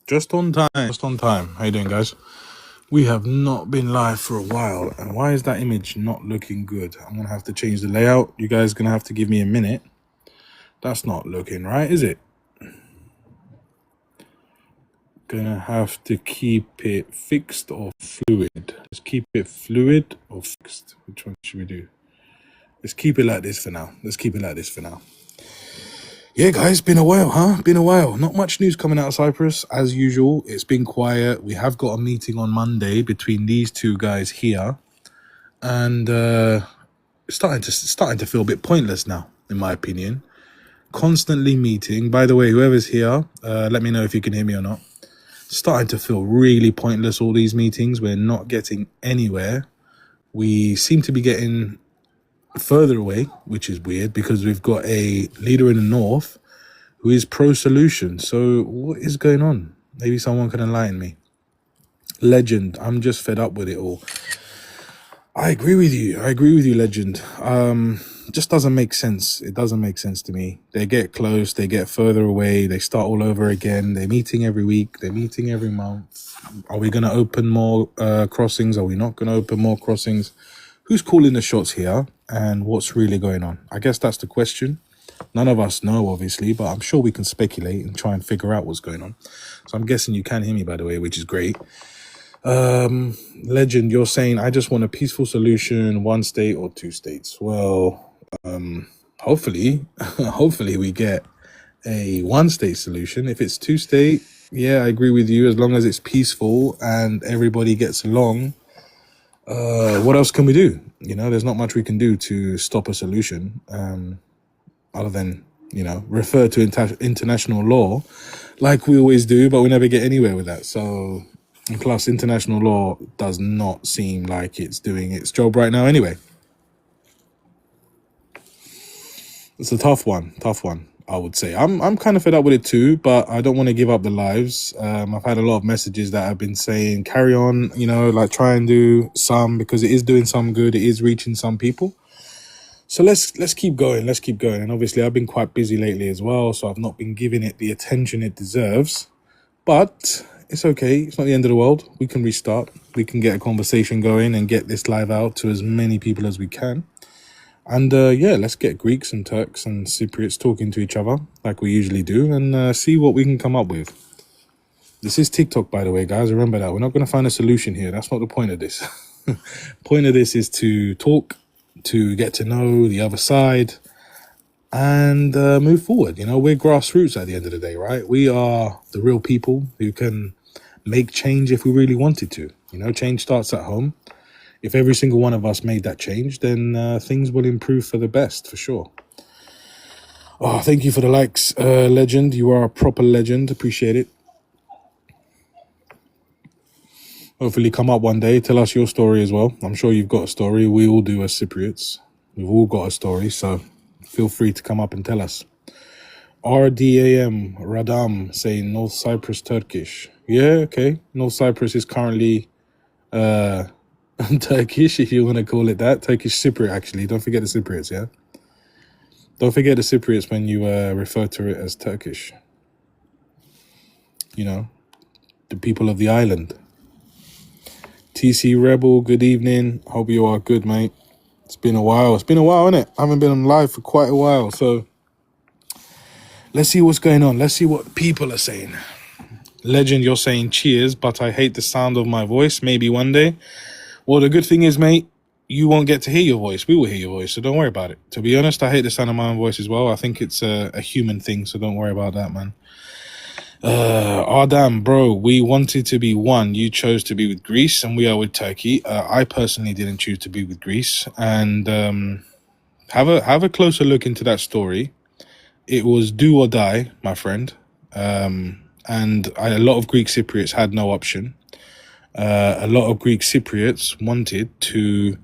Just on time. Just on time. How you doing, guys? We have not been live for a while, and why is that image not looking good? I'm gonna have to change the layout. You guys gonna have to give me a minute. That's not looking right, is it? Gonna have to keep it fixed or fluid. Let's keep it fluid or fixed. Which one should we do? Let's keep it like this for now. Yeah, guys, been a while, huh? Been a while. Not much news coming out of Cyprus, as usual. It's been quiet. We have got a meeting on Monday between these two guys here, and it's starting to feel a bit pointless now, in my opinion. Constantly meeting. By the way, whoever's here, let me know if you can hear me or not. Starting to feel really pointless, all these meetings. We're not getting anywhere. We seem to be getting further away, which is weird because we've got a leader in the north who is pro-solution. So what is going on? Maybe someone can enlighten me. Legend, I'm just fed up with it all. I agree with you, Legend. Just doesn't make sense. It doesn't make sense to me. They get close, they get further away, they start all over again. They're meeting every week, they're meeting every month. Are we going to open more crossings? Are we not going to open more crossings? Who's calling the shots here, and what's really going on? I guess that's the question. None of us know, obviously, but I'm sure we can speculate and try and figure out what's going on. So I'm guessing you can hear me, by the way, which is great. Legend, you're saying, I just want a peaceful solution, one state or two states. Well, hopefully we get a one state solution. If it's two state, yeah, I agree with you. As long as it's peaceful and everybody gets along, what else can we do? You know, there's not much we can do to stop a solution, other than, you know, refer to international law like we always do, but we never get anywhere with that. So, and plus, international law does not seem like it's doing its job right now anyway. It's a tough one, I would say. I'm kind of fed up with it too, but I don't want to give up the lives. I've had a lot of messages that have been saying, carry on, you know, like try and do some, because it is doing some good. It is reaching some people. So let's keep going. And obviously I've been quite busy lately as well, so I've not been giving it the attention it deserves. But it's okay. It's not the end of the world. We can restart. We can get a conversation going and get this live out to as many people as we can. And yeah, let's get Greeks and Turks and Cypriots talking to each other like we usually do, and see what we can come up with. This is TikTok, by the way, guys. Remember that. We're not going to find a solution here. That's not the point of this. Point of this is to talk, to get to know the other side, and move forward. You know, we're grassroots at the end of the day, right? We are the real people who can make change if we really wanted to. You know, change starts at home. If every single one of us made that change, then things will improve for the best, for sure. Oh, thank you for the likes, Legend. You are a proper legend. Appreciate it. Hopefully come up one day. Tell us your story as well. I'm sure you've got a story. We all do as Cypriots. We've all got a story, so feel free to come up and tell us. RDAM, Radam, saying North Cyprus Turkish. Yeah, okay. North Cyprus is currently... Turkish, if you want to call it that. Turkish Cypriot, actually. Don't forget the Cypriots, yeah? Don't forget the Cypriots when you refer to it as Turkish. You know, the people of the island. TC Rebel, good evening. Hope you are good, mate. It's been a while, isn't it? I haven't been on live for quite a while, so let's see what's going on. Let's see what people are saying. Legend, you're saying cheers, but I hate the sound of my voice. Maybe one day. Well, the good thing is, mate, you won't get to hear your voice. We will hear your voice, so don't worry about it. To be honest, I hate the sound of my own voice as well. I think it's a human thing, so don't worry about that, man. Damn, bro, we wanted to be one. You chose to be with Greece, and we are with Turkey. I personally didn't choose to be with Greece. And have a closer look into that story. It was do or die, my friend. And a lot of Greek Cypriots had no option. A lot of Greek Cypriots wanted to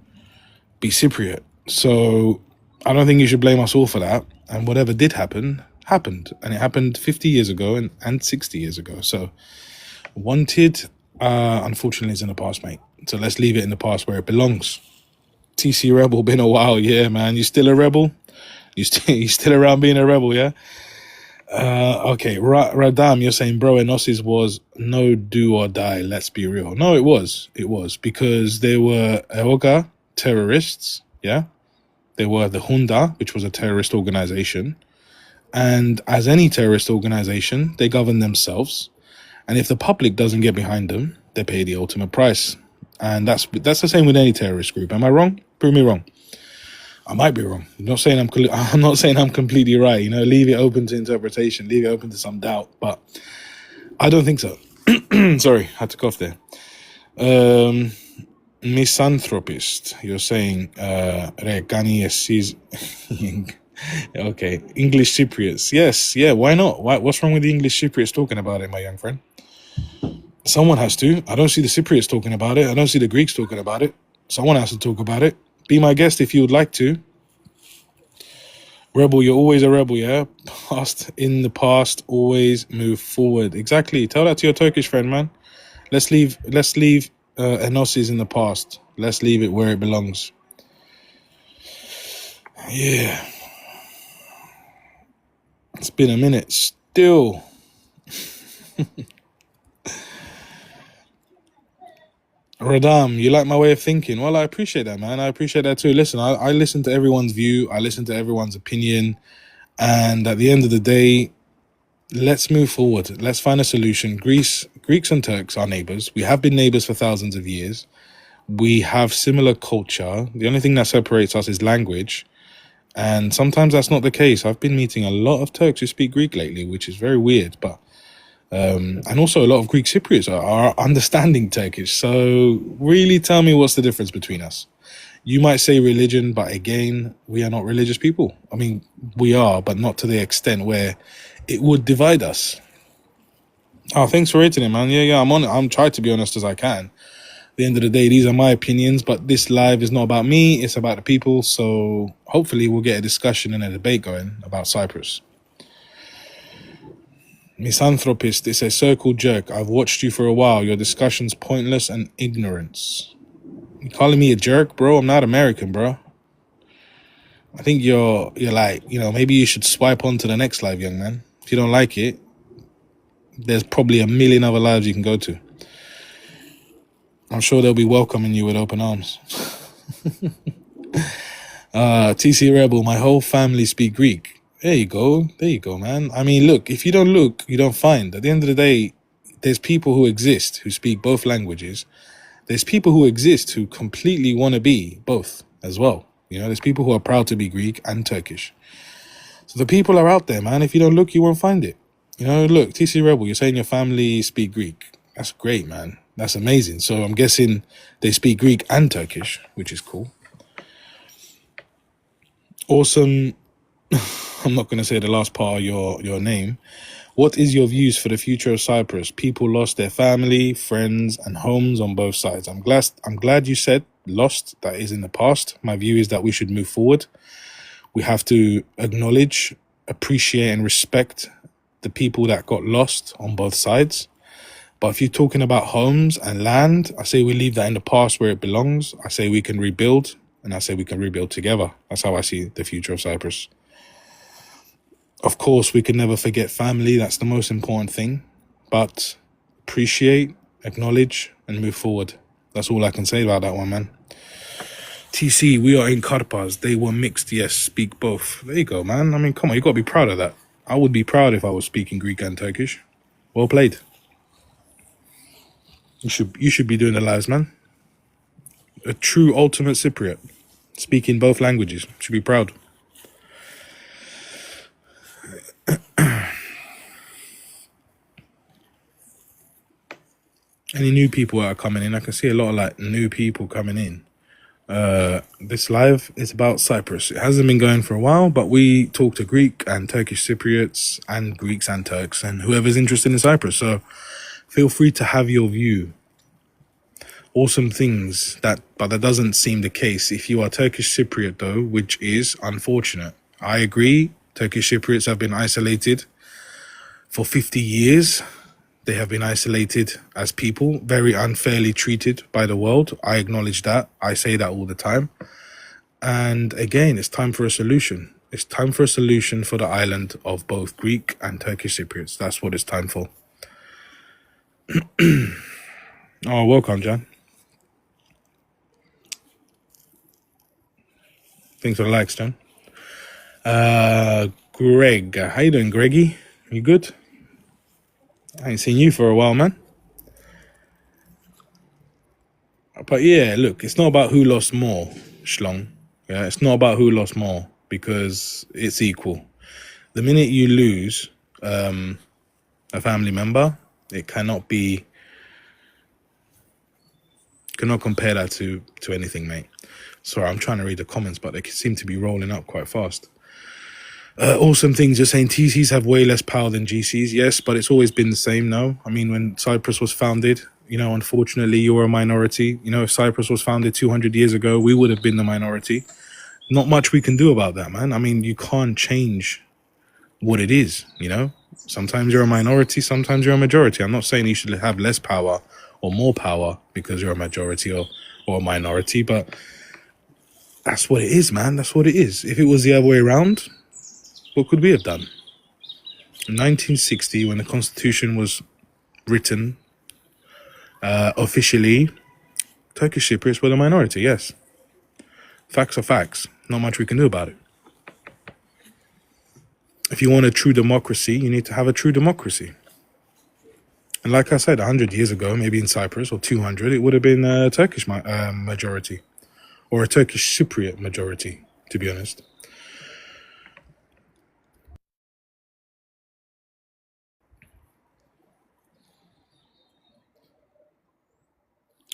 be Cypriot. So I don't think you should blame us all for that. And whatever did happen, happened. And it happened 50 years ago and 60 years ago. So wanted, unfortunately, is in the past, mate. So let's leave it in the past where it belongs. TC Rebel, been a while. Yeah, man. You still a rebel? You still around being a rebel, yeah? Okay, Radam, you're saying, bro, Enosis was no do or die. Let's be real. No, it was. It was because they were Eoga terrorists. Yeah, they were the Hunda, which was a terrorist organization. And as any terrorist organization, they govern themselves. And if the public doesn't get behind them, they pay the ultimate price. And that's the same with any terrorist group. Am I wrong? Prove me wrong. I might be wrong. I'm not saying I'm completely right. You know, leave it open to interpretation, leave it open to some doubt. But I don't think so. Sorry, had to cough there. Misanthropist, you're saying Regani is okay. English Cypriots. Yes, yeah, why not? What's wrong with the English Cypriots talking about it, my young friend? Someone has to. I don't see the Cypriots talking about it. I don't see the Greeks talking about it. Someone has to talk about it. Be my guest if you would like to. Rebel, you're always a rebel, yeah? In the past, always move forward. Exactly. Tell that to your Turkish friend, man. Let's leave Enosis in the past. Let's leave it where it belongs. Yeah. It's been a minute. Still. Radam, you like my way of thinking? Well, I appreciate that, man. I appreciate that too. Listen, I listen to everyone's view. I listen to everyone's opinion. And at the end of the day, let's move forward. Let's find a solution. Greeks and Turks are neighbors. We have been neighbors for thousands of years. We have similar culture. The only thing that separates us is language. And sometimes that's not the case. I've been meeting a lot of Turks who speak Greek lately, which is very weird. But and also a lot of Greek Cypriots are understanding Turkish. So really tell me what's the difference between us. You might say religion, but again, we are not religious people. I mean, we are, but not to the extent where it would divide us. Oh, thanks for rating it, man. Yeah, I'm on it. I'm trying to be honest as I can. At the end of the day, these are my opinions, but this live is not about me. It's about the people. So hopefully we'll get a discussion and a debate going about Cyprus. Misanthropist, it's a circle jerk. I've watched you for a while. Your discussion's pointless and ignorance. You calling me a jerk, bro? I'm not American, bro. I think you're like, maybe you should swipe on to the next live, young man. If you don't like it, there's probably a million other lives you can go to. I'm sure they'll be welcoming you with open arms. TC Rebel, my whole family speak Greek. There you go, man. I mean, look, if you don't look, you don't find. At the end of the day, there's people who exist who speak both languages. There's people who exist who completely want to be both as well. There's people who are proud to be Greek and Turkish. So the people are out there, man. If you don't look, you won't find it. Look, TC Rebel, you're saying your family speak Greek. That's great, man. That's amazing. So I'm guessing they speak Greek and Turkish, which is cool. Awesome. I'm not going to say the last part of your name. What is your views for the future of Cyprus? People lost their family, friends, and homes on both sides. I'm glad you said lost. That is in the past. My view is that we should move forward. We have to acknowledge, appreciate, and respect the people that got lost on both sides. But if you're talking about homes and land, I say we leave that in the past where it belongs. I say we can rebuild, and I say we can rebuild together. That's how I see the future of Cyprus. Of course, we can never forget family. That's the most important thing. But appreciate, acknowledge, and move forward. That's all I can say about that one, man. TC, we are in Karpaz. They were mixed, yes, speak both. There you go, man. I mean, come on, you got to be proud of that. I would be proud if I was speaking Greek and Turkish. Well played. You should be doing the lives, man. A true ultimate Cypriot. Speaking both languages. Should be proud. Any new people that are coming in? I can see a lot of new people coming in. This live is about Cyprus. It hasn't been going for a while, but we talk to Greek and Turkish Cypriots and Greeks and Turks and whoever's interested in Cyprus. So feel free to have your view. Awesome things but that doesn't seem the case if you are Turkish Cypriot though, which is unfortunate. I agree. Turkish Cypriots have been isolated for 50 years. They have been isolated as people, very unfairly treated by the world. I acknowledge that. I say that all the time. And again, it's time for a solution. It's time for a solution for the island of both Greek and Turkish Cypriots. That's what it's time for. Oh, welcome, John. Thanks for the likes, John. Greg. How you doing, Greggy? You good? I ain't seen you for a while, man. But yeah, look, it's not about who lost more, Schlong. Yeah, it's not about who lost more because it's equal. The minute you lose a family member, it cannot compare that to anything, mate. Sorry, I'm trying to read the comments, but they seem to be rolling up quite fast. Awesome things. You're saying TCs have way less power than GCs. Yes, but it's always been the same, no? I mean, when Cyprus was founded, unfortunately, you were a minority. If Cyprus was founded 200 years ago, we would have been the minority. Not much we can do about that, man. I mean, you can't change what it is, Sometimes you're a minority, sometimes you're a majority. I'm not saying you should have less power or more power because you're a majority or a minority, but that's what it is, man. That's what it is. If it was the other way around, what could we have done? In 1960, when the Constitution was written, officially, Turkish Cypriots were the minority, yes. Facts are facts. Not much we can do about it. If you want a true democracy, you need to have a true democracy. And like I said, 100 years ago, maybe in Cyprus, or 200, it would have been a Turkish majority, or a Turkish Cypriot majority, to be honest.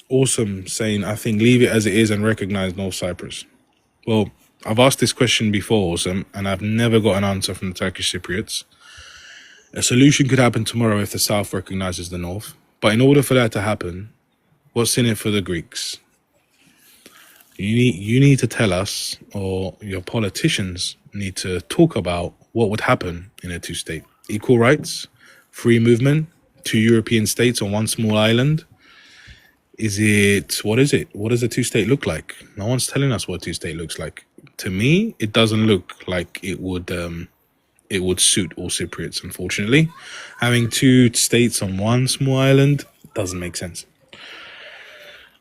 Awesome saying, I think leave it as it is and recognize North Cyprus. Well, I've asked this question before, Awesome, and I've never got an answer from the Turkish Cypriots. A solution could happen tomorrow if the South recognizes the North. But in order for that to happen, what's in it for the Greeks? You need to tell us, or your politicians need to talk about what would happen in a two-state. Equal rights, free movement, 2 European states on one small island. What is it? What does a two-state look like? No one's telling us what a two-state looks like. To me, it doesn't look like it would suit all Cypriots, unfortunately. Having 2 states on one small island doesn't make sense.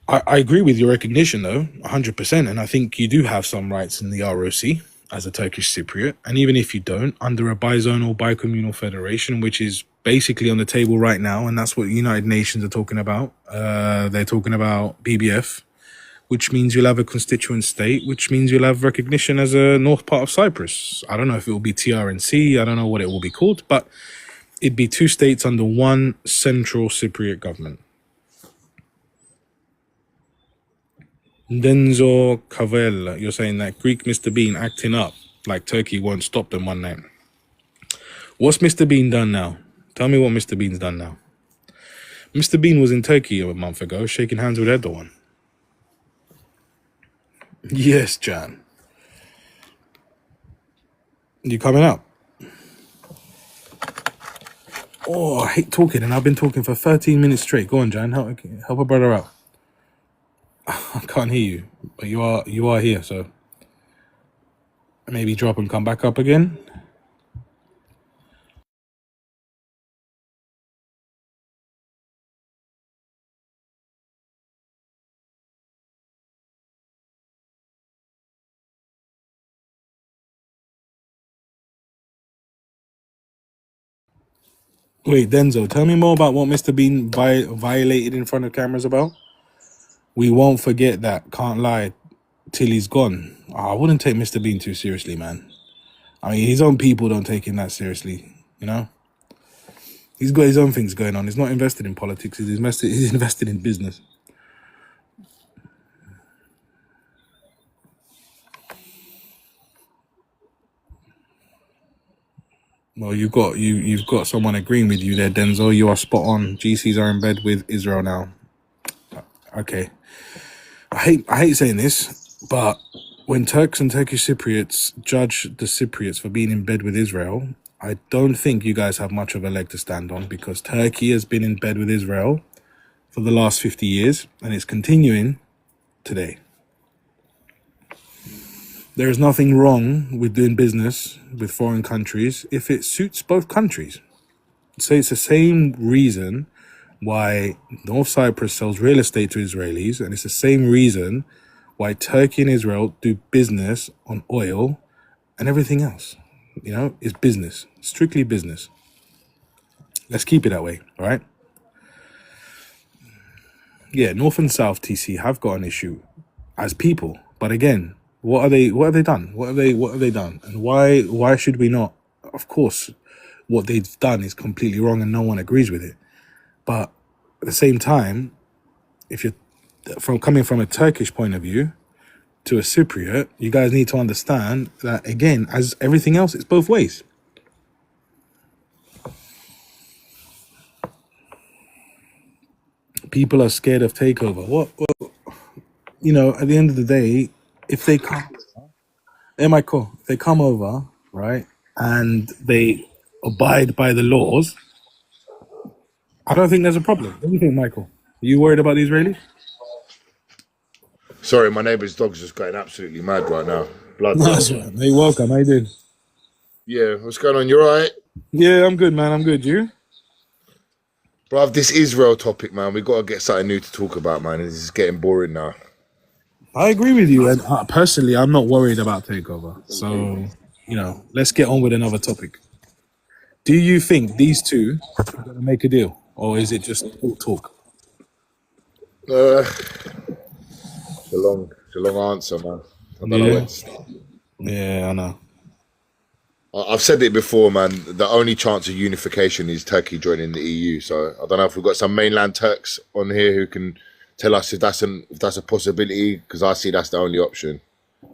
I agree with your recognition, though, 100%. And I think you do have some rights in the ROC as a Turkish Cypriot. And even if you don't, under a bizonal bicommunal federation, which is basically on the table right now, and that's what United Nations are talking about. They're talking about BBF, which means you'll have a constituent state, which means you'll have recognition as a north part of Cyprus. I don't know if it will be TRNC. I don't know what it will be called, but it'd be 2 states under one central Cypriot government. Denzo Cavell, you're saying that Greek Mr. Bean acting up like Turkey won't stop them one night. What's Mr. Bean done now? Tell me what Mr. Bean's done now. Mr. Bean was in Turkey a month ago, shaking hands with Erdogan. Yes, Jan. You coming up? Oh, I hate talking, and I've been talking for 13 minutes straight. Go on, Jan. Help a brother out. I can't hear you, but you are here, so maybe drop and come back up again. Wait, Denzo, tell me more about what Mr. Bean violated in front of cameras about. We won't forget that. Can't lie till he's gone. I wouldn't take Mr. Bean too seriously, man. I mean, his own people don't take him that seriously, He's got his own things going on. He's not invested in politics. He's invested in business. Well, you've got someone agreeing with you there, Denzel. You are spot on. GCs are in bed with Israel now. Okay. I hate saying this, but when Turks and Turkish Cypriots judge the Cypriots for being in bed with Israel, I don't think you guys have much of a leg to stand on, because Turkey has been in bed with Israel for the last 50 years, and it's continuing today. There is nothing wrong with doing business with foreign countries if it suits both countries. So it's the same reason why North Cyprus sells real estate to Israelis, and it's the same reason why Turkey and Israel do business on oil and everything else. You know, it's business, strictly business. Let's keep it that way, all right? Yeah, North and South TC have got an issue as people, but again, what have they done? What have they done? And why should we not? Of course, what they've done is completely wrong and no one agrees with it. But at the same time, if you're coming from a Turkish point of view to a Cypriot, you guys need to understand that, again, as everything else, it's both ways. People are scared of takeover. What you know, at the end of the day, if they come, they come over, right, and they abide by the laws, I don't think there's a problem. What do you think, Michael? Are you worried about the Israelis? Sorry, my neighbour's dog's just going absolutely mad right now. Blood. That's right. Hey, welcome. How you doing? Yeah, what's going on? You alright? Yeah, I'm good, man. I'm good. You? Bruv, this Israel topic, man, we got to get something new to talk about, man. This is getting boring now. I agree with you. And personally, I'm not worried about takeover. So, you know, let's get on with another topic. Do you think these two are going to make a deal? Or is it just talk? It's a long answer, man. I don't know where to start. Yeah, I know. I've said it before, man. The only chance of unification is Turkey joining the EU. So I don't know if we've got some mainland Turks on here who can tell us if that's a possibility, because I see that's the only option.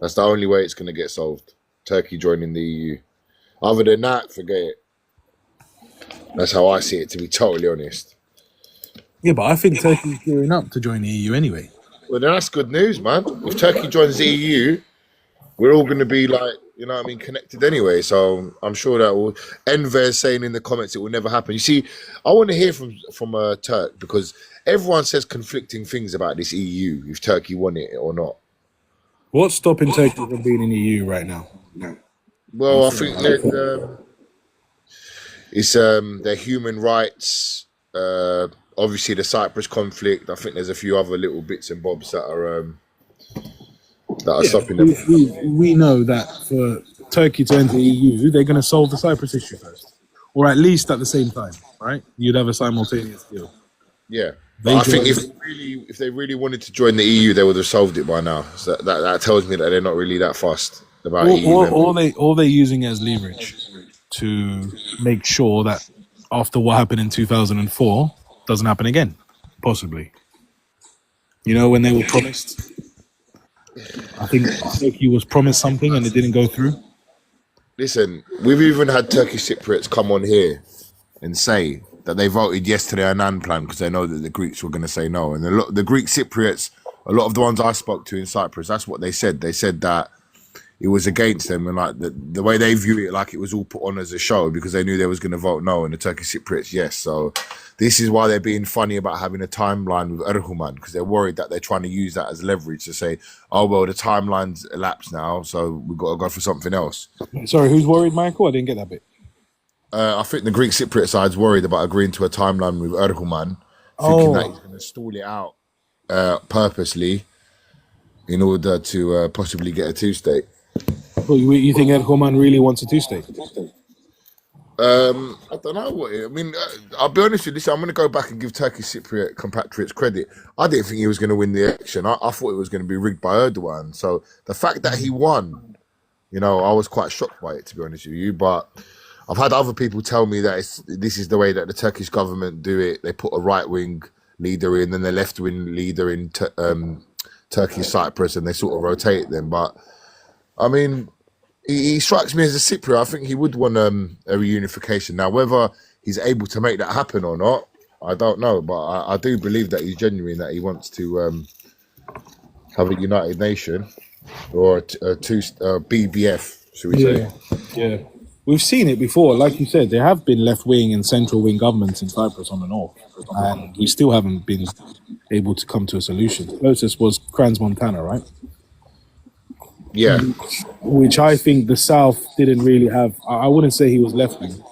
That's the only way it's going to get solved. Turkey joining the EU. Other than that, forget it. That's how I see it, to be totally honest. Yeah, but I think Turkey's gearing up to join the EU anyway. Well, then that's good news, man. If Turkey joins the EU, we're all going to be like, you know what I mean, connected anyway. So I'm sure that will. Enver is saying in the comments it will never happen. You see, I want to hear from a Turk, because everyone says conflicting things about this EU, if Turkey won it or not. What's stopping Turkey from being in the EU right now? Well, I think that it's their human rights. Obviously, the Cyprus conflict. I think there's a few other little bits and bobs that are stopping them. We know that for Turkey to enter the EU, they're going to solve the Cyprus issue first, or at least at the same time, right? You'd have a simultaneous deal. Yeah, but I think if they really wanted to join the EU, they would have solved it by now. So that tells me that they're not really that fussed about EU. All they're using it as leverage to make sure that after what happened in 2004 doesn't happen again, possibly. You know, when they were promised. I think Turkey was promised something and it didn't go through. Listen, we've even had Turkish Cypriots come on here and say that they voted yes to the Annan plan because they know that the Greeks were going to say no. And the Greek Cypriots, a lot of the ones I spoke to in Cyprus, that's what they said. They said that it was against them, and like the way they view it, like it was all put on as a show because they knew they was going to vote no, and the Turkish Cypriots yes. So this is why they're being funny about having a timeline with Erdogan, because they're worried that they're trying to use that as leverage to say, oh well, the timeline's elapsed now, so we've got to go for something else. Sorry, who's worried, Michael? I didn't get that bit. I think the Greek Cypriot side's worried about agreeing to a timeline with Erdogan, thinking that he's going to stall it out purposely in order to possibly get a two-state. Well, you think Erdogan really wants a two-state? I don't know. I mean, I'll be honest with you. I'm going to go back and give Turkish Cypriot compatriots credit. I didn't think he was going to win the election. I thought it was going to be rigged by Erdogan. So the fact that he won, you know, I was quite shocked by it, to be honest with you. But I've had other people tell me that this is the way that the Turkish government do it. They put a right-wing leader in and a left-wing leader in Turkey, Cyprus, and they sort of rotate them. But, I mean, he strikes me as a Cypriot. I think he would want a reunification. Now, whether he's able to make that happen or not, I don't know. But I do believe that he's genuine, that he wants to have a united nation or a BBF, should we say. Yeah. We've seen it before. Like you said, there have been left-wing and central-wing governments in Cyprus on the north, and we still haven't been able to come to a solution. The closest was Crans Montana, right? Yeah. which I think the South didn't really have. I wouldn't say he was left wing,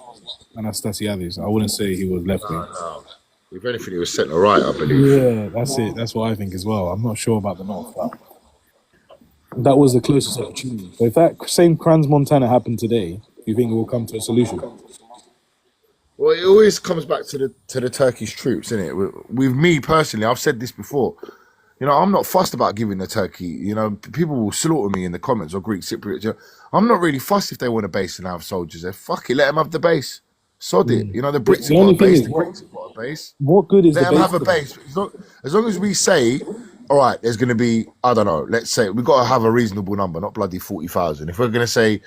Anastasiades. I wouldn't say he was left wing. No. If anything, it was centre right, I believe. Yeah, that's it. That's what I think as well. I'm not sure about the North, but that was the closest opportunity. So if that same Crans Montana happened today, do you think it will come to a solution? Well, it always comes back to the Turkish troops, isn't it? With me personally, I've said this before. You know, I'm not fussed about giving the Turkey. You know, people will slaughter me in the comments or Greek Cypriot. I'm not really fussed if they want a base and have soldiers there. Fuck it, let them have the base. Sod it. You know, the Brits The have got only a thing base. is, The Greeks have got a base. what good is Let the them base? have a to them? base. As long as we say, all right, there's going to be, I don't know, let's say, we've got to have a reasonable number, not bloody 40,000. If we're going to say,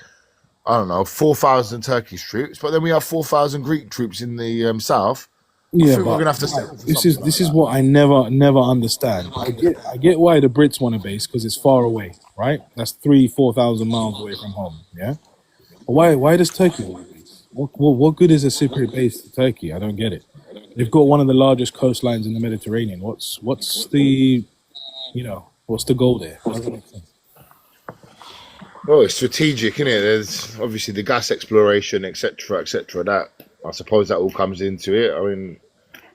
I don't know, 4,000 Turkish troops, but then we have 4,000 Greek troops in the south, I Yeah, think we're but going to have to settle for this is something like that. what I never understand. I get why the Brits want a base because it's far away, right? That's 3,000-4,000 miles away from home. Yeah, but why does Turkey want a base? What good is a Cypriot base to Turkey? I don't get it. They've got one of the largest coastlines in the Mediterranean. What's the what's the goal there? Doesn't make sense. Well, it's strategic, isn't it? There's obviously the gas exploration, etc., etc. That I suppose that all comes into it. I mean,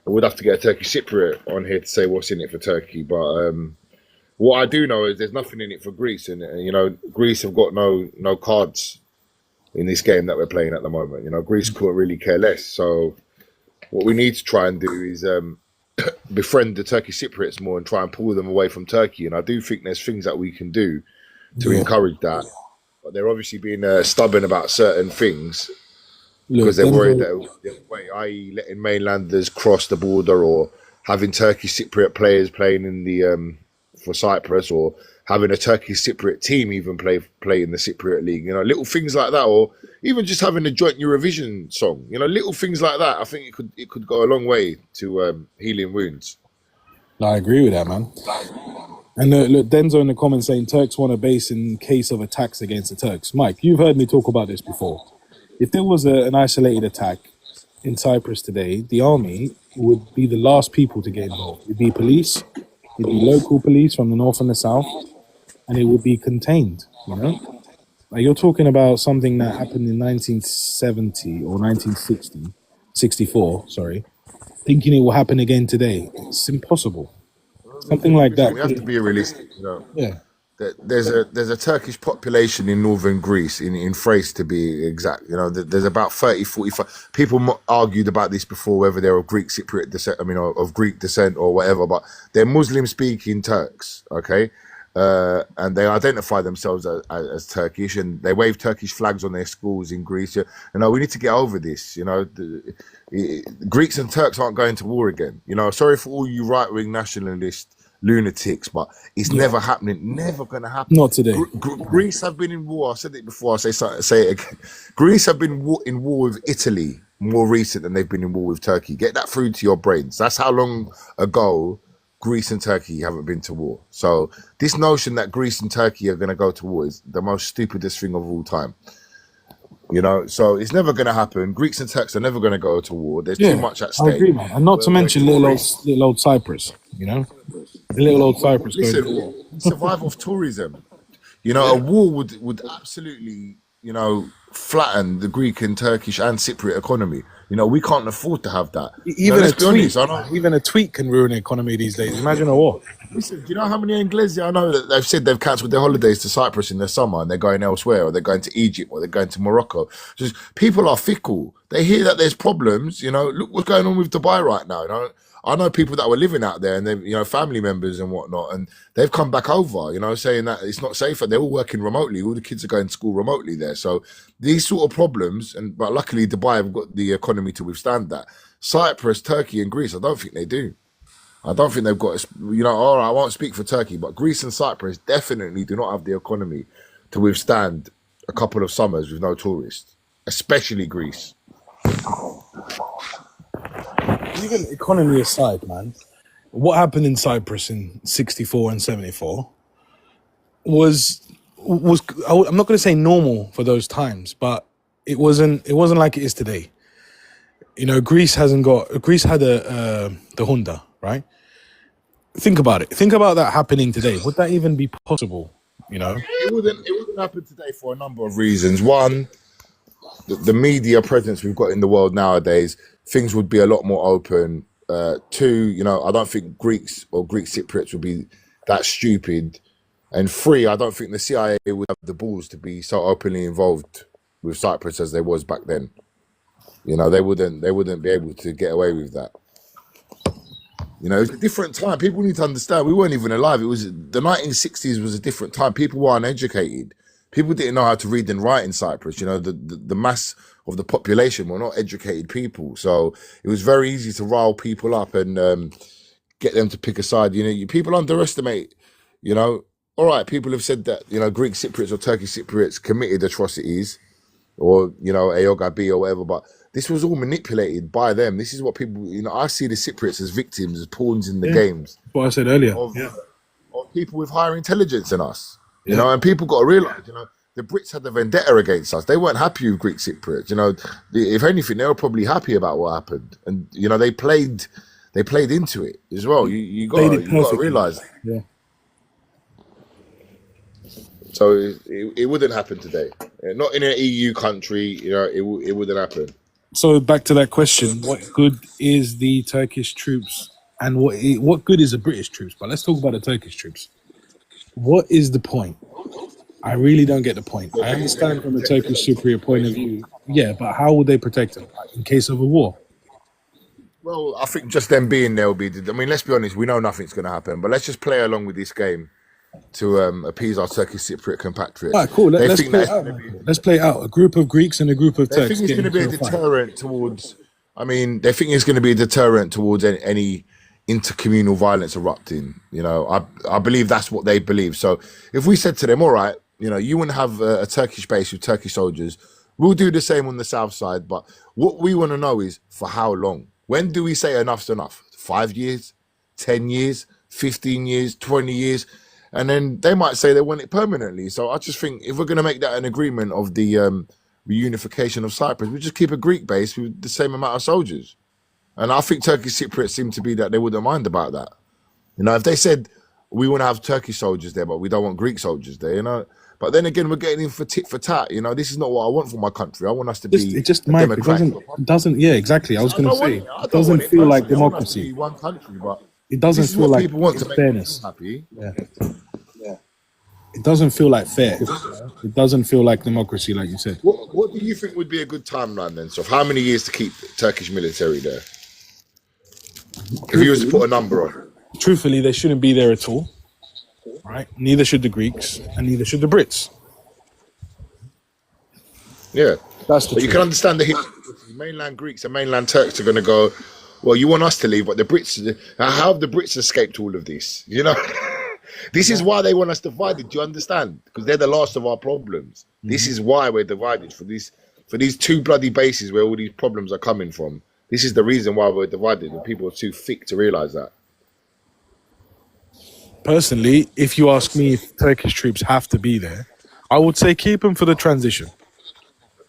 I would have to get a Turkish Cypriot on here to say what's in it for Turkey, but what I do know is there's nothing in it for Greece, and you know, Greece have got no cards in this game that we're playing at the moment. You know, Greece couldn't really care less. So what we need to try and do is befriend the Turkish Cypriots more and try and pull them away from Turkey. And I do think there's things that we can do to encourage that. But they're obviously being stubborn about certain things because they're worried that it will be the other way, i.e. letting mainlanders cross the border or having Turkish Cypriot players playing in the for Cyprus or having a Turkish Cypriot team even play in the Cypriot league. You know, little things like that, or even just having a joint Eurovision song. You know, little things like that. I think it could go a long way to healing wounds. I agree with that, man. And look, Denzo in the comments saying Turks want a base in case of attacks against the Turks. Mike, you've heard me talk about this before. If there was an isolated attack in Cyprus today, the army would be the last people to get involved. It'd be police, it'd be local police from the north and the south, and it would be contained, you know? Like you're talking about something that happened in 1970 or 1960, 64, sorry, thinking it will happen again today. It's impossible. Something like that. We have to be realistic, you know. Yeah. There's a Turkish population in northern Greece, in Thrace to be exact. You know, there's about 30, 45. People argued about this before, whether they're of Greek Cypriot descent, I mean, of Greek descent or whatever, but they're Muslim-speaking Turks, okay? And they identify themselves as Turkish, and they wave Turkish flags on their schools in Greece. You know, we need to get over this. You know, Greeks and Turks aren't going to war again. You know, sorry for all you right-wing nationalist lunatics, but it's never happening. Never going to happen. Not today. Greece have been in war. I said it before. I say it again. Greece have been in war with Italy more recent than they've been in war with Turkey. Get that through to your brains. That's how long ago Greece and Turkey haven't been to war. So this notion that Greece and Turkey are going to go to war is the most stupidest thing of all time. You know, so it's never going to happen. Greeks and Turks are never going to go to war. There's too much at stake. I agree, man. And not to mention little old Cyprus, you know? The little old Cyprus going to war. Survival of tourism. You know, a war would absolutely, you know, flatten the Greek and Turkish and Cypriot economy. You know, we can't afford to have that. Even a tweet can ruin the economy these days. Imagine a war. Listen, do you know how many Inglesi I know that they've said they've cancelled their holidays to Cyprus in the summer and they're going elsewhere, or they're going to Egypt, or they're going to Morocco? Just people are fickle. They hear that there's problems. You know, look what's going on with Dubai right now. You know, I know people that were living out there and they, you know, family members and whatnot, and they've come back over, you know, saying that it's not safer. They're all working remotely. All the kids are going to school remotely there. So these sort of problems, but luckily Dubai have got the economy to withstand that. Cyprus, Turkey and Greece, I don't think they do. I don't think they've got, you know, all right, I won't speak for Turkey, but Greece and Cyprus definitely do not have the economy to withstand a couple of summers with no tourists, especially Greece. Even economy aside, man, what happened in Cyprus in 64 and 74 was I'm not going to say normal for those times, but it wasn't like it is today. You know, Greece had the Honda, right? Think about it. Think about that happening today. Would that even be possible You know, It wouldn't happen today for a number of reasons. One, the media presence we've got in the world nowadays, things would be a lot more open. Two, you know, I don't think Greeks or Greek Cypriots would be that stupid. And three, I don't think the CIA would have the balls to be so openly involved with Cyprus as they was back then. You know, they wouldn't be able to get away with that. You know, it's a different time. People need to understand. We weren't even alive. It was the 1960s was a different time. People were uneducated. People didn't know how to read and write in Cyprus. You know, the mass of the population were not educated people. So it was very easy to rile people up and get them to pick a side. You know, people underestimate, you know, all right, people have said that, you know, Greek Cypriots or Turkish Cypriots committed atrocities or, you know, Ayoga B or whatever, but this was all manipulated by them. This is what people, you know, I see the Cypriots as victims, as pawns in the games. What I said earlier. Of people with higher intelligence than us. You know, and people got to realise, you know, the Brits had a vendetta against us. They weren't happy with Greek Cypriots. You know, if anything, they were probably happy about what happened. And, you know, they played into it as well. You got to realise. Yeah. So it wouldn't happen today. Not in an EU country, you know, it wouldn't happen. So back to that question, what good is the Turkish troops and what good is the British troops? But let's talk about the Turkish troops. What is the point? I really don't get the point. I understand from a Turkish Cypriot point of view. Yeah, but how would they protect them in case of a war? Well, I think just them being there will be... I mean, let's be honest, we know nothing's going to happen, but let's just play along with this game to appease our Turkish Cypriot compatriots. All right, cool. Let's play it out. Let's play it out. A group of Greeks and a group of Turks. They think it's going to be a deterrent towards... I mean, they think it's going to be a deterrent towards any intercommunal violence erupting. You know, I believe that's what they believe. So if we said to them, all right, you know, you want to have a Turkish base with Turkish soldiers, we'll do the same on the south side. But what we want to know is for how long? When do we say enough's enough? 5 years, 10 years, 15 years, 20 years? And then they might say they want it permanently. So I just think if we're going to make that an agreement of the reunification of Cyprus, we just keep a Greek base with the same amount of soldiers. And I think Turkish Cypriots seem to be that they wouldn't mind about that. You know, if they said we want to have Turkish soldiers there, but we don't want Greek soldiers there, you know. But then again, we're getting in for tit for tat. You know, this is not what I want for my country. I want us to be democratic. It doesn't. Yeah, exactly. I was going to say it doesn't feel like democracy. One country, but it doesn't feel like people want to fairness. Happy. Yeah. It doesn't feel like fair. It doesn't feel like democracy, like you said. What do you think would be a good timeline then? So, how many years to keep Turkish military there? If you was to put a number on. Truthfully, they shouldn't be there at all. Right? Neither should the Greeks, and neither should the Brits. Yeah, that's the truth. You can understand the mainland Greeks and mainland Turks are going to go, well, you want us to leave, but the Brits, how have the Brits escaped all of this? You know, this is why they want us divided. Do you understand? Because they're the last of our problems. This is why we're divided for these two bloody bases where all these problems are coming from. This is the reason why we're divided, and people are too thick to realize that. Personally, if you ask me if Turkish troops have to be there, I would say keep them for the transition.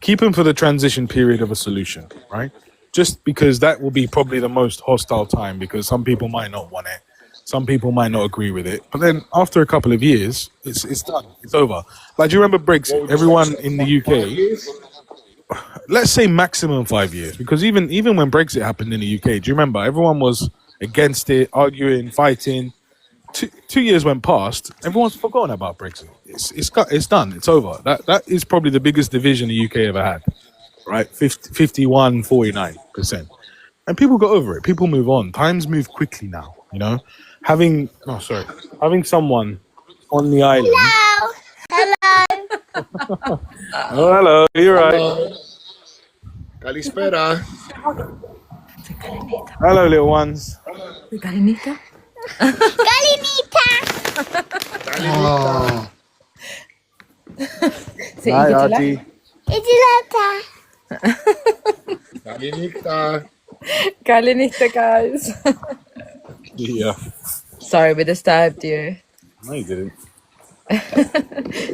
Keep them for the transition period of a solution, right? Just because that will be probably the most hostile time, because some people might not want it. Some people might not agree with it. But then after a couple of years, it's done. It's over. Like, do you remember Brexit? Everyone in the UK, let's say maximum 5 years, because even when Brexit happened in the UK, do you remember? Everyone was against it, arguing, fighting. 2 years went past. Everyone's forgotten about Brexit. It's done. It's over. That is probably the biggest division the UK ever had, right? 49%. And people got over it. People move on. Times move quickly now. You know, having someone on the island. Hello. Oh, hello. You're right. Kalispera. Hello, little ones. Galinita. Oh. Hi, Auntie. Galinita, guys. Yeah. Sorry we disturbed you. No, you didn't.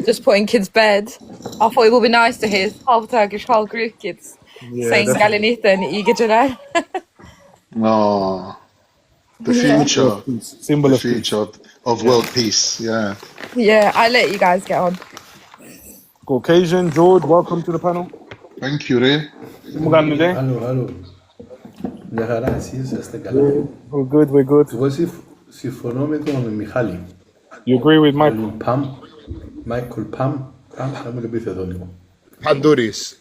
Just putting kids' bed. I thought it would be nice to hear half Turkish, half Greek kids saying Galinita and iyi geceler. No. The future. Symbol The of peace. future of world peace. Yeah. Yeah, I let you guys get on. Caucasian, George, welcome to the panel. Thank you, Ray. Alô. We're good, we're good. Εγώ συμφωνώ με τον Μιχάλη. You agree with Michael? Michael Pam, θα μου το πείτε εδώ λίγο. Panduris.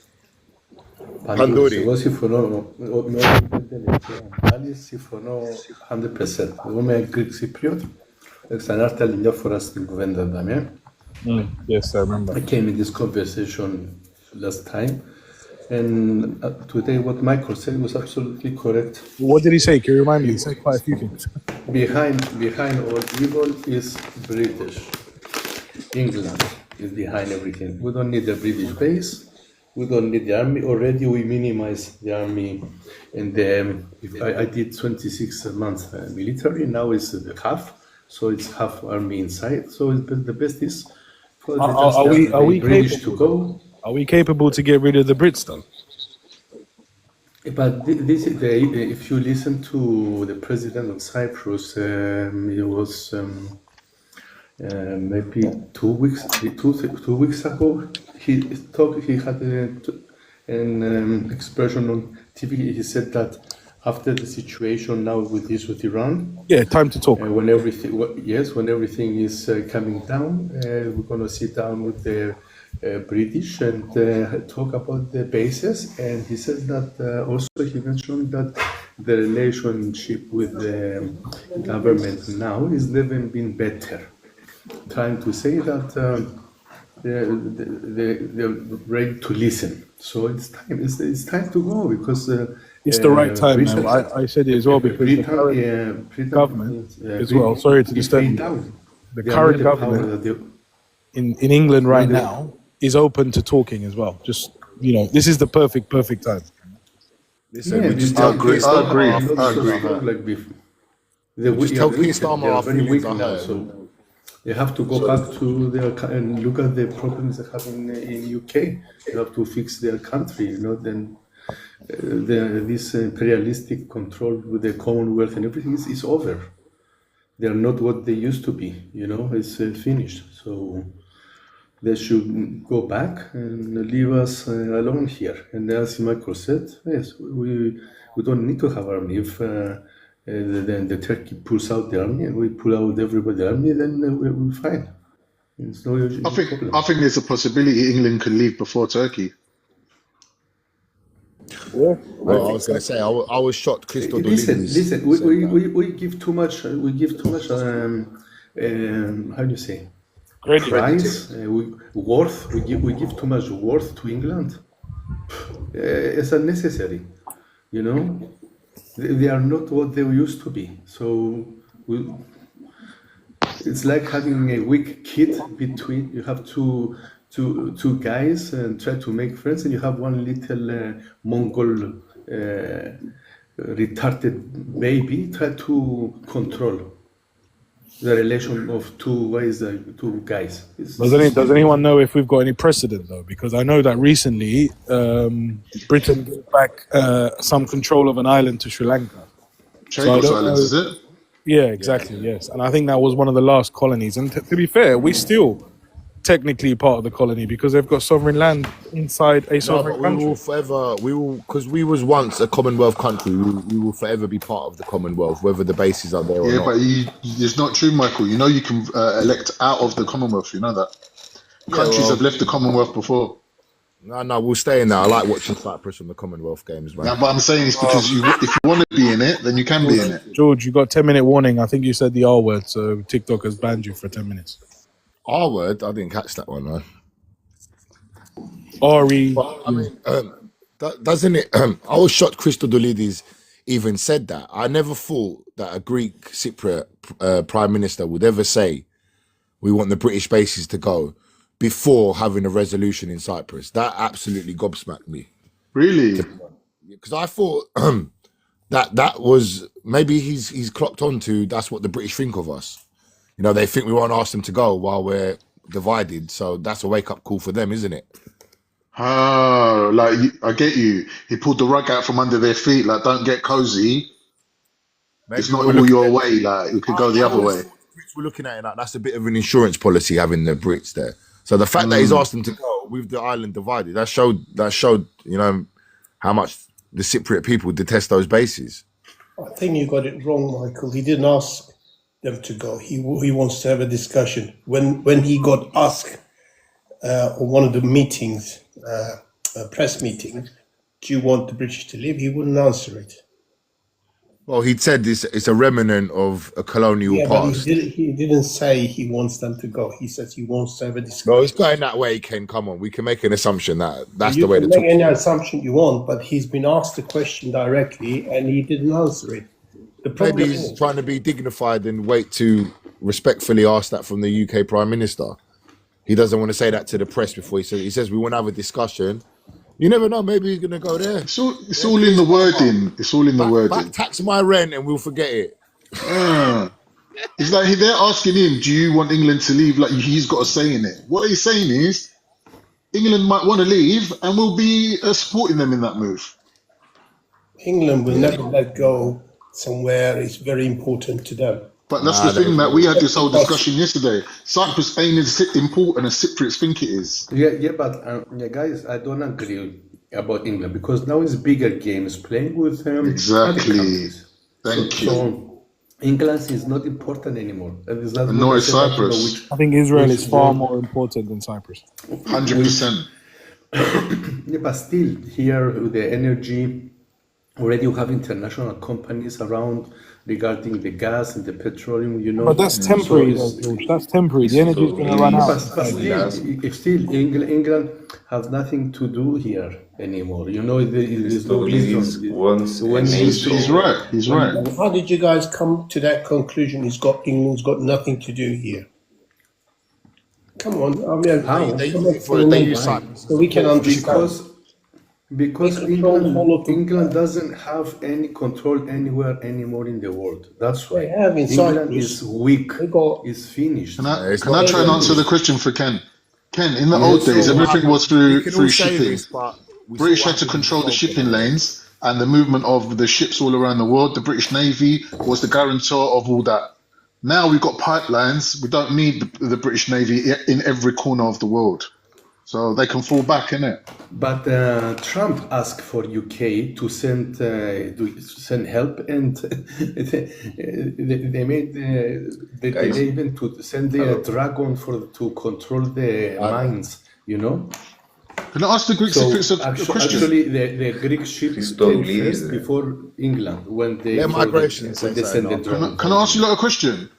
Πανδούρη. Εγώ συμφωνώ με ό,τι Μιχάλη, συμφωνώ 100%. Εγώ είμαι Greek Cypriot. Ξανάρθει άλλη μια φορά στην κουβέντα δάμε. Yes, I remember. I came in this conversation last time. And today what Michael said was absolutely correct. What did he say? Can you remind me? He said quite a few things. Behind all evil is British. England is behind everything. We don't need a British base. We don't need the army. Already we minimize the army. And I did 26 months military. Now it's half. So it's half army inside. So the best is for the British to go. Are we capable to get rid of the Brits, though? But this is if you listen to the president of Cyprus, it was maybe 2 weeks ago. He had an expression on TV. He said that after the situation now with Iran, Yeah, time to talk. when everything is coming down, we're going to sit down with the British and talk about the bases. And he says that also he mentioned that the relationship with the government now is never been better. Trying to say that they're ready to listen. So it's time to go because It's the right time now. I said it as well because the current government as well. Sorry to disturb you. The current government in England right now is open to talking as well. Just, this is the perfect time. Listen, we just I tell agree. Keir I agree. Starmer. Like before. Just tell Keir Starmer our very weak feelings now, are so they have to go back to their and look at the problems they have in UK. They have to fix their country, Then this imperialistic control with the Commonwealth and everything is over. They are not what they used to be. It's finished. So they should go back and leave us alone here. And as Michael said, yes, we don't need to have army. If then the Turkey pulls out the army and we pull out everybody army, then we're fine. It's no problem. I think there's a possibility England could leave before Turkey. Well, I was going to say, I was shocked. Listen. We give too much. We give too much. How do you say? Price. Worth. We give too much worth to England. It's unnecessary. They are not what they used to be. So it's like having a weak kid between. You have two guys and try to make friends, and you have one little Mongol retarded baby. Try to control the relation of two guys. Does anyone know if we've got any precedent though? Because I know that recently Britain gave back some control of an island to Sri Lanka. Chagos Islands, is it? Yeah, exactly. Yes, and I think that was one of the last colonies. And to be fair, we still technically part of the colony because they've got sovereign land inside a sovereign country. Because we was once a Commonwealth country, we will forever be part of the Commonwealth, whether the bases are there or not. Yeah, but it's not true, Michael. You can elect out of the Commonwealth. You know that. Countries have left the Commonwealth before. No, we'll stay in there. I like watching Cyprus on the Commonwealth games, man. No, but I'm saying it's because if you want to be in it, then you can be in it. George, you got 10-minute warning. I think you said the R word, so TikTok has banned you for 10 minutes. R word? I didn't catch that one, man. R-E. I mean, doesn't it? I was shocked Christodoulidis even said that. I never thought that a Greek Cypriot prime minister would ever say, we want the British bases to go before having a resolution in Cyprus. That absolutely gobsmacked me. Really? Because I thought that was, maybe he's clocked on to, that's what the British think of us. They think we won't ask them to go while we're divided. So that's a wake-up call for them, isn't it? Oh, I get you. He pulled the rug out from under their feet. Like, don't get cozy. Maybe It's not we're all looking your at- way. Like, it could go the other way. Brits we're looking at it like that's a bit of an insurance policy having the Brits there. So the fact that he's asked them to go with the island divided, that showed how much the Cypriot people detest those bases. I think you got it wrong, Michael. He didn't ask them to go. He wants to have a discussion. When he got asked on one of the meetings, press meetings, do you want the British to leave? He wouldn't answer it. Well, he'd said it's a remnant of a colonial Yeah, but past. he didn't say he wants them to go. He says he wants to have a discussion. No, it's going that way, Ken. Come on, we can make an assumption that's You the way can to make any assumption you want, but he's been asked the question directly and he didn't answer it. The problem Maybe he's trying to be dignified and wait to respectfully ask that from the UK Prime Minister. He doesn't want to say that to the press before he says we want to have a discussion. You never know. Maybe he's going to go there. It's all in the wording. It's all in the wording. Back tax my rent and we'll forget it. It's like they're asking him, do you want England to leave? Like he's got a say in it. What he's saying is England might want to leave and we'll be supporting them in that move. England will never let go somewhere it's very important to them. But that's the thing that we had this whole discussion yesterday. Cyprus ain't as important as Cypriots think it is. But guys, I don't agree about England because now it's bigger games playing with Exactly. other countries. Thank you. So England is not important anymore. Nor is Cyprus. I think Israel is far more important than Cyprus. 100%. Yeah, but still, here with the energy, already you have international companies around regarding the gas and the petroleum, But that's temporary, though, George. That's temporary. The energy is going to run out. But still, England has nothing to do here anymore. There's no reason. He's right. He's right. How did you guys come to that conclusion? England's got nothing to do here. Come on, I mean, They use Cyprus. so we can understand. Because England doesn't have any control anywhere anymore in the world. That's why They have in England Cyprus. is weak. They got- Is finished. Can I try and answer the question for Ken? Ken, in the old days, everything was We can all through say shipping. this, but we British saw had to what control the happened shipping in lanes and the movement of the ships all around the world. The British Navy was the guarantor of all that. Now we've got pipelines. We don't need the British Navy in every corner of the world. So they can fall back, innit? But Trump asked for UK to send help, and they made they even to send their dragon to control the mines. Can I ask the Greek Cypriots a question? Actually, the Greek ship came first before England when they Their migration when they sent the dragon. Can I ask you a question?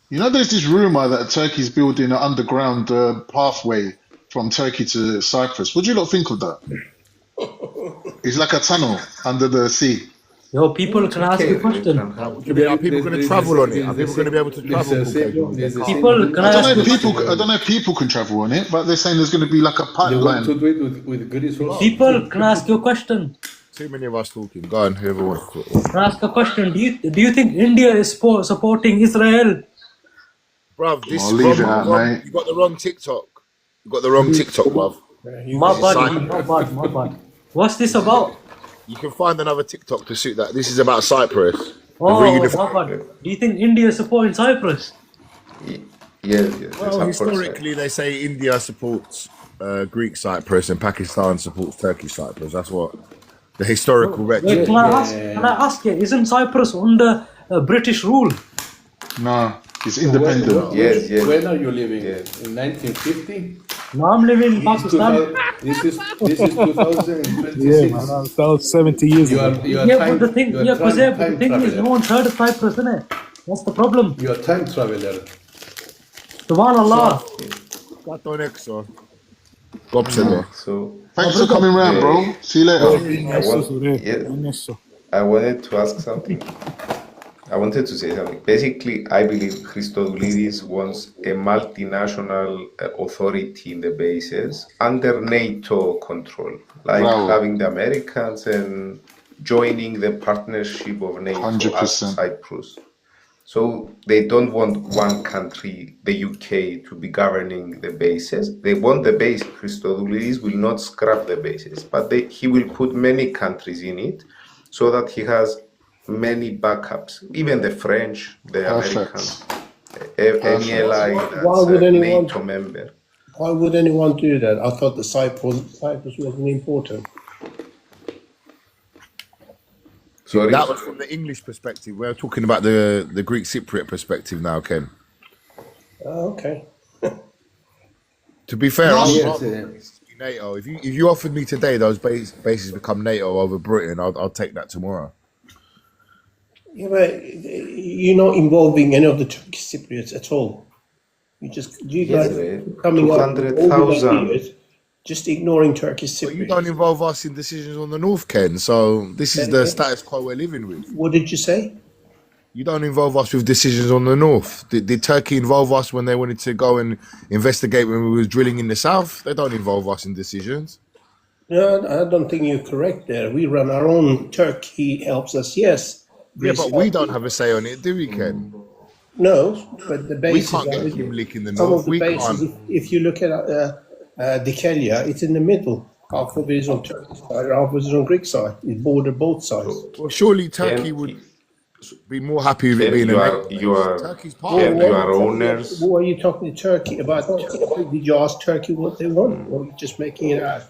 There's this rumor that Turkey's building an underground pathway from Turkey to Cyprus. What do you lot think of that? It's like a tunnel under the sea. Yo, people, can I ask you a question? Are people going to travel on it? Are people going to be able to travel? People, can I ask you I don't know if people can travel on it, but they're saying there's going to be like a They want to pipeline. do it with Greece also. people, can I ask you a question? Too many of us talking. Go on, whoever wants to. Can I ask a question? Do you think India is supporting Israel? Bruv, this I'll leave it out, mate. You got the wrong TikTok. You got the wrong TikTok, bruv. My bad. What's this about? You can find another TikTok to suit that. This is about Cyprus. Oh, my bad. Do you think India is supporting Cyprus? Yes. Well, historically, they say India supports Greek Cyprus and Pakistan supports Turkish Cyprus. That's what the historical Wait, record. can I ask you, isn't Cyprus under British rule? No, it's independent. Yes. When are you living? In 1950? No, I'm living in Pakistan. This is 2026. Yeah, man, that was 70 years You are, ago. you are Yeah, time, but the thing, you are yeah, time the thing is, no traveler. one's heard of Cyprus, innit? That's the problem. You are time traveler. Subhanallah. So Thanks for coming round, bro. See you later. I wanted to ask something. I wanted to say something. Basically, I believe Christodoulidis wants a multinational authority in the bases under NATO control, like Bravo. having the Americans and joining the partnership of NATO 100%. as Cyprus. So they don't want one country, the UK, to be governing the bases. They want the base. Christodoulidis will not scrap the bases, but he will put many countries in it so that he has many backups, even the French, the Americans, any Perfect. ally Why that's would a anyone? NATO member. Why would anyone do that? I thought the Cyprus wasn't important. Sorry? That was from the English perspective. We're talking about the Greek Cypriot perspective now, Ken. Oh, okay. To be fair, Last- Yes, NATO. If you offered me today those bases become NATO over Britain, I'll take that tomorrow. Yeah, but you're not involving any of the Turkish Cypriots at all. You Yes, guys mate. coming up with all these 200,000. ideas, just ignoring Turkish But you don't Cypriots. involve us in decisions on the North, Ken. So this is the Okay. status quo we're living with. What did you say? You don't involve us with decisions on the North. Did Turkey involve us when they wanted to go and investigate when we was drilling in the South? They don't involve us in decisions. No, I don't think you're correct there. We run our own. Turkey helps us, yes. Yeah, Greece but we helps don't us. have a say on it, do we, Ken? No, but the We bases can't are get Kimlik in the some North. of the We bases. can't. If you look at Dikelia, it's in the middle. Half of it is on Turkish side, half of it is on Greek side. It border both sides. Well, surely Turkey Ken, would be more happy with it Ken, being a you NATO are, base. you are, Turkey's part Ken, of you NATO. are owners. What are you talking to Turkey about? Did you ask Turkey what they want, or are you just making it out?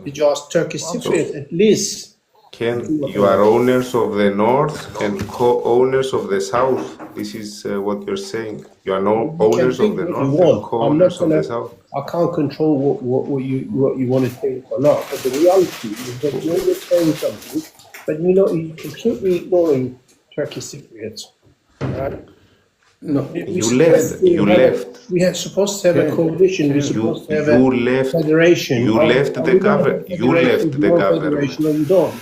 Did you ask Turkish Cypriots at least? Ken, you are owners of the North and co-owners of the South. This is what you're saying. You are no You can owners of think the what you North and want. I'm not co-owners of the gonna. South. I can't control what you want to think or not. But the reality is that you're saying something, but you're completely ignoring Turkish Cypriots. Right? no, You left. We are supposed to have a Ken, coalition. We're Ken, supposed to have You a left. federation. You left the we gonna have a government. You federation? left Do the you want government. federation or you don't?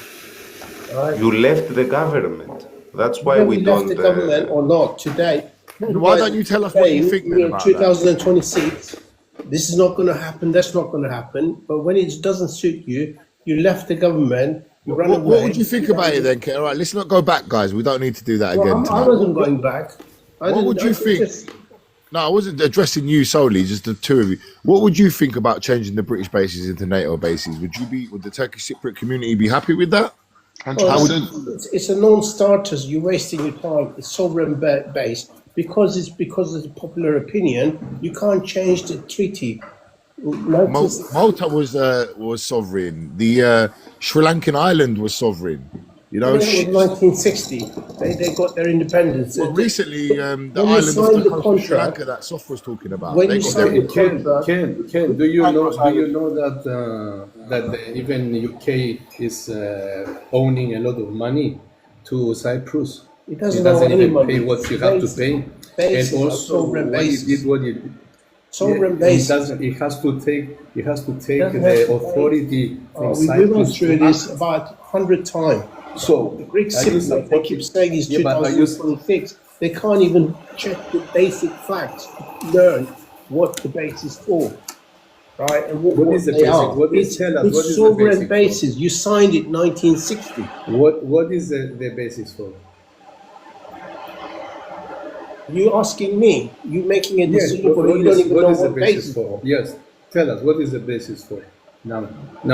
Right? You left the government. That's why Whether we we left the don't. government or not today. Why don't you tell us what you think then We're in about that? 2026. This is not going to happen. That's not going to happen. But when it doesn't suit you, you left the government. You run away. What would you think about it then, Ken? All right, let's not go back, guys. We don't need to do that Well, again I tonight. wasn't going back. What would you think? No, I wasn't addressing you solely, just the two of you. What would you think about changing the British bases into NATO bases? Would the Turkish Cypriot community be happy with that? 100%. It's a non-starter. You're wasting your time. It's sovereign base because it's a popular opinion. You can't change the treaty. Malta was sovereign. The Sri Lankan island was sovereign. You know, It was 1960. They got their independence. well, recently the When you island signed of the the coast of Sri contract- Lanka that Sof was talking about. When They you got signed their the independence. Ken, do you know that even UK is owning a lot of money to Cyprus? It doesn't It doesn't owe any even money. pay what you have to pay. Bases And are also, sovereign what it bases. did, what it Sovereign it bases. doesn't. It has to take Doesn't the have to pay. authority from We've Cyprus. gone through to this act. about 100 times. So The Greek are you Cypriots, they keep saying it's Yeah, but are you- 2026. They can't even check the basic facts to learn what the base is for. Right? And What is the they basic? are. What is- It's, tell us, it's what is the sovereign basic for? bases. You signed it 1960. What is the basis for? You asking me? You making a Yes, decision, but what you don't is, even what know is the what basis basis for? for. Yes, tell us, what is the basis for? Now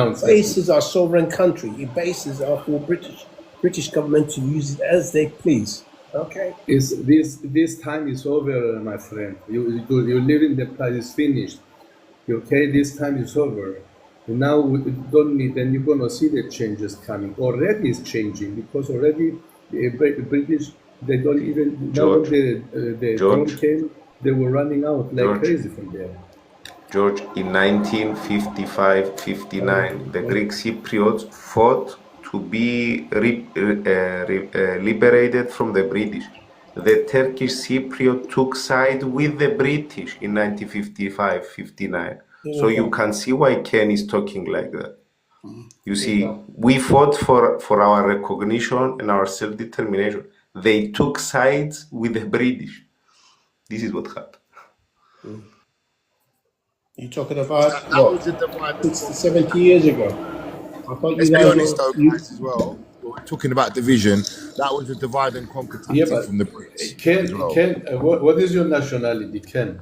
it's Bases are sovereign country. Your bases are for British government to use it as they please. Okay. Is this time is over, my friend. You live in the place is finished. Okay, this time is over. And now we don't need, and you're gonna see the changes coming. Already it's changing because already the British they don't even now when the drone George. came, they were running out like George. crazy from there. George, in 1955-59, the Greek Cypriots fought to be liberated from the British. The Turkish Cypriot took side with the British in 1955-59. So you can see why Ken is talking like that. You see, we fought for our recognition and our self-determination. They took sides with the British. This is what happened. You're talking about That what? was a divide. 60, 70 years ago. I thought Let's you be guys honest, were- though, guys, as well. We're talking about division. That was a divide and conquer tactic Yeah, but from the Brits. Ken, as well. what is your nationality, Ken?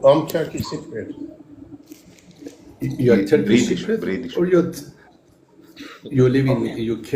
I'm Turkish Cypriot. You are Turkish British, Cypriot? British. Or you live in the UK?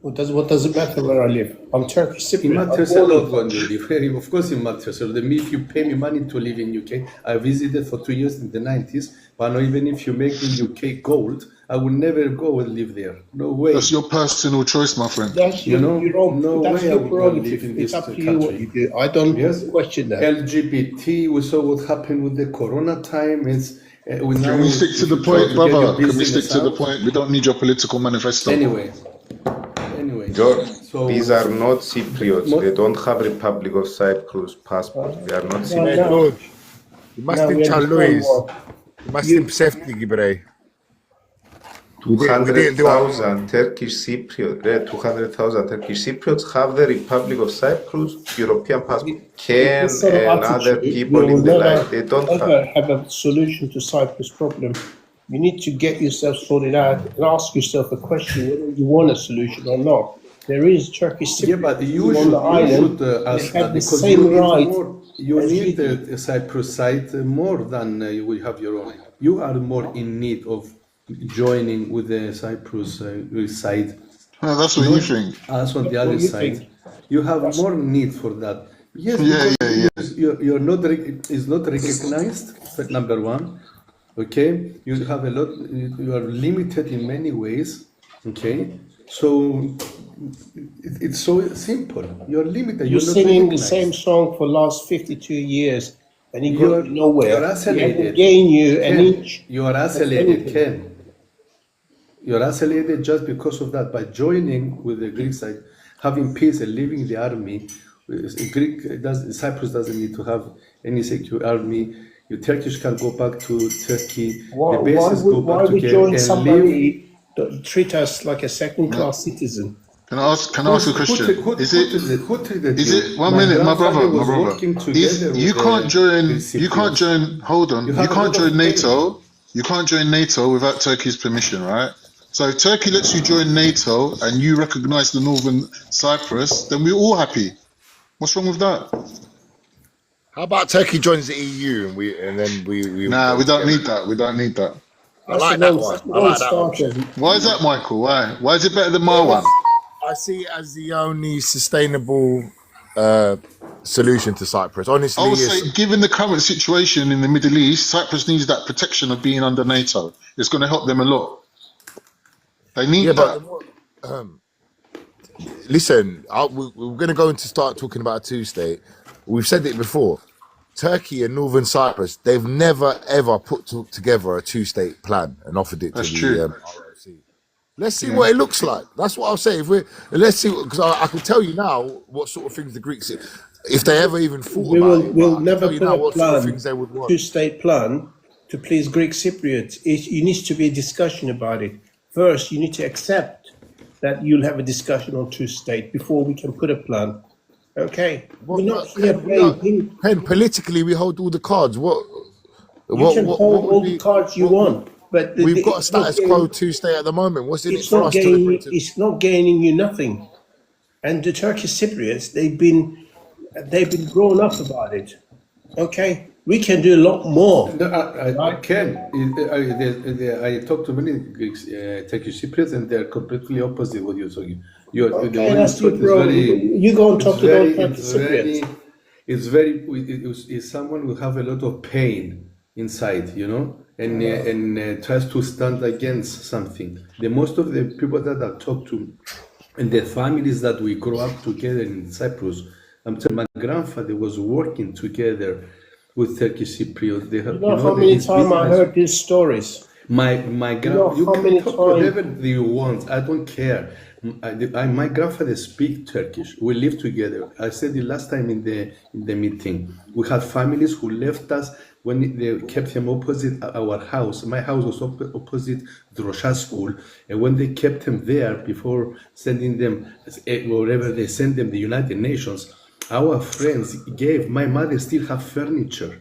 What does it matter where I live? I'm Turkish It Cypriot. matters a lot when you live. Of course, it matters. So if you pay me money to live in UK, I visited for 2 years in the 90s. But even if you make me UK gold, I will never go and live there. No way. That's your personal choice, my friend. That's You know, your own, no that's way I your would want to prerogative. live in It's this up to you what country. you do. I don't Yes. question that. LGBT, we saw what happened with the Corona time. Can we stick to the point, brother? Can we stick to the point? We don't need your political manifesto. Anyway, George, so these are not Cypriots. They don't have Republic of Cyprus passport. They are not No, Cypriots. no. George, you must No, think we Charles understand Louis. what- You must think safety, Gibre. We didn't do our- 200,000 Turkish Cypriots. 200,000 Turkish Cypriots have the Republic of Cyprus European passport. Ken This sort of and other attitude people will in the never, line, they don't ever have. have a solution to Cyprus problem. You need to get yourself sorted out and ask yourself a question whether you want a solution or not. There is Turkish Cypriot yeah, but you on the island. should They ask have the because same you need right. more. You as need do. the Cyprus side more than you will have your own. You are more in need of joining with the Cyprus side. No, that's what you think. As on the other you side, think? you have more need for that. Yes, Yeah, because you're not is not recognized. Number one, okay. You have a lot. You are limited in many ways. Okay, so it's so simple. You're limited. You're not singing the recognized. same song for the last 52 years and you You're- got nowhere. you're You isolated. haven't gained you an Ken, inch. you are isolated, anything. Ken. You're isolated just because of that. By joining with the Greek side, having peace and leaving the army, Cyprus doesn't need to have any secure army. Your Turkish can go back to Turkey. Why, the bases go why back would together join and somebody that treat us like a second-class citizen? Can I ask a question? Is it? Who treated Is you? it 1 minute, my brother? grandfather My was brother. working Is, together you with can't the join. You can't Cypriots. join. Hold on. You You have a can't lot join of NATO. You can't join NATO without Turkey's permission, right? So if Turkey lets you join NATO and you recognize the Northern Cyprus, then we're all happy. What's wrong with that? How about Turkey joins the EU and then we Nah, we don't need that. We don't need that. I like that one. I like that one. Why is that, Michael? Why? Why is it better than my one? I see it as the only sustainable solution to Cyprus. Honestly, I would yes. say, given the current situation in the Middle East, Cyprus needs that protection of being under NATO. It's going to help them a lot. They need Yeah, that. but listen, we're going to go into start talking about a two-state. We've said it before. Turkey and Northern Cyprus, they've never ever put together a two-state plan and offered it That's to true. the ROC. Let's see what it looks like. That's what I'll say. Let's see, because I can tell you now what sort of things the Greeks, if they ever even thought We about will it. we'll but I can never tell you put now a what sort of plan, things they would want. two-state plan, to please Greek Cypriots. It needs to be a discussion about it. First, you need to accept that you'll have a discussion on two-state before we can put a plan. Okay, we're not here playing ping. Pen, politically, we hold all the cards. You can hold all the cards you want, but We've got a it's not status quo gaining- two-state at the moment. What's in it It's for not us to gaining. refer to? It's not gaining you nothing. And the Turkish Cypriots, they've been grown up about it. Okay, we can do a lot more. No, I can. I talk to many Greeks, Turkish Cypriots, and they're completely opposite what you're talking. The Okay, way that's you your talk is problem. very- You go and talk it's to very- those Turkish Cypriots. it's someone who have a lot of pain inside, and tries to stand against something. The most of the people that I talk to, and the families that we grow up together in Cyprus, I'm telling my grandfather was working together with Turkish Cypriot. They have, You know how many his times I business- heard these stories? my know you how can many talk times- whatever you want. I don't care. My grandfather speak Turkish. We live together. I said it last time in the meeting. We had families who left us when they kept them opposite our house. My house was opposite Drosha school, and when they kept them there before sending them wherever they send them, the United Nations, our friends gave. My mother still have furniture.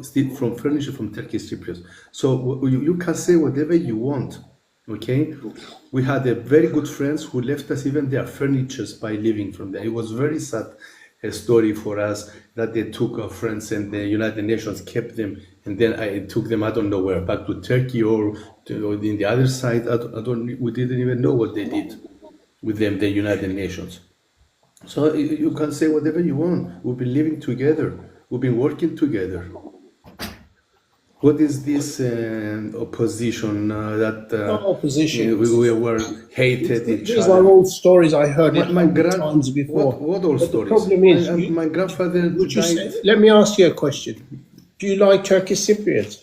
Still from furniture from Turkish Cypriots. So you can say whatever you want, okay? We had a very good friends who left us even their furnitures by living from there. It was very sad story for us that they took our friends and the United Nations kept them, and then I took them, I don't know where, back to Turkey or in the other side. We didn't even know what they did. with them, the United Nations. So you can say whatever you want. We've been living together. We've been working together. What is this opposition that Not opposition. we were hated each These other? are all stories I heard it My times before. what old But stories? the problem is, My grandfather would you died. say, let me ask you a question. Do you like Turkish Cypriots?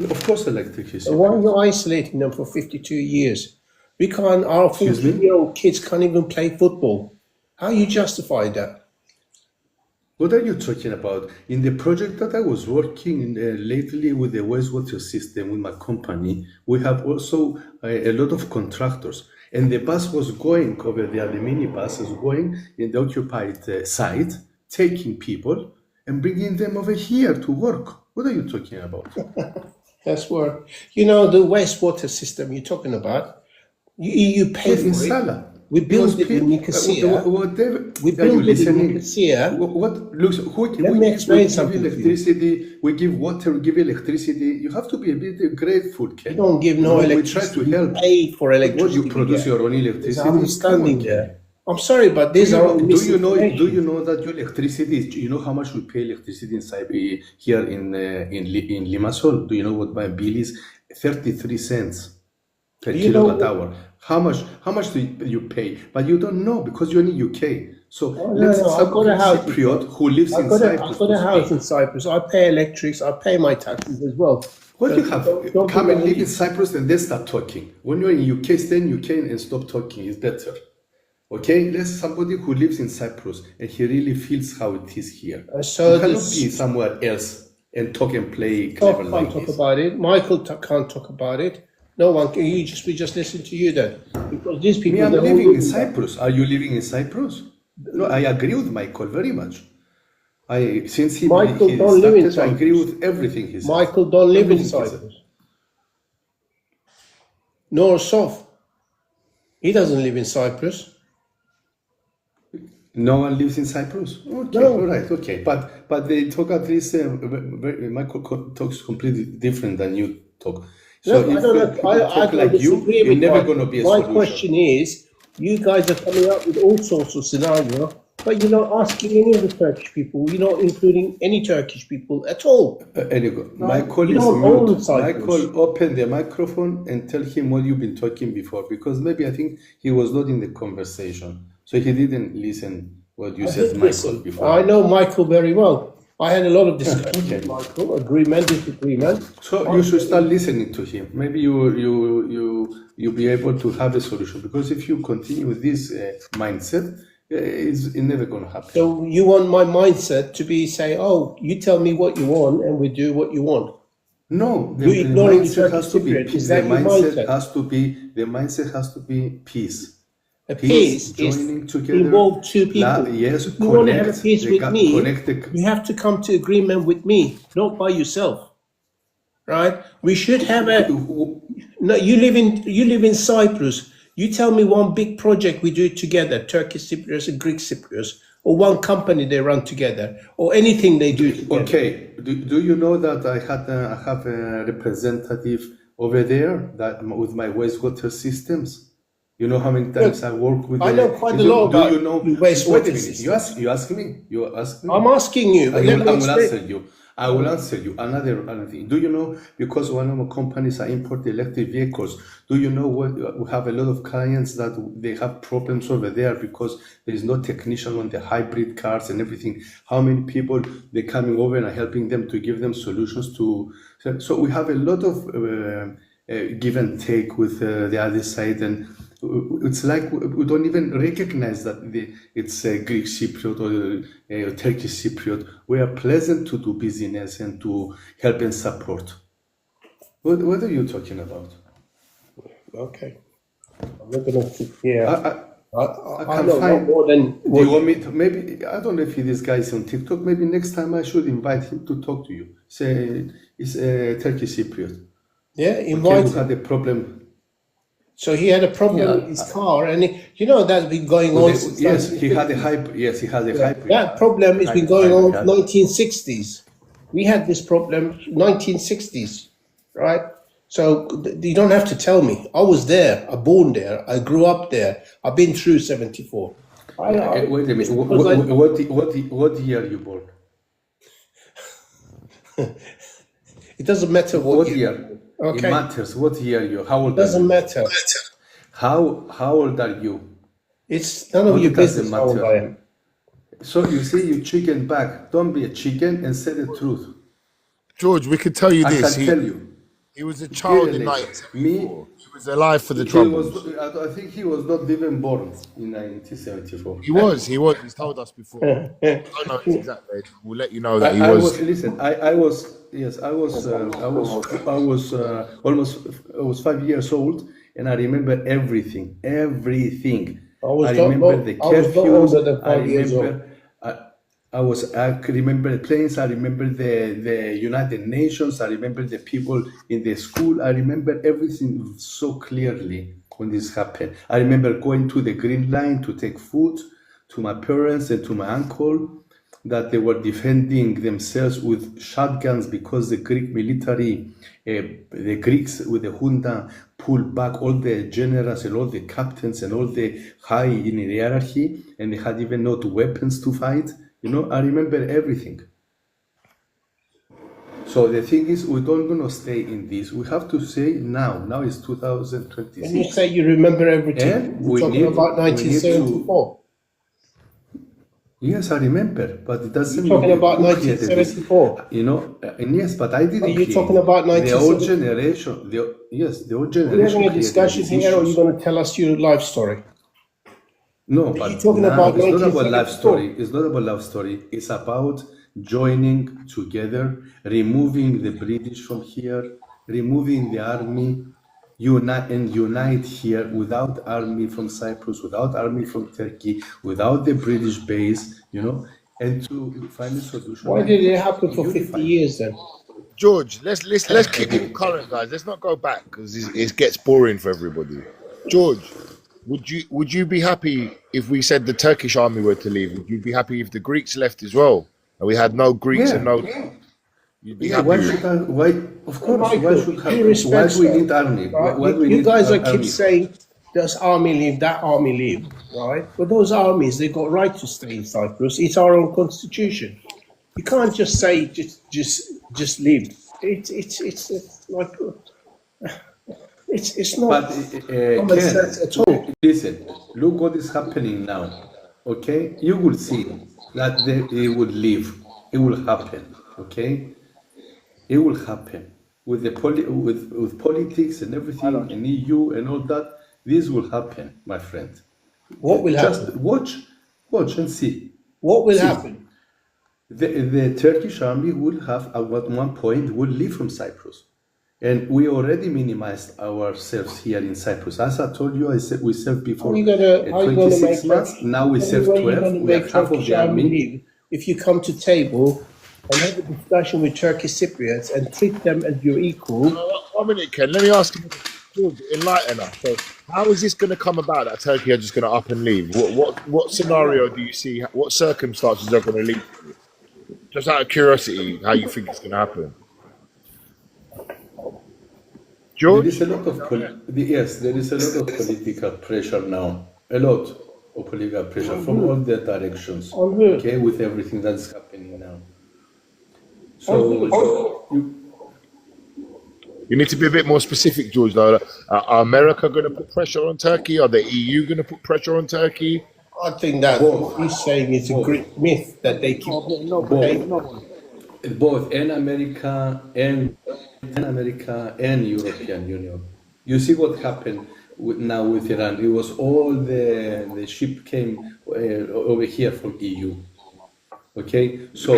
Of course, I like Turkish. So why are you isolating them for 52 years? We can't, our Excuse me? 14-year-old kids can't even play football. How you justify that? What are you talking about? In the project that I was working in, lately with the wastewater system with my company, we have also a lot of contractors. And the bus was going over there, the mini bus is going in the occupied site, taking people and bringing them over here to work. What are you talking about? That's where, you know, the wastewater system you're talking about, you pay in for it. Salah. We built Because it in Nicosia. Whatever. We Are you built it in listening? Nicosia. What looks? Let me explain something to We you. give electricity. We give water. We give electricity. You have to be a bit grateful, Ken. You don't give no We try electricity. to help. You pay for What electricity. you produce get. your own There's electricity? an understanding Come on, there. I'm sorry, but these are all Do you know? misinformation. Do you know that your electricity? You know how much we pay electricity in Cyprus here in Limassol? Do you know what my bill is? 33 cents per You know- kilowatt hour. How much do you pay? But you don't know because you're in the UK. So no, let's no, I've got a house in Cypriot who lives I've in got Cyprus. a to house speak. in Cyprus. I pay electrics. I pay my taxes as well. What do you But have? don't Come and forget- live in Cyprus and then start talking. When you're in UK, stay in UK and stop talking. It's better. Okay? Let's somebody who lives in Cyprus and he really feels how it is here. so you cannot this- be somewhere else and talk and play Talk, clever can't like talk this. about it. Michael can't talk about it. No one can. We just listen to you then, because these people. Me, I'm they're all living in doing that. Cyprus. Are you living in Cyprus? No, I agree with Michael very much. Since he Michael don't live in started, I agree Cyprus. with everything he said. Michael don't live in Everything he said. Cyprus. Nor Sof. He doesn't live in Cyprus. No one lives in Cyprus. Okay, No. all right, okay, but they talk at least. Michael talks completely different than you talk. So No, I if don't people know. talk I like you, disagree you're with never my- going to be a My solution. question is, you guys are coming up with all sorts of scenarios, but you're not asking any of the Turkish people. You're not including any Turkish people at all. Anyway, Michael you is don't own mute. Cyprus. Michael, open the microphone and tell him what you've been talking before, because maybe I think he was not in the conversation, so he didn't listen what you said, Michael, Listen, before. I know Michael very well. I had a lot of discussions Okay. with Michael, agreement, disagreement. So you should start listening to him. Maybe you'll be able to have a solution, because if you continue with this mindset, it's never going to happen. So you want my mindset to be say, oh, you tell me what you want and we do what you want. No, You the ignoring the mindset has to be Turkish peace. Cypriot. Is The that your mindset mindset? has to be the mindset has to be peace. A peace is joining together. involve two people. Yes, If you want to have a connect. peace They with got me, connected. you have to come to agreement with me, not by yourself. Right? We should have a. No, you live in Cyprus. You tell me one big project we do it together, Turkish Cypriots and Greek Cypriots, or one company they run together, or anything they do together. Okay. Do you know that I have a representative over there that with my wastewater systems? You know how many times I work with. I know quite a lot about Do you know? wastewater Wait a minute. systems. You ask me. You ask me. I'm asking you. I But let will, me I will explain. answer you. I will answer you. Another thing. Do you know, because one of my companies I import electric vehicles, do you know what we have a lot of clients that they have problems over there because there is no technician on the hybrid cars and everything. How many people they coming over and are helping them to give them solutions to. So we have a lot of give and take with the other side, and it's like we don't even recognize that it's a Greek Cypriot or a Turkish Cypriot. We are pleasant to do business and to help and support. What are you talking about? Okay. I'm not going to sit here. I can know find- more than Do what you want me to, maybe, I don't know if this guy is on TikTok, maybe next time I should invite him to talk to you. Say, it's a Turkish Cypriot. Yeah, Okay, invite who him. had a problem. So he had a problem with his car, and that's been going on since Yes, he 1950s. had a hybrid. Yes, he had a hybrid. That problem has been going on Hybrid. 1960s. We had this problem 1960s, right? So you don't have to tell me. I was there. I born there. I grew up there. I've been through 74. Okay, wait a minute. What year you born? It doesn't matter What year? Okay. It matters. What year you? How old? It doesn't matter. How old are you? It's none of What your does it business how old matter? I am. So you say you chicken back. Don't be a chicken and say the truth. George, we could tell you I this. can tell you. He was a child in Clearly, 1974. He was alive for the He troubles. was. I think he was not even born in 1974. He was. He's told us before. I don't know his exact age. We'll let you know that he I was. was. Listen, I was. Yes, I was. I was 5 years old, and I remember everything. Everything. I was I not- remember not- the I was not curfews. older than I 5 years remember. I could remember the planes. I remember the United Nations. I remember the people in the school. I remember everything so clearly when this happened. I remember going to the Green Line to take food to my parents and to my uncle, that they were defending themselves with shotguns because the Greek military, the Greeks with the junta, pulled back all the generals and all the captains and all the high in the hierarchy, and they had even not weapons to fight. You know, I remember everything. So the thing is, we don't gonna stay in this. We have to say now. Now is When you 2026. say you remember everything, And you're we talking need- about we need 1974. Yes, I remember, but it doesn't You're talking mean about who created this. 1974. You know, and yes, but I didn't. Are you create talking about the old 1970? generation? The old Are we generation. having a created discussion these here, or are you issues. going to tell us your life story? No, you but talking now about it's not about love 1974? story. It's not about love story. It's about joining together, removing the British from here, removing the army, unite here without army from Cyprus, without army from Turkey, without the British base, you know, and to find a solution. Why did it happen for 50 Unify. years then? George, let's keep it current, guys. Let's not go back because it gets boring for everybody. George, would you be happy if we said the Turkish army were to leave? Would you be happy if the Greeks left as well, and we had no Greeks and no? You'd be Yeah, happy. why with should I? Why? Of course. Michael, Why should he have? respects Why do we that, need army? right? Why do we You need guys are keep army? saying this army leave, that army leave, right? But those armies, they got right to stay in Cyprus. It's our own constitution. You can't just say just leave. It's like it's not But common sense at all. listen, look what is happening now. Okay, you will see that they will leave. It will happen. Okay, it will happen with the with politics and everything and EU and all that. This will happen, my friend. What will Just happen? watch and see. What will See. happen? The Turkish army will have at one point will leave from Cyprus, and we already minimized ourselves here in Cyprus. As I told you, we served before How you gonna 26 make months. Now we serve 12. We make have half of Turkish the army army. leave if you come to table and have a discussion with Turkish Cypriots and treat them as your equal? 1 minute, Ken. Let me ask you, George, enlighten us. So, how is this going to come about that Turkey are just going to up and leave? What scenario do you see? What circumstances are going to lead to it? Just out of curiosity, how you think it's going to happen? There George? is a lot of yes, there is a lot of political pressure now. A lot of political pressure from all the directions. On who? Okay, with everything that's happening now. So You need to be a bit more specific, George. Though, are America going to put pressure on Turkey? Are the EU going to put pressure on Turkey? I think that what he's saying is a Greek myth that they keep. both in America and European Union. You see what happened now with Iran. It was all the ship came over here from EU. Okay, so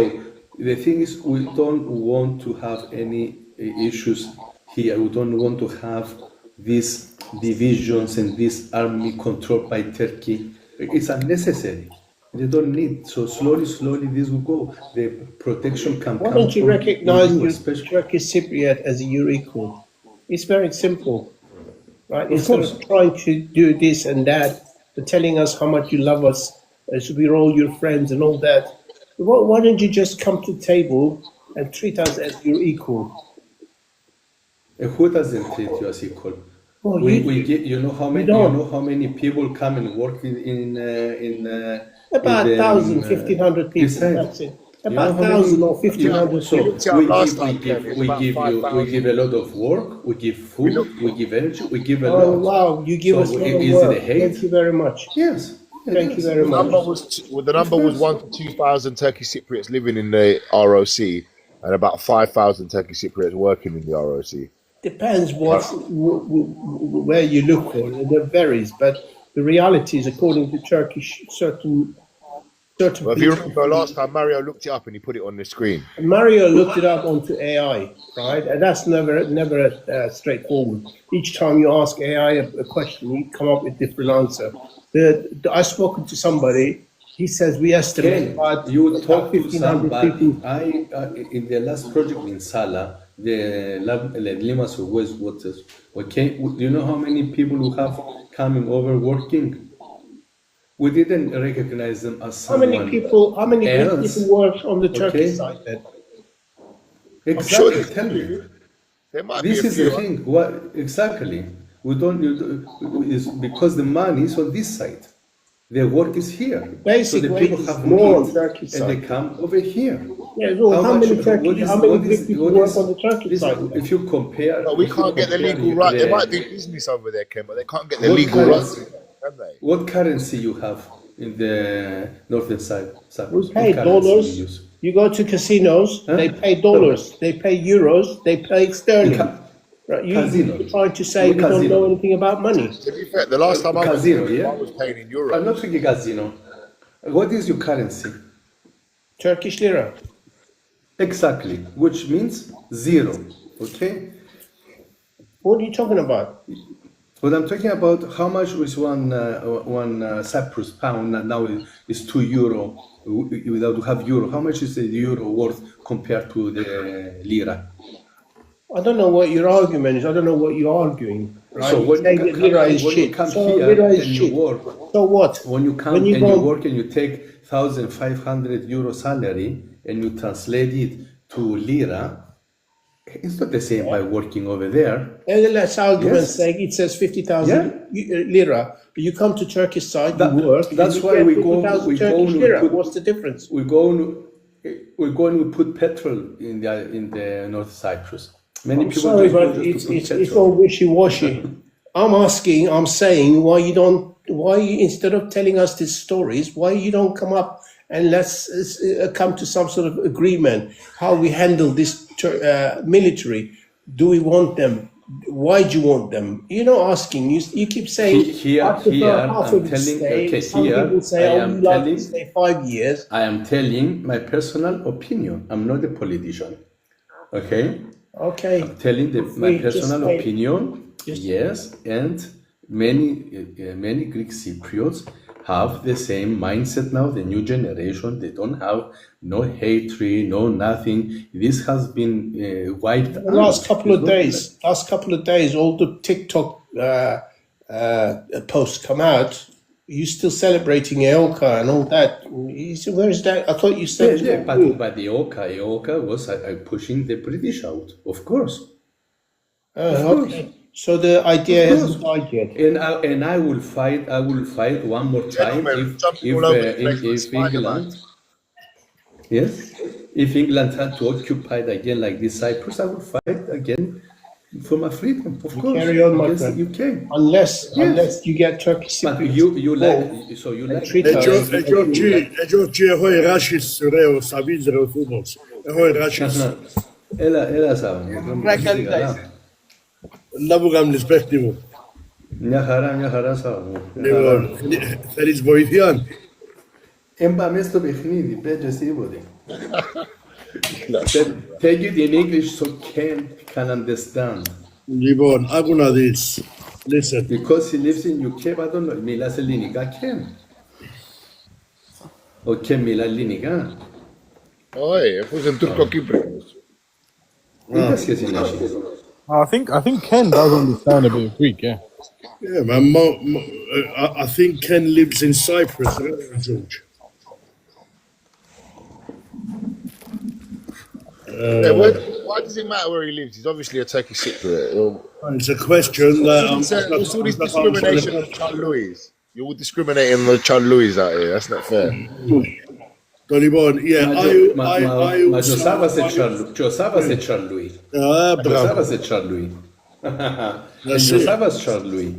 the thing is, we don't want to have any issues here. We don't want to have these divisions and this army controlled by Turkey. It's unnecessary. They don't need. So slowly, this will go. The protection can Why come don't you from recognize EU, your especially. Turkish Cypriot as your equal? It's very simple, right? Of Instead course. of trying to do this and that, and telling us how much you love us, as we're all your friends and all that. Why don't you just come to the table and treat us as your equal? Who doesn't treat you as equal? Well, We get, you know how many people come and work about 1,000, 1,500 people. Israel. That's it. You know About how many- 1,000 or 1,500 So people. looked it up last time, Ken, it was we about give 5,000. a lot of work, we give food, we give energy, we give a Oh lot. wow! You give So us a lot of is work. it a hate? Thank you very much. Yes. Thank you very The much. number was 1 to 2,000 Turkish Cypriots living in the ROC, and about 5,000 Turkish Cypriots working in the ROC. Depends where you look for it. It varies, but the reality is, according to Turkish, certain Well, if you people. remember last time, Mario looked it up and he put it on the screen. Mario looked it up onto AI, right? And that's never straightforward. Each time you ask AI a question, you come up with a different answer. I've spoken to somebody. He says we estimate Ken, about you talk to 1,500 somebody. people. In the last project in Sala, the Limassol Wastewaters. Okay, do you know how many people who have coming over working? We didn't recognize them as How someone. many people else. people work on the Turkish Okay. side then? Exactly. Tell me. There might This be a is few. the thing. What exactly? We don't. Is because the money is on this side. The work is here. Basic so the wage people is have more on needs, Turkish and they side. come over here. Yeah, so how much- many what Turkish? is- How many what is- people what work is- on the Turkish this- side? If you compare, No, we if you can't get the compare legal right. They the- might do business over there, Ken, but they can't get the What legal right, currency? can they? What currency you have in the northern side? Cyprus? We What pay currency dollars. you use? You go to casinos, Huh? they pay dollars, they pay euros, they pay sterling. Ca- Right? casino. You're trying to say What we don't casino? know anything about money. To be fair, the last time I was Casino, there, yeah? I was paying in I'm euros. not thinking casino. What is your currency? Turkish lira. Exactly, which means zero. Okay. What are you talking about? What I'm talking about, how much was one Cyprus pound now is €2 without to have euro. How much is the euro worth compared to the lira? I don't know what your argument is. I don't know what you're arguing. Right? So when Say you that come, lira is when you shit. come So here lira is and shit. you work, So what? when you come When you and go- you work and you take 1,500 euro salary and you translate it to lira, it's not the same by working over there. And let's argument Yes. say it says 50,000 lira. You come to Turkish side, That- you work. that's and you why get we go- 50,000 we go Turkish and lira. put- What's the difference? We're going to put petrol in the North Cyprus. Many I'm people sorry, just go but just to put it's petrol. all wishy-washy. I'm saying why you, instead of telling us these stories, why you don't come up and let's come to some sort of agreement how we handle this military. Do we want them? Why do you want them? You're not asking. You keep saying Here- I prefer here, half I'm of it telling- stay. okay, Some here, people say, I "Oh, am we like to telling- stay 5 years." I am telling my personal opinion. I'm not a politician. Okay? Okay. Telling my Just personal wait. opinion, Just- yes, and many Greek Cypriots have the same mindset now, the new generation. They don't have no hatred, no nothing. This has been wiped The last couple of days, all the TikTok posts come out. You still celebrating EOKA and all that? You said, where is that? I thought you said. But the EOKA was pushing the British out, of course. Okay. So the idea hasn't died yet. And I will fight one more time Gentlemen, jumping all over the place like if Spider-Man. England, yes, if England had to occupy it again like this Cyprus, I will fight again for my freedom, of course, Carry on, my against friend. the UK. Unless you get Turkish But Cypriots you involved like treat us. Εγώ ράχεις ωραίο σαβίζ ρε φούμος. Εγώ ράχεις. Έλα Σάββα, Να μου κάνεις παίχτη μου. μια χαρά Σάββα μου. Λοιπόν, θέλεις βοήθεια. Έμπαμε στο παιχνίδι, πέτρες τίποτε. Take it in English so Ken can understand. Λοιπόν, άκου να δεις. Listen. Because he lives in UK, I don't know, μιλάς ελληνικά, Ken. Ο Ken μιλά ελληνικά. Όχι, αφού είσαι Τουρκοκύπριος. Τι σχέση να έχει. I think Ken does understand a bit of Greek, yeah. Yeah, man, I think Ken lives in Cyprus, George. Why does it matter where he lives? He's obviously a Turkish Cypriot. Well, It's a question that what's all this discrimination on Chan Louis? You're all discriminating on the Chan Louis out here. That's not fair. Dolibon, yeah, Ma giocava se c'era lui. Ah, Giocava bravo. se c'era lui. That's it. Giocava se c'era lui.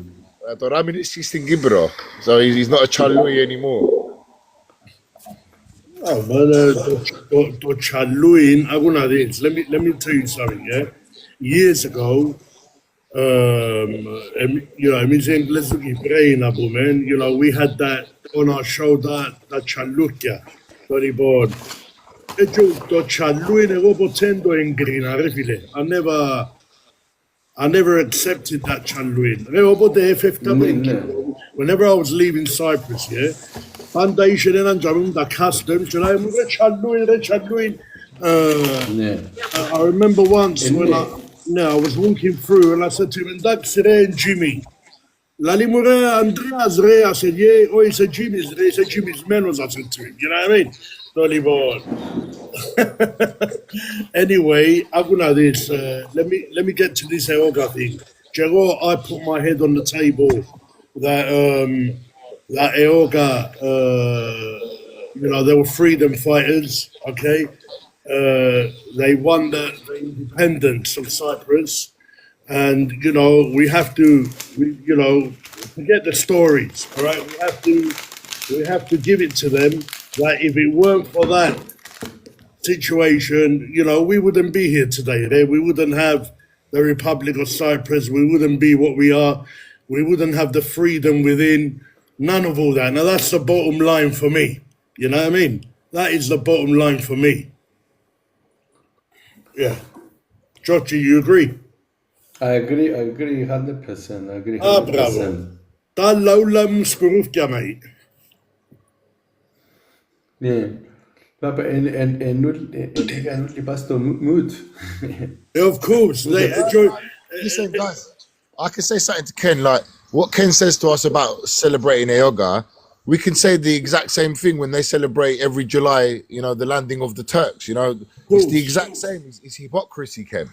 Doramin is in Gibro, so he's not a Chan Louis anymore. Oh, but to Chaluin, let me tell you something, yeah? Years ago, you know, I mean, man, you know, we had that on our show, that Chalukia, very bored. To Chaluin, ego potendo in green, I never accepted that Chaluin. Whenever I was leaving Cyprus, yeah, foundation and the customs, you know, I remember once when I was walking through and I said to him, "That's and Jimmy." La limure Andreas Re, I said, yeah, oh, he said Jimmy's Re, he said Jimmy's Menos, I said to him, you know what I mean? Dolly boy. Anyway, I'm gonna this. Let me get to this Eoga thing. Jero, I put my head on the table that that Eoga, you know, they were freedom fighters. Okay, they won the independence of Cyprus, and you know we have to, you know, forget the stories. All right, we have to give it to them. That if it weren't for that situation, you know, we wouldn't be here today. We wouldn't have the Republic of Cyprus. We wouldn't be what we are. We wouldn't have the freedom within. None of all that. Now, that's the bottom line for me. You know what I mean? That is the bottom line for me. Yeah. Jochi, you agree? I agree 100%. I agree 100%. Ah, bravo. Da laulam spurufka, mate. Yeah. But and not rimasto mood. Of course. Listen, guys, I can say something to Ken, like what Ken says to us about celebrating Eoga, we can say the exact same thing when they celebrate every July, you know, the landing of the Turks, you know. It's the exact same. It's hypocrisy, Ken.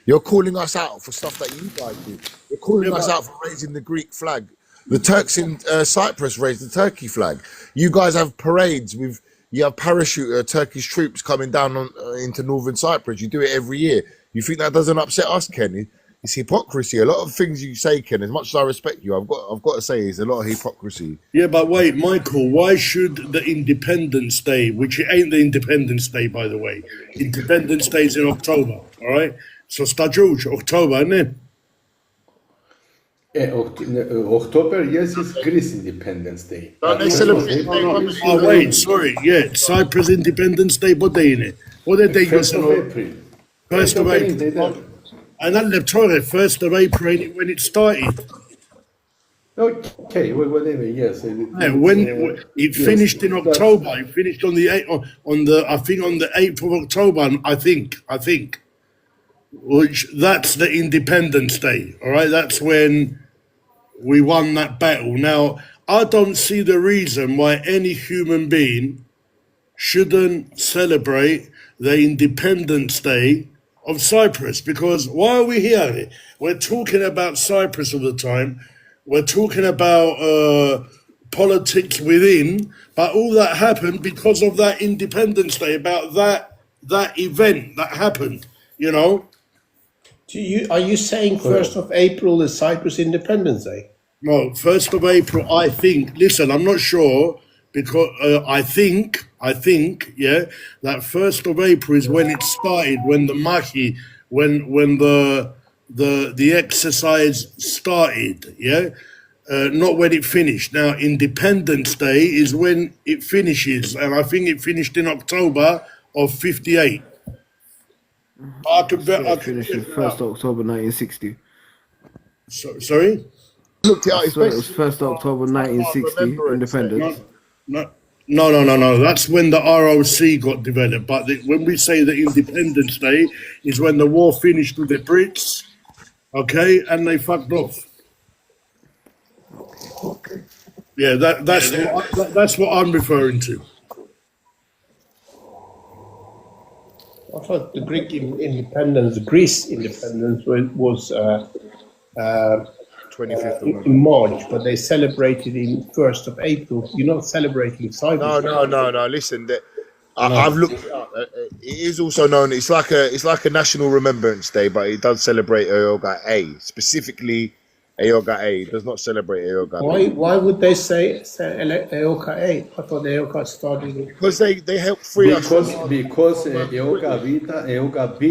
You're calling us out for stuff that you guys do. You're calling us out for raising the Greek flag. The Turks in Cyprus raised the Turkey flag. You guys have parades with, you have parachute Turkish troops coming down on, into northern Cyprus. You do it every year. You think that doesn't upset us, Ken? It's hypocrisy. A lot of things you say, Ken, as much as I respect you, I've got to say, is a lot of hypocrisy. Yeah, but wait, Michael, why should the Independence Day, which it ain't the Independence Day, by the way, Independence Day is in October, all right? So Stajuj, October, isn't it? October, yes, is Greece Independence Day. Don't they celebrate? Oh, wait, sorry, yeah, Cyprus Independence Day, what day in it? What day? 1st of April. 1st of April. And then the 1st of April when it started. Okay, whatever. Yes. When it finished in October, it finished on the 8th of October. I think, which that's the Independence Day. All right, that's when we won that battle. Now, I don't see the reason why any human being shouldn't celebrate the Independence Day of Cyprus, because why are we here? We're talking about Cyprus all the time. We're talking about politics within, but all that happened because of that Independence Day, about that event that happened, you know? Are you saying 1st of April is Cyprus Independence Day? No, 1st of April, I think, listen, I'm not sure, because I think, yeah, that 1st of April is when it started, when the Mahi, when the exercise started, yeah, not when it finished. Now, Independence Day is when it finishes, and I think it finished in October of 58. I could bet. It finished 1st October 1960. Sorry? Looked it up. It was 1st October 1960, independence. No. That's when the ROC got developed. But when we say the Independence Day is when the war finished with the Brits, okay, and they fucked off. Okay. Yeah, that's what I'm referring to. thought the Greek independence, Greece independence, was 25th of in November. March, but they celebrated in 1st of April. You're not celebrating Cyprus. No. Listen, I've looked it up. It is also known. It's like a national remembrance day, but it does celebrate Eoga A specifically. Eoga A does not celebrate Eoga B. Why would they say Eoka A? I thought Eoka started. Because they helped free us. Because Eoga Vita, Eoga B,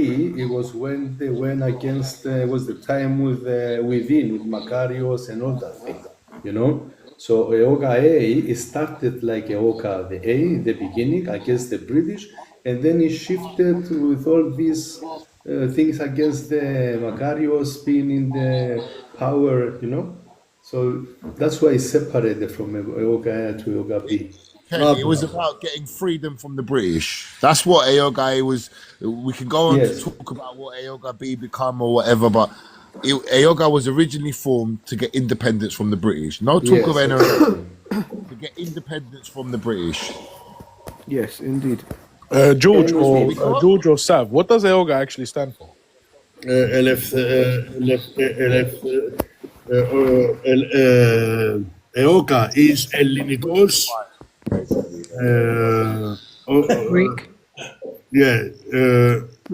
it was when they went against, was the time with Makarios and all that thing, you know? So Eoga A, it started like Eoga the A, the beginning, against the British, and then it shifted with all these things against the Makarios being in the power, you know? So that's why it's separated from Eoga A to Eoga B. It was about getting freedom from the British. That's what Eoga A was. We can go on to talk about what Eoga B become or whatever, but Eoga was originally formed to get independence from the British. No talk of NRA. To get independence from the British. Yes, indeed. George or Sav, what does Eoga actually stand for? Eoga is ελληνικός. Greek. Yeah.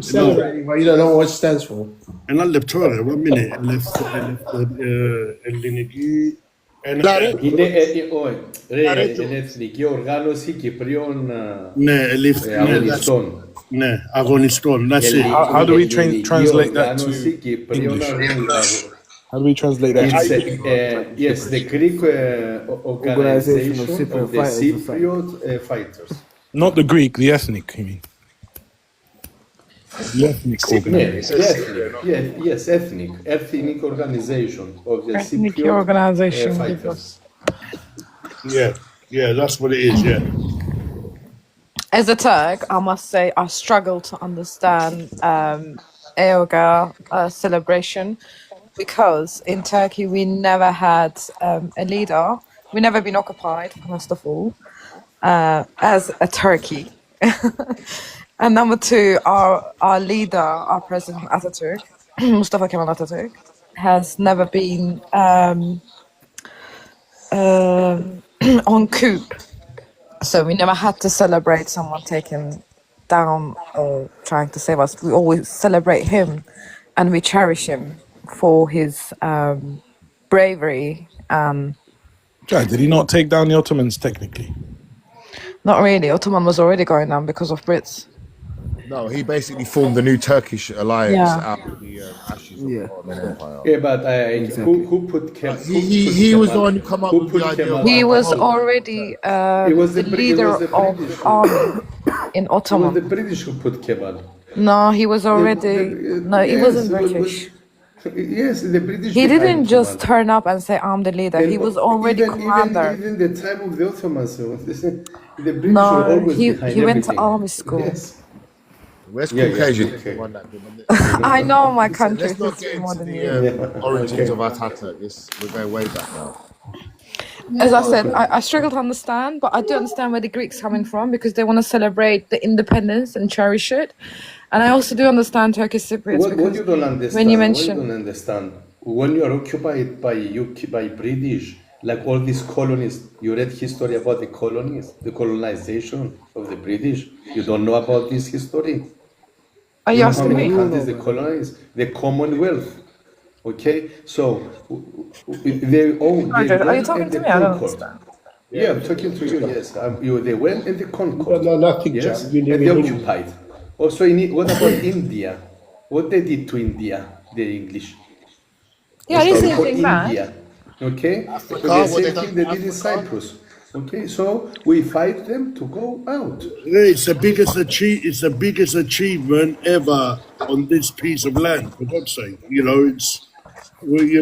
Celebrating, but you don't know what it stands for. Ένα λεπτό, ρε, one minute. Ελληνική. Είναι εθνική οργάνωση Κυπρίων αγωνιστών. Ναι, αγωνιστών. How do we translate that to English? How do we translate that? Yes, the Greek organization of the Cypriot fighters. Not the Greek, the ethnic, you mean? The ethnic organization. Yes, ethnic organization of the Ethnic Cypriot organization. fighters. Yeah, that's what it is, yeah. As a Turk, I must say I struggle to understand Eoga celebration because in Turkey we never had a leader. We never been occupied, first of all, as a Turkey. And number two, our leader, our president Atatürk, Mustafa Kemal Atatürk, has never been on coup. So we never had to celebrate someone taken down or trying to save us. We always celebrate him and we cherish him for his bravery. Did he not take down the Ottomans technically? Not really. Ottoman was already going down because of Brits. No, he basically formed the new Turkish alliance Yeah. out of the ashes of the Ottoman Empire. Yeah, but who put Kemal? He was the one who come up with the idea. He was already the leader of the army in It was Ottoman. the British who put Kemal. No, he was already. No, he wasn't British. Yes, the British. He behind didn't just Kemal. turn up and say, "I'm the leader." He was already commander. Even the time of the Ottomans, the British were No, always he behind went to everything. army school. Yes. West Yeah, Caucasian. okay. I know my country Let's not history get more into than you. the origins of Atatürk. We're going way back now. As I said, I struggle to understand, but I do understand where the Greeks coming from because they want to celebrate the independence and cherish it. And I also do understand Turkish Cypriots What because you don't understand? when you What mention you don't understand? When you are occupied by UK, by British, like all these colonies, you read history about the colonies, the colonization of the British. You don't know about this history. are you asking me? How many countries they colonized? The Commonwealth. Okay, so they own. Are you talking to me? I don't understand. Yeah, I'm talking to you. Yes, they went and they conquered. No, nothing, Yes, Jack. and You they live in occupied. Also, what about India? What they did to India, the English? Yeah, I didn't say For anything bad. India, okay? Africa, So what the they same thing done they did in Africa? Cyprus. Okay, so we fight them to go out. It's the biggest achievement ever on this piece of land, for God's sake. You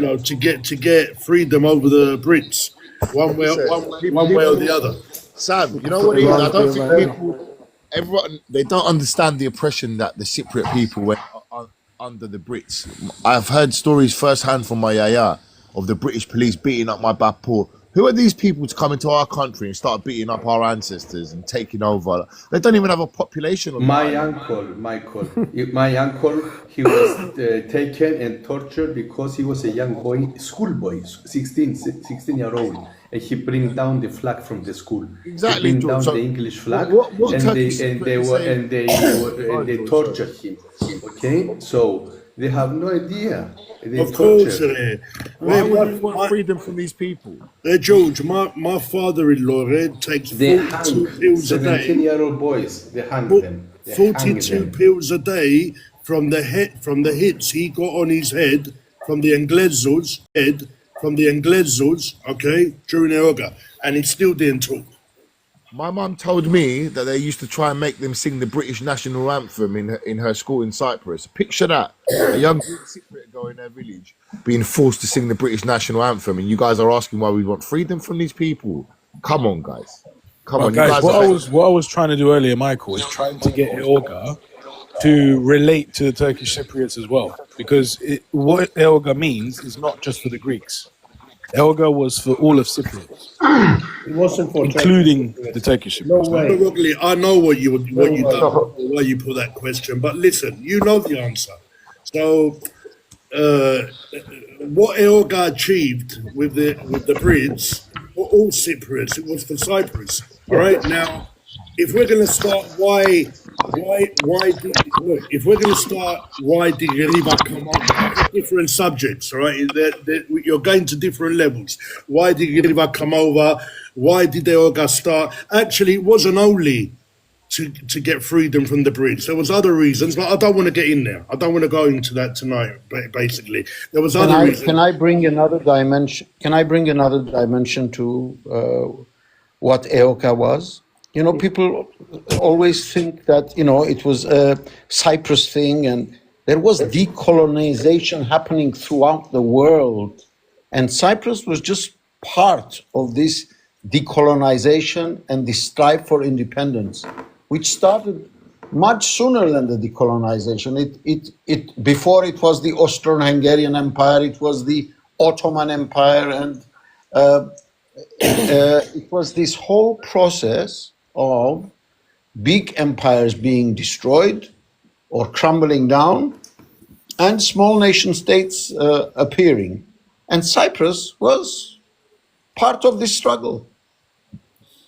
know, to get freedom over the Brits, one way or the other. Sam, you know what it is? I don't think everyone, they don't understand the oppression that the Cypriot people went under the Brits. I've heard stories firsthand from my yaya of the British police beating up my Bapur Who are these people to come into our country and start beating up our ancestors and taking over? They don't even have a population of My uncle, Michael, my uncle, he was taken and tortured because he was a young boy, schoolboy, 16-year-old, and he bring down the flag from the school. Exactly, He bring down George. So the English flag, what and Turkish they Cypriots were say- and they George, tortured him. Okay, so they have no idea. They Of course, tortured. Why would you want freedom from these people? George, my father-in-law takes They 42 hang pills a day. 17-year-old boys. They hang them. They hang 42 them. pills a day from the hits he got on his head from the Anglezos, okay, during Eoga, and he still didn't talk. My mum told me that they used to try and make them sing the British national anthem in her school in Cyprus. Picture that. A young Cypriot girl in their village being forced to sing the British national anthem, and you guys are asking why we want freedom from these people. Come on, guys. Come Well, on, you guys, guys what I was trying to do earlier, Michael, is trying to get Eorga to relate to the Turkish Cypriots as well, because what Eorga means is not just for the Greeks. Eorga was for all of Cyprus, It wasn't for including the Turkish No Cypriots. way. Rockley, I know what you done, why you put that question, but listen, you know the answer. So, what Eorga achieved with the Brits for all Cypriots, it was for Cyprus. All right, now, if we're going to start why did Riva come up? Different subjects, all right? You're going to different levels. Why did Riva come over? Why did Eorga start? Actually, it wasn't only to get freedom from the Brits. There was other reasons, but I don't want to get in there. I don't want to go into that tonight. Basically, there was other reasons. Can I bring another dimension? Can I bring another dimension to what EOKA was? You know, people always think that, you know, it was a Cyprus thing, and there was decolonization happening throughout the world. And Cyprus was just part of this decolonization and the strive for independence, which started much sooner than the decolonization. It before it was the Austro-Hungarian Empire, it was the Ottoman Empire, and it was this whole process of big empires being destroyed or crumbling down and small nation states appearing. And Cyprus was part of this struggle.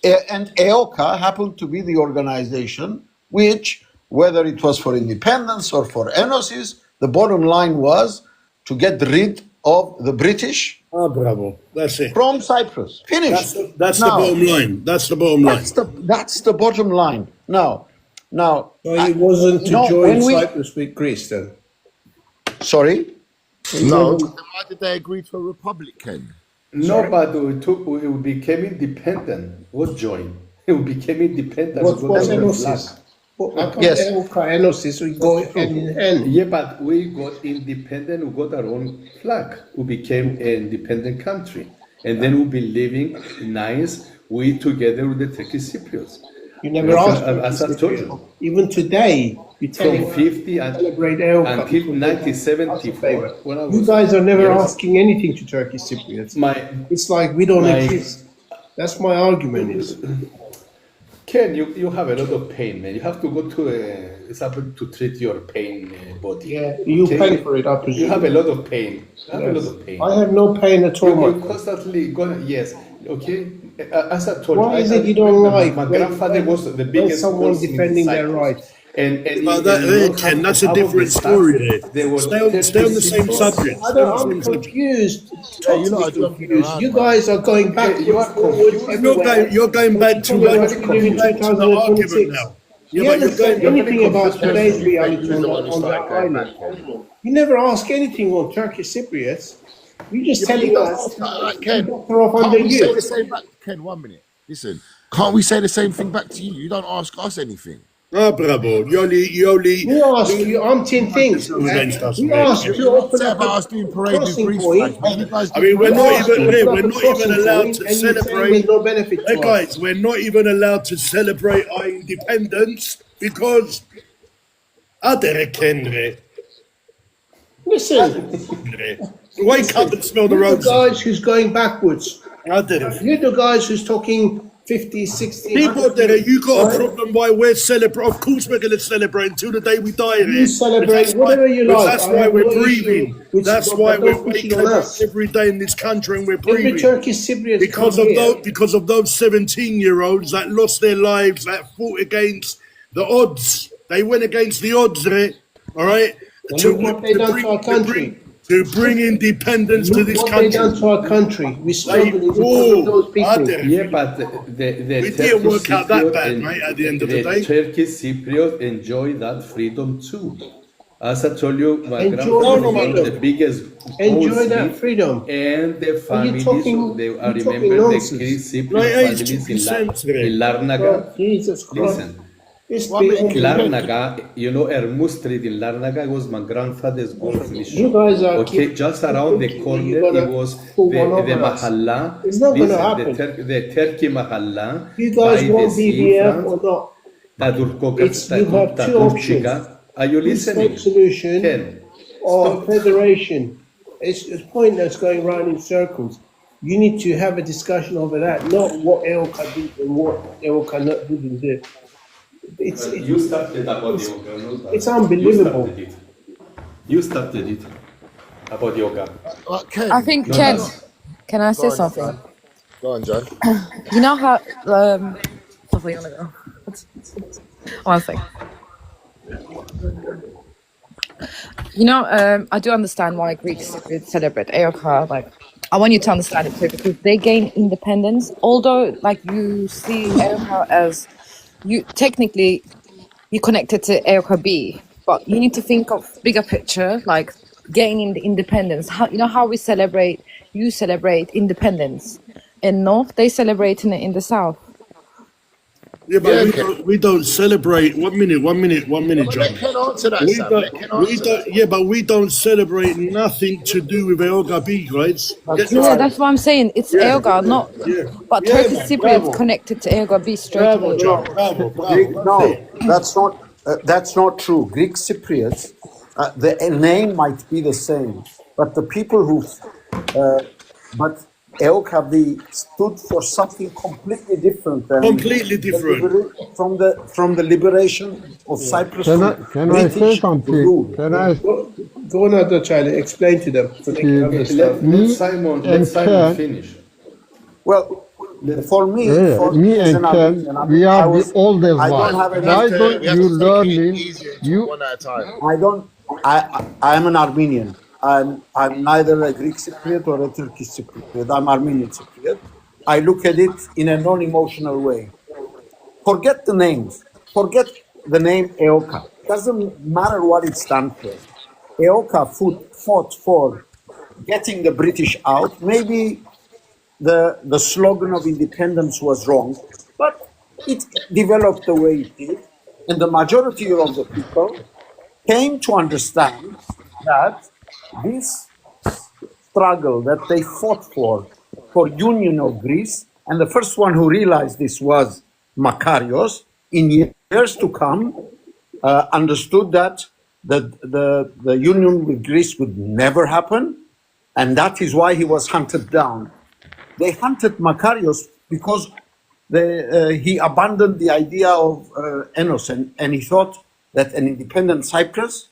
And EOKA happened to be the organization which, whether it was for independence or for enosis, the bottom line was to get rid of the British bravo. That's it. from Cyprus. Finished. That's Now, the bottom line. That's the bottom line. That's the bottom line. Now, So it wasn't to no, join when we- Cyprus with Greece then? sorry? No, then why did they agree to a republic, Ken? No, but it became independent. What join? It became independent. What We was got our enosis? flag. How come Yes. EOKA and enosis we go hand in hand? Yeah, but we got independent. We got our own flag. We became an independent country, and then we'll be living nice. We together with the Turkish Cypriots. You never asked. As I told you, Even today, you tell from me 50 celebrate EOKA. until 1974, when I was, You guys are never Yes. asking anything to Turkish Cypriots. It's like we don't my- exist. That's my argument. Is Ken, you have a lot of pain, man. You have to go to somebody to treat your pain body. yeah, you Okay? pay for it, I presume. You have a lot of pain. You have a lot of pain. I have no pain at all. You my will friend. constantly go. Yes, okay. As I told Why you, is it you don't like my when- grandfather when- was the when biggest someone person in defending their Cyprus. rights? And But Ken, that's a different story there. Stay on the same subject. I'm confused. you're not Totally jumping confused. around, You man. guys are going back. you are confused. You're going back to What the you doing in argument 2026? now. You Yeah, but never you're said going. anything about today's You're reality the one who on that started going island. back. You never ask anything on Turkish Cypriots. You just telling us Ken, doctor off under can't we say you. the same back? Ken, 1 minute. Listen, can't we say the same thing back to you? You don't ask us anything. Bravo. You only. We ask you umpteen things. Against us, We mate. ask you to open Say up about a us doing parade with crossing Greece point. flags. You guys I mean, we're do not parade. even allowed to And you're saying celebrate. there's no benefit to Hey us. guys, we're not even allowed to celebrate our independence because Aderekenre. Listen, Wake up and smell the you're the roses. guys who's going backwards. You're the guys who's talking 50, 60, People 100 there, you got a right? problem why we're celebrating. Of course, we're going to celebrate until the day we die. You Here. celebrate whatever you like. That's I why have we're no breathing. issue with That's but why we're don't push it waking on up us. every day in this country and we're Every breathing. Turkish Cypriot Because of those 17-year-olds that lost their lives, that fought against the odds. They went against the odds there, all right? Look what they done to our country. To bring independence to Look this what country. they done to our country. We struggled because whoa, of those people. Yeah, but the We didn't work out that Cypriot bad, and mate, at the end of the day. Turkish Cypriot enjoy that freedom too. As I told you, my Enjoy grandfather the was one of the freedom. biggest Enjoy that goldsmiths, freedom. and the Are you families. talking- I you're talking remember the nonsense. Greek Cypriot Like, hey, families talking sense there. in Larnaca. God, Jesus Christ. Listen. It's What beyond makes you belief. Larnaca, you know, Ermuz Street in Larnaca was my grandfather's goldsmith You shop. guys are Okay, keep- just around the you're corner, gonna it was pull the one over us. Mahalla. It's not gonna Listen, happen. the Turkey Mahalla. You guys by the want sea BBF front, or not? Tadurkoka, It's, you have two options. Are you listening? Two-state solution Ken, or stop. federation. It's pointless going round in circles. You need to have a discussion over that, not what Elka did and what Elka not didn't do. You started about yoga. not It's us. unbelievable. You started it about yoga. Ken, I think, No, Ken, no. can I say Go on, something? Joe. Go on, Joe. You know how, Sophie, you wanna go? One thing. You know, I do understand why Greeks celebrate Eoka. Like, I want you to understand it too, because they gain independence. Although, like, you see Eoka as you technically you connected to Eoka B, but you need to think of bigger picture, like gaining the independence. How, you know how we celebrate? You celebrate independence in North. They celebrate it in the South. Yeah, but Yeah, we, Ken. don't, we don't celebrate. 1 minute, But John. let Ken answer that, We Sam. don't, Let Ken we answer don't, that. yeah, but we don't celebrate nothing to do with Elga B, guys. Get Yeah, the- that's what I'm saying. It's Yeah, Eoga, not. yeah. But Yeah, Turkish man, Cypriots bravo. connected to Eoga B straight Bravo, away. John. Bravo, bravo. No, that's not true. Greek Cypriots, the name might be the same, but the people who, but Eokavi stood for something completely different than Completely different. from the liberation of Cyprus. Can from I say British something? rule. Can I? Go on, other child. Explain to them so they can understand. Let Simon Ken- finish. Well, for me, Yeah, for me as and an Ken, Armenian, we I are was- the oldest I don't one. have any- Why We don't have you to learn take it it? easy and You talk one at a time. I don't. I'm an Armenian. I'm neither a Greek Cypriot or a Turkish Cypriot. I'm Armenian Cypriot. I look at it in a non-emotional way. Forget the names. Forget the name Eoka. Doesn't matter what it stands for. Eoka fought for getting the British out. Maybe the slogan of independence was wrong, but it developed the way it did, and the majority of the people came to understand that this struggle that they fought for union of Greece, and the first one who realized this was Makarios, in years to come, understood that the union with Greece would never happen, and that is why he was hunted down. They hunted Makarios because he abandoned the idea of Enos, and he thought that an independent Cyprus,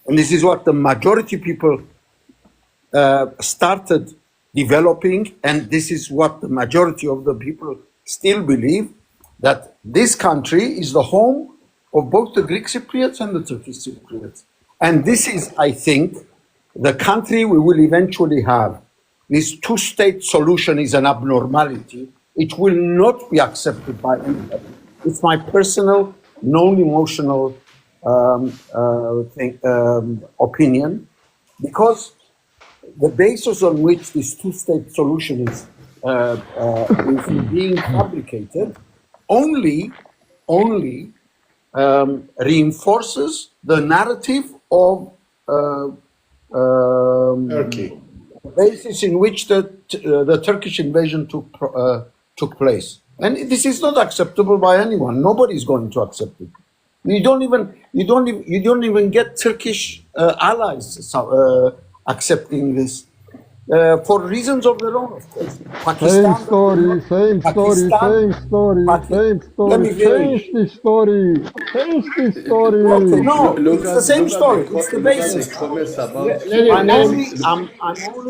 and this is what the majority people started developing, and this is what the majority of the people still believe, that this country is the home of both the Greek Cypriots and the Turkish Cypriots. And this is, I think, the country we will eventually have. This two-state solution is an abnormality. It will not be accepted by anybody. It's my personal, non-emotional opinion, because the basis on which this two-state solution is being fabricated only reinforces the narrative of Turkey. basis in which the Turkish invasion took place, and this is not acceptable by anyone. Nobody is going to accept it. You don't even get Turkish allies accepting this. for reasons of their own, of course. Same Pakistan, story, same story, Pakistan, same story, same let me story. finish. Change the story. Change the Okay, story. no, it's the same story. It's the look at basis. the comments about.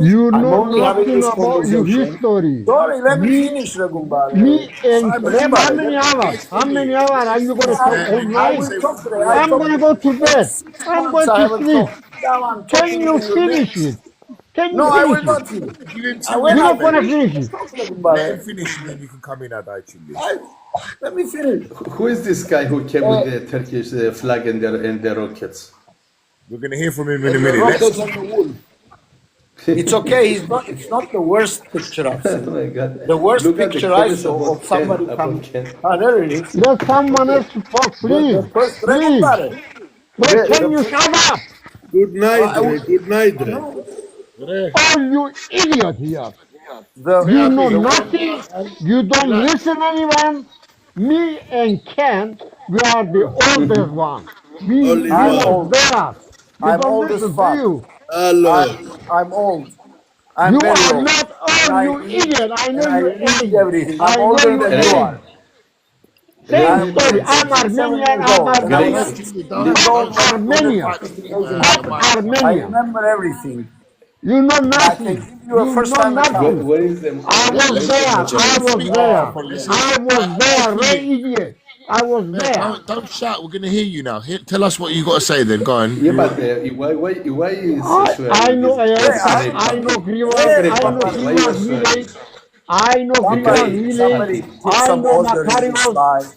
You know I'm only having nothing this about your conversation. history. Sorry, let me Me, finish, Ragumbare. me and Simon, Reb, how let many the hours? guys How many finish. hours are you going to talk all And you I can night? will say talk what you today. want. I I'm talk going to go to for bed. 6 I'm months. going I to haven't sleep. talked. Now I'm Can talking you and you're finish next. it? Can you No, I will finish it? not finish. Give him I 2 when You're I not going to minutes, finish, finish it. talk, mate. Let him Ragumbare. finish and then you can come in, Adai Chile. Let me finish. Who is this guy who came with the Turkish flag and the rockets? We're going to hear from him in a The minute. rockets and the wool. It's okay. It's not the worst picture I've Oh seen. my God! The worst Look at the picture I comments saw about of somebody Ken. coming. About Ken. Ah, there it is. Let someone else to talk, please. The first Please. Ragumbare. But can The you first. shut up? Good night, I will. Dre. Good night, Dre. No, Oh, you idiot here. the You know the one. nothing. You don't listen anyone. Me and Ken, we are the oldest one. We Only I'm one. was old. there. We I'm don't old as listen to fuck. you. Hello. I'm old. I'm You very are old. not And old, I you read idiot. I know and I your read age. everything. I I'm know older your than you age. are. Same I'm story. I'm 67 Armenian. years I'm old, and I'm Armenian. not Chile, even going don't shout. more than Armenian. 50 years in Top Armenia. I Armenian. remember everything, You know and I can nothing. give you a You know first-hand account. nothing. Where is the I was Let's there. let I him was speak. there. Oh, forget Listen, it. I was there. Ray Chile, idiot. I was there. don't shout. We're going to hear you now. Tell us what you got to say then. Go on. Yeah, but why is I swearing know this Hey, great I know puppy? Grivan. Great I know puppy. Why you are Grivan swearing? Village. I know Grivan Village. somebody put I some know order in this Makarios. live.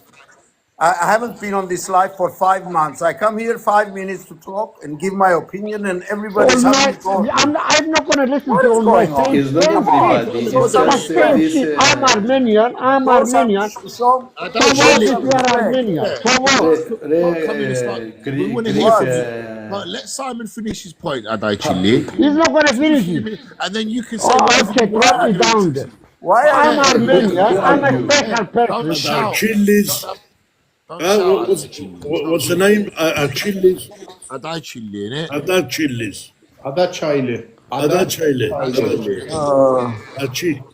I haven't been on this live for 5 months. I come here 5 minutes to talk and give my opinion, and All everybody's having night. to go. I'm not going to listen What to is all night. going on? It's not Come on, everybody. show It's some But just respect. same this. shit. I'm Armenian. I'm Show some, Armenian. show, So Adai show what Chile, if some you are respect. Armenian? yeah. So what? Can't come in and start. We want to hear What? from you. But let Simon finish his point, Adai Chile. He's not going to finish it. And then you can say Oh, whatever okay, you want. throw me We're going to down listen to there. you. Why are I'm you? Armenian. Who are I'm a you? special Don't person. shout. Chili's. Don't shout, What's, Adai Chile. what's the name? Chili's. Adai Chile, innit? Ada Chili's. Ada Chile. Ada Chile. Achi.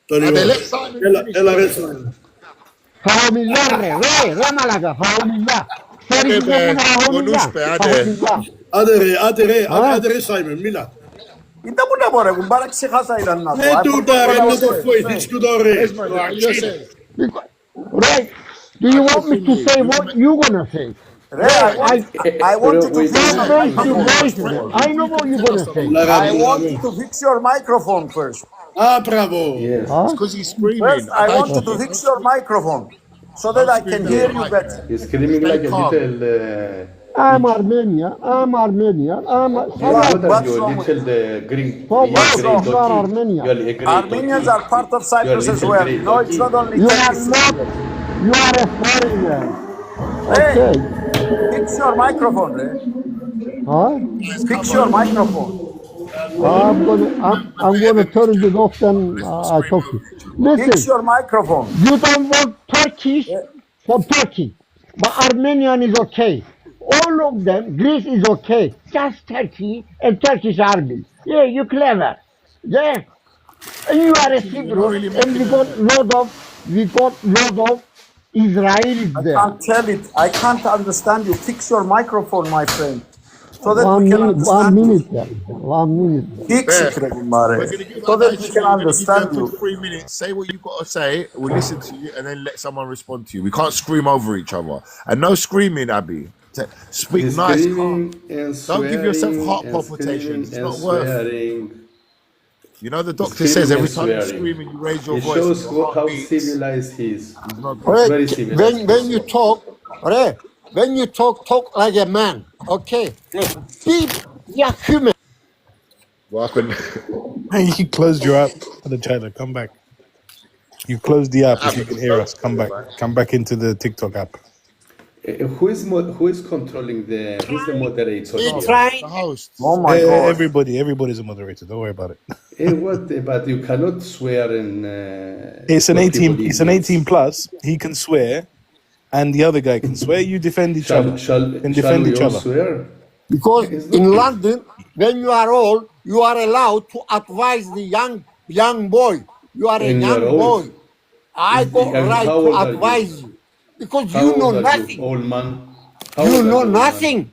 Tony, Adai, let Simon finish. ela Simon. Fahomillah, re malaga, fahomillah. Sorry, Adai, kita punya fahomillah. Monuspe, Adai. Fahomillah. Adere Simon, Mila. Ita mo na more kung bakit si Kasailan na to. Ne I tu forgot dare, what I ne was tu foi, saying. dici tu dare. Esma, you're saying. Right. Do you want me to say what you're going to say? I want you to fix Don't your raise your microphone. voice. I know what you're going to say. I want you to fix your microphone first. Ah, bravo. Yes. Huh? Because he's screaming. First, I want you to fix your microphone so that I can hear you better. He's screaming like a little. I'm Armenian. I'm Armenian. What are you, little green? So You are what? grey You are doggy. Armenian. You are a grey Armenians doggy. are part of Cyprus You are as little well. grey No, it's doggy. not only You are Turkish. not. You are a foreigner. Hey, Okay. fix your microphone, Ray. Huh? Fix your microphone. I'm gonna turn it off. Then I talk to you. Fix Listen, your microphone. you don't want Turkish for Turkey, but Armenian is okay. All of them, Greece is okay. Just Turkey and Turkish army. Yeah, you clever. Yeah, and you are a Cypriot, and we got lot of Israelis there. Can't tell it. I can't understand you. Fix your microphone, my friend, so that we can understand 1 minute, you. 1 minute. Fix it, Regumare, so that we can understand For you. 3 minutes. Say what you got to say. We'll listen to you and then let someone respond to you. We can't scream over each other. And no screaming, Abby. Speak He's nice, screaming calm. and Don't give yourself swearing heart and palpitations. It's screaming not and worth. swearing. You know the doctor Screaming says every and time you swearing. scream and you raise your It voice, shows your heart how beats. civilized he is. It's not good. Alright, Very civilized. when you talk, alright, when you talk like a man, okay? Be human. What happened? Hey, you closed your app for the channel. Come back. You closed the app. If you can hear us, come back. Come back into the TikTok app. Who is controlling who's the moderator here? The host. Oh my God! Everybody's a moderator. Don't worry about it. But you cannot swear and. It's an call 18. people It's an idiots. 18 plus. He can swear, and the other guy can swear. You defend each other. Shall And defend we each all other. swear? Because It's not in good. London, when you are old, you are allowed to advise the young boy. You are a And you young are old. boy. I got And right how to old are you? advise you because How you know old are nothing. you, old man? How You old are know you, old man? nothing.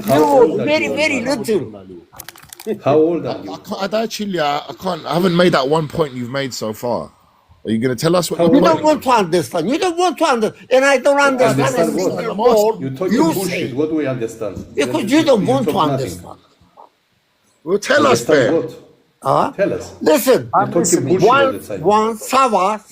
How You old are very you, old very man? little. How old are you? I can't. I haven't made that one point you've made so far. Are you going to tell us what How your You old point don't want to understand. You don't want to understand, and I don't understand a Understand single what? word You're talking you bullshit. say What do we understand? because you don't want to talk nothing. understand. Well, tell us, Understand Bear. what? Huh? Tell us. Listen, I'm You're talking listening. bullshit all the time. one Sava,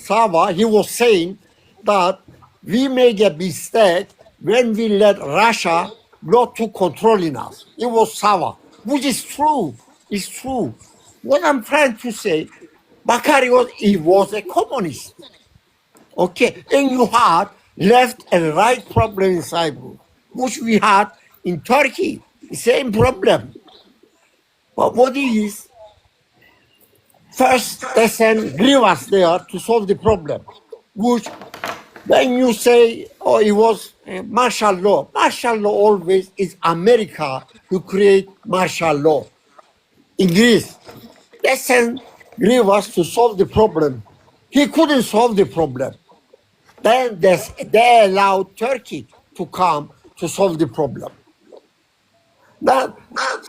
he was saying that we made a mistake when we let Russia not to controlling us. It was Sava, which is true. It's true. What I'm trying to say, Bakari he was a communist. Okay, and you had left and right problem in Cyprus, which we had in Turkey, the same problem. But what is, first they send Grivas there to solve the problem, which when you say, oh, it was martial law always is America who create martial law. In Greece, they send Grivas to solve the problem. He couldn't solve the problem. Then they allowed Turkey to come to solve the problem. That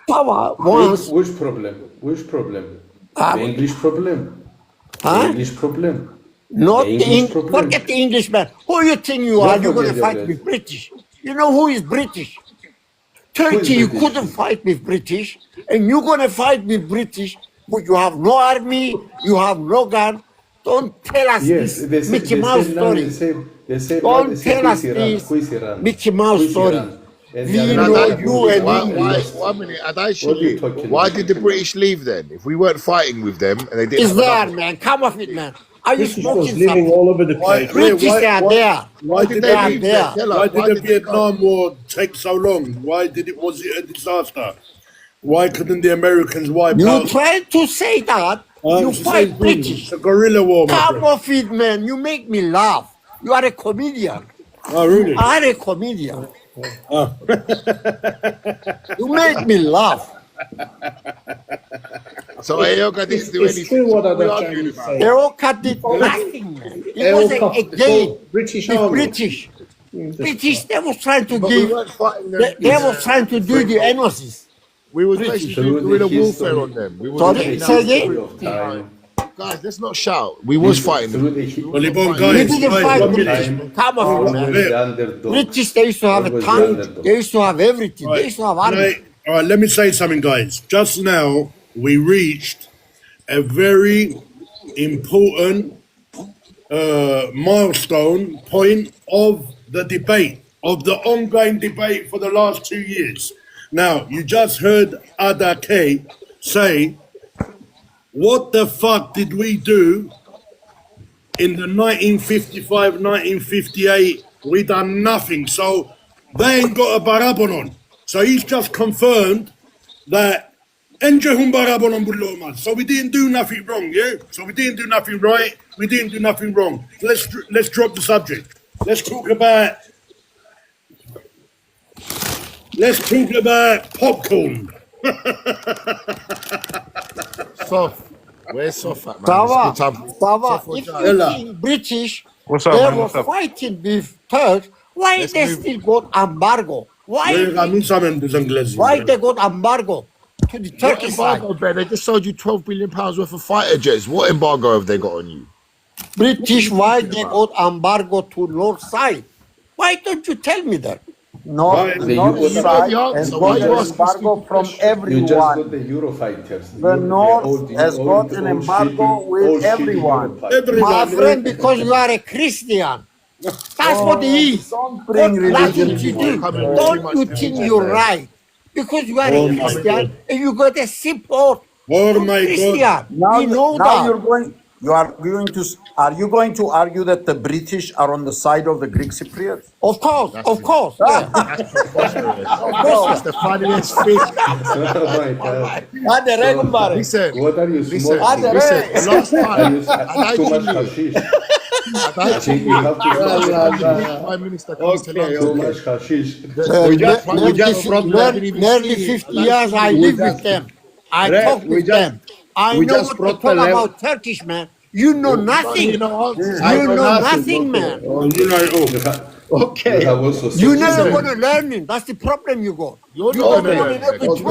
Sava once, Which problem? Which problem? Uh, The English problem. The huh? English problem. Not The the English problem. forget the Englishman. Who you think you Don't are? You're going to forget fight that. with British. You know who is British? Who is Turkey, you British? couldn't fight with British, and you're going to fight with British, but you have no army, you have no gun. Don't tell us Yes, this they say, Mickey they Mouse say now story. they say now they Don't say tell who us is Iran? this Who is Iran? Mickey Who Mouse is story. Iran? And We the know Americans you who and Why, England. why, lost. 1 minute, What are you talking why about? did the British leave then? If we weren't fighting with them and they didn't It's have there, enough, man. Come off it, man. Are you British was smoking living something? all over the Why, place. British, they are there. why did They they are leave then? there. Tell why us, did why the did they go? Vietnam War take so long? Was it a disaster? Why couldn't the Americans wipe You out? try to say that, you It's the same fight thing. British. It's a guerrilla war, my Come friend. off it, man. You make me laugh. You are a comedian. Oh, You really? are a comedian. Oh. You make me laugh. So Ayoka didn't do It's anything. true what So what are we other arguing Chinese about? say. Eroka did nothing, man. It was a game. British With Army. British. British, they was trying to But we give, weren't fighting them. they was trying to do the analysis. We was British. basically doing Through the guerrilla history, warfare on them. We was Sorry, getting say out again? history of time, guys. Let's not shout. We was fighting through them. the Well, Libon, We guys, didn't guys, fight 1 British. minute. Come off it, always man. the underdog. British, they used to have a Always the tank. underdog. They used to have everything. They used to have army. All right, let me say something, guys. Just now, we reached a very important milestone point of the debate, of the ongoing debate for the last 2 years. Now, you just heard Ada K say, what the fuck did we do in the 1955, 1958? We done nothing. So they ain't got a barabonon. So he's just confirmed that Enjehun barabonon buloma. So we didn't do nothing wrong, yeah? So we didn't do nothing right. We didn't do nothing wrong. Let's drop the subject. Let's talk about popcorn. Soft. Where's Soft at, man? Sava, It's a good time. Sava, Soft or if Jai? you think British, What's up, they man? were What's up? fighting with Turks, why Let's they move. still got embargo? Why they got embargo to the What Turkish side? embargo, Ben? They just sold you £12 billion worth of fighter jets. What embargo have they got on you? British, why they got embargo to north side? Why don't you tell me that? North The North US You know side the has answer. Why got you an asking embargo stupid from questions? You just everyone. got the Eurofighters. The North has got an embargo with everyone. My friend, because you are a Christian. That's what it is. Don't bring What nothing religion to into do. it. Don't you think you're right? Because you are a Christian and you got a support from Christian. Now, We know now that. are you going to argue that the British are on the side of the Greek Cypriots? Of course, of course. Yeah. That's preposterous. Of course. That's the funniest thing. Listen, What are you listen, smoking? listen. The last Are time, you too much hashish? I think you have to stop. Prime Minister comes to London. Too much hashish. Nearly 50 years I live with them. I Right, talk with them. I we know just what to brought talk the level. about Turkish, man. You know nothing. You know, You know nothing, man. Okay. You never want to learn it. That's the problem you got. You don't want to know the truth.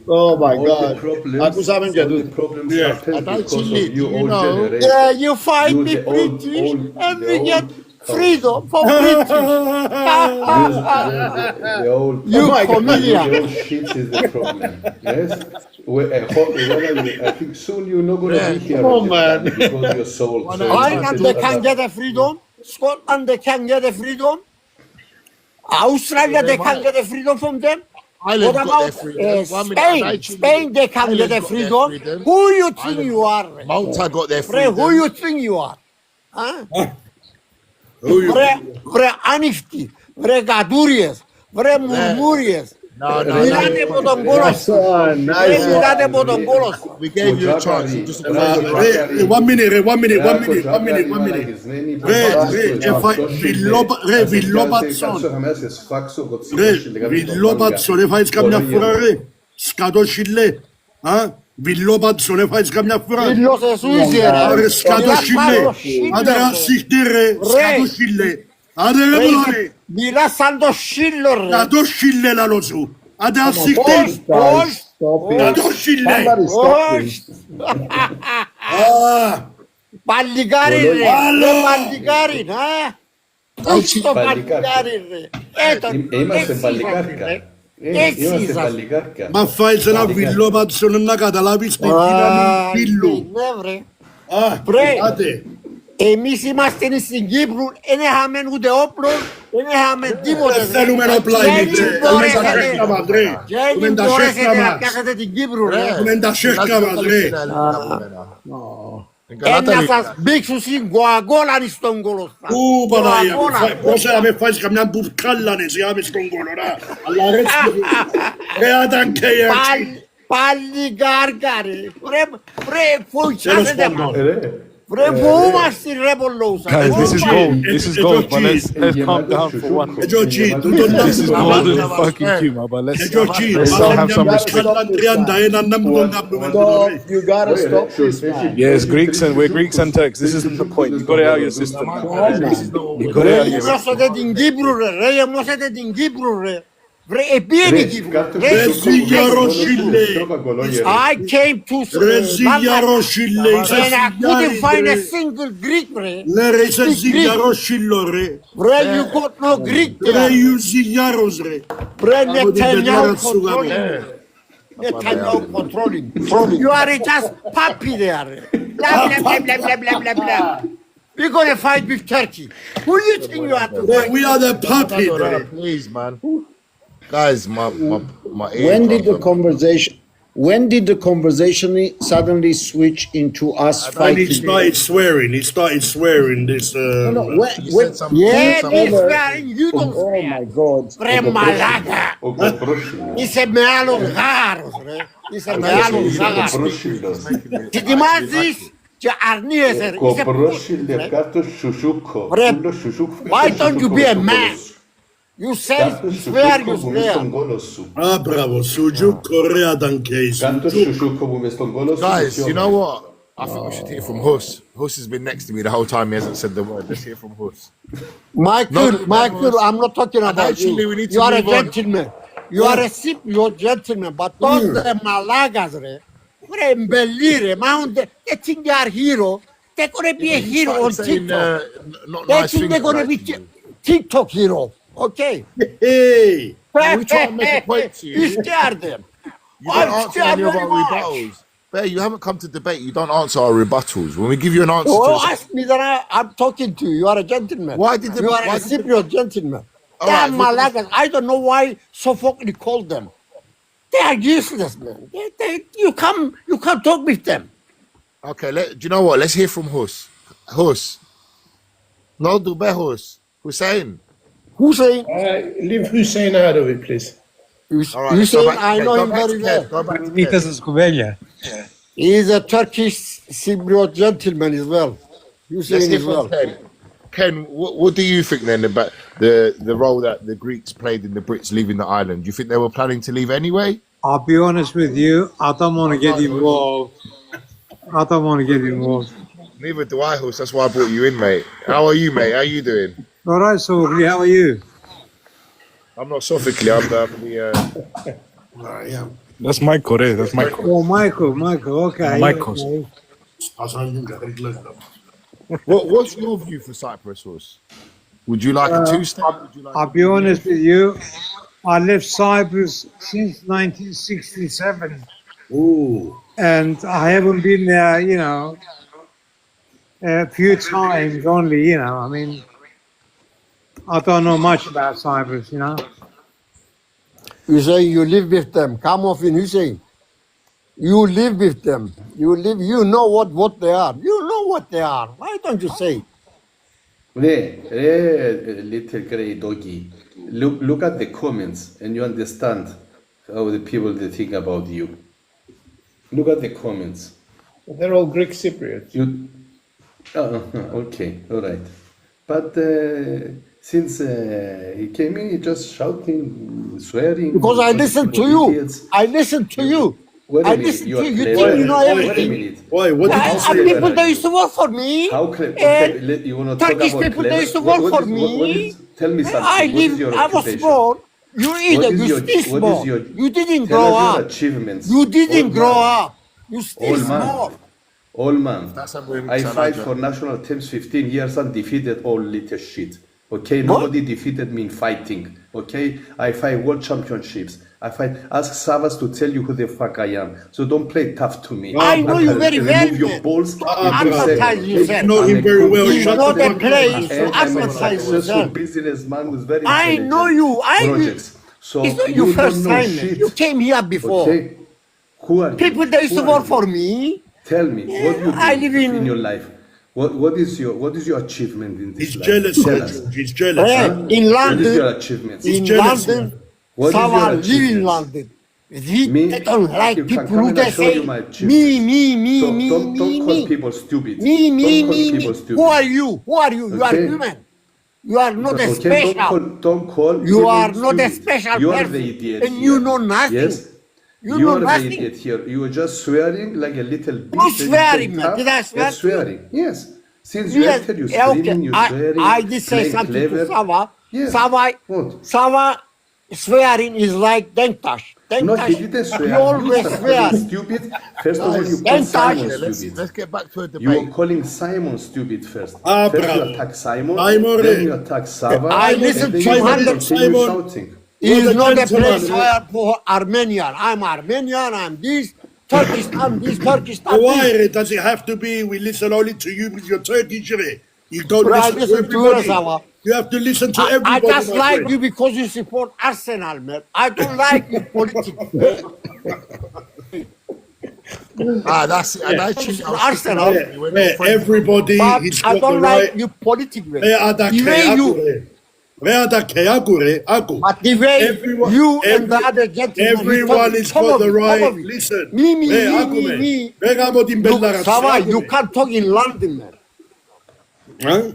Oh my All God. the problems, Aku sa amin all the jadul. problems Yeah. started And because actually, of you you old know- generation. Yeah, you fight You, me the old- British old- and the we get old- freedom for British. The old, You the comedian. old shit is the problem. Yes. I think soon you're not going to be here. Come on, man. Because you're sold. So it's Ireland, not they a- can get a freedom. Scotland, they can get a freedom. Australia, they can get a freedom from them. Ireland What got their about freedom. 1 minute, Spain? and actually, Spain, they can Ireland get a got their freedom. freedom. Who you think Ireland- you are? Malta got their Bre, freedom. who you think you are? Huh? Bre Anifti, Bre Gadurias, Bre Murmurias. No, Milane Bodongolos. Nice one, nice Bre one. Milane Bodongolos. We gave you a chance. You just One minute. Βιλόμπατσον έφαγες καμιά φορά ρε. Σκατό σιλέ. Βιλόμπατσον έφαγες καμιά φορά. Φίλος εσύ είσαι Ρε ρε. σκατό σιλέ. Άντε ρε ασύχτη ρε. Σκατό σιλέ. Άντε ρε μωρέ. Μιλάς σαν το σύλλο ρε. Σκατό σιλέ λαλό σου. Άντε ασύχτη. Πώς. Σκατό σιλέ. Όχι. Παλικάρι ρε. Ρε παλικάρι. Πώς το παλικάρι ρε. Είμαστε παλικάρκα. Έτσι Είμαστε είσαστε. παλικάρκα. Μα φάεις ένα βιλόμπατσον να καταλάβεις την δύναμη φίλου. Ναι βρε. Βρε. Άντε. Εμείς είμαστε στην Κύπρου, δεν είχαμε ούτε όπλο, δεν είχαμε τίποτε. Δεν θέλουμε όπλα εμείς. Έχουμε τα σέρκα μας ρε. Έχουμε Δεν τα μπορέσετε σέρκα να μας. πιάσετε την Κύπρου ρε. Έχουμε τα σέρκα μας ρε. Να σας μπήξουν στην κοακόλα στον κολοστά. Ού Παναγία μου, πώς να με φάεις καμιά μπουρκάλα εσύ άμες στον κολορά. Αλλά ρε ρε άταν και η αρχή. Παλικάρκα ρε. Ρε φουτσάσετε μας. Ρε πού είμαστε ρε πολλούς. Guys, this is gold. This is gold, but let's calm down for one minute. This is golden fucking humor, but let's have some respect. You gotta stop this, man. Yes, we're Greeks and Turks. This isn't the point. You got it out of your system. You got it out of your system. Γεμώσετε την Κύπρου ρε. Ρε γεμώσετε την Κύπρου ρε. Βρε επίενε η Κύπρου. I came to and I couldn't find a single Greek ρε. Ναι ρε είσαι ζυγιαρός σύλλο ρε. Βρε you got no Greek Ρε there. you ζυγιάρος ρε. Βρε Από την Netanyahu πετάρα σου controlling. Netanyahu controlling. You are just puppy there. Blah blah blah blah blah blah blah blah. We're gonna fight with Turkey. Who you think you are to fight? We are the puppy ρε. Please, man. Guys, my When did the conversation suddenly switch into us And he fighting? started swearing this Yeah, he's swearing. You don't Oh swear. my God. Βρε μαλάκα. Είσαι με άλλον γάρος ρε. Είσαι με άλλον γάρος. Και ετοιμάζεις και αρνείσαι ρε. Είσαι Κοπρόσιλε κάτω σουσούκο. Βρε, why don't you be a man? You say you swear, you swear. Α, μπράβο, Σουτζούκο ρε ήταν και η Κάτω σουσούκο που μες στον κόλο σου. Guys, you know what? I think we should hear from Hus. Hus has been next to me the whole time. He hasn't said the word. Let's hear from Hus. Michael, I'm not talking about actually, we you. need to You are a move on. gentleman. You are a Cypriot gentleman. But those malagas, re, βρε μπελί ρε, they think they are hero. They're gonna be a hero on Saying, TikTok. not They nice think they're things gonna like be you. TikTok hero. Okay. Hey! We try and make a point to you. You scared them. You don't I'm answer scared any of very our much. rebuttals. Bear, you haven't come to debate. You don't answer our rebuttals. When we give you an answer Oh, to ask me that I'm talking to you. You are a gentleman. Why did the- you are why a did the- Cypriot gentleman. All They are right, what- malagas. I don't know why Sophocles called them. They are useless, man. You can't talk with them. Okay, do you know what? Let's hear from Hus. Hus. No, Dube Hus. Hussein. Hussein. Leave Hussein out of it, please. All right, Hussein, go back to I Ted. know Go him back very to Ted. well. Go back to Ted. He is a Turkish Cypriot gentleman as well. Let's Hussein hear as from well. Ken. Ken, what do you think then about the role that the Greeks played in the Brits leaving the island? Do you think they were planning to leave anyway? I'll be honest with you. I don't want to get involved. I don't want to get involved. Neither do I, Hus. That's why I brought you in, mate. How are you, mate? How you doing? All right, Sogli, how are you? I'm not Sophically. I'm the. That's Michael there. That's Michael. Oh, Michael. Okay. Michael's. Okay. What's your view for Cyprus, Hus? Would you like a two-state? I'll be honest with you. I left Cyprus since 1967. Ooh. And I haven't been there, a few times only, I mean, I don't know much about Cyprus, You say you live with them. Come off in Hussein. You live with them. You know what they are. You know what they are. Why don't you say? Little grey doggy. Look at the comments and you understand how the people they think about you. Look at the comments. They're all Greek Cypriots. Okay, all right. But since he came in, he just shouting, swearing. Because I listened to you. I listened to you. I listened to you. You think you know everything. Why? What did you say? People that used to work for me. How clever? You want to talk Turkish about people clever? that used to work for me. Tell me something. I was small. You still small. You didn't grow up. Achievements. You didn't grow up. You still small. All man. I fight for national teams 15 years undefeated, all little shit. Okay, nobody defeated me in fighting. Okay, I fight world championships. Ask Savas to tell you who the fuck I am. So don't play tough to me. I know you very well. Remove your balls. Advertise yourself. You know him very well. He's Shut not the a place to advertise yourself. Businessman with very I know you. projects. So It's not your first don't know time. shit. You came here before. Okay. Who are you? People that used to work for me. Tell me, what do you do I live in your life? What is your achievement in this He's life? jealous, Tell us. George. He's jealous. In What is your London, achievement? He's in jealous, London, What is your someone live in achievements? London. They don't like You can people come who and they show say you my achievements. me, Don't call me. people stupid. Me, Don't call people me. stupid. Who are you? Who are you? You are Okay. human. You are not a Okay, special. don't call You people are not a stupid. special You are person. the idiot And here. you know nothing. Yes. You You know are the nothing. idiot here. You are just swearing like a little bitch. Who's and swearing, you man? can't Did I have- swear Yes, to you? swearing. Yes. Since you Yes, entered, you okay. screaming, you swearing. I did say playing something clever. to Sava. Yes. What? Sava swearing is like Denktash. No, he didn't swear. He always You swear. are stupid. First of all, you call Denktash. Simon stupid. Let's get back to a debate. You were calling Simon stupid first. Ah, First you bravo. attack Simon, Simon, then you attack Sava. I and listened then to you Simon. continue Simon. shouting. He is You're the not a gentleman, place right? for Armenian. I'm Armenian. I'm this. Turkistan, this, Turkistan, But why this. does it have to be we listen only to you with your Turkish? You don't But I listen to listen to you, everybody. Sava. You have to listen to I everybody. just my like friend. you because you support Arsenal, man. I don't like you politically. That's it. And actually, Arsenal. Everybody, But he's I got the don't right. like you politically. Readake, The way you, akure. Readake, akure, aku. but the way Everyone- you and the every- other gentlemen, Everyone has got the right. Listen. Me, akume. me. Regamo din Look, bellara, Sava, akume. you can't talk in London, man. Huh?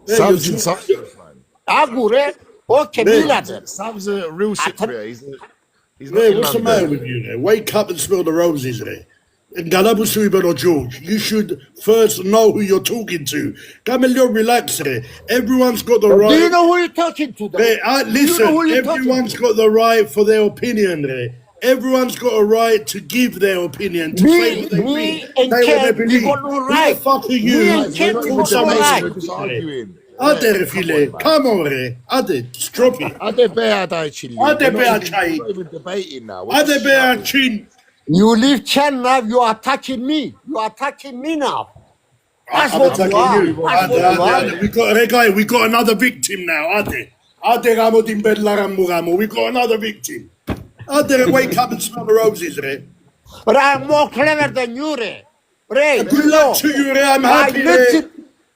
Sam's in Cyprus, man. Agure, okay, Milan. Sam's a real Cypriot. He's not Hey, in what's the London. matter with you there? Wake up and smell the roses there. And Galabusu Ibn George, you should first know who you're talking to. Gamaliel, relax there. Everyone's got the right. Do you know who you're talking to? Though? Hey, Do you listen, know who you're talking everyone's to? got the right for their opinion there. Everyone's got a right to give their opinion, to say what they Me think, and say what they Ken, we believe. got no Who right. the fuck are you? Me and Ken, we got no right. We're just arguing. Ade, file, come on there. Ade, just drop it. Ade bear actually. Ade bear chai. We're not even debating now. We're Ade just bear shouting. chin. You leave Chen now, you are attacking me. You are attacking me now. That's I'm what you are. attacking you. That's Ade, what you are. Ade, we got another victim now. Ade. Ade Ramo Dimbed Laramu Ramo. We got another victim. Ade, wake up and smell the roses, Ray. But I'm more clever than you, Ray. Ray, Good luck to you, Ray. I'm happy, Ray.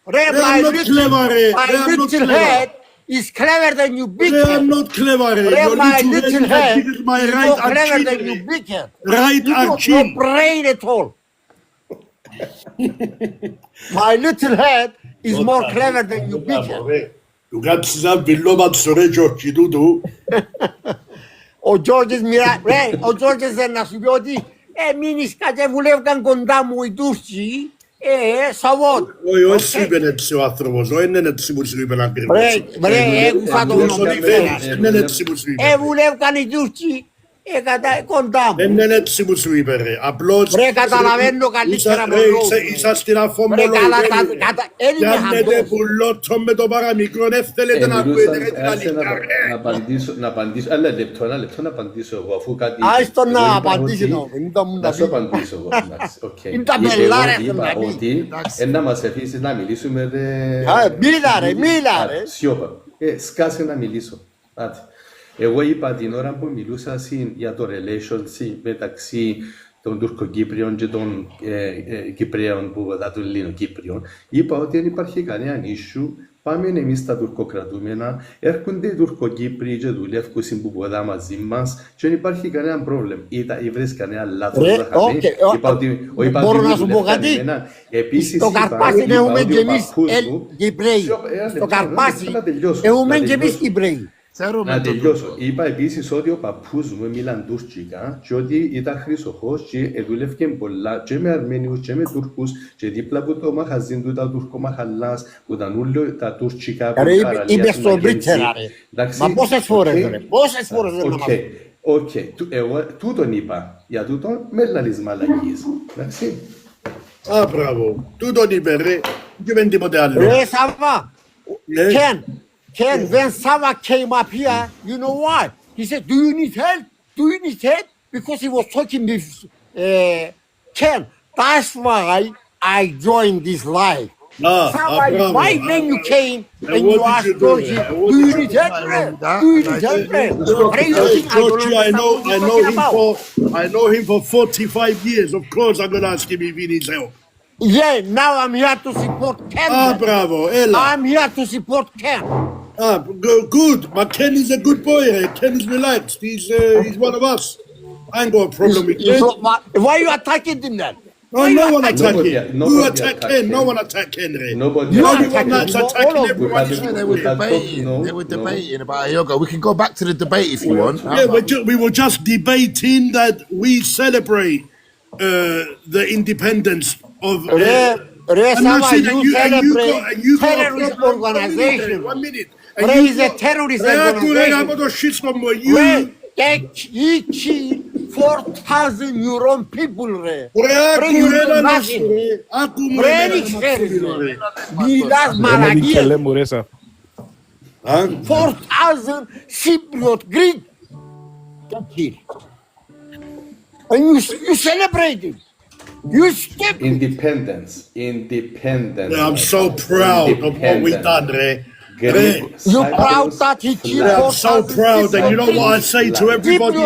Ray, Ray, I'm not clever, Ray. my Ray, I'm not little clever. head is clever than you, big Ray, head. I'm not clever, Ray. Ray, Your my little little head head is as big as my is right more arm clever chin, than Ray. you, big head. Right You arm got no chin. brain at all. My little head is more clever than you, big head. You got some below Sore George, you do. Ο Γιώργης ο Γιώργης δεν να σου πει ότι μείνισκα και βουλεύκαν κοντά μου οι Τούρκοι, σαβόν. Όχι, όχι σου είπε έτσι ο άνθρωπος, όχι είναι έτσι που σου είπε ακριβώς. Ρε, έγουσα το γνώμη. Είναι έτσι που σου είπε. Βουλεύκαν οι Τούρκοι, κοντά μου. Δεν είναι έτσι που σου είπε ρε, απλώς... Ρε, καταλαβαίνω καλύτερα από λόγους. Είσαστε αφομολογημένοι. Πιάνετε πουλότο με το παραμικρό, δεν θέλετε να ακούετε ρε την αλήθεια. Να απαντήσω, ένα λεπτό να απαντήσω εγώ, αφού κάτι... Άιστο να απαντήσει το, να σου απαντήσω εγώ, εντάξει, οκ. Είναι τα μπελά ρε, είπα ότι να μας αφήσεις να μιλήσουμε ρε... Μίλα ρε. Σιώπα, σκάσε να μιλήσω, άτε. Εγώ είπα την ώρα που μιλούσα για το relationship μεταξύ των Τουρκοκύπριων και των Κυπρέων που βοηθά των Ελληνοκύπριων, είπα ότι δεν υπάρχει κανένα issue. Πάμε εμείς τα τουρκοκρατούμενα, έρχονται οι Τουρκοκύπριοι και δουλεύουν που βοηθά μαζί μας και δεν υπάρχει κανένα πρόβλημα. Ή βρες κανένα λάθος. Μπορώ να σου πω κάτι. Στο Καρπάσι έχουμε και εμείς Κυπρέοι. Στο Καρπάσι έχουμε και εμείς Κυπρέοι. Να τελειώσω. Είπα επίσης ότι ο παππούς μου μίλαν τουρκικά και ότι ήταν χρυσοχός και δούλευκε πολλά και με Αρμένιους και με Τούρκους και δίπλα από το μαχαζίν του ήταν τουρκομαχαλάς που ήταν όλοι τα τουρκικά που είπε στον Πρίτσερα ρε. Μα πόσες φορές ρε. Πόσες φορές ρε να μας πει. Οκ. Εγώ τούτον είπα. Για τούτον με λαλείς μαλακίες. Εντάξει. Α, μπράβο. Τούτον είπε ρε. Και δεν τίποτε άλλο. Ρε Σάββα. Ken, when Sava came up here, you know why? He said, do you need help? Do you need help? Because he was talking with Ken. That's why I joined this life. Sava, why when you came and you asked Georgie, do you need help? Do you need help? I know him for 45 years. Of course I'm going to ask him if he needs help. Yeah, now I'm here to support Ken. Bravo, Ella. I'm here to support Ken. Good. But Ken is a good boy. Ken is relaxed. He's one of us. I ain't got a problem with Ken. Why are you attacking him then? No one attack him. Who attack Ken? No one attack Ken. Nobody. The only one that's attacking everyone is They were debating about yoga. We can go back to the debate if you want. Yeah, we were just debating that we celebrate the independence of... Resava, you celebrate terrorist organization. 1 minute. He's a terrorist organization. He killed 4,000 euro people. Μιλάς μαλακίες. 4,000 Cypriot Greek got killed. And you celebrate it. You skip independence. I'm so proud of what we done, Re. You're proud that he killed. I'm so proud, and you know what I say to everybody.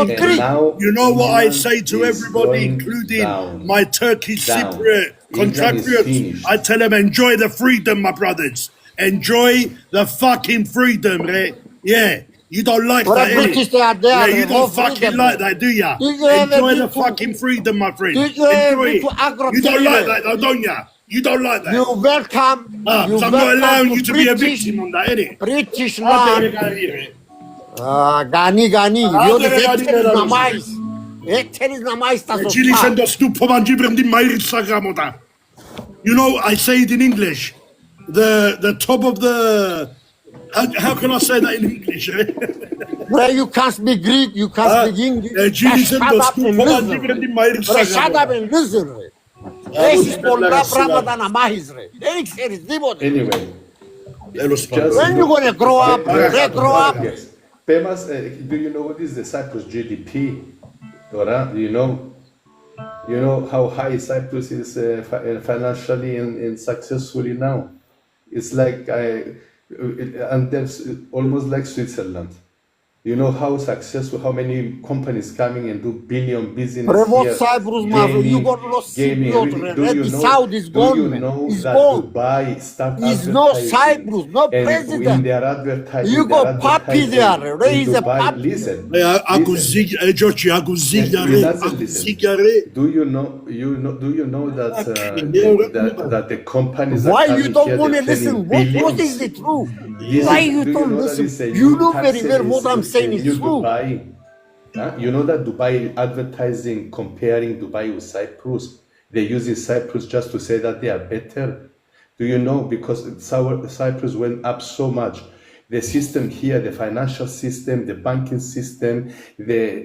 You know what I say to everybody, including my Turkish Cypriot compatriots. I tell them, enjoy the freedom, my brothers. Enjoy the fucking freedom, Re. Yeah. You don't like that, innit? Yeah, you don't fucking like that, do ya? Enjoy the fucking freedom, my friend. Enjoy it. You don't like that, though, don't ya? You don't like that. You're welcome. So I'm not allowing you to be a victim on that, innit? British land. Gani. Διότι να μάεις. Θέλεις να μάεις τα σωστά. You know, I say it in English. The top of the... How can I say that in English? Well, you can't speak Greek, you can't speak English. Shut up and listen. Shut up and listen. Έχεις πολλά πράγματα να μάθεις, ρε. Δεν ξέρεις τίποτε. Anyway. When you gonna grow up, grow up. Pemas, do you know what is the Cyprus GDP? Dora, do you know? You know how high Cyprus is financially and successfully now? It's like and there's almost like Switzerland. You know how successful, how many companies coming and do billion business here. Cyprus, you got lost Cypriot, the Saudi is gone. Do you know that Dubai started It's no Cyprus, no president. And they are advertising. You got Papi there, raise a Papi. Listen. Do you know that that the companies why you don't want to listen? What is the truth? Why you don't listen? You know very well what I'm saying is true. You know that Dubai advertising comparing Dubai with Cyprus, they're using Cyprus just to say that they are better. Do you know? Because Cyprus went up so much. The system here, the financial system, the banking system,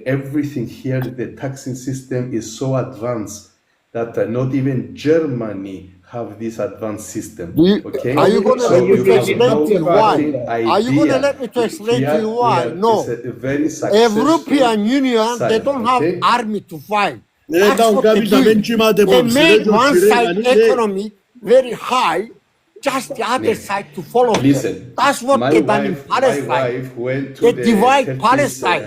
everything here, the taxing system is so advanced that not even Germany have this advanced system. Okay? Are you going to let me to explain to you why? Are you going to idea. let me to explain to you why? It's No. a very successful European Union, they side, don't have okay? army to fight. Ναι, That's τα what they γκάβει τα do. βέντζιμα They made δεν one side ναι. economy very high, just the other side to follow them. Listen, That's what my they done in wife Palestine. went to They the divide Turkish, Palestine.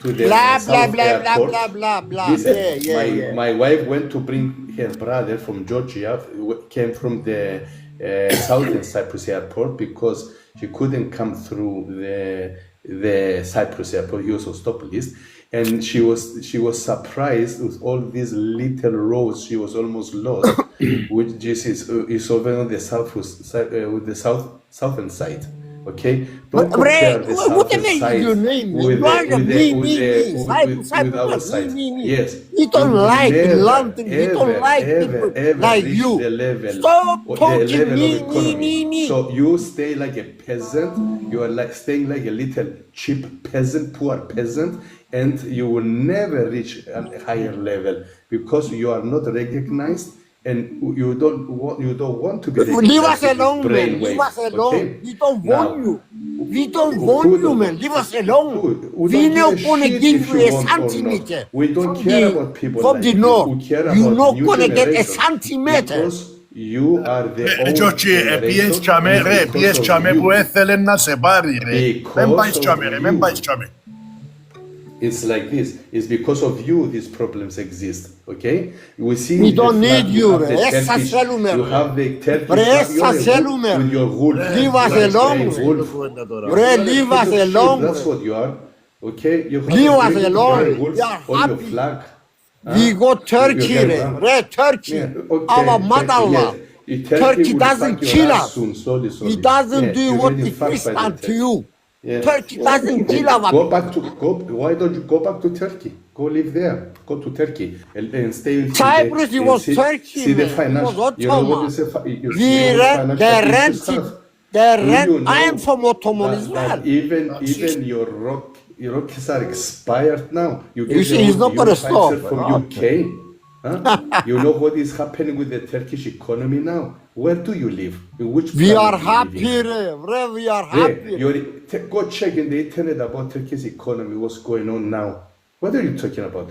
To the Blah, blah, South blah, blah, airport. blah, blah, blah. Listen, Yeah. my wife went to bring her brother from Georgia, who came from the southern Cyprus airport because she couldn't come through the Cyprus airport. He was on stop list, and she was surprised with all these little roads. She was almost lost, which is over on the with the southern side. Okay, don't compare the southern side with our side. Yes, You don't like never, London. You don't like people like reach you. the level, Stop the talking level me, of economy. me. So you stay like a peasant. You are like staying like a little cheap peasant, poor peasant, and you will never reach a higher level because you are not recognized. And you don't want to be recognized. Leave us alone, man. brainwave, Leave us alone. okay? We don't Now, want you. We don't want you, man. Leave us alone. We not gonna give you a centimeter. We don't care about people from like the you. north. We care You're about not new gonna get a generation. centimeter. Because you are the old Τζόρτσι, πιες τσάμε, ρε, πιες τσάμε που έθελε να σε πάρει, ρε. Δεν πάει τσάμε, ρε, δεν πάει τσάμε. It's like this. It's because of you these problems exist. Okay? We see. We the don't flag, need you, have the ρε. Turkish- Εσάς θέλουμε, You ρε. have the Turkish. Ρε, flag, εσάς you're a wolf θέλουμε, with ρε. your wolf. Leave us Like alone, a ρε. wolf. Ρε, leave us alone, That's ρε. what you are. Okay? You have Leave a us wolf, alone. you're a wolf We are on your happy. flag. We got Turkey, You can re. run. Re, Turkey. Yeah, okay, Our Turkey, mother-in-law. yes. Turkey will doesn't fuck your kill ass us. soon, slowly. He doesn't Yeah, do you're what getting the fucked Christ by the done to Turkey. you. Yeah. Turkey doesn't kill our Why don't you go back to Turkey? Go live there. Go to Turkey and stay. Cyprus, it was Turkey, See the man. It financial. was You know what Ottoman. is you We see what rent, financial they issues rented, have? they Do rent. you I know am from Ottoman as well. that even your rockets are expired now. You get see, your he's not new gonna Pfizer stop. from UK. Huh? You know what is happening with the Turkish economy now? Where do you live? In which We planet are do you live happy, in? re. We are Hey, happy. go check in the internet about Turkey's economy, what's going on now. What are you talking about?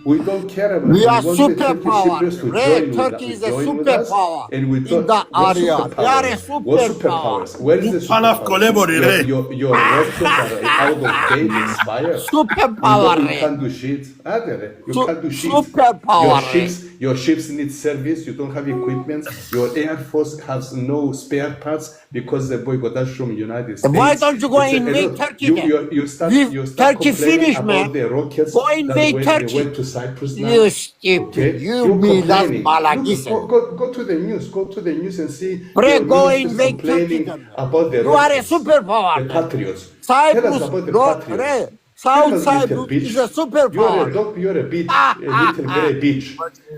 We don't care about We it. are want the Turkish superpower. Cypriots to Re, join with Turkey is a join with us, superpower and we in don't. that What area. They are a superpowers? What superpowers? Where is the Παναυκολεύωροι, ρε. superpowers? Your rockets are out of date, expired. Superpower, You re. can't do shit. You can't do shit. Superpower, Your ships need service. You don't have equipment. Your air force has no spare parts because the boycottage from United States. Why don't you go It's a invade lot. Turkey then? You start Turkey complaining finish, about man. the rockets Go invade that Turkey. they went to Cyprus now. You stupid. You You're me, that's complaining. malagisa. Go to the news. Go to the news and see. Bre, your go ministers invade complaining Turkey then. about the You are a rockets, superpower. the patriots. Cyprus, Tell us about the no, patriots. re. Tell South us, little Cyprus bitch. is a superpower. You're a bitch, a little grey bitch.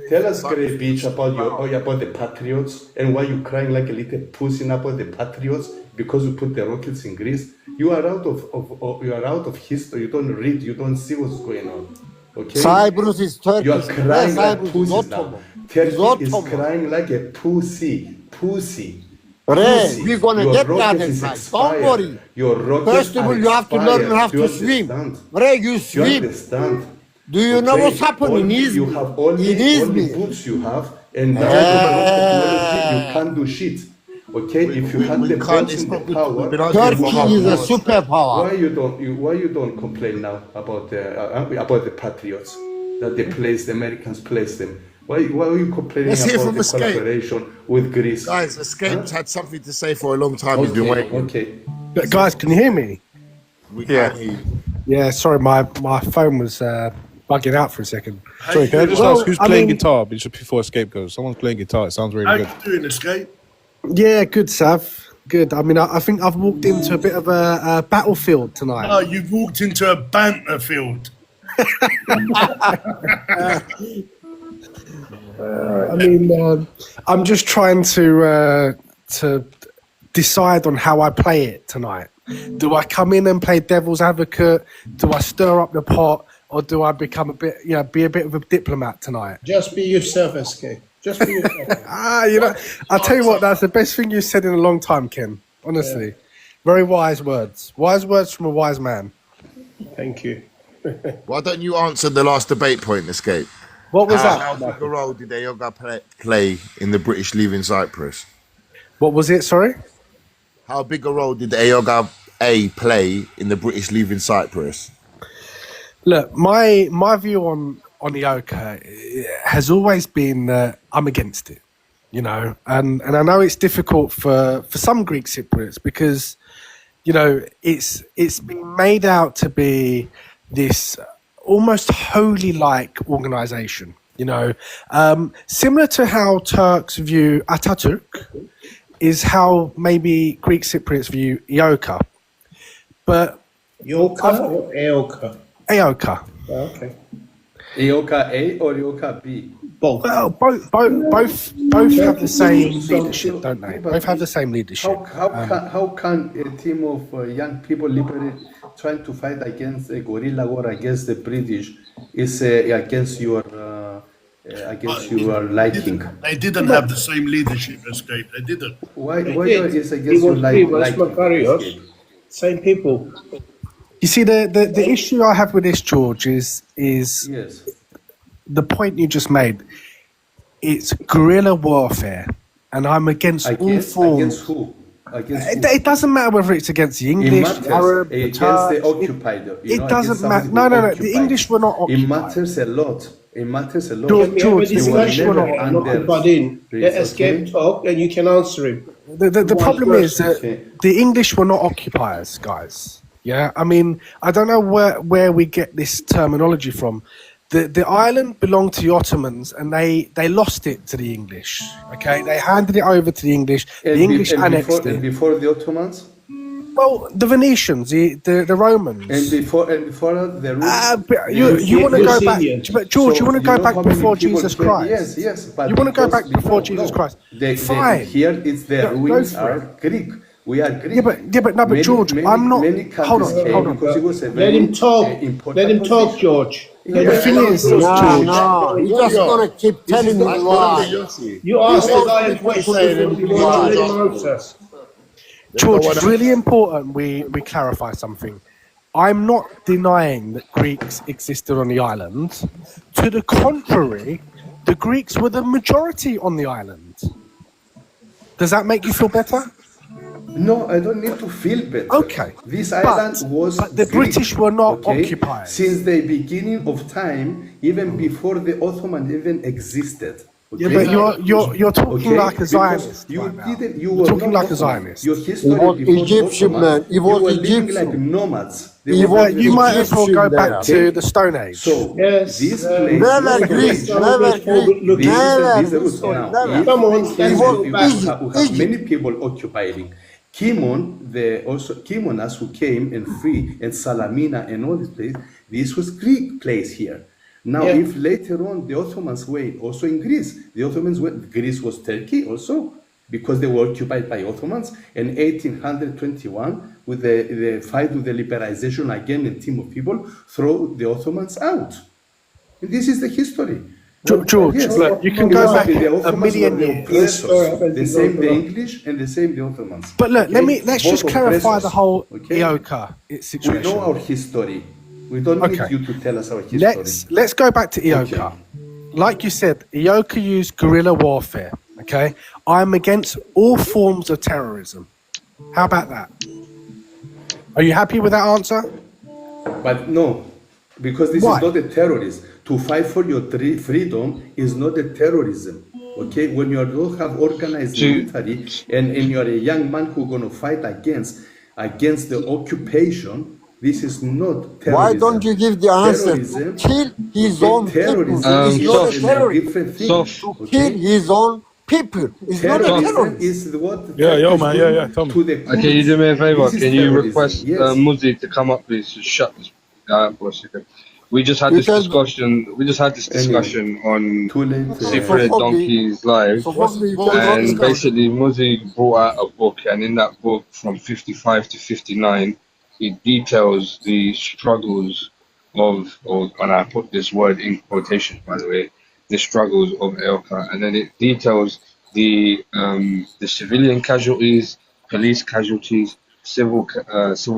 Tell us, grey bitch, about the patriots and why you crying like a little pussy about the patriots because you put the rockets in Greece. You are out of history. You don't read. You don't see what's going on. Okay. Cyprus is Turkey. You are crying like Cyprus is pussies now. Ottoman. Turkey is crying like a pussy. Re, we're gonna Your get the rocket other is side. expired. Don't worry. Your rockets First of all, are you have to learn expired. how Do you to swim. understand? Re, you Do you swim. understand? Do you know Okay? what's happening in You Izmir? have only In Izmir. boots you have, and now technology, you can't do shit. Okay, if you had the boats and the power, Turkey is a superpower. why you don't complain now about the patriots that the Americans place them? Why are you complaining Let's hear about from the Escape. collaboration with Greece? Guys, Escape's had something to say for a long time. He's been waiting. Okay. Guys, can you hear me? We can't hear you. Yeah, sorry, my phone was bugging out for a second. Sorry, can I just ask who's I playing mean- guitar just before Escape goes? Someone's playing guitar. It sounds really How good. you doing, Escape? Yeah, good, Sav. Good. I mean, I think I've walked into a bit of a battlefield tonight. Oh, you've walked into a banter field. I mean, I'm just trying to decide on how I play it tonight. Do I come in and play devil's advocate? Do I stir up the pot, or do I become be a bit of a diplomat tonight? Just be yourself, SK. Just be yourself. I'll tell you what, that's the best thing you've said in a long time, Ken. Honestly, very wise words. Wise words from a wise man. Thank you. Why don't you answer the last debate point, Escape? What was that? How big a role did Eoga play in the British leaving Cyprus? What was it? Sorry. How big a role did Eoga play in the British leaving Cyprus? Look, my view on Eoka has always been that I'm against it, and I know it's difficult for some Greek Cypriots because, it's been made out to be this almost holy-like organisation, similar to how Turks view Atatürk is how maybe Greek Cypriots view Eoka. But Eoka or Eoka? Eoka. Oh, okay. Eoka A or Eoka B? Both. Well, both have the same leadership, don't they? Both have the same leadership. How can a team of young people trying to fight against a guerrilla war against the British is against your liking? They didn't have the same leadership, Escape. They didn't. Why is against your liking? Same people. You see, the issue I have with this, George, is yes. The point you just made. It's guerrilla warfare, and I'm against all forms. Against who? It doesn't matter whether it's against the English, the Arab, the against Turks. the occupied. It doesn't matter. No. The English were not occupied. It matters a lot. It matters a lot. George, the English were not occupied. Let Escape talk, and you can answer him. The problem is that the English were not occupiers, guys. Yeah, I mean, I don't know where we get this terminology from. The island belonged to the Ottomans, and they lost it to the English. Okay, they handed it over to the English. The English annexed it. And before the Ottomans? Well, the Venetians, the Romans. And before the you want to go back, but George, you want to go back before Jesus Christ? Yes. But you want to go back before Jesus Christ? Fine. Here, it's the ruins are Greek. We are Greek. Yeah, but George, I'm not. Hold on. Let him talk. Let him talk, George. The thing is, No, you just gonna keep telling me lies. You asked the guy a question. You want to let him answer. George, it's really important we clarify something. I'm not denying that Greeks existed on the island. To the contrary, the Greeks were the majority on the island. Does that make you feel better? No, I don't need to feel better. Okay. This island was but the Greek, British were not occupied. Since the beginning of time, even before the Ottoman even existed. Okay? Yeah, but you're talking like a Zionist. You were talking like a Zionist. Your history was Egyptian, man. He was you were living Egyptian. like nomads. You might as well go back to the Stone Age. So yes, this place, never Greece, never Greece, never. Come on, have many people occupying. Kimonas who came and free, and Salamina and all this place, this was Greek place here. Now, if later on the Ottomans went also in Greece, Greece was Turkey also, because they were occupied by Ottomans. In 1821, with the fight with the liberalization again, a team of people throw the Ottomans out. And this is the history. George, look, you can go back a million years. The same the English and the same the Ottomans. But look, let's just clarify the whole Eoka situation. We know our history. We don't need you to tell us our history. Let's go back to Eoka. Okay. Like you said, Eoka used guerrilla warfare. Okay, I'm against all forms of terrorism. How about that? Are you happy with that answer? But no, because this is not a terrorist. To fight for your freedom is not a terrorism. Okay, when you don't have organized military and you're a young man who's going to fight against the occupation, this is not terrorism. Why don't you give the answer? Kill his own people. Terrorism is not a different thing. To kill his own people. It's not a terrorist. Is what Yeah, yo, man. Yeah, tell me. Can you do me a favor? This is Can you terrorism, request yes. Muzi to come up, please? To shut this guy up for a second. We just had You this can- discussion. We just had this discussion on Too late. Cypriot Donkey's live, and basically Muzi brought out a book, and in that book, from 55 to 59, it details the struggles of, and I put this word in quotation, by the way, the struggles of EOKA, and then it details the civilian casualties, police casualties, civil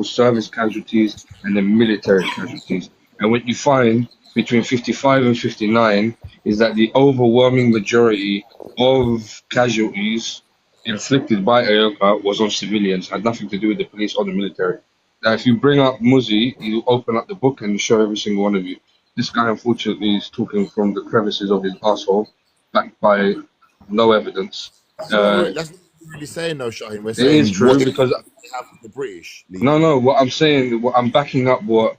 service casualties, and the military casualties. And what you find between 55 and 59 is that the overwhelming majority of casualties inflicted by EOKA was on civilians, had nothing to do with the police or the military. Now, if you bring up Muzi, you open up the book and show every single one of you. This guy, unfortunately, is talking from the crevices of his asshole, backed by no evidence. That's not really saying no, Shaheen. We're It saying is true what because have the British. no. What I'm saying, I'm backing up what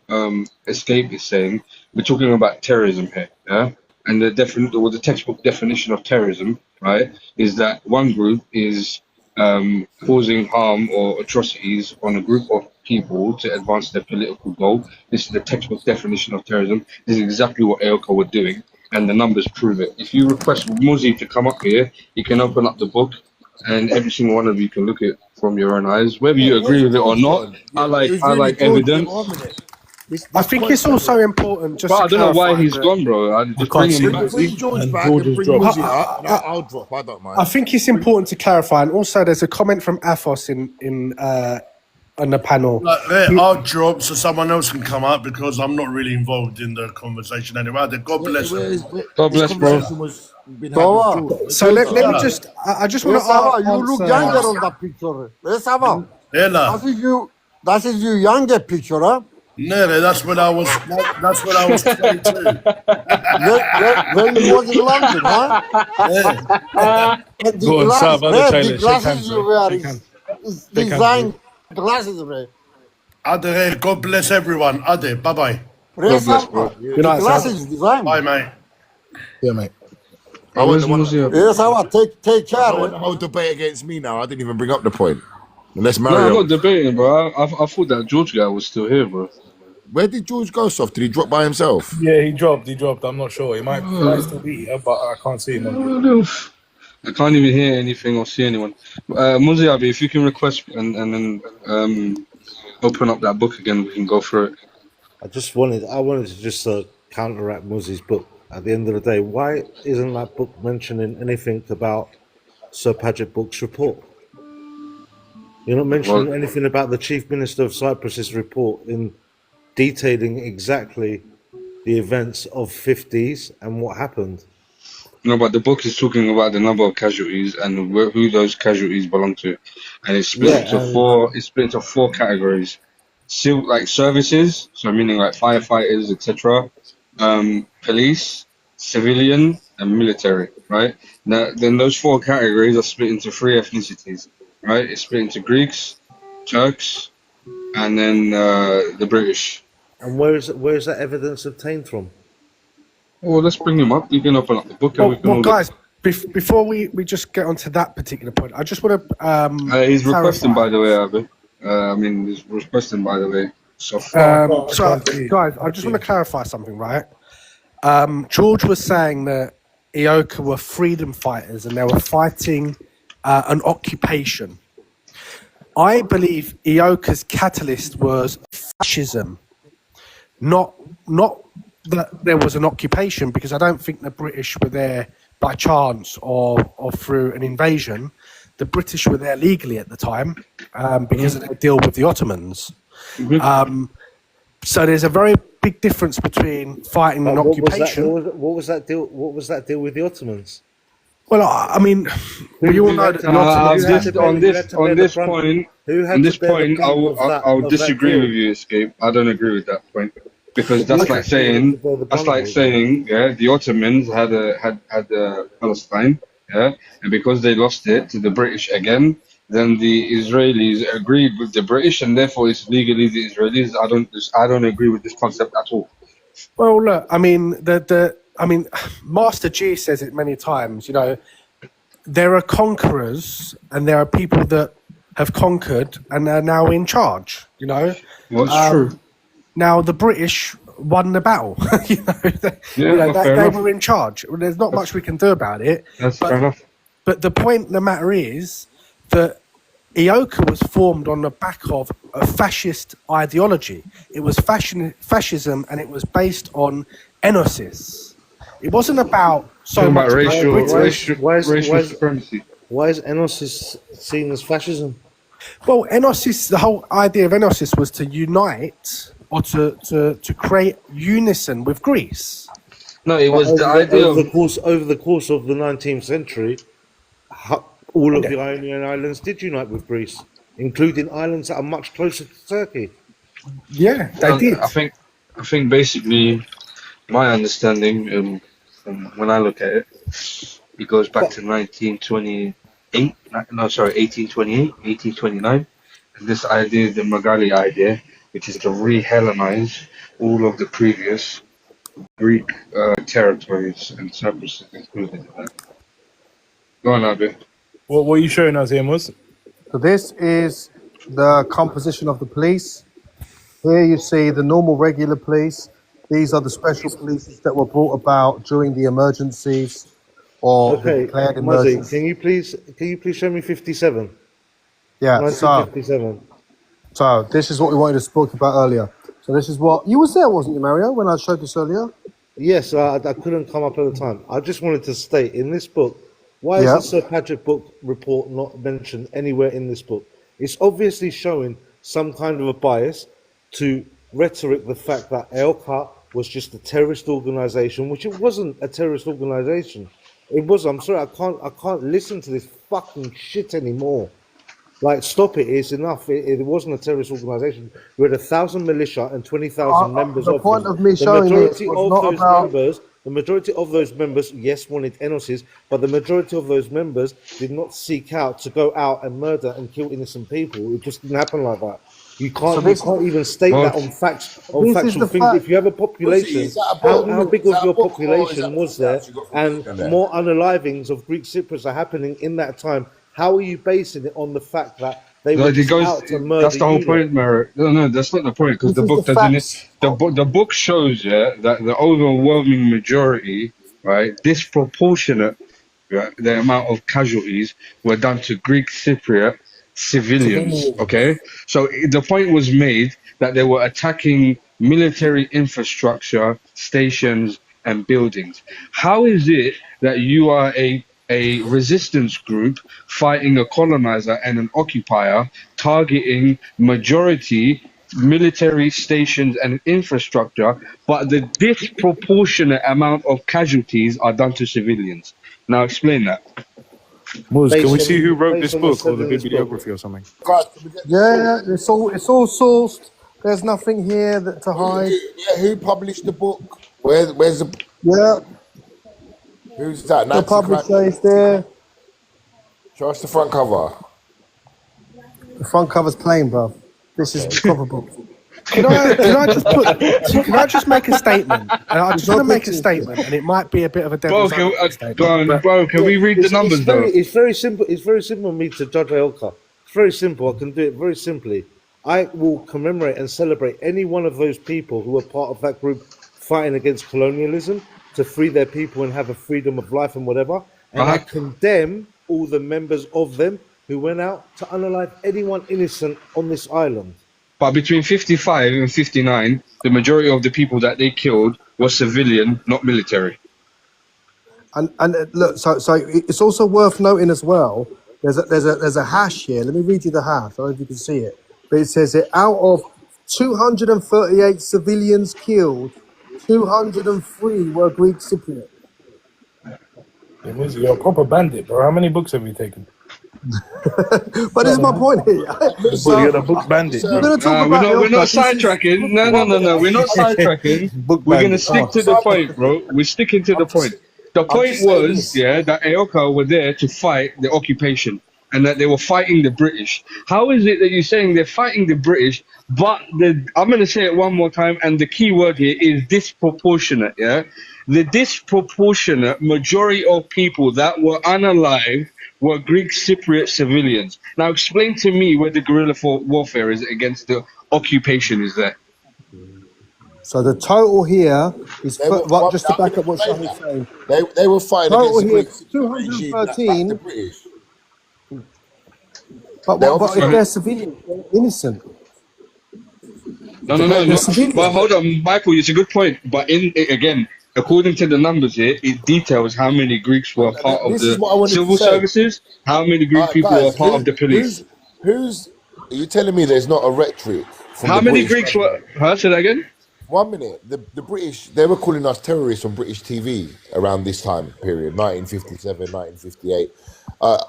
Escape is saying. We're talking about terrorism here, yeah. And the textbook definition of terrorism, right, is that one group is causing harm or atrocities on a group of people to advance their political goal. This is the textbook definition of terrorism. This is exactly what EOKA were doing, and the numbers prove it. If you request Muzi to come up here, you can open up the book, and every single one of you can look at it from your own eyes. Whether you agree with it or not, I like evidence. I think it's also important just But to I don't know why clarify he's that- gone, bro. I just bring him back. Bring George And back George and has bring dropped. Muzi up. And I'll drop. I don't mind. I think it's important to clarify, and also there's a comment from Athos on the panel. I'll drop so someone else can come up because I'm not really involved in the conversation anyway. God bless them. God bless, bro. So let me just, I just want to You look younger on that picture. Sava. Ella. That is you younger picture, huh? No, that's when I was 22. When you was in London, huh? And the Go on, Sav, other Tyler, the shake glasses hands, you bro. wear Shake is hands. Shake hands, design glasses, bro. Ade, God bless everyone. Ade, bye-bye. God bless, bro. The glasses design. Bye, mate. Yeah, mate. I want the Yes, Sava, take care. I want the whole debate against me now. I didn't even bring up the point. Unless No, I'm Mario. not debating, bro. I thought that George guy was still here, bro. Where did George go, Soft? Did he drop by himself? Yeah, he dropped. I'm not sure. He might still be here, but I can't see him. I can't even hear anything or see anyone. Muzi Abi, if you can request and then open up that book again, we can go through it. I wanted to just counteract Muzi's book. At the end of the day, why isn't that book mentioning anything about Sir Paget Brooks' report? You're not mentioning anything about the Chief Minister of Cyprus's report in detailing exactly the events of 50s and what happened. No, but the book is talking about the number of casualties and who those casualties belong to, and it's split into four. It's split into four categories: like services, so meaning like firefighters, etc., police, civilian, and military. Right now, then those four categories are split into three ethnicities. Right, it's split into Greeks, Turks, and then the British. And where is that evidence obtained from? Well, let's bring him up. You can open up the book. And we can all guys, before we just get onto that particular point, I just want to he's requesting, by the way, Abby. He's requesting, by the way. So, guys, I just want to clarify something, right? George was saying that EOKA were freedom fighters and they were fighting an occupation. I believe EOKA's catalyst was fascism, not that there was an occupation, because I don't think the British were there by chance or through an invasion. The British were there legally at the time because of their deal with the Ottomans. So there's a very big difference between fighting an occupation. What was that deal? What was that deal with the Ottomans? Well, I mean, we all know that the Ottomans. On this point, I'll disagree with you, Escape. I don't agree with that point. Because that's like saying, the Ottomans had Palestine, and because they lost it to the British again, then the Israelis agreed with the British, and therefore it's legally the Israelis. I don't agree with this concept at all. Well, look, I mean, Master G says it many times. You know, there are conquerors and there are people that have conquered and are now in charge. You know, What's true? Now the British won the battle. They were in charge. Well, there's not much we can do about it. That's fair enough. But the point of the matter is that EOKA was formed on the back of a fascist ideology. It was fascism, and it was based on enosis. It wasn't about so Talking much about racial British. supremacy. Why is enosis seen as fascism? Well, enosis, the whole idea of enosis was to unite or to create unison with Greece. No, it was the idea over the course of the 19th century. All of the Ionian Islands did unite with Greece, including islands that are much closer to Turkey. Yeah, they did. I think basically my understanding, when I look at it, it goes back to 1828, 1829. And this idea, the Magali idea, which is to re-Hellenize all of the previous Greek territories, and Cyprus is included in that. Go on, Abby. What are you showing us here, Mus? So this is the composition of the police. Here you see the normal regular police. These are the special police that were brought about during the emergencies or the declared Muzzy, emergencies. can you please show me 57? Yeah, 1957. so this is what we wanted to speak about earlier. So this is what you was there, wasn't you, Mario, when I showed this earlier? Yes, I couldn't come up at the time. I just wanted to state in this book, why is the Sir Patrick book report not mentioned anywhere in this book? It's obviously showing some kind of a bias to rhetoric the fact that EOKA was just a terrorist organization, which it wasn't a terrorist organization. It was. I'm sorry, I can't listen to this fucking shit anymore. Like, stop it! It's enough. It wasn't a terrorist organization. We had 1,000 militia and 20,000 members. The point of me showing this was not about. The majority of those members, yes, wanted enosis, but the majority of those members did not seek out to go out and murder and kill innocent people. It just didn't happen like that. You can't even state that on factual things. If you have a population, how big of your population was there, and more unalivings of Greek Cypriots are happening in that time? How are you basing it on the fact that they were out to murder? That's the whole point, Merrick. No, that's not the point, because the book doesn't. The book shows that the overwhelming majority, right, disproportionate, the amount of casualties were done to Greek Cypriot civilians. Okay, so the point was made that they were attacking military infrastructure, stations, and buildings. How is it that you are a resistance group fighting a colonizer and an occupier, targeting majority military stations and infrastructure, but the disproportionate amount of casualties are done to civilians? Now explain that. Muz, can we see who wrote this book or the bibliography or something? Yeah, it's all sourced. There's nothing here to hide. Who published the book? Where's the? Yeah. Who's that? The publisher is there. Show us the front cover. The front cover's plain, bro. This is the cover book. Can I just make a statement? I just want to make a statement, and it might be a bit of a devil's advocate statement. Bro, can we read the numbers though? It's very simple. It's very simple for me to judge EOKA. It's very simple. I can do it very simply. I will commemorate and celebrate any one of those people who were part of that group fighting against colonialism to free their people and have a freedom of life and whatever. And I condemn all the members of them who went out to unalive anyone innocent on this island. But between 55 and 59, the majority of the people that they killed was civilian, not military. And look, so it's also worth noting as well. There's a hash here. Let me read you the hash. I don't know if you can see it, but it says that out of 238 civilians killed, 203 were Greek Cypriot. You're a proper bandit, bro. How many books have you taken? But this is my point here. So, you're the book bandit. We're not sidetracking. No. We're not sidetracking. We're going to stick to the point, bro. We're sticking to the point. The point was, that EOKA were there to fight the occupation and that they were fighting the British. How is it that you're saying they're fighting the British, but I'm going to say it one more time, and the key word here is disproportionate, the disproportionate majority of people that were unalive were Greek Cypriot civilians. Now explain to me where the guerrilla warfare is against the occupation is there. So the total here is, just to I'm back gonna up what say Shami's that. saying, They were fighting total against the here Greek Cypriot regime that backed the 213, British. but They if obviously they're civilians, they're innocent. No. They're civilians. But hold on, Michael, it's a good point. But again, according to the numbers here, it details how many Greeks were part of This is the what I wanted to civil say. services, how many Greek people Guys, were part of the police. who's? Are you telling me there's not a rhetoric from How the many British Greeks were? Say that again. 1 minute. The British, they were calling us terrorists on British TV around this time period, 1957, 1958.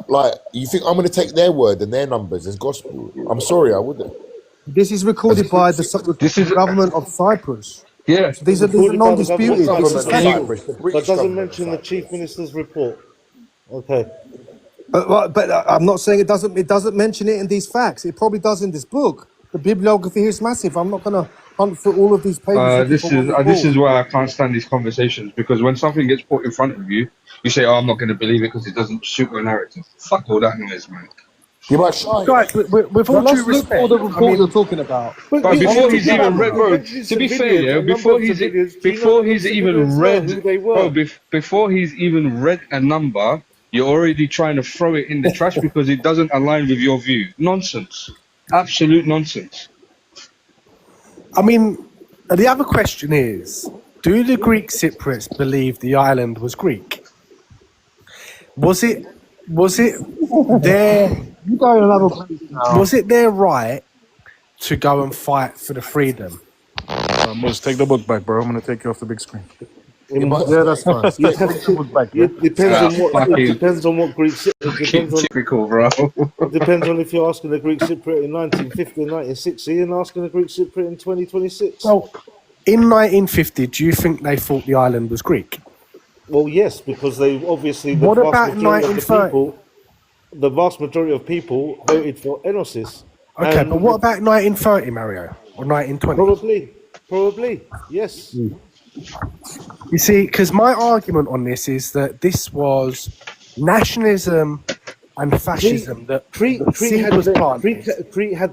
Like, you think I'm going to take their word and their numbers as gospel? I'm sorry, I wouldn't. This is recorded by the government of Cyprus. Yeah. So these are Recorded by the non-disputed. government This is of factual. Cyprus, but doesn't mention the chief minister's report. Okay. But I'm not saying it doesn't. It doesn't mention it in these facts. It probably does in this book. The bibliography here is massive. I'm not going to hunt through all of these pages. This is why I can't stand these conversations, because when something gets put in front of you, you say, "Oh, I'm not going to believe it because it doesn't suit your narrative." Fuck all that noise, man. You might shine. Guys, with all due respect, all the report you're talking about. But before he's even read, bro, to be fair, yeah, before he's even read a number, you're already trying to throw it in the trash because it doesn't align with your view. Nonsense. Absolute nonsense. I mean, the other question is, do the Greek Cypriots believe the island was Greek? Was it their was it their right to go and fight for the freedom? Let's take the book back, bro. I'm gonna take you off the big screen. Yeah, that's fine. Let's take the book back. It depends on what Greek Cypriot. Typical, bro. It depends on if you're asking the Greek Cypriot in 1950 and 1960 and asking the Greek Cypriot in 2026. Well, in 1950, do you think they thought the island was Greek? Well, yes, because they obviously What about 1930? The vast majority of people voted for Enosis. Okay, And but what about 1930, Mario, or 1920? Probably, yes. You see, because my argument on this is that this was nationalism and fascism that Crete had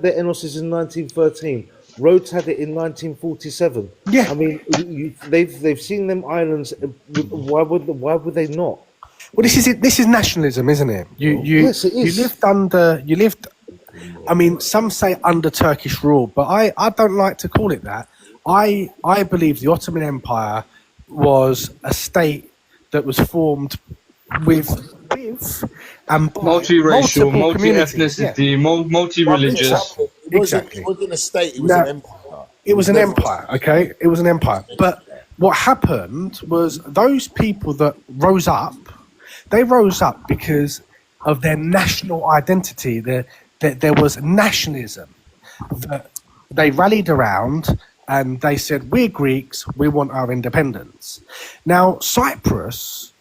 the Enosis in 1913. Rhodes had it in 1947. Yeah, I mean, they've seen them islands. Why would they not? Well, this is nationalism, isn't it? Yes, it is. You lived. I mean, some say under Turkish rule, but I don't like to call it that. I believe the Ottoman Empire was a state that was formed with and multiracial, multi-ethnicity, multi-religious. It wasn't a state, it was an empire. It was an empire, okay? It was an empire. But what happened was those people that rose up, they rose up because of their national identity. There was nationalism that they rallied around, and they said, we're Greeks, we want our independence. Now, Cyprus,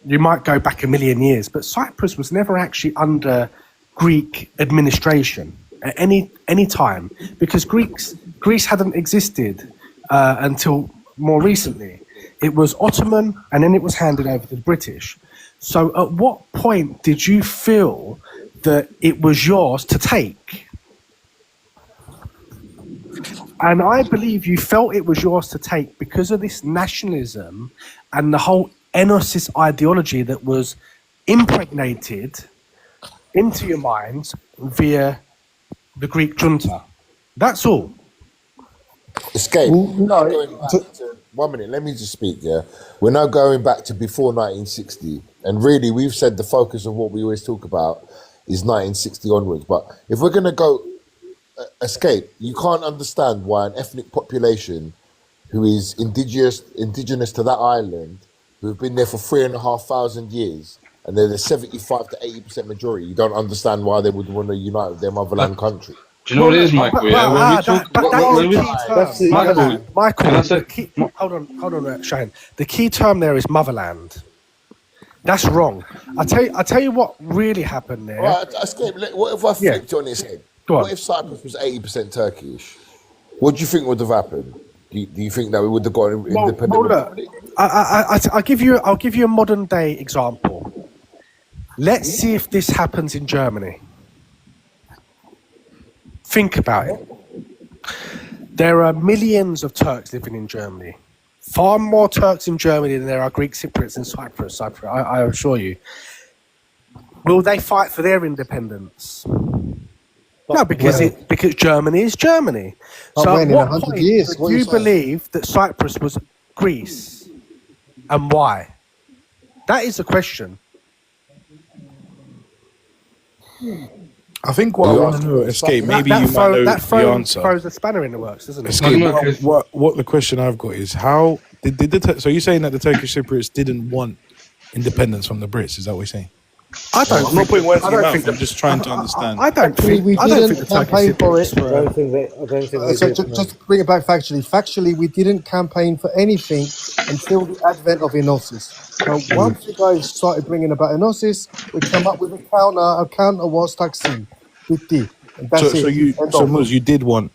you might go back a million years, but Cyprus was never actually under Greek administration at any time, because Greece hadn't existed until more recently. It was Ottoman, and then it was handed over to the British. So at what point did you feel that it was yours to take? And I believe you felt it was yours to take because of this nationalism and the whole Enosis ideology that was impregnated into your minds via the Greek junta. That's all. Escape. No. 1 minute, let me just speak, yeah? We're now going back to before 1960. And really, we've said the focus of what we always talk about is 1960 onwards. But if we're going to go escape, you can't understand why an ethnic population who is indigenous to that island, who have been there for 3,500 years, and they're the 75 to 80% majority, you don't understand why they would want to unite with their motherland country. Do you know what it is, Michael? Michael, hold on, Shane. The key term there is motherland. That's wrong. I tell you what really happened there. Right, escape. What if I flipped on its head? What if Cyprus was 80% Turkish? What do you think would have happened? Do you think that we would have got an independent Well, look, republic? I'll give you a modern day example. Let's see if this happens in Germany. Think about it. There are millions of Turks living in Germany. Far more Turks in Germany than there are Greek Cypriots in Cyprus. I assure you. Will they fight for their independence? No, because Germany is Germany. So when, at in what 100 point years? do What are you you saying? believe that Cyprus was Greece? And why? That is the question. I think what I want to know, Escape, maybe you might know the answer. Throws a spanner in the works, doesn't it? Escape, what the question I've got is how so you're saying that the Turkish Cypriots didn't want independence from the Brits? Is that what you're saying? I don't. I'm not putting words in your mouth. think I'm just trying to understand. I don't think We I don't didn't think the Turkish campaign for Cypriots it. were. I don't think they So did. just to bring it back factually. Factually, we didn't campaign for anything until the advent of Enosis. So once you guys started bringing about Enosis, we came up with a counter. Our counter was Taksim. Bitti. And that's it. End of. Muz, you did want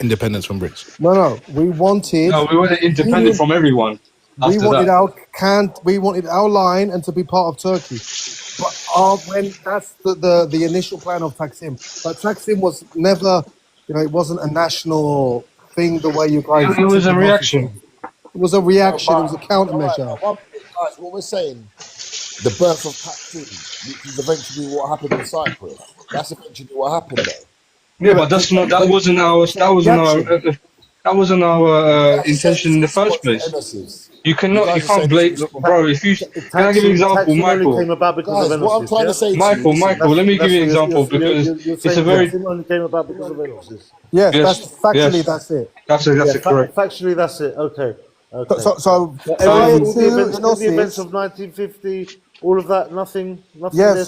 independence from Brits? No. We wanted. No, we wanted independent from everyone. We after wanted that. we wanted our line and to be part of Turkey. But when that's the initial plan of Taksim. But Taksim was never, it wasn't a national thing the way you guys. It was a reaction. It was a reaction. It was a countermeasure. Guys, what we're saying, the birth of Taksim, which is eventually what happened in Cyprus. That's eventually what happened there. Yeah, but that wasn't our intention in the first place. You can't blame, bro. Can I give you an example, Michael? Came about because of what I'm trying to say, Michael, let me give you an example because it's a very. only came about because of Enosis. Yes, Yes, that's factually yes. that's it. That's it, correct. Factually, that's it. Okay. So all the events of 1950, all of that, nothing. Yes,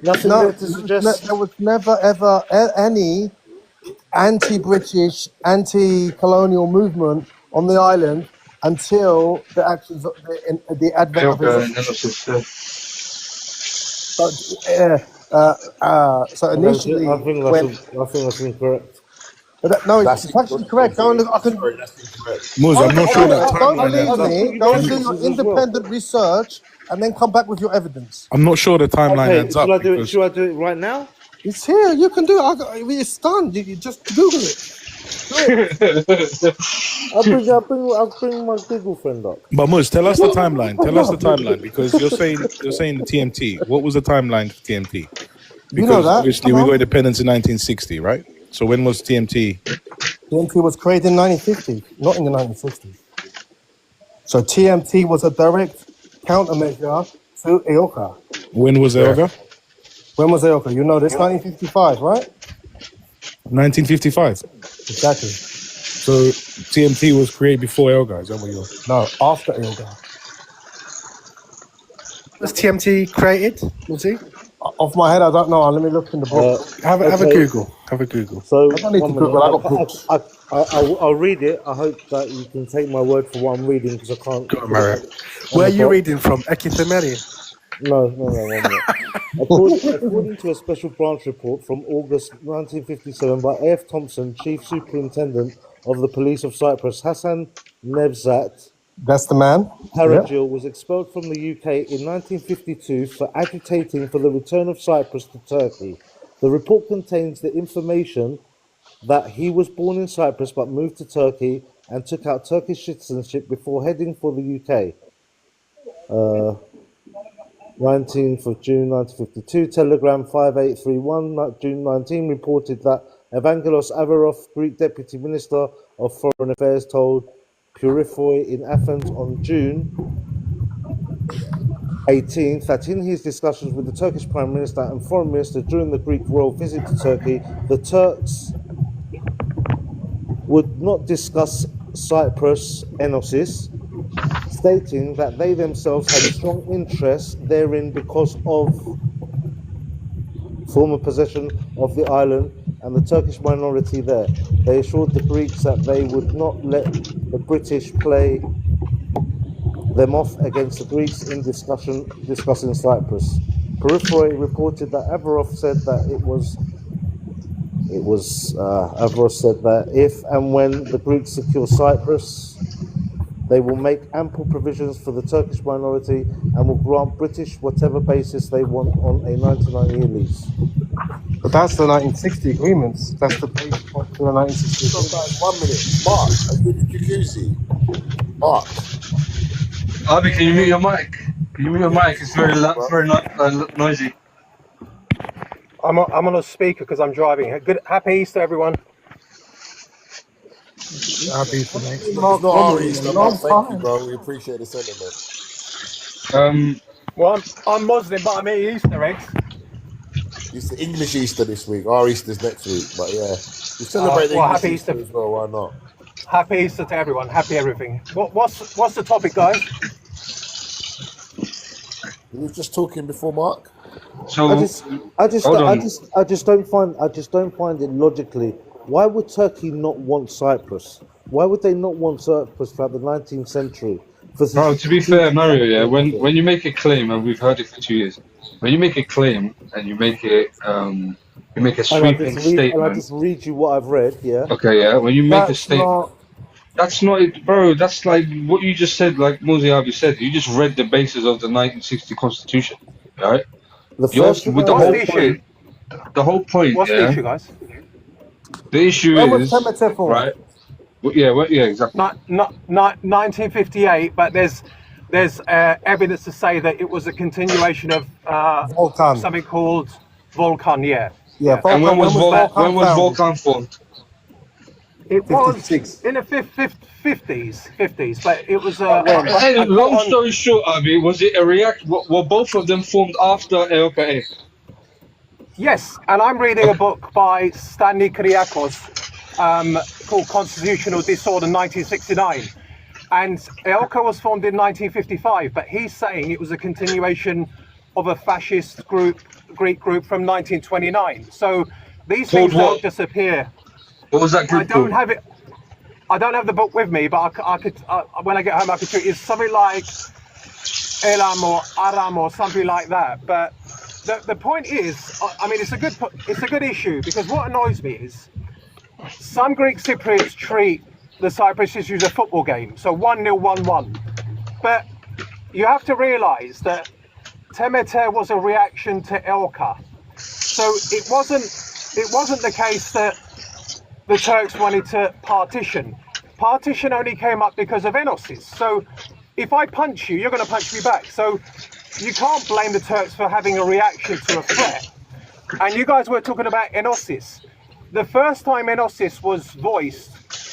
nothing there to suggest. There was never ever any anti-British, anti-colonial movement on the island until the actions of the advent of Enosis. So initially, I think that's incorrect. No, it's actually correct. Go and look. Muz, I'm not sure that Don't timeline. believe me. Go and do your independent research and then come back with your evidence. I'm not sure the timeline adds up. Should I do it right now? It's here. You can do it. It's done. You just Google it. I'll bring my Google friend up. But Muz, tell us the timeline. Tell us the timeline because you're saying the TMT. What was the timeline for TMT? Because you know that. obviously we got independence in 1960, right? So when was TMT? TMT was created in 1950, not in the 1960s. So TMT was a direct countermeasure to EOKA. When was EOKA? When was EOKA? You know this, 1955, right? 1955. Exactly. So TMT was created before EOKA, is that what you're? No, after EOKA. Was TMT created? Was he? Off my head, I don't know. Let me look in the book. Have a Google. Have a Google. So I don't need to Google. I got books. I'll read it. I hope that you can take my word for what I'm reading because I can't. Go on, Mario. Where are you reading from? Ekithemeri? No. According to a special branch report from August 1957 by A.F. Thompson, Chief Superintendent of the Police of Cyprus, Hassan Nevzat. That's the man. Karagil was expelled from the UK in 1952 for agitating for the return of Cyprus to Turkey. The report contains the information that he was born in Cyprus but moved to Turkey and took out Turkish citizenship before heading for the UK. 19th of June 1952, Telegram 5831, June 19, reported that Evangelos Averov, Greek Deputy Minister of Foreign Affairs, told Purifoy in Athens on June 18th that in his discussions with the Turkish Prime Minister and Foreign Minister during the Greek royal visit to Turkey, the Turks would not discuss Cyprus Enosis, stating that they themselves had a strong interest therein because of former possession of the island and the Turkish minority there. They assured the Greeks that they would not let the British play them off against the Greeks in discussing Cyprus. Purifoy reported that Averov said that it was Avros said that if and when the Greeks secure Cyprus, they will make ample provisions for the Turkish minority and will grant British whatever basis they want on a 99-year lease. But that's the 1960 agreements. That's the base point for the 1960 Stop agreements. that 1 minute. Mark, are you in the jacuzzi? Mark. Abi, can you mute your mic? Can you mute your mic? It's very noisy. I'm on a speaker because I'm driving. Happy Easter, everyone. Happy Easter, mate. It's not our Easter, Mark. Thank you, bro. We appreciate the sentiment. Well, I'm Muslim, but I'm eating Easter eggs. It's the English Easter this week. Our Easter's next week. But yeah, we celebrate the English happy Easter as well. Why not? Happy Easter to everyone. Happy everything. What's the topic, guys? We were just talking before, Mark. So I just don't find it logically. Why would Turkey not want Cyprus? Why would they not want Cyprus throughout the 19th century? Bro, to be fair, Mario, yeah, when you make a claim, and we've heard it for 2 years, when you make a claim and you make it, you make a sweeping statement. And I just read you what I've read, yeah. Okay, yeah. When you make a statement, that's not it, bro. That's like what you just said, like Muzi Abi said. You just read the basis of the 1960 Constitution, right? The whole point. What's the issue, guys? The issue is right. Yeah, exactly. 1958, but there's evidence to say that it was a continuation of something called Volcan. Yeah. And when was Volcan formed? It was in the 50s, but it was long story short, Abi, was it a react? Were both of them formed after EOKA? Yes, and I'm reading a book by Stanley Kyriakos called Constitutional Disorder 1969. And EOKA was formed in 1955, but he's saying it was a continuation of a fascist Greek group from 1929. So these things don't disappear. What was that group? I don't have the book with me, but I could when I get home I could treat it. It's something like Elam or Aram or something like that. But the point is, I mean, it's a good issue, because what annoys me is some Greek Cypriots treat the Cyprus issue as a football game, so 1-0, 1-1. But you have to realise that Temeter was a reaction to EOKA, so it wasn't the case that the Turks wanted to partition. Partition only came up because of Enosis. So if I punch you, you're going to punch me back. So you can't blame the Turks for having a reaction to a threat. And you guys were talking about Enosis. The first time Enosis was voiced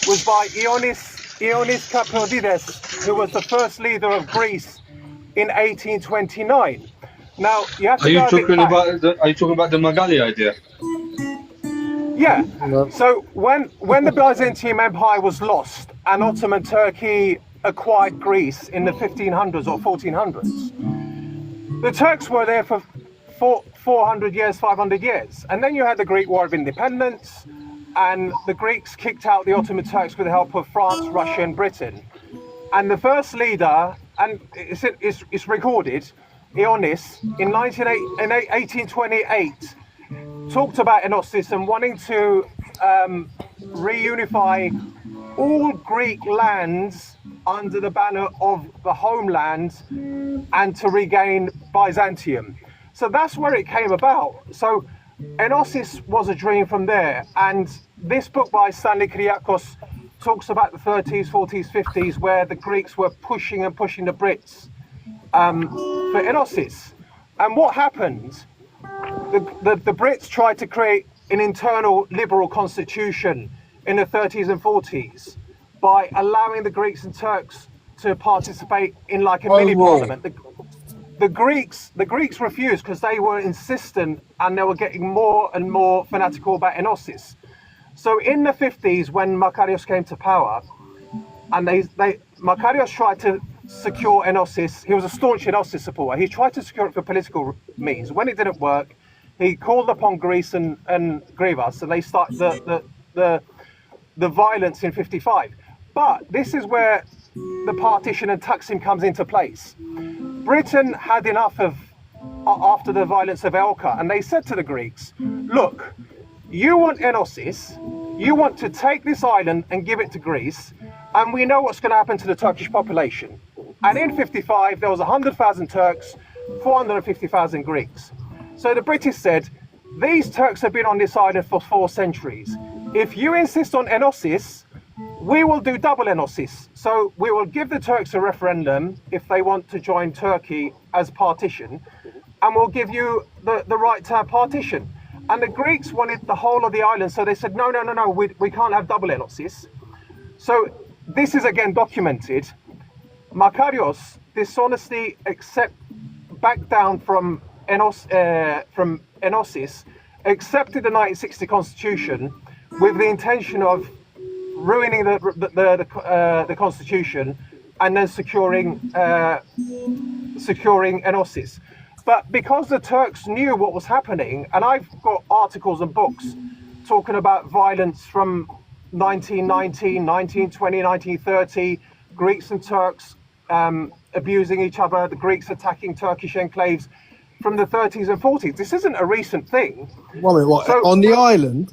was by Ioannis Kapodides, who was the first leader of Greece in 1829. Now you have to. Are you talking about the Magali idea? Yeah. So when the Byzantine Empire was lost and Ottoman Turkey acquired Greece in the 1500s or 1400s, the Turks were there for 400 years, 500 years. And then you had the Greek War of Independence, and the Greeks kicked out the Ottoman Turks with the help of France, Russia, and Britain. And the first leader, and it's recorded, Ioannis, in 1828, talked about Enosis and wanting to reunify all Greek lands under the banner of the homeland and to regain Byzantium. So that's where it came about. So Enosis was a dream from there. And this book by Stanley Kyriakos talks about the 30s, 40s, 50s, where the Greeks were pushing the Brits for Enosis. And what happened? The Brits tried to create an internal liberal constitution in the 30s and 40s by allowing the Greeks and Turks to participate in like a mini parliament. The Greeks refused because they were insistent and they were getting more and more fanatical about Enosis. So in the 50s, when Makarios came to power, and Makarios tried to secure Enosis, he was a staunch Enosis supporter. He tried to secure it for political means. When it didn't work, he called upon Greece and Grivas, and they started the violence in 55. But this is where the partition and Taksim comes into place. Britain had enough of after the violence of EOKA, and they said to the Greeks, look, you want Enosis, you want to take this island and give it to Greece, and we know what's going to happen to the Turkish population. And in 55, there was 100,000 Turks, 450,000 Greeks. So the British said, these Turks have been on this island for 4 centuries. If you insist on Enosis, we will do double Enosis. So we will give the Turks a referendum if they want to join Turkey as partition, and we'll give you the right to have partition. And the Greeks wanted the whole of the island, so they said, no, we can't have double Enosis. So this is again documented. Makarios dishonestly backed down from Enosis, accepted the 1960 constitution with the intention of ruining the constitution and then securing Enosis. But because the Turks knew what was happening, and I've got articles and books talking about violence from 1919, 1920, 1930, Greeks and Turks abusing each other, the Greeks attacking Turkish enclaves from the 30s and 40s. This isn't a recent thing. What, on the island?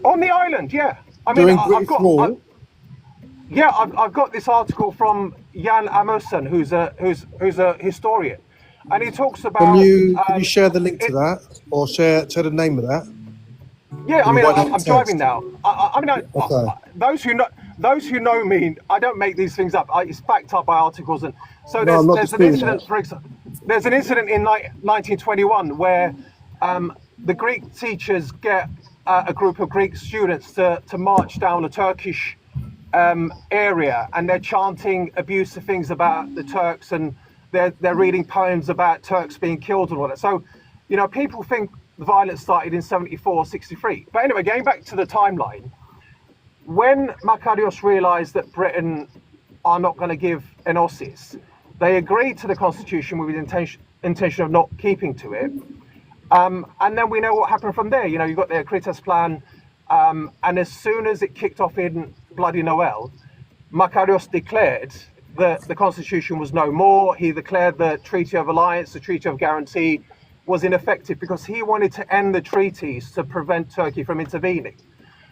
On the island, yeah. I mean, I've got this article from Jan Amundsen, who's a historian, and he talks about. Can you share the link to that, or share the name of that? Yeah, I mean, I'm driving now. Those who know me, I don't make these things up. It's backed up by articles, and so there's an incident. For example, there's an incident in 1921 where the Greek teachers get a group of Greek students to march down a Turkish area, and they're chanting abusive things about the Turks, and they're reading poems about Turks being killed and all that. So, you know, people think the violence started in 74, 63. But anyway, going back to the timeline, when Makarios realized that Britain are not going to give Enosis, they agreed to the constitution with the intention of not keeping to it. And then we know what happened from there. You know, you got the Akritas plan, and as soon as it kicked off in Bloody Noel, Makarios declared that the constitution was no more. He declared the Treaty of Alliance, the Treaty of Guarantee, was ineffective because he wanted to end the treaties to prevent Turkey from intervening.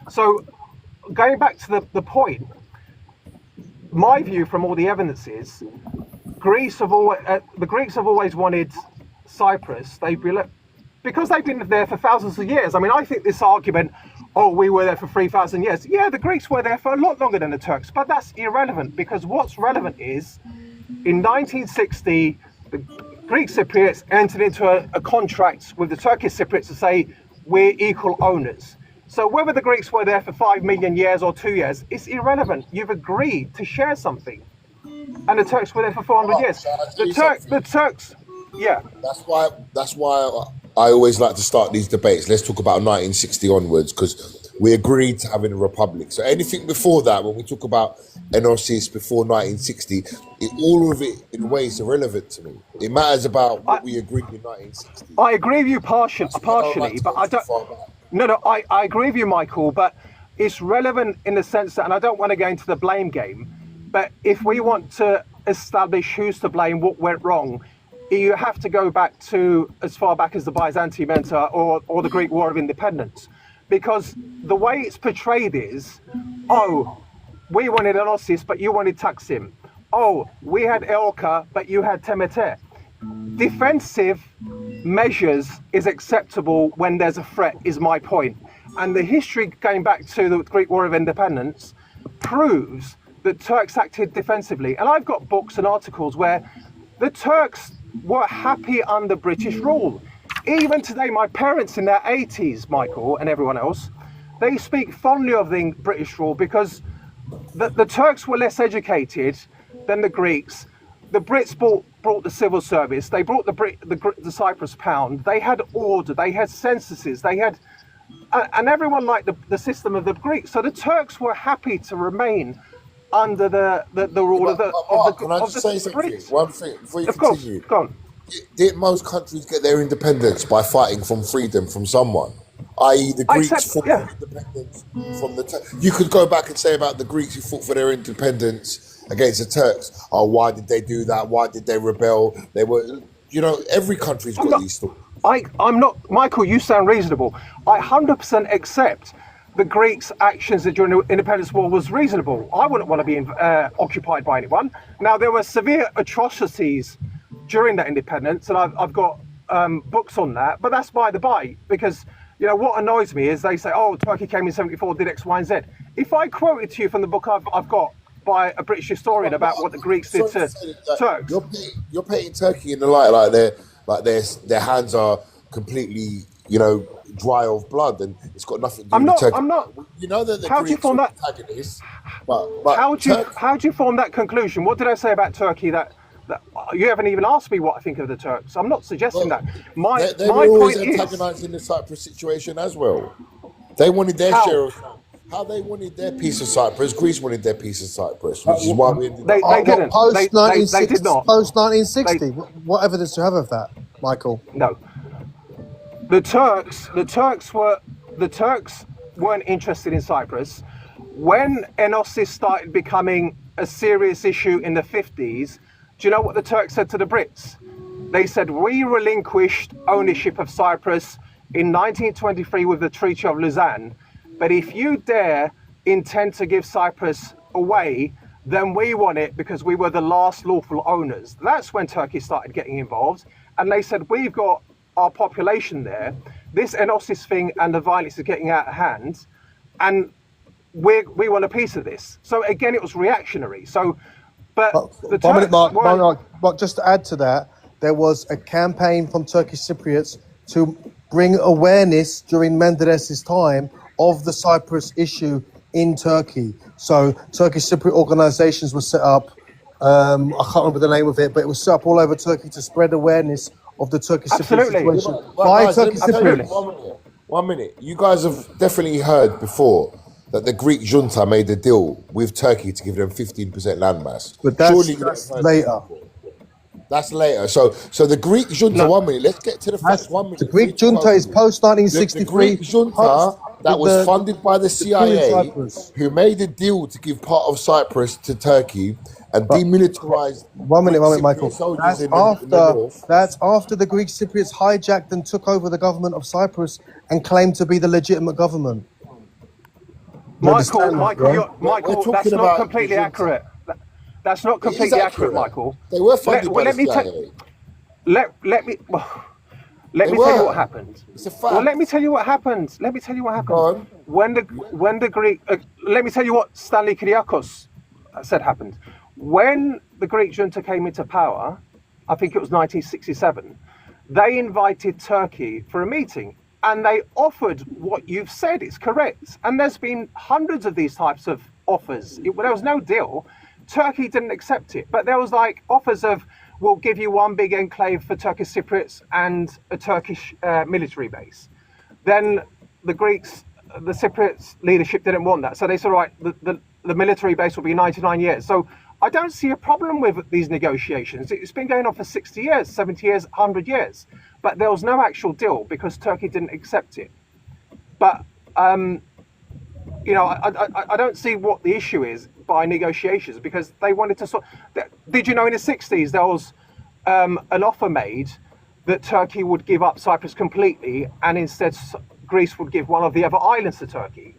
So going back to the point, my view from all the evidence is the Greeks have always wanted Cyprus. Because they've been there for thousands of years. I mean, I think this argument, we were there for 3,000 years. Yeah, the Greeks were there for a lot longer than the Turks, but that's irrelevant, because what's relevant is in 1960, the Greek Cypriots entered into a contract with the Turkish Cypriots to say we're equal owners. So whether the Greeks were there for 5 million years or 2 years, it's irrelevant. You've agreed to share something. And the Turks were there for 400 years. The Turks, yeah. That's why I always like to start these debates. Let's talk about 1960 onwards, because we agreed to having a republic. So anything before that, when we talk about Enosis before 1960, all of it in ways irrelevant to me. It matters about what we agreed in 1960. I agree with you partially, but I don't. No, I agree with you, Michael, but it's relevant in the sense that, and I don't want to go into the blame game, but if we want to establish who's to blame, what went wrong, you have to go back to as far back as the Byzantine Empire or the Greek War of Independence, because the way it's portrayed is, we wanted Enosis, but you wanted Taksim. We had Eoka, but you had Temete. Defensive measures is acceptable when there's a threat, is my point. And the history going back to the Greek War of Independence proves that Turks acted defensively. And I've got books and articles where the Turks were happy under British rule. Even today, my parents in their 80s, Michael, and everyone else, they speak fondly of the British rule because the Turks were less educated than the Greeks. The Brits brought the civil service. They brought the Cyprus pound. They had order. They had censuses. They had, and everyone liked the system of the Greeks. So the Turks were happy to remain under the rule of the Brits. One thing before you of continue. Course, go on. Did most countries get their independence by fighting from freedom from someone? I.e. the Greeks fought for independence from the Turks. You could go back and say about the Greeks who fought for their independence against the Turks. Why did they do that? Why did they rebel? They were, every country's got these stories. I'm not, Michael, you sound reasonable. I 100% accept the Greeks' actions during the independence war was reasonable. I wouldn't want to be occupied by anyone. Now, there were severe atrocities during that independence, and I've got books on that, but that's by the by, because, you know, what annoys me is they say, oh, Turkey came in 74, did X, Y, and Z. If I quoted to you from the book I've got by a British historian about what the Greeks did to Turks. You're painting Turkey in the light like their hands are completely, you know, dry of blood, and it's got nothing to do with Turkey. I'm not. You know that the How do you Greeks form were that? antagonists, but How do you form that conclusion? What did I say about Turkey that you haven't even asked me what I think of the Turks? I'm not suggesting that. They My were always point is, antagonising the Cyprus situation as well. They wanted their share of how they wanted their piece of Cyprus. Greece wanted their piece of Cyprus, which is why we ended they didn't. Post They 1960, did not. post 1960. What evidence do you have of that, Michael? No. The Turks weren't interested in Cyprus. When Enosis started becoming a serious issue in the 50s, do you know what the Turks said to the Brits? They said, we relinquished ownership of Cyprus in 1923 with the Treaty of Lausanne, but if you dare intend to give Cyprus away, then we want it because we were the last lawful owners. That's when Turkey started getting involved, and they said, we've got our population there, this Enosis thing and the violence is getting out of hand, and we want a piece of this. So again, it was reactionary. So, but the Turks Mark, just to add to that, there was a campaign from Turkish Cypriots to bring awareness during Menderes's time of the Cyprus issue in Turkey. So Turkish Cypriot organizations were set up. I can't remember the name of it, but it was set up all over Turkey to spread awareness of the Turkish Cypriot situation by Turkish Cypriots. 1 minute. You guys have definitely heard before that the Greek junta made a deal with Turkey to give them 15% landmass. But that's later. That's later. So the Greek junta, 1 minute, let's get to the facts. 1 minute. The Greek junta is post 1963. The Greek junta that was funded by the CIA, who made a deal to give part of Cyprus to Turkey and demilitarized. 1 minute, Michael. That's That's after the Greek Cypriots hijacked and took over the government of Cyprus and claimed to be the legitimate government. Michael, that's not completely accurate. That's not completely accurate, Michael. They were funded by the CIA. Let me tell you what happened. It's a fact. Well, let me tell you what happened. Let me tell you what happened. When the Greek, let me tell you what Stanley Kyriakos said happened. When the Greek junta came into power, I think it was 1967, they invited Turkey for a meeting. And they offered what you've said. It's correct. And there's been hundreds of these types of offers. There was no deal. Turkey didn't accept it. But there was like offers of, we'll give you one big enclave for Turkish Cypriots and a Turkish military base. Then the Greeks, the Cypriots leadership didn't want that. So they said, right, the military base will be 99 years. So I don't see a problem with these negotiations. It's been going on for 60 years, 70 years, 100 years. But there was no actual deal because Turkey didn't accept it. But, you know, I don't see what the issue is by negotiations because they wanted to Did you know in the 60s there was an offer made that Turkey would give up Cyprus completely and instead Greece would give one of the other islands to Turkey,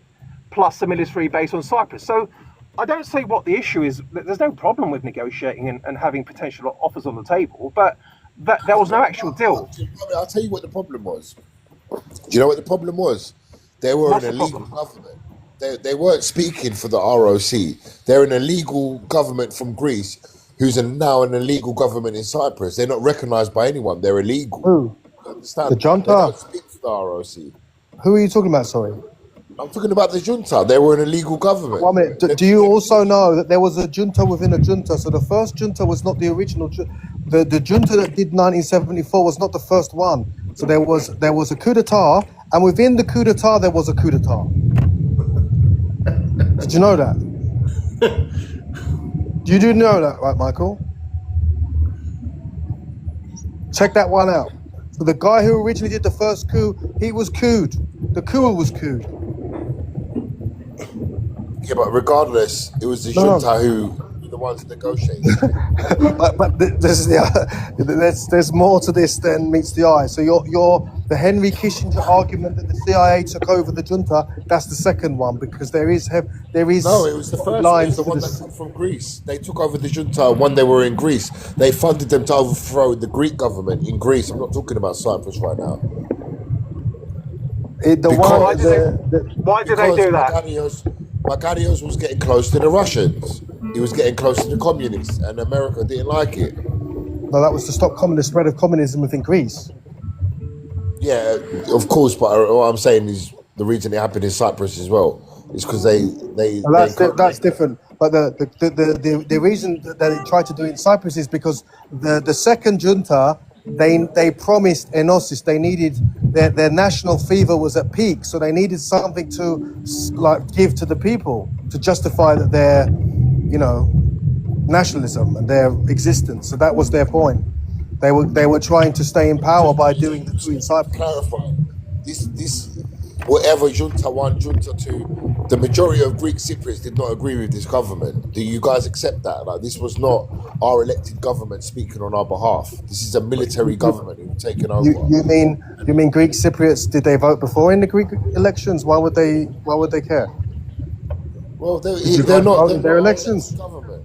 plus a military base on Cyprus. So I don't see what the issue is. There's no problem with negotiating and having potential offers on the table, but there was no actual deal. I'll tell you what the problem was. Do you know what the problem was? They were an illegal government. They weren't speaking for the ROC. They're an illegal government from Greece who's now an illegal government in Cyprus. They're not recognised by anyone. They're illegal. Who? You understand? The junta? They don't speak for the ROC. Who are you talking about, sorry? I'm talking about the junta. They were an illegal government. 1 minute. Do you also know that there was a junta within a junta? So the first junta was not the original. The junta that did 1974 was not the first one. So there was a coup d'etat, and within the coup d'etat there was a coup d'etat. Did you know that? You do know that, right, Michael? Check that one out. So the guy who originally did the first coup, he was couped. The coup was couped. Yeah, but regardless, it was the junta who the ones negotiating. There's more to this than meets the eye. So your the Henry Kissinger argument that the CIA took over the junta. That's the second one, because there is. No, it was the first one. It was the one that come from Greece. They took over the junta when they were in Greece. They funded them to overthrow the Greek government in Greece. I'm not talking about Cyprus right now. Why did they do that? Magarios was getting close to the Russians. He was getting close to the communists, and America didn't like it. No, that was to stop the spread of communism within Greece. Yeah, of course, but what I'm saying is the reason it happened in Cyprus as well is because that's different. But the reason that they tried to do it in Cyprus is because the second junta, they promised Enosis they needed their national fever was at peak, so they needed something to give to the people to justify that their nationalism and their existence. So that was their point. They were trying to stay in power by doing the coup in Cyprus. Clarify this. Whatever junta 1, junta 2, the majority of Greek Cypriots did not agree with this government. Do you guys accept that? Like, this was not our elected government speaking on our behalf. This is a military government who's taken over. You mean Greek Cypriots? Did they vote before in the Greek elections? Why would they care? Well, they're not their elections. Government.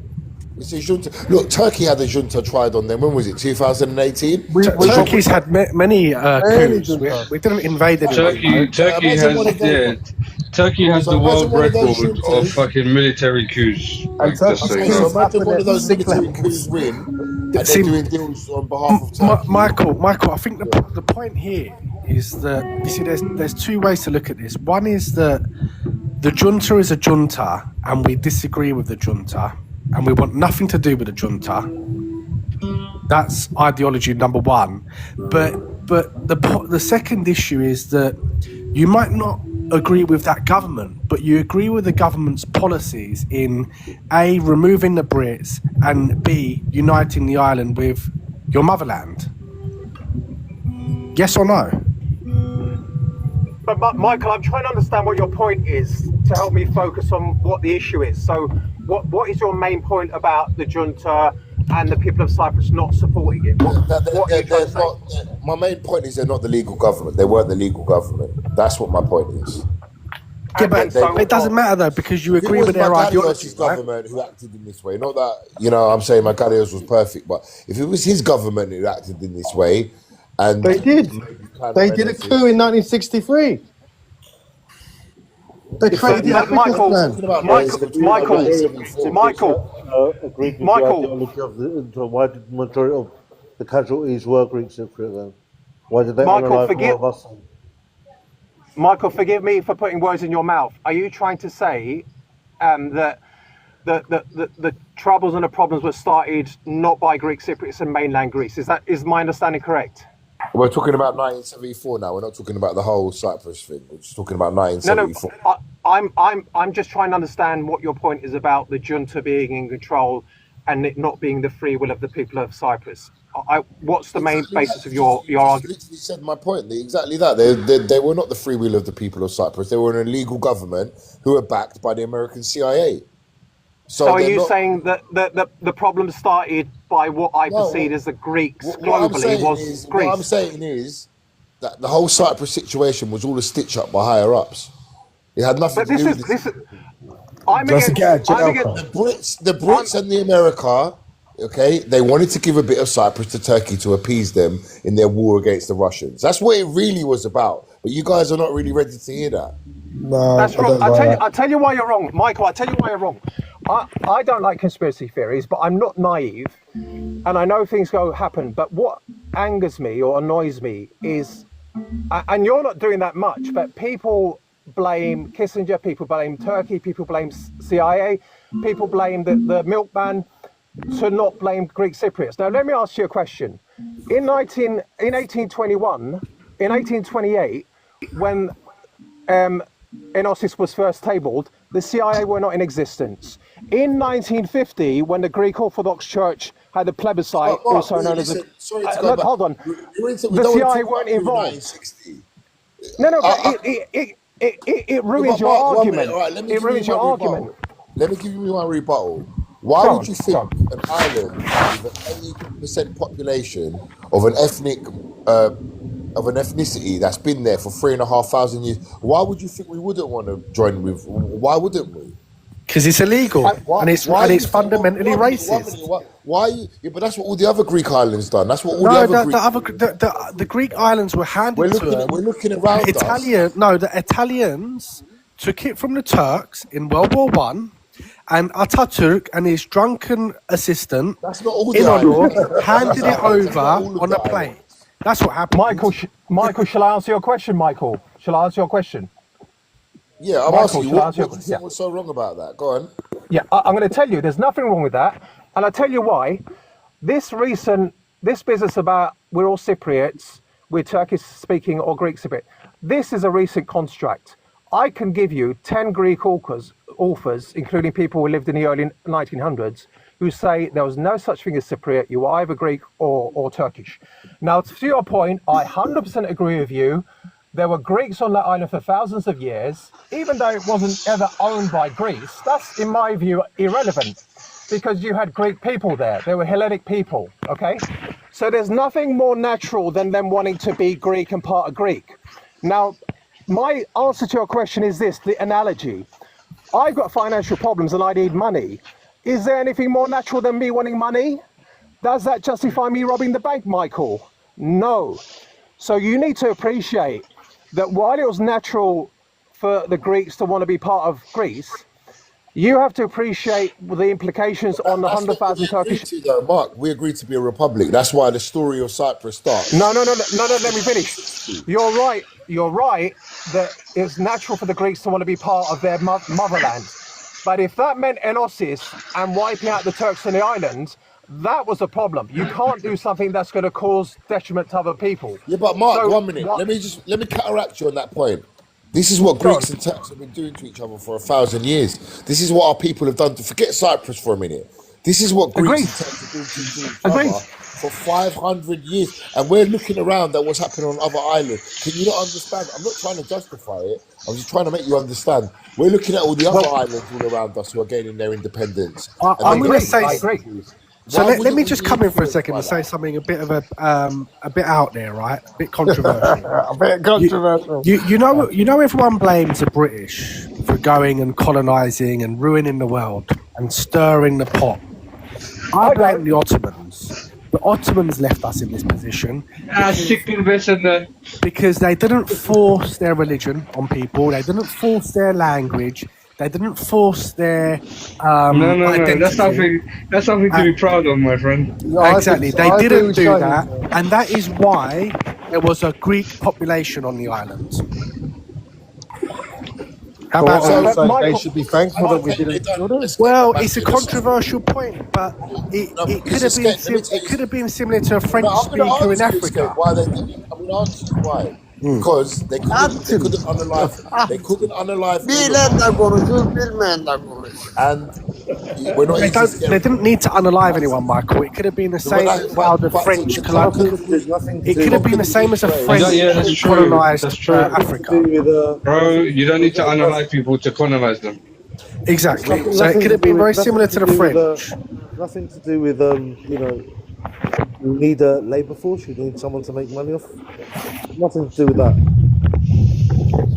It's a junta. Look, Turkey had a junta tried on them. When was it? 2018. Turkey's had many coups. We didn't invade anyone. Turkey has the world record of fucking military coups. Imagine one of those military coups win, and they're doing deals on behalf of Turkey. Michael, I think the point here is that you see, there's two ways to look at this. One is that the junta is a junta, and we disagree with the junta, and we want nothing to do with the junta. That's ideology number one. But the second issue is that you might not agree with that government, but you agree with the government's policies in A, removing the Brits, and B, uniting the island with your motherland. Yes or no? But Michael, I'm trying to understand what your point is to help me focus on what the issue is. So what is your main point about the junta and the people of Cyprus not supporting it? My main point is they're not the legal government. They weren't the legal government. That's what my point is. Yeah, but it doesn't matter though, because you agree with their ideology. Government who acted in this way. Not that I'm saying Magarios was perfect, but if it was his government who acted in this way, and they did a coup in 1963. They created the Michael. Agreed with the ideology of why did the majority of the casualties were Greek Cypriot then? Why did they unalive more of us? Michael, forgive me for putting words in your mouth. Are you trying to say that the troubles and the problems were started not by Greek Cypriots and mainland Greece? Is my understanding correct? We're talking about 1974 now. We're not talking about the whole Cyprus thing. We're just talking about 1974. No. I'm just trying to understand what your point is about the junta being in control and it not being the free will of the people of Cyprus. What's the main basis of your argument? You literally said my point. Exactly that. They were not the free will of the people of Cyprus. They were an illegal government who were backed by the American CIA. So are you saying that the problem started by what I perceive as the Greeks globally was Greece? What I'm saying is that the whole Cyprus situation was all a stitch up by higher ups. It had nothing to do with this. The Brits and the America, okay, they wanted to give a bit of Cyprus to Turkey to appease them in their war against the Russians. That's what it really was about. But you guys are not really ready to hear that. No, that's wrong. I'll tell you why you're wrong, Michael. I'll tell you why you're wrong. I don't like conspiracy theories, but I'm not naive, and I know things go happen. But what angers me or annoys me is, and you're not doing that much, but people blame Kissinger, people blame Turkey, people blame CIA, people blame the milk ban, to not blame Greek Cypriots. Now, let me ask you a question. In 1828, when Enosis was first tabled, the CIA were not in existence. In 1950, when the Greek Orthodox Church had a plebiscite, also known as hold on, the CIA weren't involved. No, but it ruins your argument. It ruins your argument. Let me give you my rebuttal. Why would you think an island with an 80% population of an ethnicity that's been there for 3,500 years? Why would you think we wouldn't want to join with? Why wouldn't we? Because it's illegal and it's fundamentally racist. Why? Yeah, but that's what all the other Greek islands done. That's what all the Greek islands were handed to them. We're looking around the Italians took it from the Turks in World War One, and Ataturk and his drunken assistant Inanor handed it over on a plate. That's what happened. Michael, shall I answer your question, Michael? Shall I answer your question? Yeah, I'm asking you, what's so wrong about that? Go on. Yeah, I'm going to tell you, there's nothing wrong with that. And I'll tell you why. This business about we're all Cypriots, we're Turkish speaking or Greek Cypriot, this is a recent construct. I can give you 10 Greek authors, including people who lived in the early 1900s, who say there was no such thing as Cypriot, you were either Greek or Turkish. Now, to your point, I 100% agree with you. There were Greeks on that island for thousands of years, even though it wasn't ever owned by Greece. That's, in my view, irrelevant because you had Greek people there. They were Hellenic people, okay? So there's nothing more natural than them wanting to be Greek and part of Greek. Now, my answer to your question is this, the analogy. I've got financial problems and I need money. Is there anything more natural than me wanting money? Does that justify me robbing the bank, Michael? No. So you need to appreciate that while it was natural for the Greeks to want to be part of Greece, you have to appreciate the implications on the 100,000 Turkish... Mark, we agreed to be a republic. That's why the story of Cyprus starts. No, let me finish. You're right that it's natural for the Greeks to want to be part of their motherland. But if that meant Enosis and wiping out the Turks on the island, that was a problem. You can't do something that's going to cause detriment to other people. Yeah, but Mark, 1 minute. Let me counteract you on that point. This is what Greeks and Turks have been doing to each other for 1,000 years. This is what our people have done. Forget Cyprus for a minute. This is what Greeks and Turks have been doing to each other for 500 years. And we're looking around at what's happening on other islands. Can you not understand? I'm not trying to justify it. I'm just trying to make you understand. We're looking at all the other islands all around us who are gaining their independence. I'm going to say... So let me just come in for a second and say something a bit out there, right? A bit controversial. A bit controversial. You know, everyone blames the British for going and colonising and ruining the world and stirring the pot. I blame the Ottomans. The Ottomans left us in this position because they didn't force their religion on people. They didn't force their language. They didn't force their identity. That's something to be proud of, my friend. Exactly. They didn't do that. And that is why there was a Greek population on the island. How about so they should be thankful that we didn't do this? Well, it's a controversial point, but it could have been similar to a French speaker in Africa. Why they didn't? I'm going to answer you why. Because they couldn't unalive. They couldn't unalive. And we're not. They didn't need to unalive anyone, Michael. It could have been the same. Well, the French it could have been the same as a French who colonised Africa. Bro, you don't need to unalive people to colonise them. Exactly. So it could have been very similar to the French. Nothing to do with you need a labour force. You need someone to make money off. Nothing to do with that.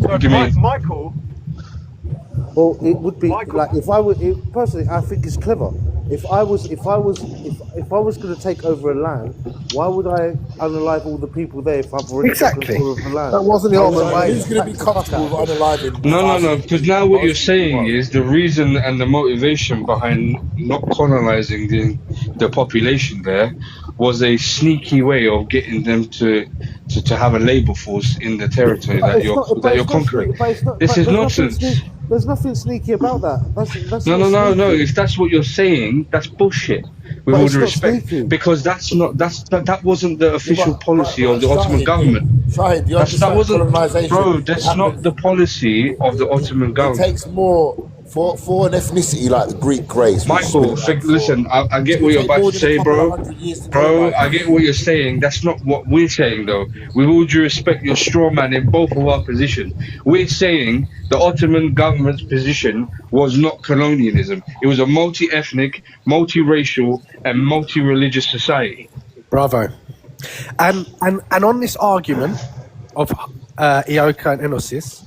So, Michael. Well, it would be like if I would personally. I think it's clever. If I was going to take over a land, why would I unalive all the people there if I've already taken control of the land? That wasn't the Ottoman way. Who's going to be comfortable with unaliving? No. Because now what you're saying is the reason and the motivation behind not colonizing the population there was a sneaky way of getting them to have a labor force in the territory that you're conquering. This is nonsense. There's nothing sneaky about that. That's no. If that's what you're saying, that's bullshit. With all due respect, because that wasn't the official policy of the Ottoman government. That wasn't, bro. That's not the policy of the Ottoman government. It takes more For an ethnicity like the Greek race, Michael, listen, I get what you're about to say, bro. Bro, I get what you're saying. That's not what we're saying, though. With all due respect, you're straw man in both of our positions. We're saying the Ottoman government's position was not colonialism. It was a multi-ethnic, multi-racial, and multi-religious society. Bravo. And on this argument of Eoka and Enosis,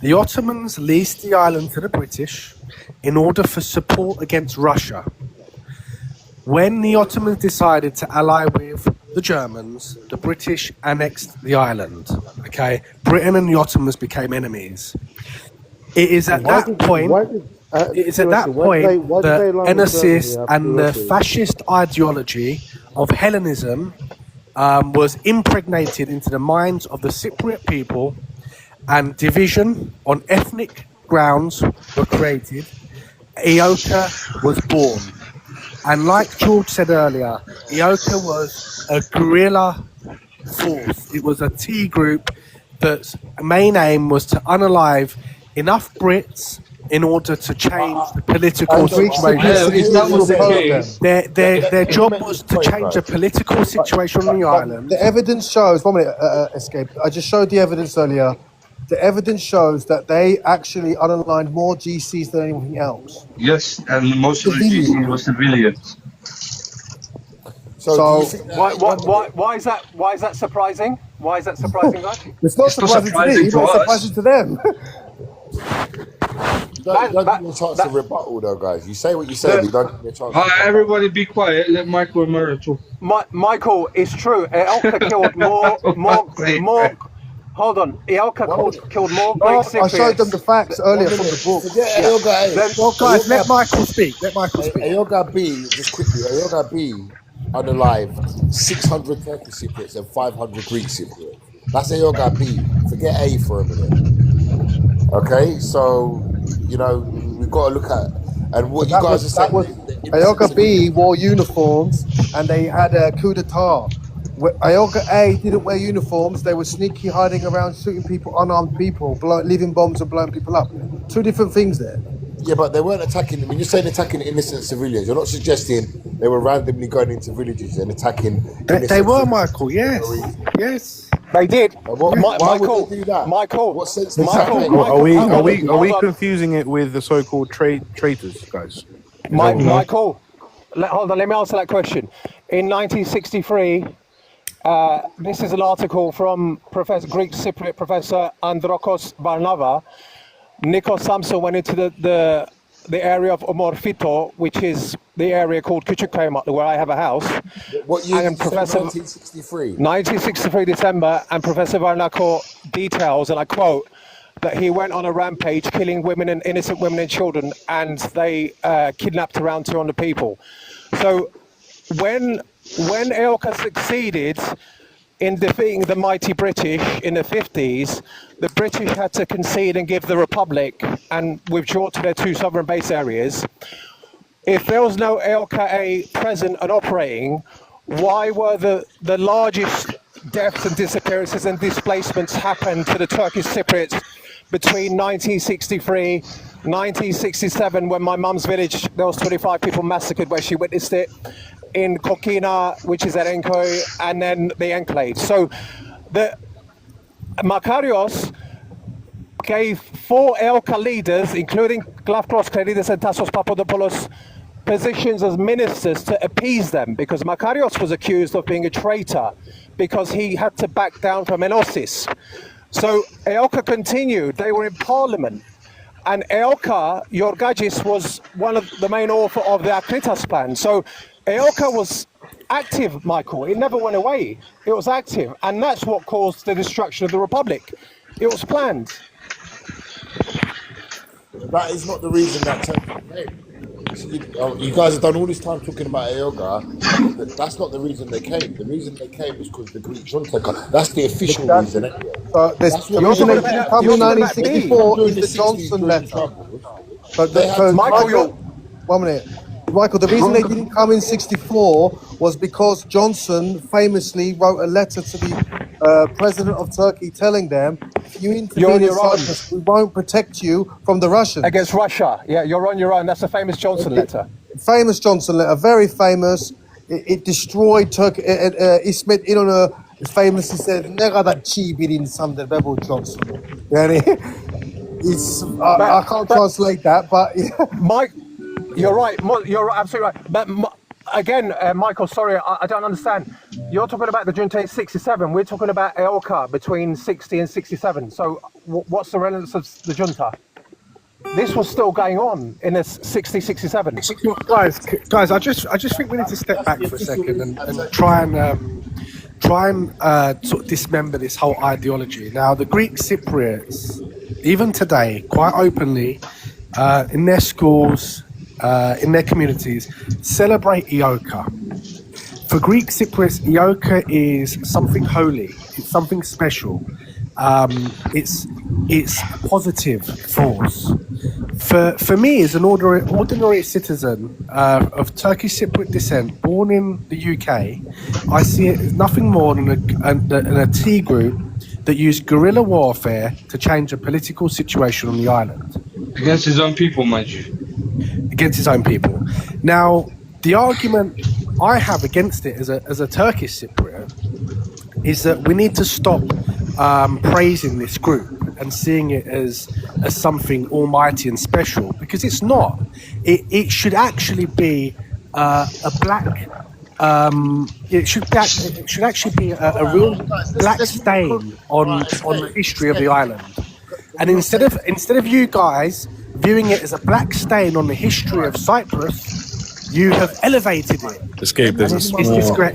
the Ottomans leased the island to the British in order for support against Russia. When the Ottomans decided to ally with the Germans, the British annexed the island. Okay, Britain and the Ottomans became enemies. It is at that point that Enosis and the fascist ideology of Hellenism was impregnated into the minds of the Cypriot people, and division on ethnic grounds were created. Eoka was born. And like George said earlier, Eoka was a guerrilla force. It was a T group that's main aim was to unalive enough Brits in order to change the political situation. Their job was to change the political situation on the island. The evidence shows, 1 minute, Escape. I just showed the evidence earlier. The evidence shows that they actually unaligned more GCs than anything else. Yes, and most of the GCs were civilians. So why is that? Why is that surprising? Why is that surprising, guys? It's not surprising to me. It's not surprising to them. You don't give me a chance to rebuttal, though, guys. You say what you say, but you don't give me a chance. Everybody be quiet. Let Michael and Murray talk. Michael, it's true. Eoka killed more. Hold on. Eoka killed more Greek Cypriots. I showed them the facts earlier from the book. Well, guys, let Michael speak. Let Michael speak. Eoka B, just quickly, Eoka B unalived 600 Turkish Cypriots and 500 Greek Cypriots. That's Eoka B. Forget A for a minute. Okay, so, you know, we've got to look at, and what you guys are saying. Eoka B wore uniforms and they had a coup d'etat. Eoka A didn't wear uniforms. They were sneaky, hiding around, shooting people, unarmed people, leaving bombs and blowing people up. Two different things there. Yeah, but they weren't attacking. When you're saying attacking innocent civilians, you're not suggesting they were randomly going into villages and attacking. They were, Michael. Yes, yes, they did. Why would they do that? Michael, what sense? Are we confusing it with the so-called traitors, guys? Michael, hold on. Let me answer that question. In 1963. This is an article from Greek Cypriot Professor Androkos Barnava. Nikos Samson went into the area of Omorfito, which is the area called Küçükköy, where I have a house. What year did you say, 1963? 1963 December, and Professor Barnako details, and I quote, that he went on a rampage, killing women and innocent women and children, and they kidnapped around 200 people. So when Eoka succeeded in defeating the mighty British in the 50s, the British had to concede and give the Republic and withdraw to their two sovereign base areas. If there was no Eoka A present and operating, why were the largest deaths and disappearances and displacements happened to the Turkish Cypriots between 1963, 1967, when my mum's village, there was 25 people massacred where she witnessed it, in Kokina, which is at Enkoy, and then the enclave. So the Makarios gave 4 Eoka leaders, including Glafkos Klerides and Tassos Papadopoulos, positions as ministers to appease them, because Makarios was accused of being a traitor because he had to back down from Enosis. So Eoka continued. They were in parliament. And Eoka, Yorgagis, was one of the main author of the Akritas plan. So Eoka was active, Michael. It never went away. It was active. And that's what caused the destruction of the Republic. It was planned. That is not the reason that Turkey came. You guys have done all this time talking about Eoka. That's not the reason they came. The reason they came is because the Greek junta. That's the official reason. The reason they didn't come in 1964 is the Johnson letter. Michael, 1 minute. Michael, the reason they didn't come in 64 was because Johnson famously wrote a letter to the president of Turkey telling them if you intervene in Cyprus, we won't protect you from the Russians. Against Russia. Yeah, you're on your own. That's a famous Johnson letter. Famous Johnson letter, very famous. It destroyed Turkey. İsmet İnönü famously said, "Ne kadar çiğ bir insandır be bu Johnson." Yani, I can't translate that, but Mike, you're right. You're absolutely right. But again, Michael, sorry, I don't understand. You're talking about the junta in 67. We're talking about EOKA between 60 and 67. So what's the relevance of the junta? This was still going on in the 60, 67. Guys, I just think we need to step back for a second and try and sort of dismember this whole ideology. Now, the Greek Cypriots, even today, quite openly, in their schools, in their communities, celebrate EOKA. For Greek Cypriots, EOKA is something holy. It's something special. It's a positive force. For me, as an ordinary citizen of Turkish Cypriot descent, born in the UK, I see it as nothing more than a T group that used guerrilla warfare to change a political situation on the island. Against his own people, mind you. Against his own people. Now, the argument I have against it as a Turkish Cypriot is that we need to stop praising this group and seeing it as something almighty and special, because it's not. It should actually be a black. It should actually be a real black stain on the history of the island. And instead of you guys viewing it as a black stain on the history of Cyprus, you have elevated it. Escape. There's a small.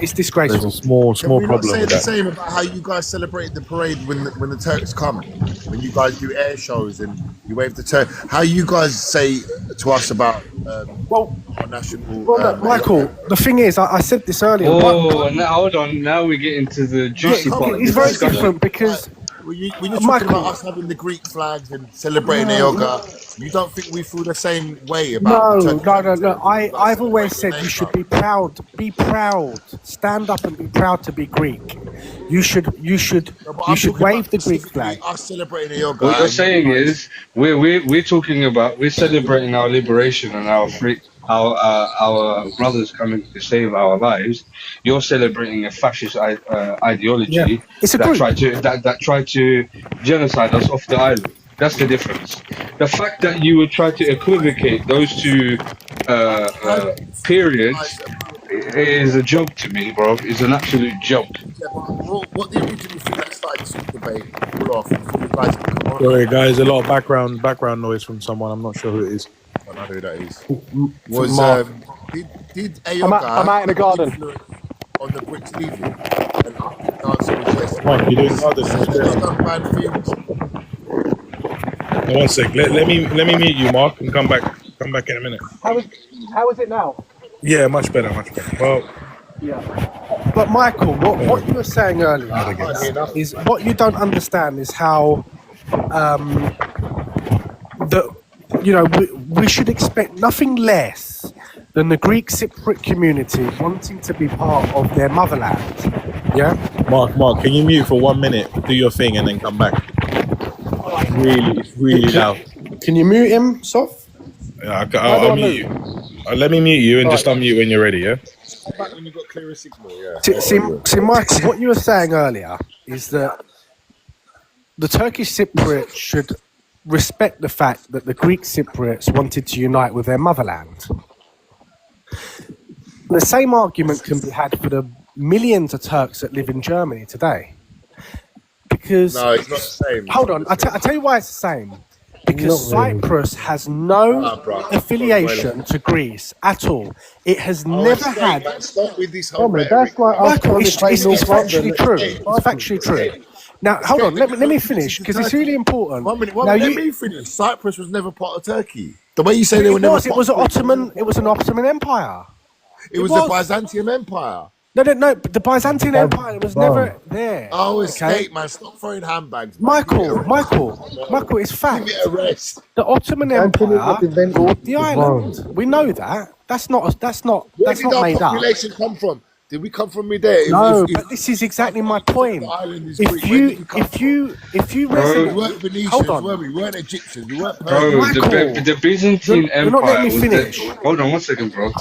It's disgraceful. There's a small Can we not problem say with the that. same about how you guys celebrate the parade when the Turks come? When you guys do air shows and you wave the Turk, how you guys say to us about our national? Michael, the thing is, I said this earlier. Oh, now hold on. Now we get into the juicy part. It's very different because. When you're talking about us having the Greek flags and celebrating EOKA, you don't think we feel the same way about No. I've always said you should be proud. Be proud. Stand up and be proud to be Greek. You should wave the Greek flag. Us celebrating EOKA. What you're saying is we're talking about, we're celebrating our liberation and our brothers coming to save our lives. You're celebrating a fascist ideology that tried to genocide us off the island. That's the difference. The fact that you would try to equivocate those two periods is a joke to me, bro. It's an absolute joke. Yeah, but what the original thing that started this debate pull off before you guys come on? Sorry, guys. A lot of background noise from someone. I'm not sure who it is. I don't know who that is. Was did I'm out in the garden. On the bricks leaving? And the answer was yes. Mike, you're doing garden. One sec. Let me mute you, Mark, and come back in a minute. How is it now? Yeah, much better. Well, yeah. But Michael, what you were saying earlier is what you don't understand is how we should expect nothing less than the Greek Cypriot community wanting to be part of their motherland. Yeah? Mark, can you mute for 1 minute, do your thing, and then come back? It's really loud. Can you mute him, Sof? Yeah, I'll mute you. Let me mute you and just unmute when you're ready, yeah? Come back when you've got clearer signal, yeah. See, Michael, what you were saying earlier is that the Turkish Cypriots should respect the fact that the Greek Cypriots wanted to unite with their motherland. The same argument can be had for the millions of Turks that live in Germany today. Because no, it's not the same. Hold on, I tell you why it's the same. Because Cyprus has no affiliation to Greece at all. It has never had. Stop with this whole that's like Michael, it's factually true. It's factually true. Now, hold on. Let me finish because it's really important. 1 minute. Let me finish. Cyprus was never part of Turkey. The way you say they were never. It was an Ottoman. It was an Ottoman Empire. It was the Byzantium Empire. No. But the Byzantine Empire was never there. Oh, escape, man! Stop throwing handbags. Michael, it's fact. Give it a rest. The Ottoman Empire ruled the island. We know that. That's not Where did our made up. population come from? Did we come from Medea? No, but this is exactly my point. If you we resonate, weren't Venetians, hold on. were we? We weren't Egyptians. We weren't Bro, the Byzantine You're not letting Empire me was finish. hold on 1 second, bro.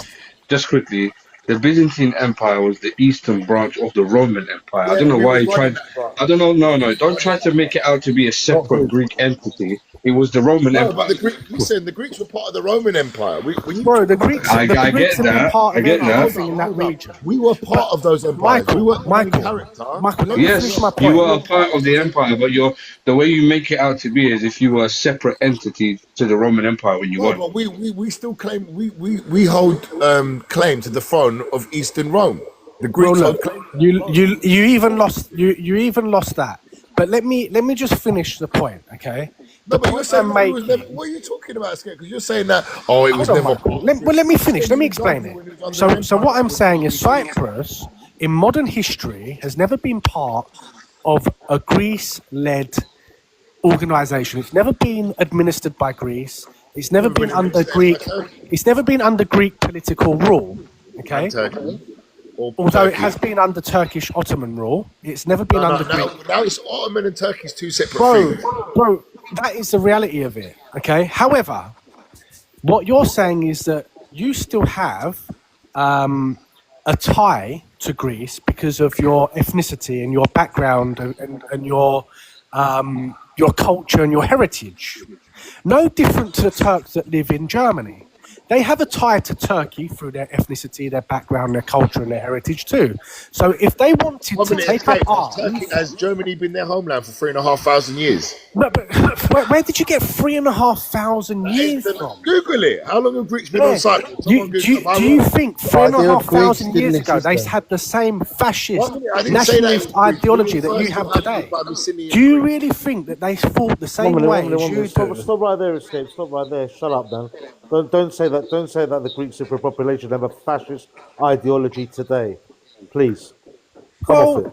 Just quickly. The Byzantine Empire was the eastern branch of the Roman Empire. I don't know why you tried. I don't know. No. Don't try to make it out to be a separate Greek entity. It was the Roman No, Empire. but the Greeks were part of the Roman Empire. Bro, the Greeks. I the get Greeks have been that. part I of get that. everything in that region. We were part of those empires. We weren't Michael, let me finish Yes, my you point. were a part of the empire, but the way you make it out to be is if you were a separate entity to the Roman Empire when you No, won. but we still claim we hold claim to the throne of Eastern Rome. The Greeks Bro, hold look, claim. you even lost that. But let me just finish the point, okay? No, but you're saying I'm it was making. never, what are you talking about, Skate? Because you're saying that it was Hold on, never. Michael. Let me finish. Let me explain it. So what I'm saying is Cyprus, in modern history, has never been part of a Greece-led organization. It's never been administered by Greece. It's never been under Greek. It's never been under Greek political rule. Okay. Although it has been under Turkish Ottoman rule, it's never been under Greek. Now it's Ottoman and Turkey's two separate things. Bro, that is the reality of it. Okay. However, what you're saying is that you still have a tie to Greece because of your ethnicity and your background and your culture and your heritage. No different to the Turks that live in Germany. They have a tie to Turkey through their ethnicity, their background, their culture, and their heritage too. So if they wanted to take up arms, has Germany been their homeland for 3,500 years? No, but where did you get 3,500 years from? Google it. How long have Greeks been on Cyprus? Do you think 3,500 years ago they had the same fascist nationalist ideology that you have today? Do you really think that they fought the same way as you do? Stop right there, Escape. Stop right there. Shut up, man. Don't say that. Don't say that the Greek superpopulation have a fascist ideology today, please. Well,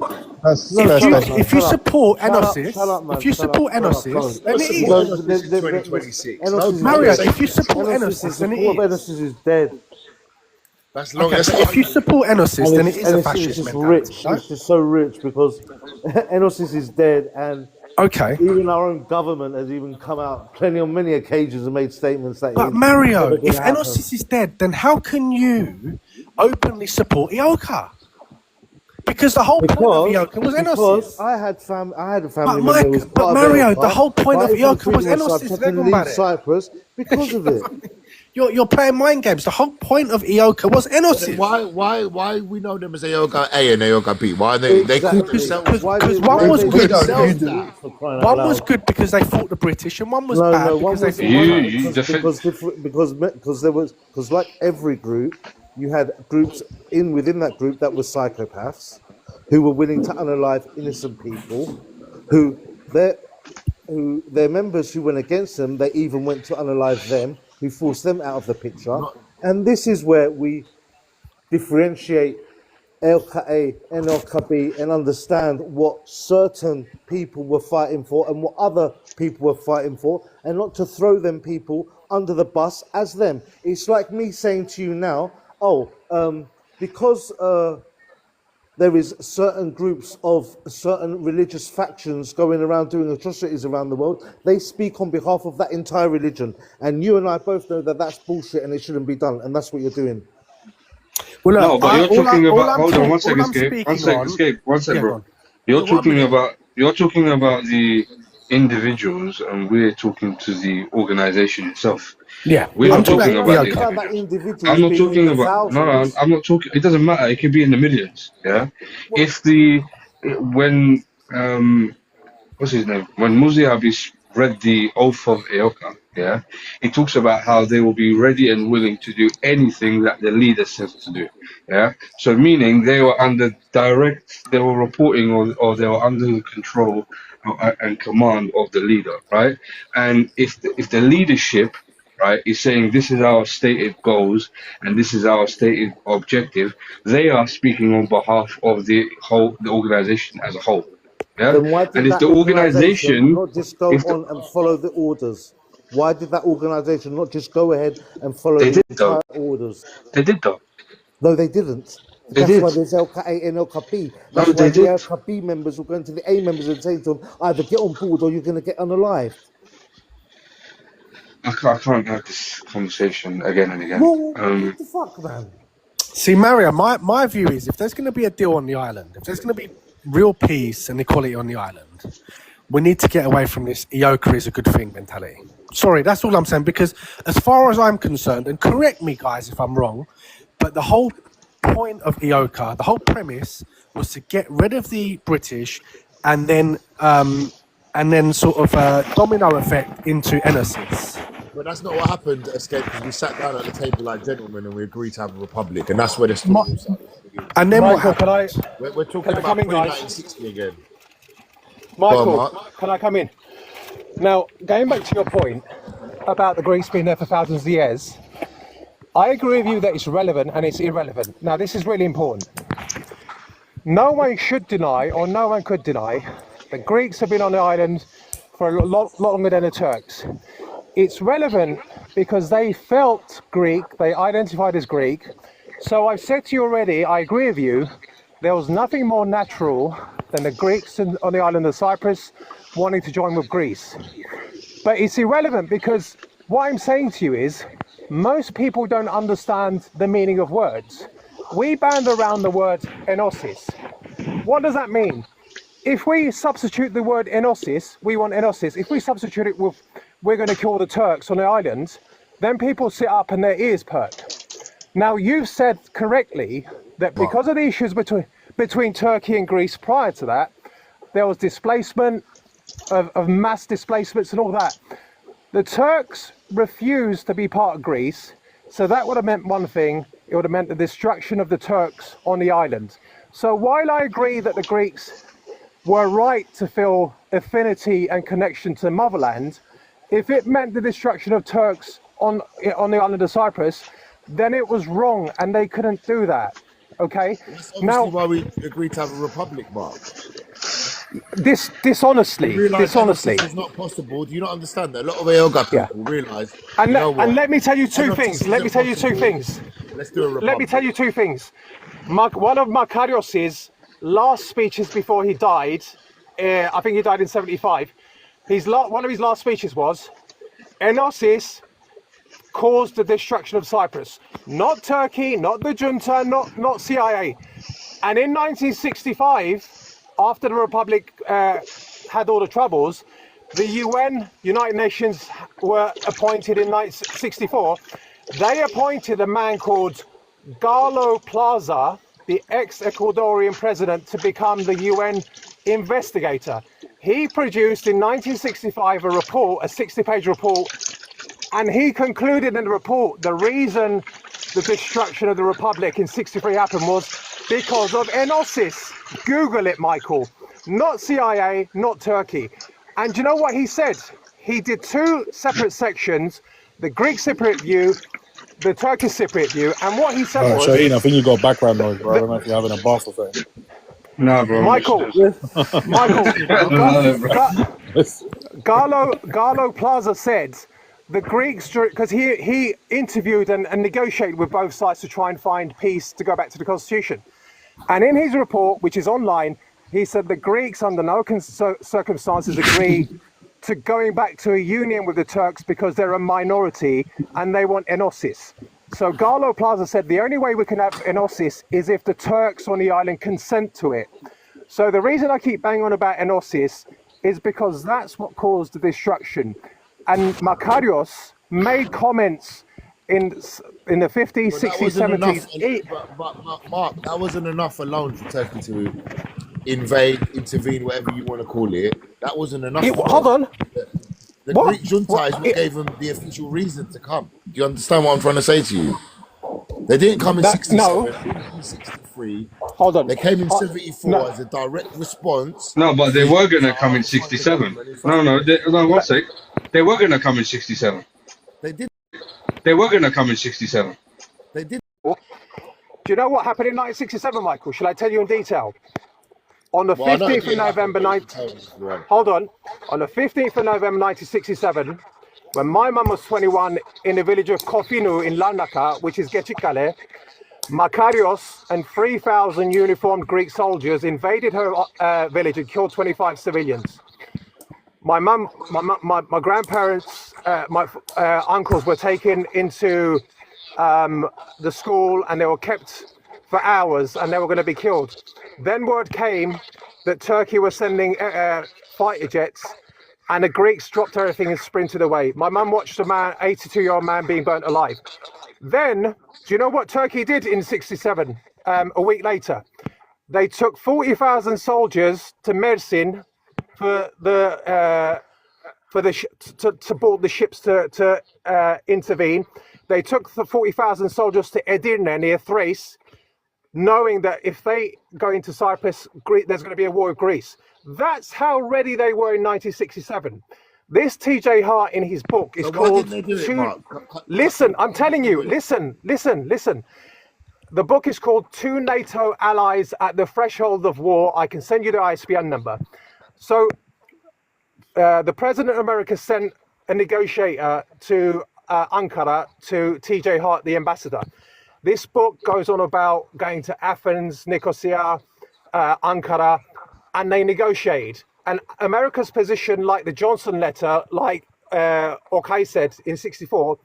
if you support Enosis, Mario, if you support Enosis, then it is. Enosis is dead. That's long. Okay, if you support Enosis, then it is a fascist It's mentality. rich. It's just so rich because Enosis is dead, and even our own government has even come out on many occasions and made statements that. But Mario, if Enosis is dead, then how can you openly support Ioka? Because the whole point of Ioka was Enosis. I had a family member who was part But of Mario, Ioka, the whole point of but Ioka was even Enosis. had to Think leave about it. Cyprus because of it. You're playing mind games. The whole point of Ioka was Enosis. Why we know them as Aoga A and Aoga B? Why they call themselves? Because one was good. One was good because they fought the British, and one was bad because they fought because like every group, you had groups within that group that were psychopaths who were willing to unalive innocent people, who their members who went against them, they even went to unalive them, who forced them out of the picture. And this is where we differentiate LKA and LKB and understand what certain people were fighting for and what other people were fighting for, and not to throw them people under the bus as them. It's like me saying to you now, because there is certain groups of certain religious factions going around doing atrocities around the world, they speak on behalf of that entire religion. And you and I both know that that's bullshit and it shouldn't be done. And that's what you're doing. Well, No, but you're talking about. Hold on, 1 second, Escape. 1 second, Escape. 1 second, bro. You're talking about the individuals, and we're talking to the organization itself. Yeah, we're not talking about the that individuals. I'm not talking about. No, I'm not talking. It doesn't matter. It could be in the millions. Yeah. When what's his name? When Muziabi read the oath of Aoka, yeah, he talks about how they will be ready and willing to do anything that the leader says to do. Yeah. So meaning they were they were reporting or they were under the control and command of the leader, right? And if the leadership, right, is saying this is our stated goals and this is our stated objective, they are speaking on behalf of the organization as a whole. Yeah. Then why did And if that the organization not just go on and follow the orders? Why did that organization not just go ahead and follow the entire orders? They did though. No, they didn't. They That's did. why there's LK A and LK B. No, That's why they the did. LK B members will go into the A members and say to them, either get on board or you're going to get unalived. I can't have this conversation again and again. Well, what the fuck, man? See, Mario, my view is if there's going to be a deal on the island, if there's going to be real peace and equality on the island, we need to get away from this Ioka is a good thing mentality. Sorry, that's all I'm saying, because as far as I'm concerned, and correct me, guys, if I'm wrong, but the whole point of Ioka, the whole premise was to get rid of the British and then sort of domino effect into Enosis. But that's not what happened, Escape, because we sat down at the table like gentlemen and we agreed to have a republic, and that's where the story started. And then Michael, what happened? We're talking can I about come in, guys? 1960 again. Michael, Go on, Mark. can I come in? Now, going back to your point about the Greeks being there for thousands of years, I agree with you that it's relevant and it's irrelevant. Now, this is really important. No one should deny, or no one could deny, that Greeks have been on the island for a lot longer than the Turks. It's relevant because they felt Greek, they identified as Greek. So I've said to you already, I agree with you, there was nothing more natural than the Greeks on the island of Cyprus wanting to join with Greece. But it's irrelevant because what I'm saying to you is, most people don't understand the meaning of words. We band around the word enosis. What does that mean? If we substitute the word enosis, we want enosis. If we substitute it with, we're going to kill the Turks on the island, then people sit up and their ears perk. Now, you've said correctly that because of the issues between Turkey and Greece prior to that, there was displacement of mass displacements and all that. The Turks refused to be part of Greece, so that would have meant one thing. It would have meant the destruction of the Turks on the island. So while I agree that the Greeks were right to feel affinity and connection to the motherland, if it meant the destruction of Turks on the island of Cyprus, then it was wrong and they couldn't do that. Okay? That's obviously why we agreed to have a republic, Mark. Dishonestly. It's not possible. Do you not understand that? A lot of Ioga people realise. And let me tell you two things. Let's do a republic. Let me tell you two things. One of Makarios's last speeches before he died, I think he died in 75, one of his last speeches was, Enosis caused the destruction of Cyprus. Not Turkey, not the junta, not CIA. And in 1965, after the Republic had all the troubles, the UN, United Nations, were appointed in 1964. They appointed a man called Garlo Plaza, the ex-Ecuadorian president, to become the UN investigator. He produced in 1965 a report, a 60-page report, and he concluded in the report the reason the destruction of the Republic in 63 happened was because of Enosis. Google it, Michael. Not CIA, not Turkey. And you know what he said? He did two separate sections, the Greek Cypriot view, the Turkish Cypriot view, and what he said was... Shaheen, I think you got background noise, bro. I don't know if you're having a bath or something. No, bro. Garlo Plaza said the Greeks, because he interviewed and negotiated with both sides to try and find peace to go back to the constitution. And in his report, which is online, he said the Greeks under no circumstances agree to going back to a union with the Turks because they're a minority and they want enosis. So Garlo Plaza said the only way we can have enosis is if the Turks on the island consent to it. So the reason I keep banging on about enosis is because that's what caused the destruction. And Makarios made comments in the 50s, 60s, 70s. But Mark, that wasn't enough alone for Turkey to invade, intervene, whatever you want to call it. That wasn't enough. Hold on. The Greek junta is what gave them the official reason to come. Do you understand what I'm trying to say to you? They didn't come in 67, no. they didn't come in 63. Hold on. They came in 74 as a direct response. No, but they were going to come in 67. No, one sec. They were going to come in 67. They did. They were going to come in 67. They did. Do you know what happened in 1967, Michael? Shall I tell you in detail? On the 15th of November, hold on. On the 15th of November 1967, when my mum was 21 in the village of Kofinu in Larnaca, which is Getchikale, Makarios and 3,000 uniformed Greek soldiers invaded her village and killed 25 civilians. My mum, my grandparents, my uncles were taken into the school and they were kept for hours and they were going to be killed. Then word came that Turkey was sending fighter jets and the Greeks dropped everything and sprinted away. My mum watched a man, 82-year-old man being burnt alive. Then, do you know what Turkey did in 67, a week later? They took 40,000 soldiers to Mersin to board the ships to intervene. They took the 40,000 soldiers to Edirne near Thrace, knowing that if they go into Cyprus, there's going to be a war with Greece. That's how ready they were in 1967. This TJ Hart in his book is called... Listen, I'm telling you, listen. The book is called Two NATO Allies at the Threshold of War. I can send you the ISBN number. So the President of America sent a negotiator to Ankara to TJ Hart, the ambassador. This book goes on about going to Athens, Nicosia, Ankara, and they negotiate. And America's position, like the Johnson letter, like Okay said in 64,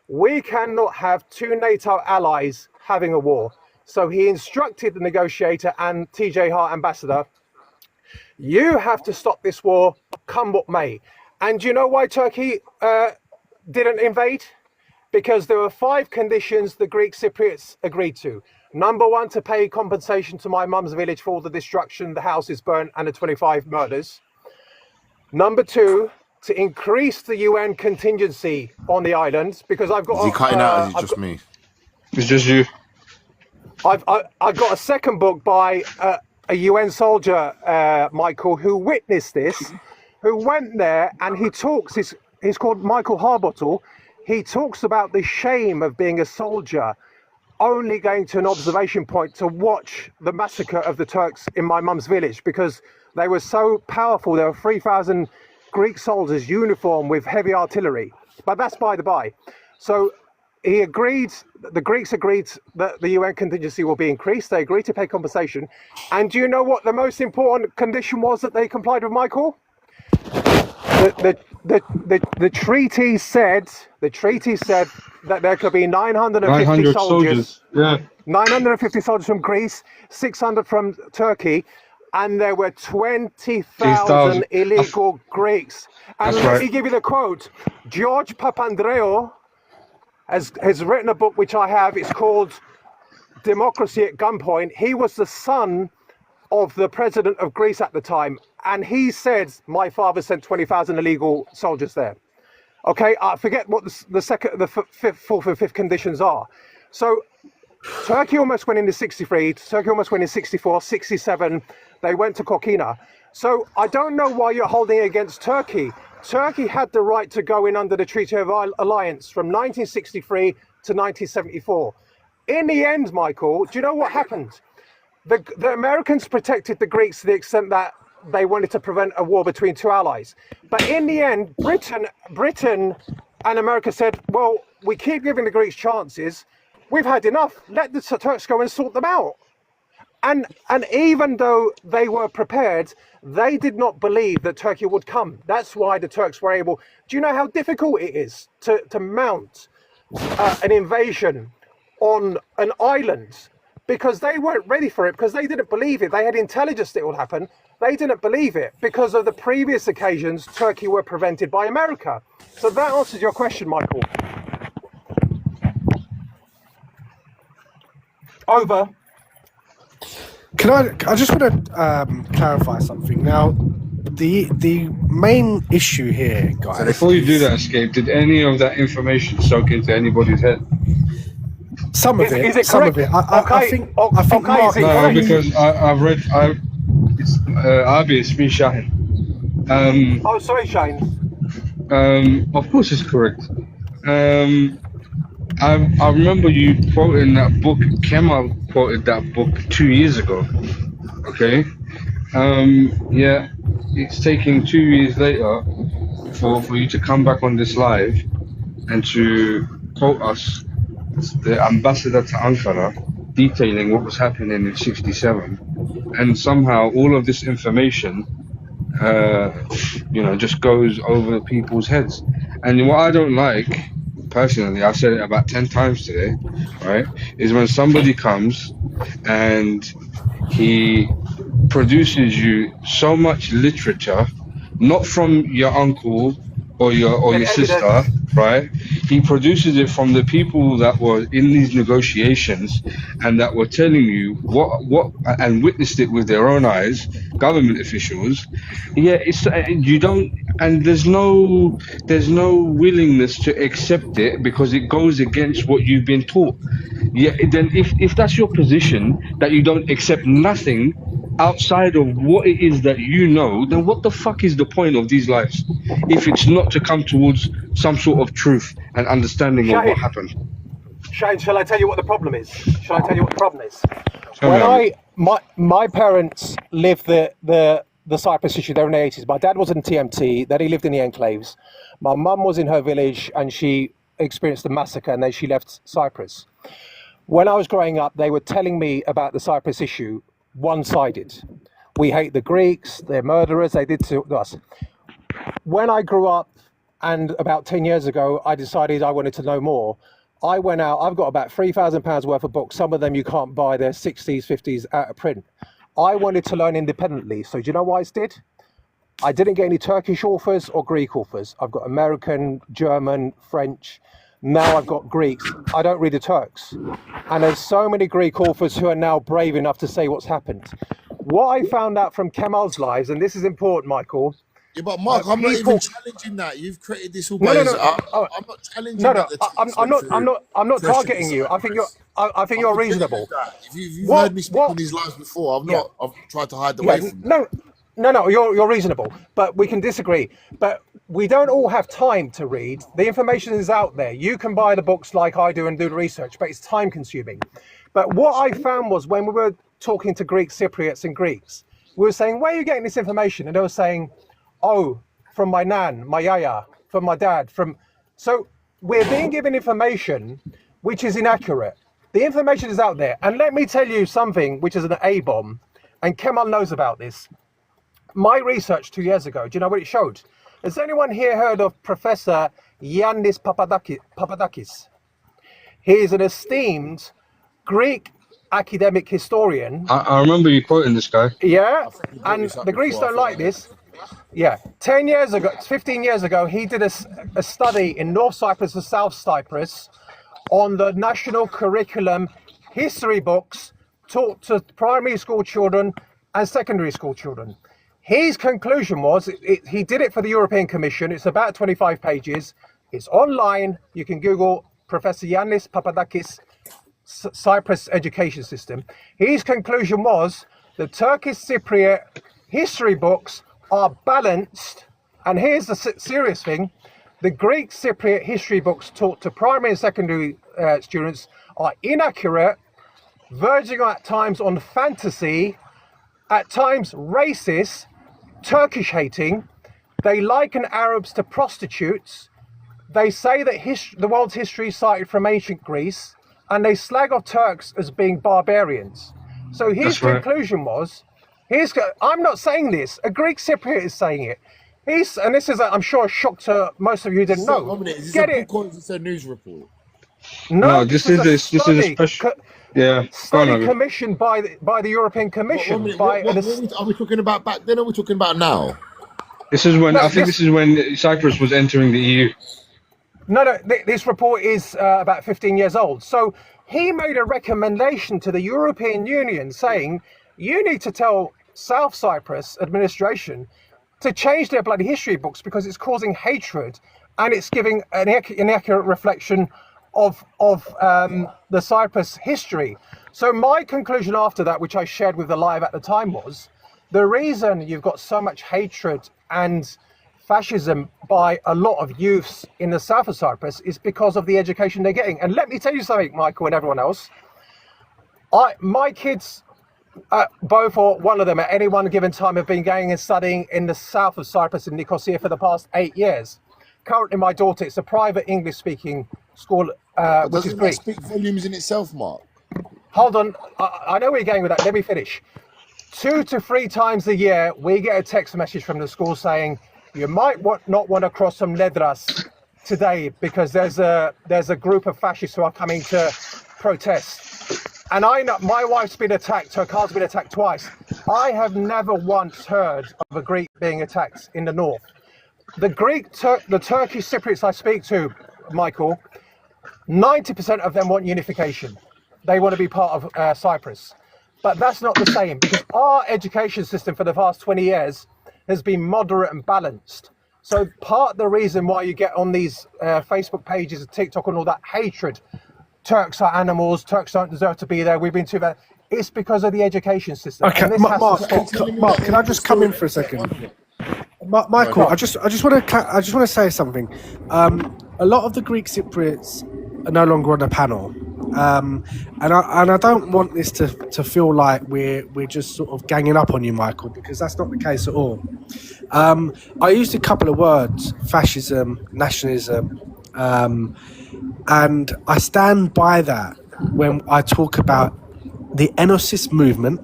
we cannot have two NATO allies having a war. So he instructed the negotiator and TJ Hart ambassador, you have to stop this war, come what may. And do you know why Turkey didn't invade? Because there were 5 conditions the Greek Cypriots agreed to. Number 1, to pay compensation to my mum's village for all the destruction, the houses burnt, and the 25 murders. Number 2, to increase the UN contingency on the island, because I've got... Is he cutting out, or is it just me? It's just you. I've got a second book by a UN soldier, Michael, who witnessed this, who went there, and he talks, he's called Michael Harbottle. He talks about the shame of being a soldier, only going to an observation point to watch the massacre of the Turks in my mum's village, because they were so powerful. There were 3,000 Greek soldiers uniformed with heavy artillery, but that's by the by. So he agreed, the Greeks agreed that the UN contingency will be increased. They agreed to pay compensation. And do you know what the most important condition was that they complied with, Michael? The treaty said that there could be 950 soldiers. Yeah. 950 soldiers from Greece, 600 from Turkey, and there were 20,000 illegal Greeks. And let me give you the quote. George Papandreou has written a book which I have. It's called Democracy at Gunpoint. He was the son of the president of Greece at the time, and he said my father sent 20,000 illegal soldiers there. Okay, I forget what the second, the fifth, fourth, and fifth conditions are. So Turkey almost went into 63. Turkey almost went in 64, 67. They went to Kokina. So I don't know why you're holding it against Turkey. Turkey had the right to go in under the Treaty of Alliance from 1963 to 1974. In the end, Michael, do you know what happened? The Americans protected the Greeks to the extent that they wanted to prevent a war between two allies. But in the end, Britain and America said, well, we keep giving the Greeks chances. We've had enough. Let the Turks go and sort them out. And even though they were prepared, they did not believe that Turkey would come. That's why the Turks were able... Do you know how difficult it is to mount an invasion on an island? Because they weren't ready for it, because they didn't believe it. They had intelligence that it would happen. They didn't believe it because of the previous occasions Turkey were prevented by America. So that answers your question, Michael. Over. I just want to clarify something. Now, the main issue here, guys... So before you do that, Escape, did any of that information soak into anybody's head? Some of it. Some of it. I think Mark... No, because I've read... It's Abi, it's me, Shahin. Oh, sorry, Shahin. Of course it's correct. I remember you quoting that book. Kemal quoted that book 2 years ago. Okay. Yeah, it's taking 2 years later for you to come back on this live and to quote us, the ambassador to Ankara, detailing what was happening in '67, and somehow all of this information, just goes over people's heads. And what I don't like, personally, I've said it about 10 times today, right, is when somebody comes and he produces you so much literature, not from your uncle or your sister, right? He produces it from the people that were in these negotiations and that were telling you what and witnessed it with their own eyes, government officials. Yeah, it's you don't, and there's no willingness to accept it because it goes against what you've been taught. Yeah, then if that's your position, that you don't accept nothing outside of what it is that you know, then what the fuck is the point of these lives if it's not to come towards some sort of truth and understanding of what happened? Shane, shall I tell you what the problem is? My parents lived the Cyprus issue. They were in the 80s. My dad was in TMT, then he lived in the enclaves. My mum was in her village and she experienced the massacre and then she left Cyprus. When I was growing up, they were telling me about the Cyprus issue one-sided. We hate the Greeks, they're murderers, they did to us. When I grew up, and about 10 years ago, I decided I wanted to know more. I went out, I've got about £3,000 worth of books. Some of them you can't buy, they're 60s, 50s out of print. I wanted to learn independently. So do you know what I did? I didn't get any Turkish authors or Greek authors. I've got American, German, French. Now I've got Greeks. I don't read the Turks. And there's so many Greek authors who are now brave enough to say what's happened. What I found out from Kemal's lives, and this is important, Michael. Yeah, but Mark, I'm not even challenging that. You've created this all by yourself. I'm not challenging that. I'm not targeting you. I think you're reasonable. If you've heard me speak on these lives before, I've tried to hide away from that. No, you're reasonable, but we can disagree. But we don't all have time to read. The information is out there. You can buy the books like I do and do the research, but it's time consuming. But what I found was when we were talking to Greek Cypriots and Greeks, we were saying, where are you getting this information? And they were saying, oh, from my nan, my yaya, from my dad, so we're being given information which is inaccurate. The information is out there. And let me tell you something which is an A-bomb, and Kemal knows about this. My research 2 years ago, do you know what it showed? Has anyone here heard of Professor Yannis Papadakis? He is an esteemed Greek academic historian. I remember you quoting this guy. Yeah, and the Greeks don't like this. Yeah, 10 years ago, 15 years ago, he did a study in North Cyprus and South Cyprus on the national curriculum history books taught to primary school children and secondary school children. His conclusion was, he did it for the European Commission. It's about 25 pages. It's online. You can Google Professor Yannis Papadakis, Cyprus education system. His conclusion was the Turkish Cypriot history books are balanced. And here's the serious thing. The Greek Cypriot history books taught to primary and secondary students are inaccurate, verging at times on fantasy, at times racist, Turkish hating. They liken Arabs to prostitutes. They say that the world's history started from ancient Greece, and they slag off Turks as being barbarians. So his conclusion was, I'm not saying this, a Greek Cypriot is saying it. And this is, I'm sure, a shock to most of you who didn't know. Is this a book or is this a news report? No, this is a special. Yeah, study commissioned by the European Commission. Are we talking about back then or are we talking about now? This is when this is when Cyprus was entering the EU. No, this report is about 15 years old. So he made a recommendation to the European Union saying, you need to tell South Cyprus administration to change their bloody history books because it's causing hatred and it's giving an inaccurate reflection of the Cyprus history. So my conclusion after that, which I shared with the live at the time, was the reason you've got so much hatred and fascism by a lot of youths in the south of Cyprus is because of the education they're getting. And let me tell you something, Michael and everyone else. My kids, both or one of them at any one given time, have been going and studying in the south of Cyprus in Nicosia for the past 8 years. Currently, my daughter, it's a private English-speaking school, which is Greek. Doesn't that speak volumes in itself, Mark? hold on. I know where you're going with that. Let me finish. 2 to 3 times a year, we get a text message from the school saying, you might not want to cross some ledras today because there's a group of fascists who are coming to protest. And I know my wife's been attacked, her car's been attacked twice. I have never once heard of a Greek being attacked in the north. The Turkish Cypriots I speak to, Michael, 90% of them want unification. They want to be part of Cyprus. But that's not the same, because our education system for the past 20 years has been moderate and balanced. So part of the reason why you get on these Facebook pages and TikTok and all that hatred, Turks are animals, Turks don't deserve to be there, we've been too bad, it's because of the education system. Okay, Mark, can I just come in for a second? Michael, I just want to say something. A lot of the Greek Cypriots are no longer on the panel, and I don't want this to feel like we're just sort of ganging up on you, Michael, because that's not the case at all. I used a couple of words: fascism, nationalism, and I stand by that when I talk about the Enosis movement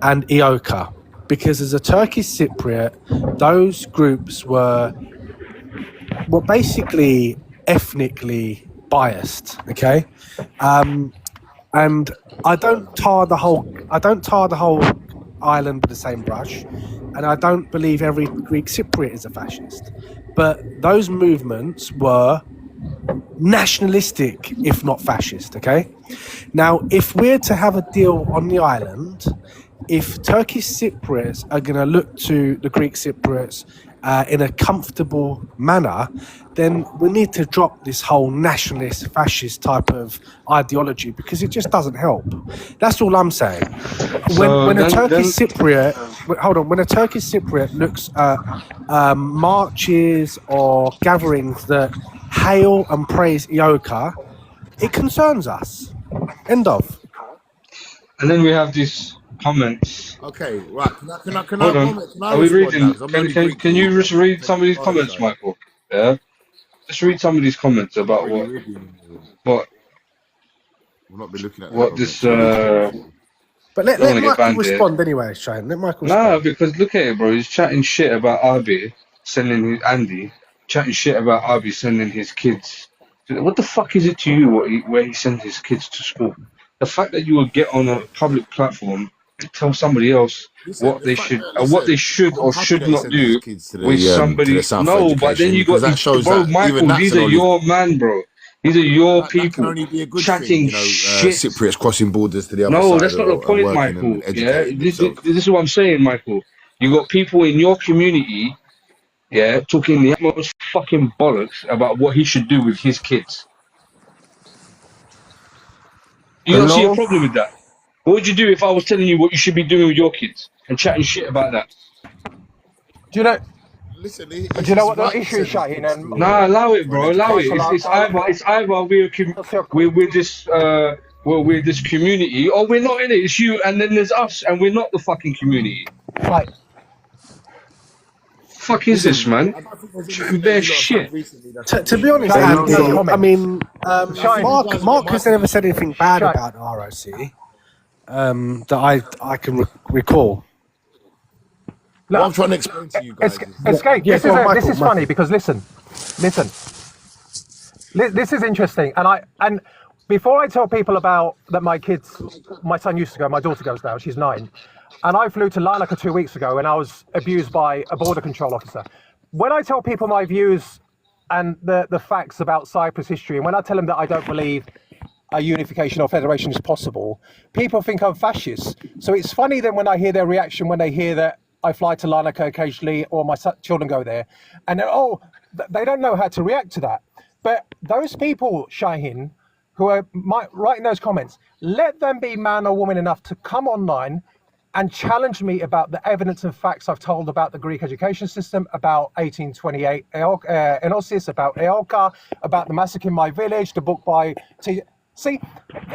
and EOKA. Because as a Turkish Cypriot, those groups were basically ethnically biased. Okay, and I don't tar the whole island with the same brush, and I don't believe every Greek Cypriot is a fascist. But those movements were nationalistic, if not fascist. Okay, now if we're to have a deal on the island, if Turkish Cypriots are going to look to the Greek Cypriots in a comfortable manner, then we need to drop this whole nationalist, fascist type of ideology, because it just doesn't help. That's all I'm saying. When a Turkish Cypriot looks at marches or gatherings that hail and praise EOKA, it concerns us. End of. And then we have this comments. Okay, right. Can I Hold on. comment? Are we reading? Can you just read some of these comments, Michael? Yeah. Just read some of these comments about what We'll not be looking at what this. But let Michael respond anyway, Shane. Let Michael respond. Nah, because look at it, bro. He's chatting shit about Arby sending chatting shit about Arby sending his kids. What the fuck is it to you where he sends his kids to school? The fact that you will get on a public platform and tell somebody else what they should or should not do with somebody. No, but then you got bro, Michael. These are your man, bro. These are your people chatting shit. Cypriots crossing borders to the other side. No, that's not the point, Michael. Yeah, this is what I'm saying, Michael. You got people in your community, yeah, talking the utmost fucking bollocks about what he should do with his kids. You don't see a problem with that? What would you do if I was telling you what you should be doing with your kids and chatting shit about that? Do you know? Listen, do you know what the issue is, Shaheen? Nah, allow it, bro. Allow it. It's either we're this community, or we're not in it. It's you, and then there's us, and we're not the fucking community. Right. Fuck is this, man? Bare shit. To be honest, Andy, I mean, Mark has never said anything bad about ROC that I can recall. Look, what I'm trying to explain to you guys. Escape. This is funny because listen. This is interesting, and before I tell people about that, my son used to go, my daughter goes now, she's 9, and I flew to Larnaca 2 weeks ago, and I was abused by a border control officer. When I tell people my views and the facts about Cyprus history, and when I tell them that I don't believe a unification or federation is possible, people think I'm fascist. So it's funny then when I hear their reaction when they hear that I fly to Larnaca occasionally, or my children go there, and they don't know how to react to that. But those people, Shaheen, who are writing those comments, let them be man or woman enough to come online and challenge me about the evidence and facts I've told about the Greek education system, about 1828 Enosis, about EOKA, about the massacre in my village, the book by See,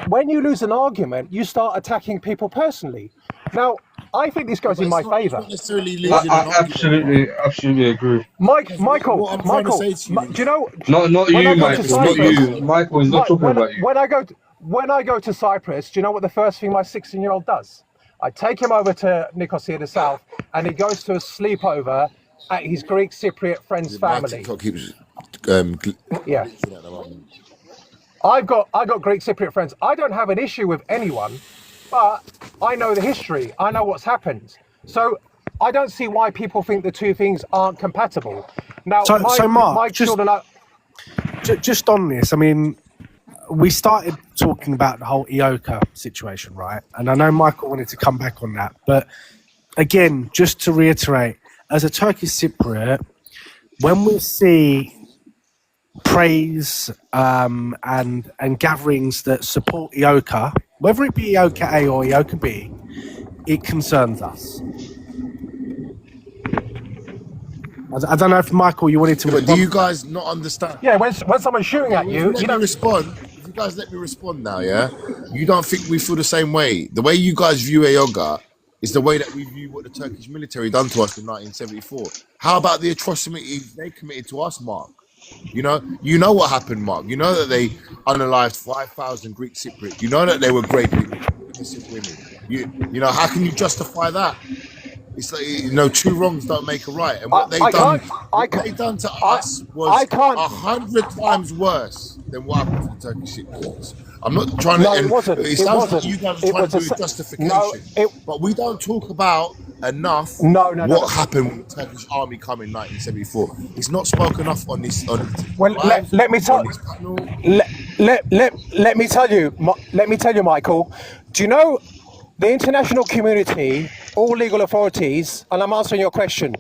when you lose an argument, you start attacking people personally. Now, I think this goes in my favour. Necessarily I absolutely agree. Michael, what I'm trying to say to you do you know? Not when you, I go to Michael. Not Cyprus- you. Michael is not talking about you. When I go to Cyprus, do you know what the first thing my 16-year-old does? I take him over to Nicosia the South, and he goes to a sleepover at his Greek Cypriot friend's family. Yeah. I've got Greek Cypriot friends. I don't have an issue with anyone, but I know the history. I know what's happened. So I don't see why people think the two things aren't compatible. Now, Mark, my children are... just on this, I mean, we started talking about the whole EOKA situation, right? And I know Michael wanted to come back on that, but again, just to reiterate, as a Turkish Cypriot, when we see praise and gatherings that support EOKA, whether it be EOKA A or EOKA B, it concerns us. I don't know if Michael, you wanted to. But do you guys not understand? Yeah, when someone's shooting at you, you don't respond. If you guys let me respond now, yeah, you don't think we feel the same way. The way you guys view EOKA is the way that we view what the Turkish military done to us in 1974. How about the atrocities they committed to us, Mark? You know what happened, Mark. You know that they unalived 5,000 Greek Cypriots. You know that they were raping innocent women. You know, how can you justify that? It's like, two wrongs don't make a right. And what they done to us was 100 times worse than what happened to the Turkish Cypriots. I'm not trying to. No, it wasn't. It sounds like you guys are trying to do a justification. But we don't talk about enough what happened when the Turkish army come in 1974. It's not spoken enough on this. Well, let me tell. Let me tell you, Michael. Do you know the international community, all legal authorities, and I'm answering your question.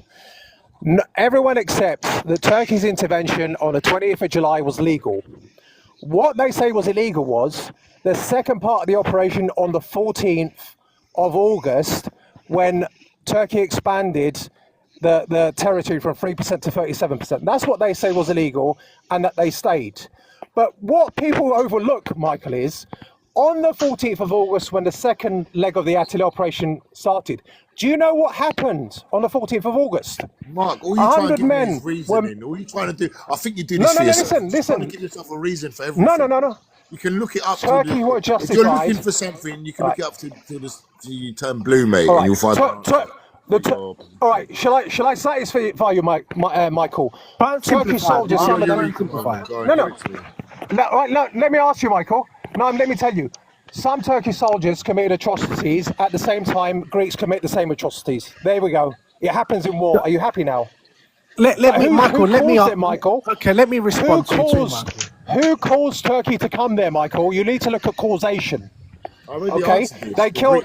Everyone accepts that Turkey's intervention on the 20th of July was legal. What they say was illegal was the second part of the operation on the 14th of August, when Turkey expanded the territory from 3% to 37%. That's what they say was illegal, and that they stayed. But what people overlook, Michael, is on the 14th of August, when the second leg of the Attila operation started, do you know what happened on the 14th of August? Mark, all you're trying to give me is reasoning. All you're trying to do, I think you do this for yourself. Listen. You're trying to give yourself a reason for everything. No. You can look it up. Turkey were justified. If you're looking for something, you can look it up to you turn blue, mate, and you'll find all right, shall I satisfy you, Michael? Turkish soldiers, some of them. No. Let me ask you, Michael. No, let me tell you. Some Turkish soldiers committed atrocities at the same time Greeks commit the same atrocities. There we go. It happens in war. Are you happy now? Michael. Okay, let me respond to you, Michael. Who caused Turkey to come there, Michael? You need to look at causation. Okay, they killed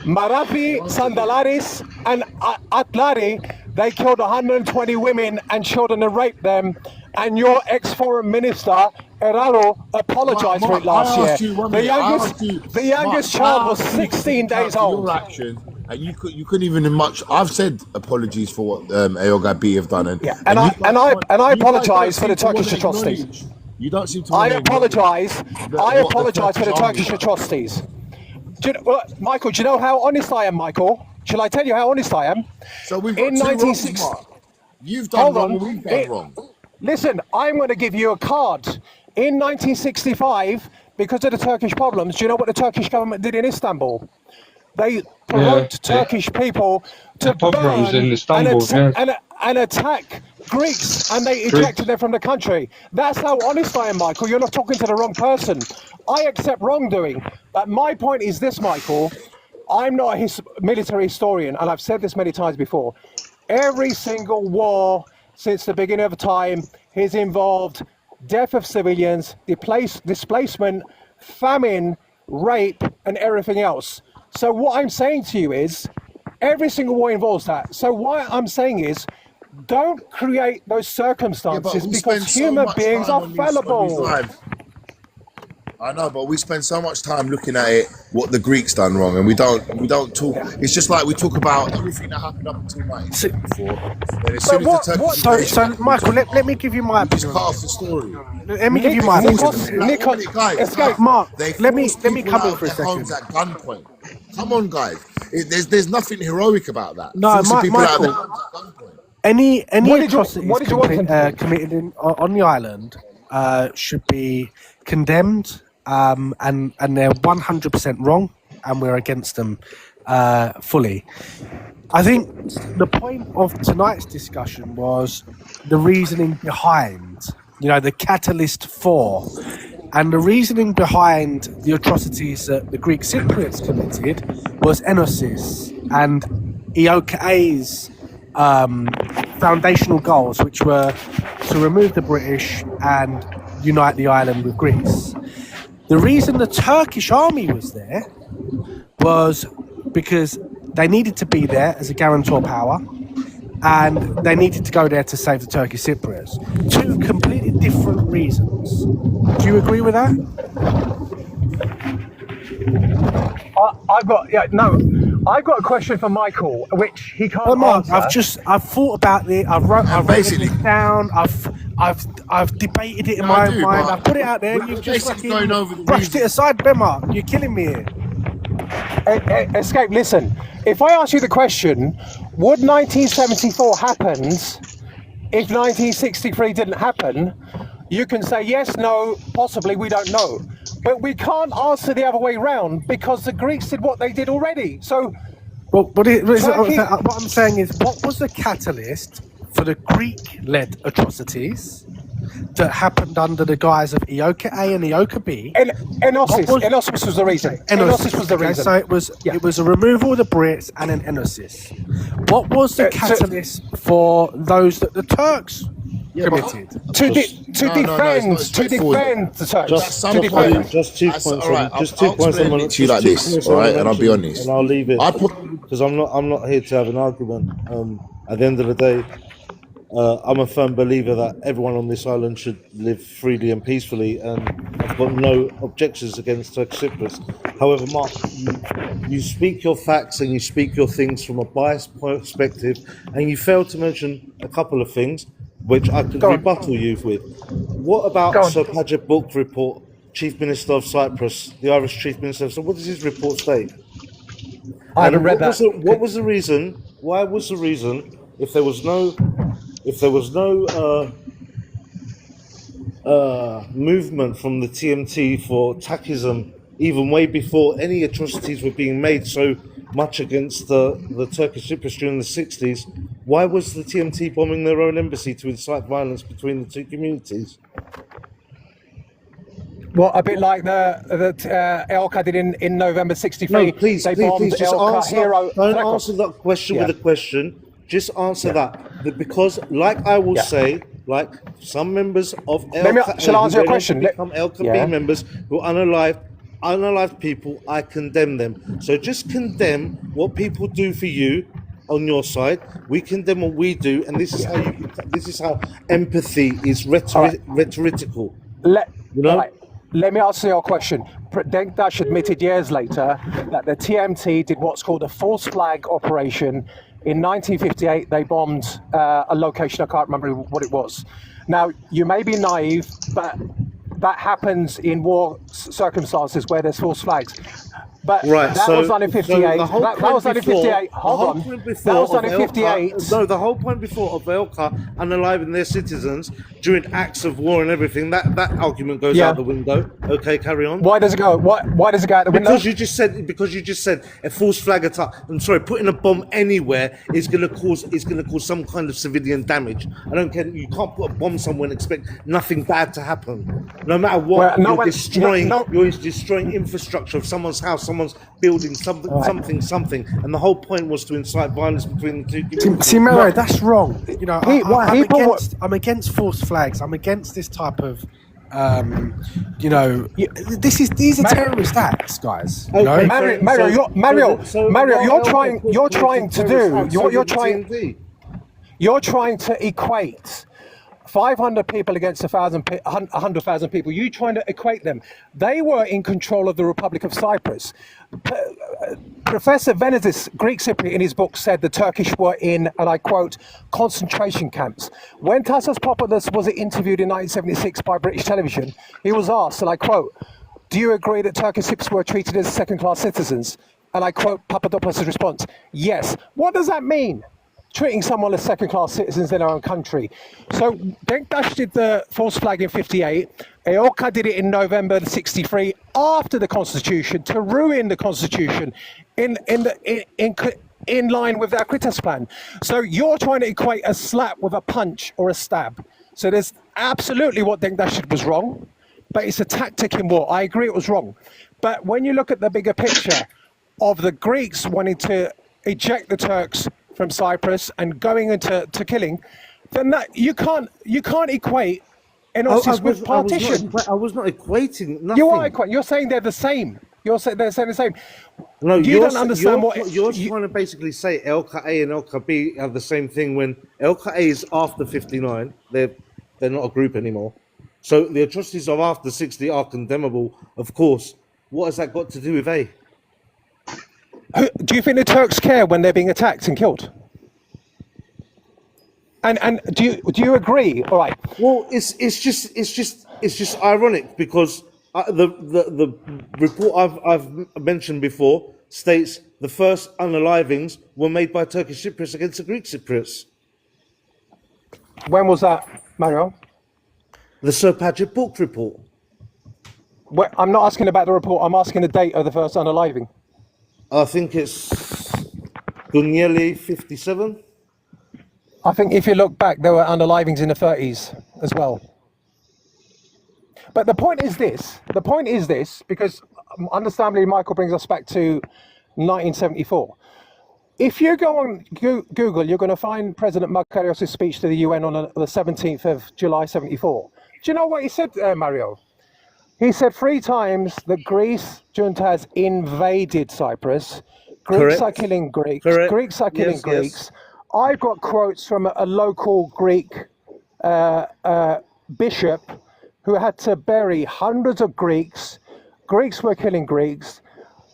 Marafi, Sandalaris, and Atlari. They killed 120 women and children and raped them. And your ex-foreign minister, Eraro, apologized for it last year. The youngest child was 16 days old. And you couldn't even much. I've said apologies for what EOKA B have done, and I apologise for the Turkish atrocities. You don't seem to. I apologise for the Turkish atrocities. Michael, do you know how honest I am, Michael? Shall I tell you how honest I am? So we've got 1960. You've done wrong. We've done wrong. Listen, I'm going to give you a card. In 1965, because of the Turkish problems, do you know what the Turkish government did in Istanbul? They provoked Turkish people to burn in Istanbul, and attack Greeks, and they ejected them from the country. That's how honest I am, Michael. You're not talking to the wrong person. I accept wrongdoing, but my point is this, Michael. I'm not a military historian, and I've said this many times before. Every single war since the beginning of time has involved death of civilians, displacement, famine, rape, and everything else. So what I'm saying to you is, every single war involves that. So what I'm saying is, don't create those circumstances because human beings are fallible. I know, but we spend so much time looking at it, what the Greeks done wrong, and we don't talk. It's just like we talk about everything that happened up until 1964. So Michael, let me give you my opinion. Just cut off the story. Let me give you my opinion. Nicholas, Mark, let me come in for a Homes second. at gunpoint. Come on, guys. There's nothing heroic about that. No, Forcing people out Michael. of there. Any What did atrocities you want them to do? committed on the island should be condemned, and they're 100% wrong, and we're against them fully. I think the point of tonight's discussion was the reasoning behind, the catalyst for, and the reasoning behind the atrocities that the Greek Cypriots committed was Enosis and EOKA's foundational goals, which were to remove the British and unite the island with Greece. The reason the Turkish army was there was because they needed to be there as a guarantor power, and they needed to go there to save the Turkish Cypriots. Two completely different reasons. Do you agree with that? I've got a question for Michael, which he can't Mark, answer. I've thought about it. I've written it down. I've debated it in my mind. Mark. I've put it out there. We're You've just basically fucking going over the brushed it aside, Mark. You're killing me here. Escape, listen. If I ask you the question, would 1974 happen if 1963 didn't happen? You can say yes, no, possibly, we don't know. But we can't answer the other way round because the Greeks did what they did already. So, what I'm saying is, what was the catalyst for the Greek-led atrocities that happened under the guise of EOKA A and EOKA B? Enosis was the reason. Enosis was the reason. So it was a removal of the Brits and an Enosis. What was the catalyst for those that the Turks committed? To defend the Turks. Just 2 points. Just 2 I'll points. explain it to you like this, all right? And I'll be honest. And I'll leave it because I'm not here to have an argument. At the end of the day, I'm a firm believer that everyone on this island should live freely and peacefully, and I've got no objections against Turkish Cypriots. However, Mark, you speak your facts and you speak your things from a biased perspective, and you fail to mention a couple of things which I could rebuttal you with. What about Sir Paget Book report, Chief Minister of Cyprus, the Irish Chief Minister? So what does his report state? I haven't read that. What was the reason? Why was the reason if there was no movement from the TMT for Takism, even way before any atrocities were being made so much against the Turkish Cypriots during the 60s, why was the TMT bombing their own embassy to incite violence between the two communities? Well, a bit like the EOKA did in November '63. No, please, they bombed just EOKA answer. hero. Don't answer that question with a question. Just answer that. Because, like I will say, like some members of EOKA, shall I answer your question? Become EOKA B members who are unalived people, I condemn them. So just condemn what people do for you on your side. We condemn what we do, and this is how empathy is rhetorical. Let me answer your question. Denktash admitted years later that the TMT did what's called a false flag operation. In 1958, they bombed a location, I can't remember what it was. Now, you may be naive, but that happens in war circumstances where there's false flags. But that was done in 58. That was done in 58. Hold on. That was done in 58. No, the whole point before of EOKA unaliving their citizens during acts of war and everything, that argument goes out the window. Okay, carry on. Why does it go? Why does it go out the window? Because you just said a false flag attack. I'm sorry, putting a bomb anywhere is going to cause some kind of civilian damage. I don't care. You can't put a bomb somewhere and expect nothing bad to happen. No matter what, you're destroying infrastructure of someone's house, someone's building something, and the whole point was to incite violence between the two communities. See, Maro, that's wrong. You know, I'm against false flags. I'm against this type of, these are terrorist acts, guys. Okay, you're trying to equate 500 people against 100,000 people. You trying to equate them? They were in control of the Republic of Cyprus. Professor Venezis, Greek Cypriot, in his book said the Turkish were in, and I quote, concentration camps. When Tassos Popoulos was interviewed in 1976 by British television, he was asked, and I quote, "Do you agree that Turkish Cypriots were treated as second-class citizens?" and I quote Papadopoulos' response, yes. What does that mean? Treating someone as second-class citizens in their own country. So Denktash did the false flag in 58. EOKA did it in November 63 after the Constitution to ruin the Constitution in line with their Kritas plan. So you're trying to equate a slap with a punch or a stab. So there's absolutely what Denktash did was wrong, but it's a tactic in war. I agree it was wrong. But when you look at the bigger picture of the Greeks wanting to eject the Turks from Cyprus and going into killing, then that you can't equate Enosis with partition. I was not equating nothing. You are equating. You're saying they're the same. They're saying the same. No, you don't understand you're trying to basically say LKA and LKB are the same thing when LKA is after 59. They're not a group anymore. So the atrocities of after 60 are condemnable, of course. What has that got to do with A? Do you think the Turks care when they're being attacked and killed? And do you agree? All right. Well, it's just ironic because the report I've mentioned before states the first unalivings were made by Turkish Cypriots against the Greek Cypriots. When was that, Mario? The Sir Paget book report. Well, I'm not asking about the report. I'm asking the date of the first unaliving. I think it's Gugnelli 57. I think if you look back, there were unalivings in the 30s as well. But the point is this. The point is this, because understandably, Michael brings us back to 1974. If you go on Google, you're going to find President Makarios' speech to the UN on the 17th of July 74. Do you know what he said, Mario? He said 3 times that Greece junta has invaded Cyprus. Greeks are killing Greeks. Correct. Greeks are killing Greeks. Yes. I've got quotes from a local Greek bishop who had to bury hundreds of Greeks. Greeks were killing Greeks.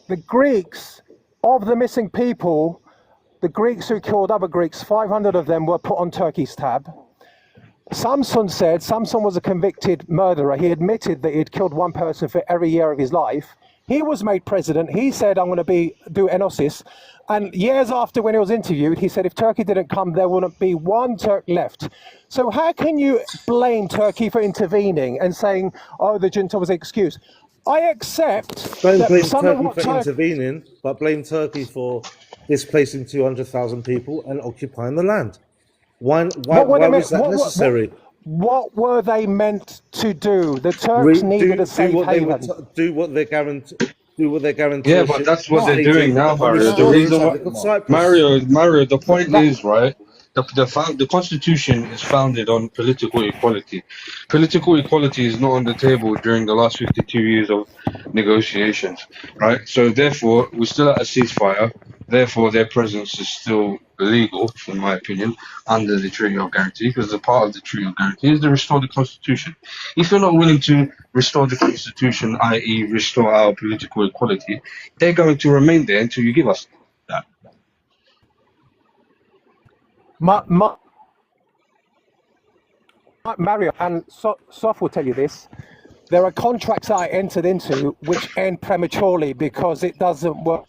The Greeks, of the missing people, the Greeks who killed other Greeks, 500 of them were put on Turkey's tab. Samson was a convicted murderer. He admitted that he had killed one person for every year of his life. He was made president. He said, I'm going to do Enosis. And years after, when he was interviewed, he said, if Turkey didn't come, there wouldn't be one Turk left. So how can you blame Turkey for intervening and saying, oh, the junta was an excuse? I accept Don't blame some Turkey of for intervening, but blame Turkey for displacing 200,000 people and occupying the land. Why was that necessary? What were they meant to do? The Turks needed a safe haven. Do what they're guaranteed. Yeah, but that's what they're doing now, Mario. The reason why, Mario, the point is, right, the Constitution is founded on political equality. Political equality is not on the table during the last 52 years of negotiations, right? So therefore, we're still at a ceasefire. Therefore, their presence is still illegal, in my opinion, under the Treaty of Guarantee, because the part of the Treaty of Guarantee is to restore the Constitution. If you're not willing to restore the Constitution, i.e. restore our political equality, they're going to remain there until you give us that. Mario, and Sof will tell you this, there are contracts I entered into which end prematurely because it doesn't work.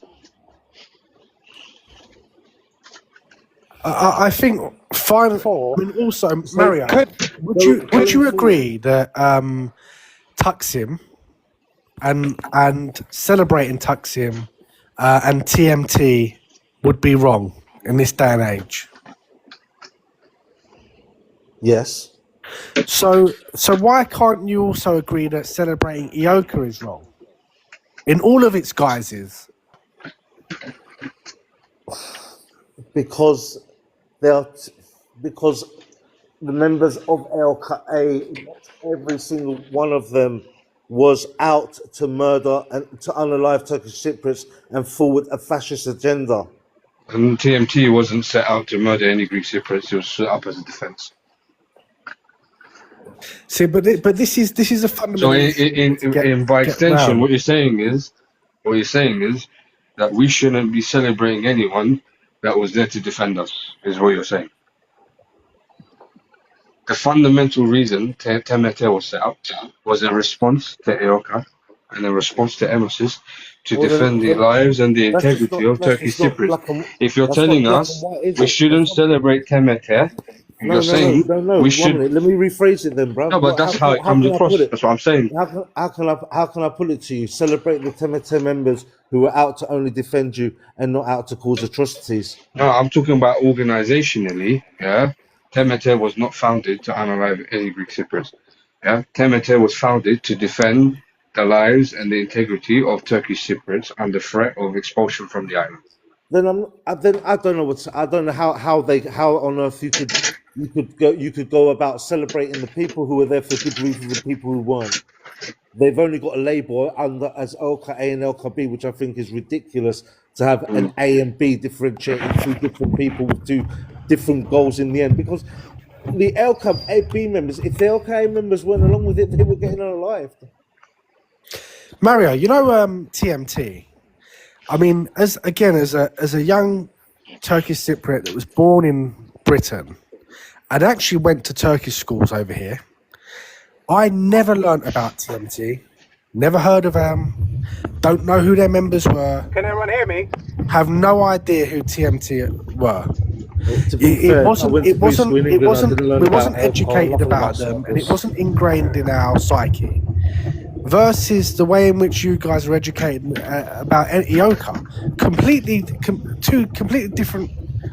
I think finally, I mean, also, Mario, would you agree that Taksim and celebrating Taksim and TMT would be wrong in this day and age? Yes. So why can't you also agree that celebrating EOKA is wrong in all of its guises? Because the members of LKA, every single one of them was out to murder and to unalive Turkish Cypriots and forward a fascist agenda. And TMT wasn't set out to murder any Greek Cypriots; it was set up as a defense. See, but this is a fundamental. So, by extension, what you're saying is that we shouldn't be celebrating anyone that was there to defend us. Is what you're saying. The fundamental reason TMT was set up was a response to EOKA, and a response to Emesis to Well, defend the lives and the that's just integrity not of Turkish Cypriots. black and If you're that's not telling black us and white, is we it? shouldn't celebrate Temete, No, you're saying no. we 1 should. minute. Let me rephrase it then, bro. No, but that's how it How comes can I across. put it? That's what I'm saying. How can I put it to you? Celebrate the Temete members who are out to only defend you and not out to cause atrocities. No, I'm talking about organizationally. Yeah, Temete was not founded to unalive any Greek Cypriots. Yeah, Temete was founded to defend the lives and the integrity of Turkish Cypriots under threat of expulsion from the island. Then I don't know I don't know how on earth you could go about celebrating the people who were there for good reason, the people who weren't. They've only got a label under as Elka A and Elka B, which I think is ridiculous to have an A and B differentiating two different people with two different goals in the end. Because the Elka A B members, if the Elka A members weren't along with it, they were getting unalived. Mario, you know TMT. I mean, as a young Turkish Cypriot that was born in Britain and actually went to Turkish schools over here, I never learnt about TMT, never heard of them, don't know who their members were. Can everyone hear me? Have no idea who TMT were. We wasn't educated about them, and it wasn't ingrained in our psyche. Versus the way in which you guys are educated about Ioka, two completely different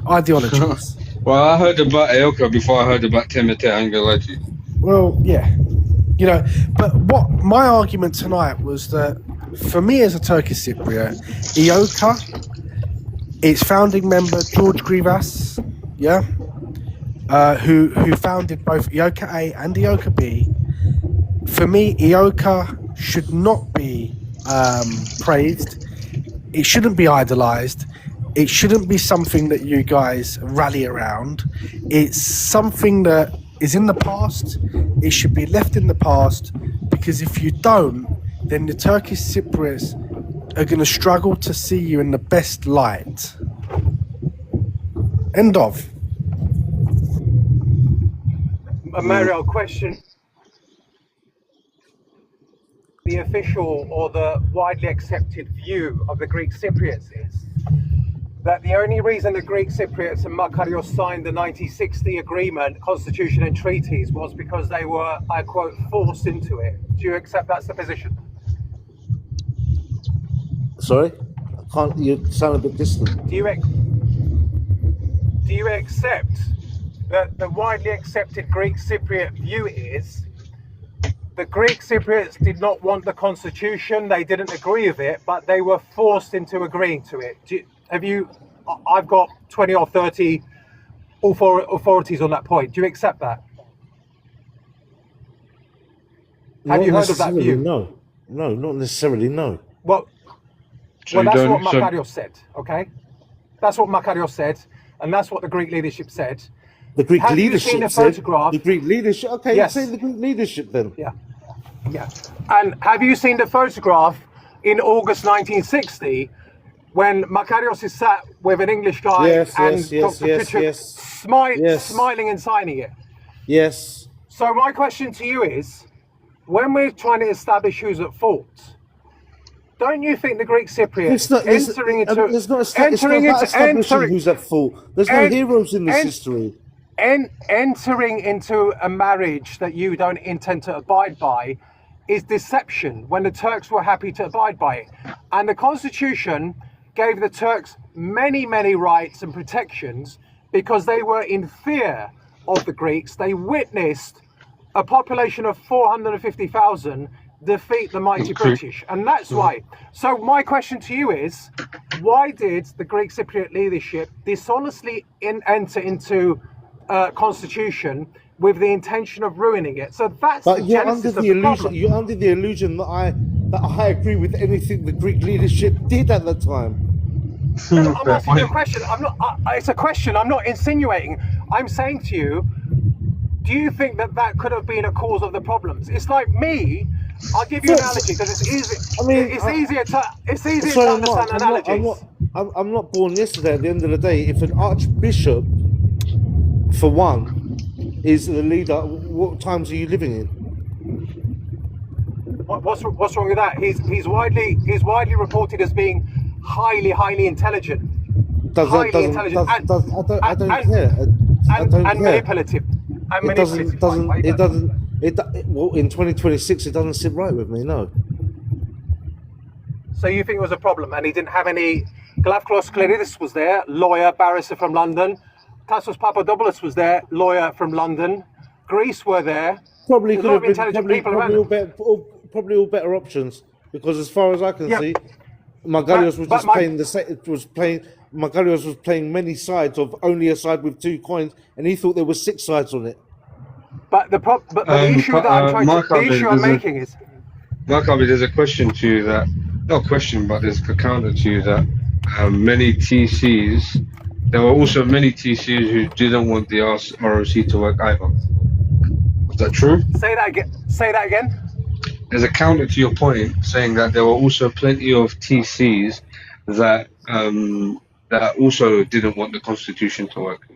ideologies. Well, I heard about Aoka before I heard about Temete. I ain't gonna lie to you. Well, yeah, but what my argument tonight was that for me as a Turkish Cypriot, Ioka, its founding member George Grivas, who founded both Ioka A and Ioka B. For me, Ioka should not be praised. It shouldn't be idolized. It shouldn't be something that you guys rally around. It's something that is in the past. It should be left in the past, because if you don't, then the Turkish Cypriots are going to struggle to see you in the best light. End of. Mario, question. The official or the widely accepted view of the Greek Cypriots is that the only reason the Greek Cypriots and Makarios signed the 1960 agreement, constitution and treaties was because they were, I quote, forced into it. Do you accept that's the position? Sorry? You sound a bit distant. Do you accept that the widely accepted Greek Cypriot view is the Greek Cypriots did not want the constitution, they didn't agree with it, but they were forced into agreeing to it? I've got 20 or 30 authorities on that point. Do you accept that? Have you heard of that view? No, not necessarily, no. Well, that's what Makarios said, okay? That's what Makarios said, and that's what the Greek leadership said. The Greek Have leadership you seen a said, photograph? the Greek leadership, okay, Yes. say the Greek leadership then. Yeah. And have you seen the photograph in August 1960 when Makarios is sat with an English guy and Dr. Kitchuk smiling and signing it? Yes. So my question to you is, when we're trying to establish who's at fault, don't you think the Greek Cypriots entering into who's at fault. There's no heroes in this history. Entering into a marriage that you don't intend to abide by is deception when the Turks were happy to abide by it. And the constitution gave the Turks many, many rights and protections because they were in fear of the Greeks. They witnessed a population of 450,000 defeat the mighty British. And that's why. So my question to you is, why did the Greek Cypriot leadership dishonestly enter into constitution with the intention of ruining it? So that's the genesis of the problem. You're under the illusion that I agree with anything the Greek leadership did at the time. No, I'm asking you a question. It's a question. I'm not insinuating. I'm saying to you, do you think that could have been a cause of the problems? It's like me. I'll give you an analogy because it's easy. It's easier to understand analogies. I'm not born yesterday. At the end of the day, if an archbishop, for one, is the leader, what times are you living in? What's wrong with that? He's widely reported as being highly intelligent, I don't care. and manipulative. Well, in 2026, it doesn't sit right with me, no. So you think it was a problem, and he didn't have any. Glafkos Cleridis was there, lawyer, barrister from London. Tassos Papadopoulos was there, lawyer from London. Greece were there. Probably There's could a lot have of been intelligent people around. probably all better options, because as far as I can see, Margarios was Margarios was playing many sides of only a side with 2 coins, and he thought there were 6 sides on it. But the issue that I'm making is, Mark-Abi, there's a question to you that, not a question, but there's a counter to you that many TCs, there were also many TCs who didn't want the ROC to work either. Is that true? Say that again. There's a counter to your point, saying that there were also plenty of TCs that that also didn't want the constitution to work.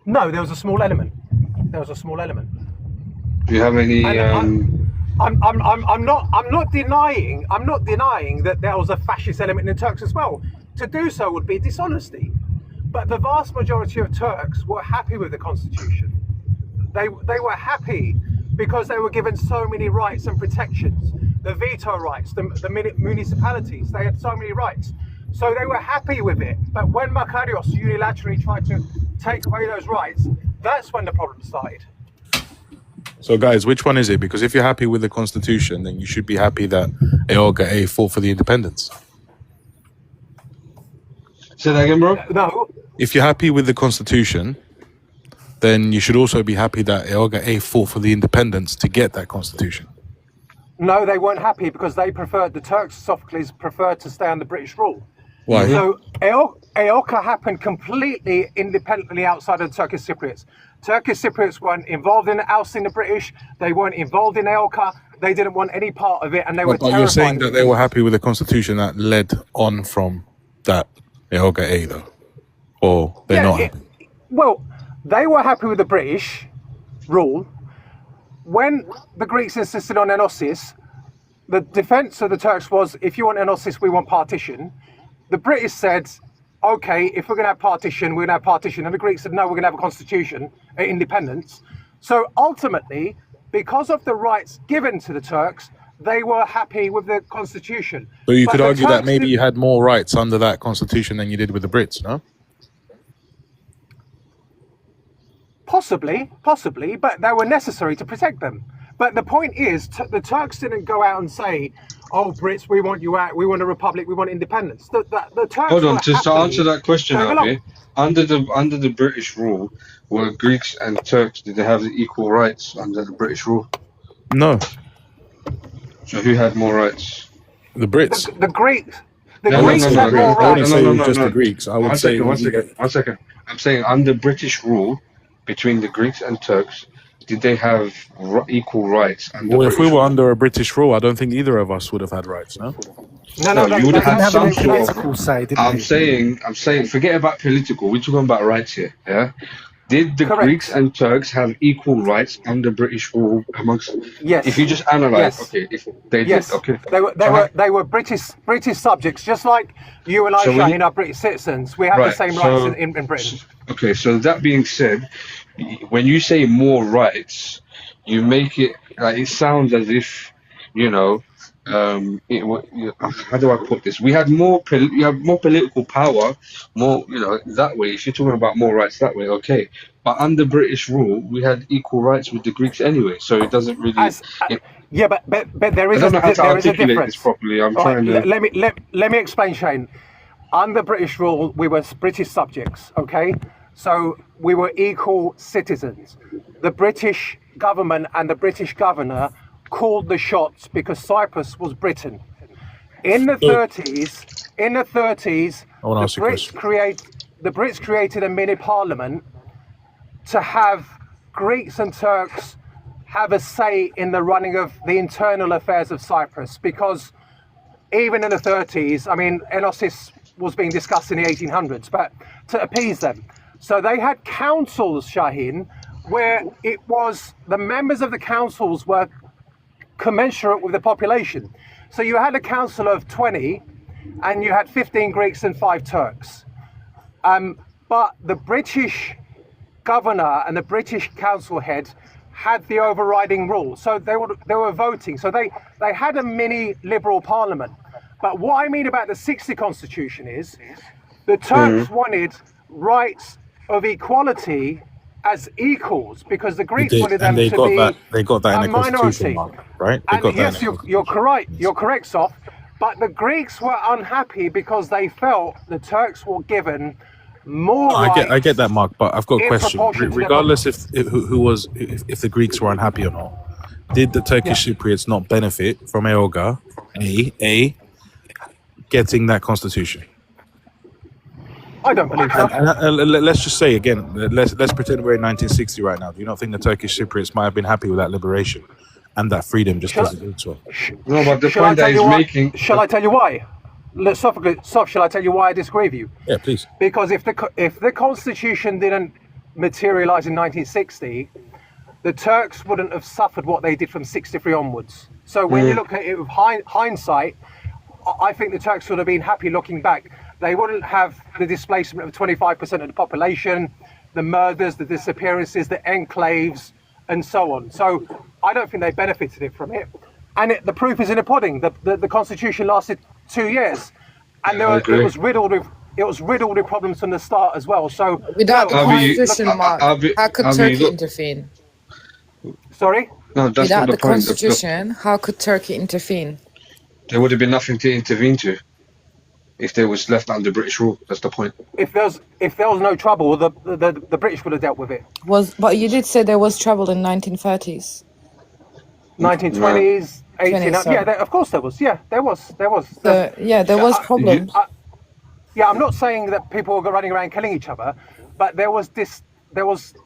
No, there was a small element. Do you have any? I'm not denying that there was a fascist element in the Turks as well. To do so would be dishonesty. But the vast majority of Turks were happy with the constitution. They were happy because they were given so many rights and protections. The veto rights, the municipalities, they had so many rights. So they were happy with it. But when Makarios unilaterally tried to take away those rights, that's when the problem started. So, guys, which one is it? Because if you're happy with the constitution, then you should be happy that EOGA fought for the independence. Say that again, bro? No. If you're happy with the constitution, then you should also be happy that EOGA fought for the independence to get that constitution. No, they weren't happy because the Turks, Sophocles, preferred to stay under British rule. Why? So EOKA happened completely independently outside of the Turkish Cypriots. Turkish Cypriots weren't involved in ousting the British. They weren't involved in EOKA. They didn't want any part of it, and they were terrified. You're saying that they were happy with the constitution that led on from that EOGA, though? Or they're not happy? Well, they were happy with the British rule. When the Greeks insisted on enosis, the defense of the Turks was, if you want enosis, we want partition. The British said, okay, if we're going to have partition, we're going to have partition. And the Greeks said, no, we're going to have a constitution, independence. So ultimately, because of the rights given to the Turks, they were happy with the constitution. So you could argue that maybe you had more rights under that constitution than you did with the Brits, no? Possibly, but they were necessary to protect them. But the point is, the Turks didn't go out and say, oh, Brits, we want you out, we want a republic, we want independence. The Turks Hold on, just to answer that question, Abi, under the British rule, were Greeks and Turks, did they have equal rights under the British rule? No. So who had more rights? The Brits. The Greeks. The Greeks had more rights. I wouldn't say just the Greeks. I would say... One second. I'm saying under British rule, between the Greeks and Turks, did they have equal rights? Well, if we were under a British rule, I don't think either of us would have had rights, no? No, you would have had some sort political say, didn't I'm saying, forget about political. We're talking about rights here, yeah? Did the Greeks and Turks have equal rights under British rule amongst them? Yes. If you just analyze, okay, if they did, okay. They were British subjects, just like you and I, Shaheen, are British citizens. We have the same rights in Britain. Okay, so that being said, when you say more rights, you make it like it sounds as if, you know, how do I put this? We had more political power, more, you know, that way. If you're talking about more rights that way, okay. But under British rule, we had equal rights with the Greeks anyway, so it doesn't really. But there is a difference. This properly. I'm trying to. Let me explain, Shane. Under British rule, we were British subjects, okay? So we were equal citizens. The British government and the British governor called the shots because Cyprus was Britain. In the 30s, the Brits created a mini parliament to have Greeks and Turks have a say in the running of the internal affairs of Cyprus, because even in the 30s, I mean, enosis was being discussed in the 1800s, but to appease them. So they had councils, Shaheen, where it was the members of the councils were commensurate with the population. So you had a council of 20 and you had 15 Greeks and 5 Turks. But the British governor and the British council head had the overriding rule. So they were voting. So they had a mini liberal parliament. But what I mean about the 60 constitution is the Turks wanted rights of equality as equals because the Greeks wanted them to be they got that a in the constitution, minority. Mark, right? They And got yes, that in the you're correct. You're correct, Sof. But the Greeks were unhappy because they felt the Turks were given more rights. I get that, Mark, but I've got a in question. proportion to their Regardless if the Greeks were unhappy or not, did the Turkish Cypriots not benefit from EOGA getting that constitution? I don't believe so. And let's just say again, let's pretend we're in 1960 right now. Do you not think the Turkish Cypriots might have been happy with that liberation and that freedom just as the Greeks were? No, but the Shall I point that tell he's you why- making. Shall I tell you why? Sof, shall I tell you why I disagree with you? Yeah, please. Because if the constitution didn't materialize in 1960, the Turks wouldn't have suffered what they did from 63 onwards. So when you look at it with hindsight, I think the Turks would have been happy looking back. They wouldn't have the displacement of 25% of the population, the murders, the disappearances, the enclaves, and so on. So I don't think they benefited from it. And the proof is in the pudding. The constitution lasted 2 years, and it was riddled with problems from the start as well. So Without the Avi, constitution, Mark, Avi, how could Avi, Turkey look- intervene? Sorry? No, that's Without not the the point. constitution, how could Turkey intervene? There would have been nothing to intervene to if they was left under British rule. That's the point. If there was no trouble, the British would have dealt with it. But you did say there was trouble in 1930s. 1920s, 18. sorry. Yeah, of course there was. Yeah, there was. There was problems. Yeah, I'm not saying that people were running around killing each other, but there was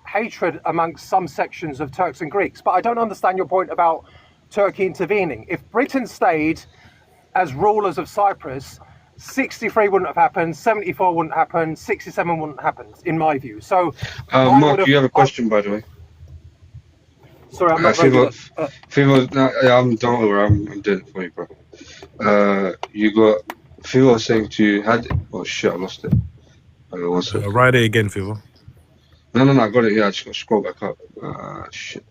hatred amongst some sections of Turks and Greeks. But I don't understand your point about Turkey intervening. If Britain stayed as rulers of Cyprus, 63 wouldn't have happened, 74 wouldn't happen, 67 wouldn't happen, in my view. So, Mark, you have a question, by the way. Sorry, I'm not very good. Don't worry, I'm doing it for you, bro. You got Phil saying oh shit, I lost it. Write it again, Phil. No, I got it. Yeah, I just got to scroll back up. Shit.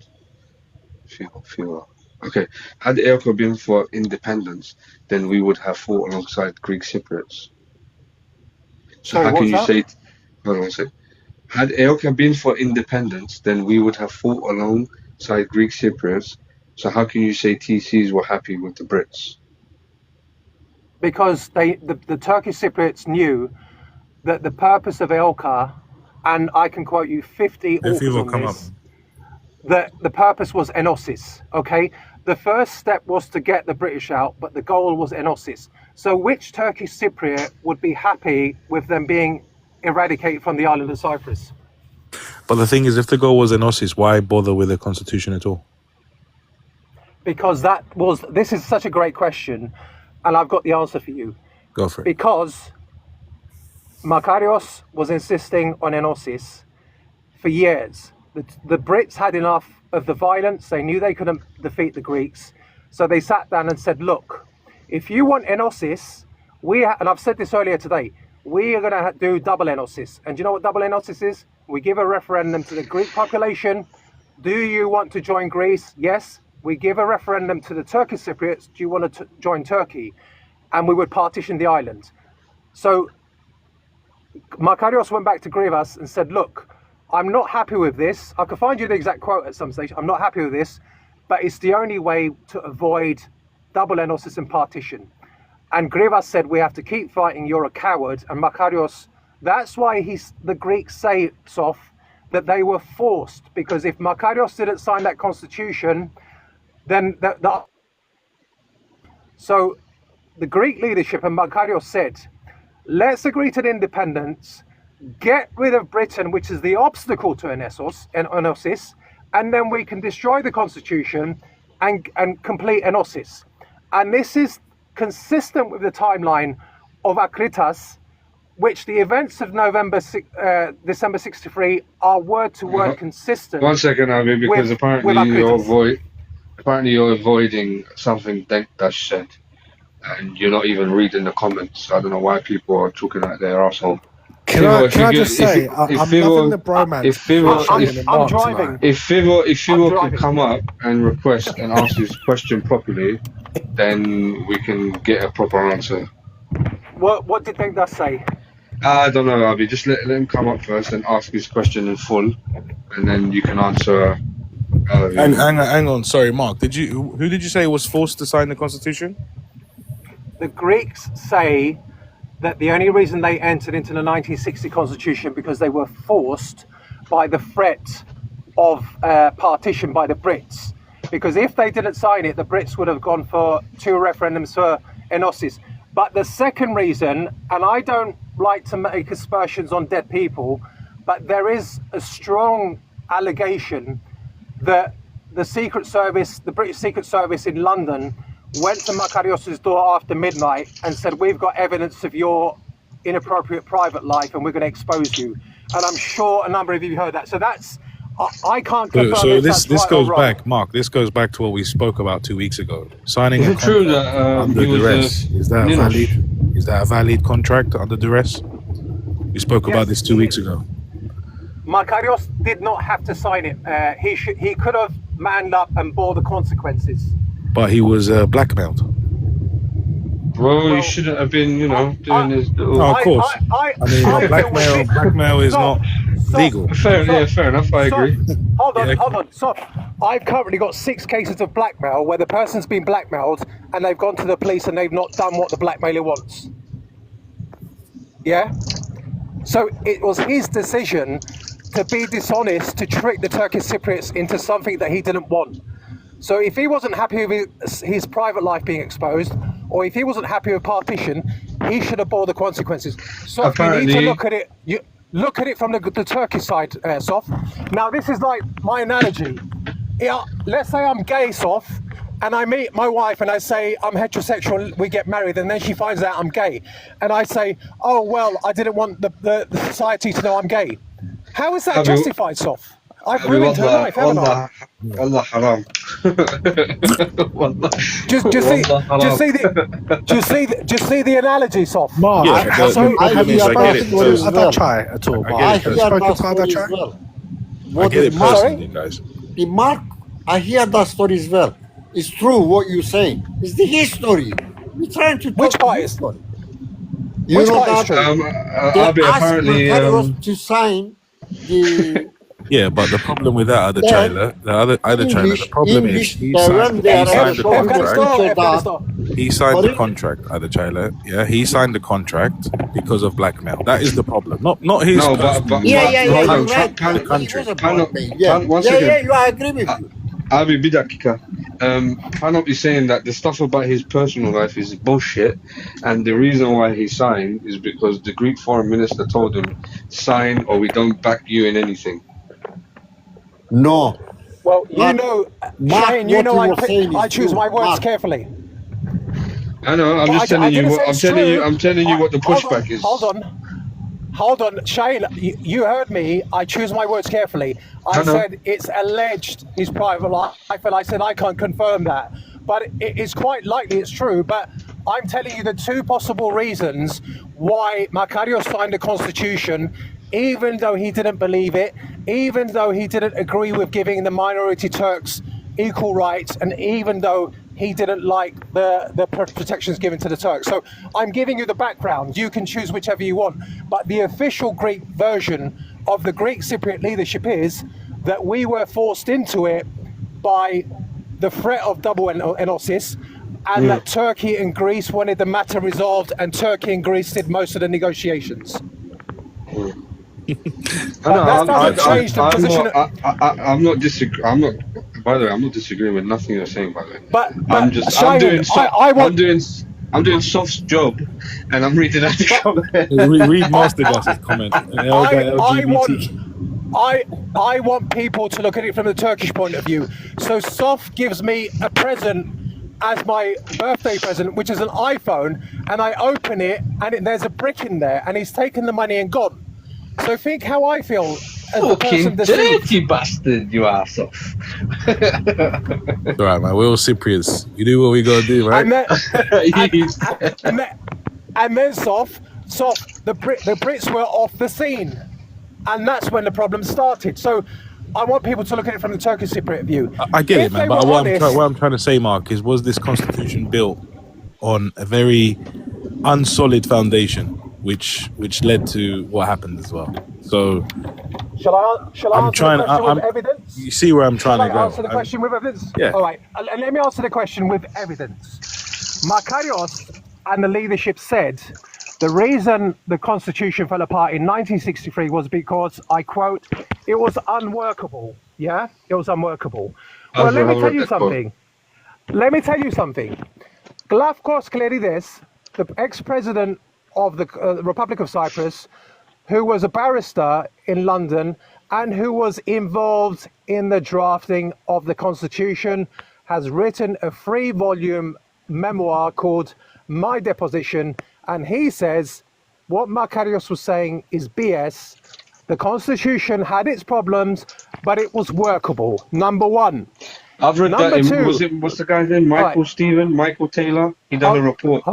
Phil. Okay. Had EOKA been for independence, then we would have fought alongside Greek Cypriots. So Sorry, how can what's you that? say? Hold on a sec. Had EOKA been for independence, then we would have fought alongside Greek Cypriots. So how can you say TCs were happy with the Brits? Because the Turkish Cypriots knew that the purpose of EOKA, and I can quote you 50 authors on this, that the purpose was enosis, okay? The first step was to get the British out, but the goal was enosis. So which Turkish Cypriot would be happy with them being eradicated from the island of Cyprus? But the thing is, if the goal was enosis, why bother with a constitution at all? Because this is such a great question, and I've got the answer for you. Go for it. Because Makarios was insisting on enosis for years. The Brits had enough of the violence. They knew they couldn't defeat the Greeks. So they sat down and said, look, if you want enosis, and I've said this earlier today, we are going to do double enosis. And do you know what double enosis is? We give a referendum to the Greek population. Do you want to join Greece? Yes. We give a referendum to the Turkish Cypriots. Do you want to join Turkey? And we would partition the island. So Makarios went back to Grivas and said, look, I'm not happy with this. I can find you the exact quote at some stage. I'm not happy with this, but it's the only way to avoid double enosis and partition. And Grivas said, we have to keep fighting. You're a coward. And Makarios, that's why the Greeks say, Sof, that they were forced, because if Makarios didn't sign that constitution, then so the Greek leadership and Makarios said, let's agree to the independence, get rid of Britain, which is the obstacle to enosis, and then we can destroy the constitution and complete enosis. And this is consistent with the timeline of Akritas, which the events of December 63 are word to word consistent. 1 second, Avi, because with apparently Akritas. apparently you're avoiding something Denktash said, and you're not even reading the comments. I don't know why people are talking like they're arsehole. Can I just say, I'm loving the bromance. If Fivo can come up and request and ask his question properly, then we can get a proper answer. What did Denktash say? I don't know, Abi. Just let him come up first and ask his question in full, and then you can answer. Hang on, sorry, Mark. Who did you say was forced to sign the constitution? The Greeks say that the only reason they entered into the 1960 constitution because they were forced by the threat of partition by the Brits. Because if they didn't sign it, the Brits would have gone for 2 referendums for Enosis. But the second reason, and I don't like to make aspersions on dead people, but there is a strong allegation that the Secret Service, the British Secret Service in London, went to Makarios's door after midnight and said, we've got evidence of your inappropriate private life and we're going to expose you. And I'm sure a number of you heard that. So that's, I can't confirm. So this right goes back, back, Mark. This goes back to what we spoke about 2 weeks ago. Signing Is a it true contract that under he was duress. Is that Ninos? valid? Is that a valid contract under duress? We spoke about this 2 weeks ago. Makarios did not have to sign it. He could have manned up and bore the consequences. But he was blackmailed. Well, he shouldn't have been, doing his. No, of course. I mean, blackmail is not legal. Fair enough. I agree. Hold on. So, I've currently got 6 cases of blackmail where the person's been blackmailed and they've gone to the police and they've not done what the blackmailer wants. Yeah? So it was his decision to be dishonest, to trick the Turkish Cypriots into something that he didn't want. So if he wasn't happy with his private life being exposed, or if he wasn't happy with partition, he should have bore the consequences. So you need to look at it. You look at it from the Turkish side, Sof. Now this is like my analogy. Yeah, let's say I'm gay, Sof, and I meet my wife and I say I'm heterosexual, we get married, and then she finds out I'm gay, and I say, oh well, I didn't want the society to know I'm gay. How is that justified, Sof? I've ruined her life, haven't I? Wallah haram. Do you see the analogy, Sof? Mark, have you spoken to Adachai at all? I hear that story as well. I get it personally, guys. Mark, I hear that story as well. It's true what you're saying. It's the history. We're trying to talk. Which part is true? You know that Abi, they asked apparently Makarios to sign the. Yeah, but the problem with that other trailer, the problem is he signed the contract, other trailer. Yeah, he signed the contract because of blackmail. That is the problem. Not his. No, but country. Once again, I agree with you. Abi, bidakika. Panop is saying that the stuff about his personal life is bullshit, and the reason why he signed is because the Greek foreign minister told him, sign or we don't back you in anything. No. Well, Shane, I choose my words carefully. I know. I'm just telling you. I'm telling you what the pushback is. Hold on, Shane. You heard me. I choose my words carefully. I said it's alleged his private life, and I said I can't confirm that, but it is quite likely it's true. But I'm telling you the 2 possible reasons why Makarios signed the constitution, even though he didn't believe it, even though he didn't agree with giving the minority Turks equal rights, and even though he didn't like the protections given to the Turks. So I'm giving you the background. You can choose whichever you want. But the official Greek version of the Greek Cypriot leadership is that we were forced into it by the threat of double enosis, and that Turkey and Greece wanted the matter resolved, and Turkey and Greece did most of the negotiations. I'm not disagreeing. By the way, I'm not disagreeing with nothing you're saying. By the way, but I'm doing Soft's job, and I'm reading out the comment. Read Masterclass's comment. I want people to look at it from the Turkish point of view. So Soft gives me a present as my birthday present, which is an iPhone, and I open it, and there's a brick in there, and he's taken the money and gone. So think how I feel as the Fucking person deceived. dirty bastard, you ass off. All right, man. We're all Cypriots. You do what we gotta do, right? And then Sof, the Brits were off the scene, and that's when the problem started. So I want people to look at it from the Turkish Cypriot view. I get If it, man. they But were what honest- I'm trying to say, Mark, is was this constitution built on a very unsolid foundation, which led to what happened as well. So Shall I I'm answer trying. the question I'm, with evidence? you see where I'm trying Shall to I go? answer the question with evidence? Yeah. All right. And let me answer the question with evidence. Makarios and the leadership said the reason the constitution fell apart in 1963 was because, I quote, it was unworkable. Yeah, it was unworkable. Well, let me tell you something. Let me tell you something. Glafkos Klerides, the ex-president of the Republic of Cyprus, who was a barrister in London and who was involved in the drafting of the Constitution, has written a 3-volume memoir called My Deposition, and he says what Makarios was saying is BS. The Constitution had its problems, but it was workable. Number one. I've read Number that. two. What's the guy's name? Michael Taylor. He done a report.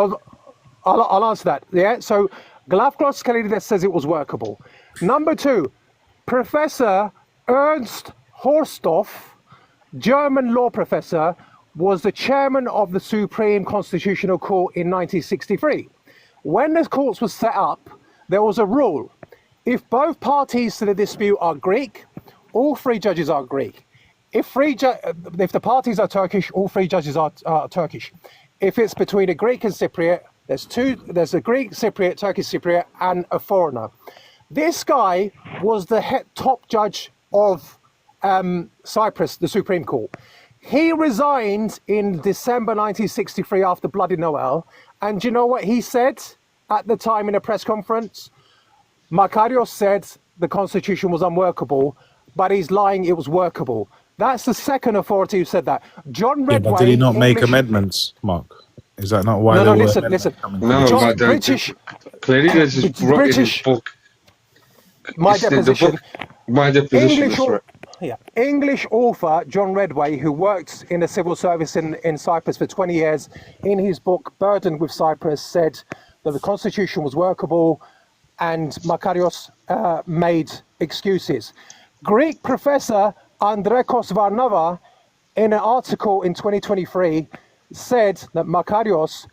I'll answer that. Yeah. So Glafkos Kalidis says it was workable. Number two, Professor Ernst Horsthoff, German law professor, was the chairman of the Supreme Constitutional Court in 1963. When the courts was set up, there was a rule. If both parties to the dispute are Greek, all 3 judges are Greek. If the parties are Turkish, all 3 judges are Turkish. If it's between a Greek and Cypriot, there's a Greek Cypriot, Turkish Cypriot, and a foreigner. This guy was the top judge of Cyprus, the Supreme Court. He resigned in December 1963 after Bloody Noel. And do you know what he said at the time in a press conference? Makarios said the Constitution was unworkable, but he's lying, it was workable. That's the second authority who said that. John Redway... Yeah, but did he not make amendments, Mark? Is that not why No, there listen. No, John, but British... Klerides is wrote in his book. My It's the Deposition. book, My Deposition, that's right. English author John Redway, who worked in the civil service in Cyprus for 20 years, in his book Burdened with Cyprus, said that the Constitution was workable and Makarios made excuses. Greek professor Andrekos Varnava, in an article in 2023, said that Makarios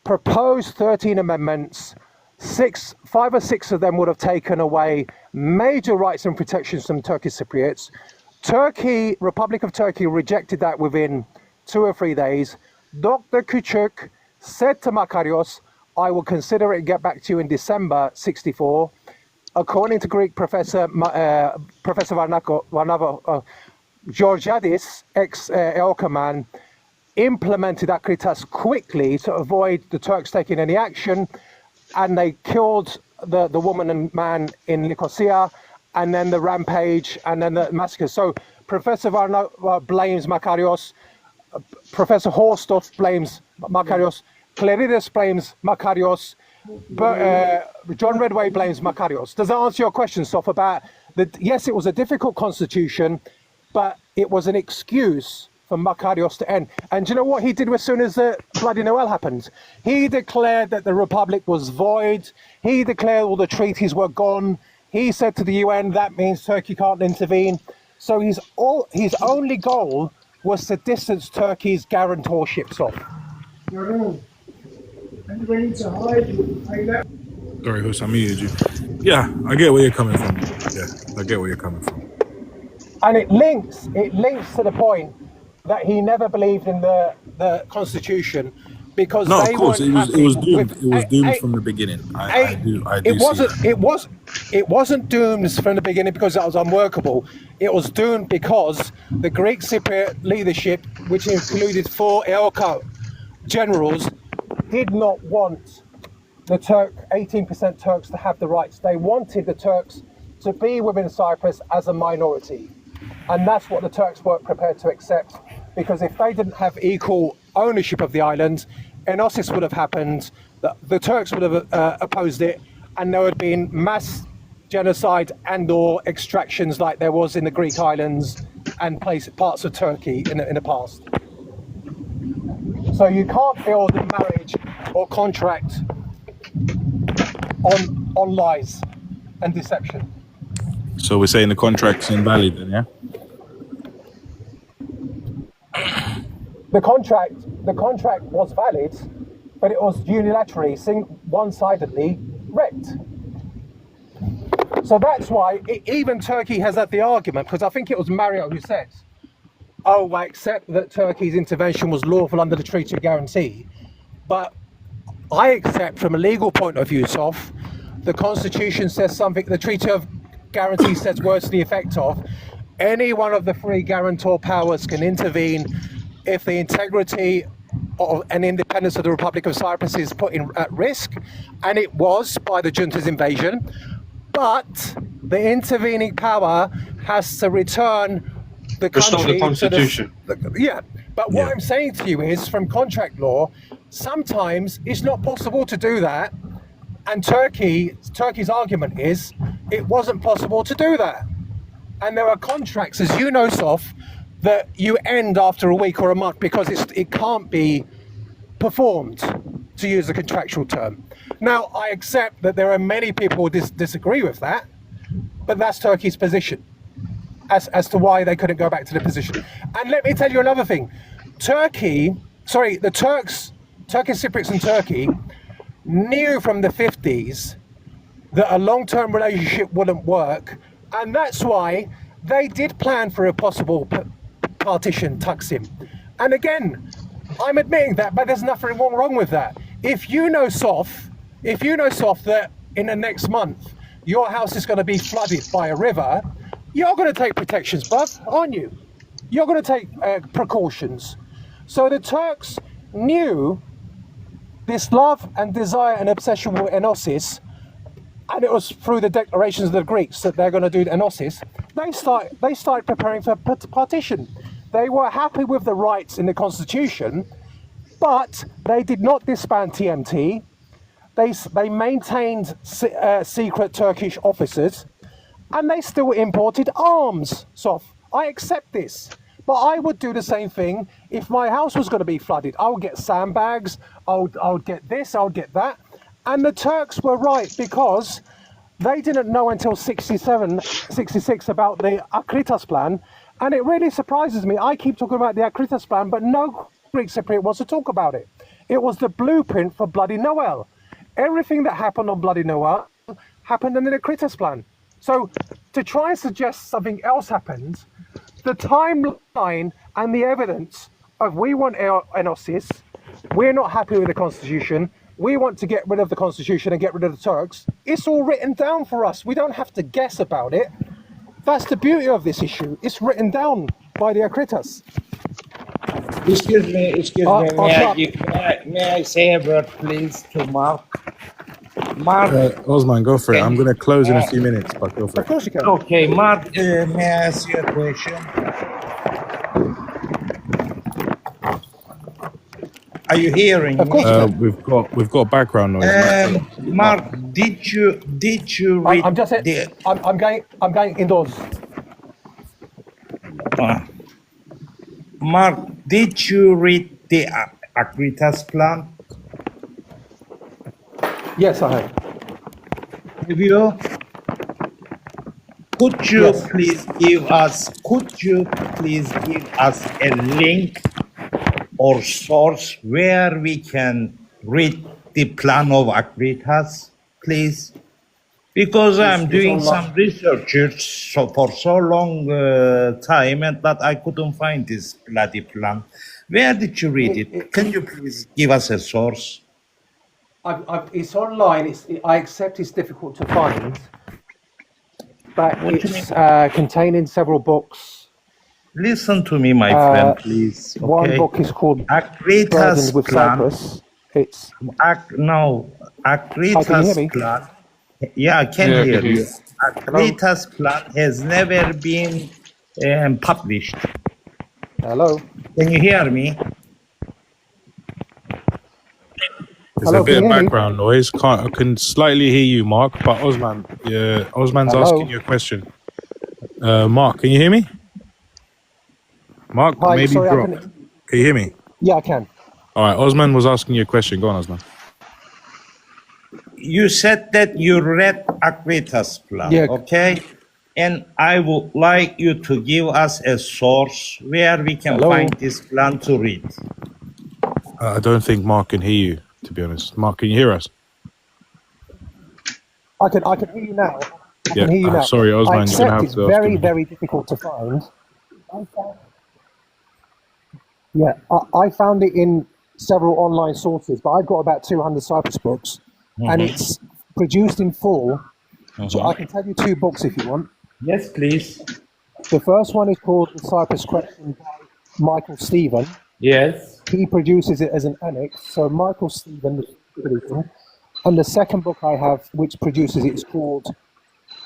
proposed 13 amendments. 5 or 6 of them would have taken away major rights and protections from Turkish Cypriots. Republic of Turkey rejected that within 2 or 3 days. Dr. Küçük said to Makarios, I will consider it and get back to you in December 64. According to Greek Professor Varnava, Georgiadis, ex-EOKA man, implemented Akritas quickly to avoid the Turks taking any action, and they killed the woman and man in Nicosia, and then the rampage, and then the massacre. So Professor Varnava blames Makarios, Professor Horsthoff blames Makarios, Klerides blames Makarios, but John Redway blames Makarios. Does that answer your question, Sof, about that? Yes, it was a difficult constitution, but it was an excuse for Makarios to end. And do you know what he did as soon as the Bloody Noel happened? He declared that the Republic was void. He declared all the treaties were gone. He said to the UN, that means Turkey can't intervene. So his only goal was to distance Turkey's guarantorships off. Sorry, Hus, I muted you. Yeah, I get where you're coming from. Yeah, I get where you're coming from. And it links to the point that he never believed in the Constitution, because No, of they course, weren't it was happy doomed. with- It was doomed from the beginning. I do see that. It wasn't doomed from the beginning because that was unworkable. It was doomed because the Greek Cypriot leadership, which included 4 EOKA generals, did not want the 18% Turks to have the rights. They wanted the Turks to be within Cyprus as a minority. And that's what the Turks weren't prepared to accept, because if they didn't have equal ownership of the island, Enosis would have happened, the Turks would have opposed it, and there would have been mass genocide and/or extractions like there was in the Greek islands and parts of Turkey in the past. So you can't build a marriage or contract on lies and deception. So we're saying the contract's invalid then, yeah? The contract was valid, but it was unilaterally, one-sidedly wrecked. So that's why even Turkey has had the argument, because I think it was Mario who said, oh, I accept that Turkey's intervention was lawful under the Treaty of Guarantee, but I accept from a legal point of view, Sof, the Constitution says something, the Treaty of Guarantee says words to the effect of, any one of the three guarantor powers can intervene if the integrity and independence of the Republic of Cyprus is put at risk, and it was by the junta's invasion, but the intervening power has to return the country Restore the Constitution. But what I'm saying to you is, from contract law, sometimes it's not possible to do that, and Turkey's argument is it wasn't possible to do that. And there are contracts, as you know, Sof, that you end after a week or a month because it can't be performed, to use a contractual term. Now, I accept that there are many people who disagree with that, but that's Turkey's position as to why they couldn't go back to the position. And let me tell you another thing. Turkish Cypriots in Turkey knew from the 50s that a long-term relationship wouldn't work, and that's why they did plan for a possible partition, Taksim. And again, I'm admitting that, but there's nothing wrong with that. If you know, Sof, that in the next month your house is going to be flooded by a river, you're going to take protections, bruv, aren't you? You're going to take precautions. So the Turks knew this love and desire and obsession with enosis, and it was through the declarations of the Greeks that they're going to do the enosis. They started preparing for partition. They were happy with the rights in the constitution, but they did not disband TMT. They maintained secret Turkish officers, and they still imported arms. So I accept this, but I would do the same thing if my house was going to be flooded. I would get sandbags, I would get this, I would get that. And the Turks were right, because they didn't know until 66 about the Akritas plan. And it really surprises me. I keep talking about the Akritas plan, but no Greek Cypriot wants to talk about it. It was the blueprint for Bloody Noel. Everything that happened on Bloody Noel happened in the Akritas plan. So to try and suggest something else happened, the timeline and the evidence of we want enosis, we're not happy with the constitution, we want to get rid of the constitution and get rid of the Turks, it's all written down for us. We don't have to guess about it. That's the beauty of this issue. It's written down by the Akritas. Excuse me. May I say a word, please, to Mark? Mark. Osman, go for it. I'm going to close in a few minutes, but go for it. Of course you can. Okay, Mark, may I ask you a question? Are you hearing me? We've got background noise. Mark, did you read? I'm going indoors. Mark, did you read the Akritas plan? Yes, I have. Have you? Could you please give us a link or source where we can read the plan of Akritas, please? Because I'm doing some research for so long time, and that I couldn't find this bloody plan. Where did you read it? Can you please give us a source? It's online. I accept it's difficult to find, but it's contained in several books. Listen to me, my friend, please. Okay? One book is called Akritas with plan. Cyprus. It's Akritas plan. Yeah, I can hear you. Akritas plan has never been published. Hello. Can you hear me? There's a bit of background noise. I can slightly hear you, Mark. But Osman, Osman's asking you a question. Mark, can you hear me? Mark, Hi, maybe sorry, drop. Can you hear me? Yeah, I can. All right, Osman was asking you a question. Go on, Osman. You said that you read Akrita's plan, Yeah. okay? And I would like you to give us a source where we can Hello? find this plan to read. I don't think Mark can hear you, to be honest. Mark, can you hear us? I can hear you now. I Yeah, can hear you now. sorry, Osman, I you're gonna accept have it's to very, ask him. very difficult to find. Yeah, I found it in several online sources, but I've got about 200 Cyprus books, and it's produced in full. So I can tell you two books if you want. Yes, please. The first one is called The Cyprus Question by Michael Stephen. Yes. He produces it as an annex, so Michael Stephen is producing. And the second book I have, which produces it, is called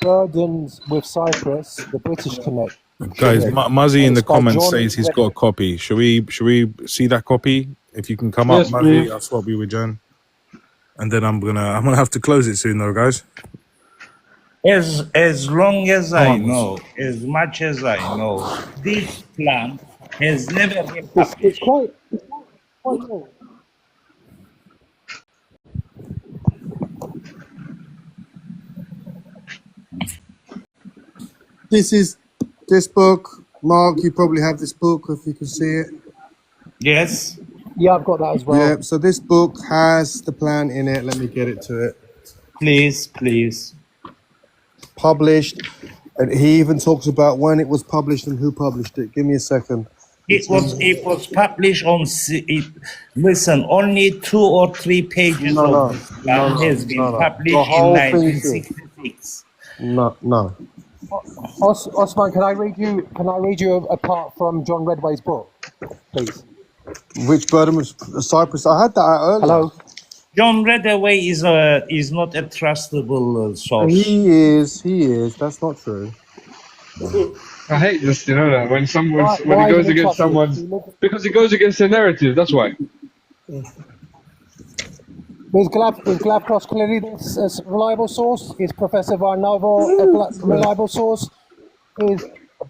Burdens with Cyprus, the British Connect. Guys, Muzzy in the It's by comments John says he's Red- got a copy. Should we see that copy? If you can come Yes, up, Muzzy, please. I'll swap you with John. And then I'm gonna have to close it soon, though, guys. As long as I on. know, as much as I know, this plan has never been published. It's quite long. This is this book. Mark, you probably have this book if you can see it. Yes. Yeah, I've got that as well. Yeah, so this book has the plan in it. Let me get it to it. Please, please. Published. And he even talks about when it was published and who published it. Give me a second. It was published on. Listen, only 2 or 3 pages of this plan has been published The whole in thing is 1966. No. Osman, can I read you a part from John Redway's book, please? Which burden was Cyprus? I had that earlier. Hello. John Redway is not a trustable source. He is. That's not true. I hate this, you know that when Why it goes do you against trust him? someone's, because it goes against their narrative. That's why. Is Glavkos Klarides a reliable source? Is Professor Varnavo a reliable source? Is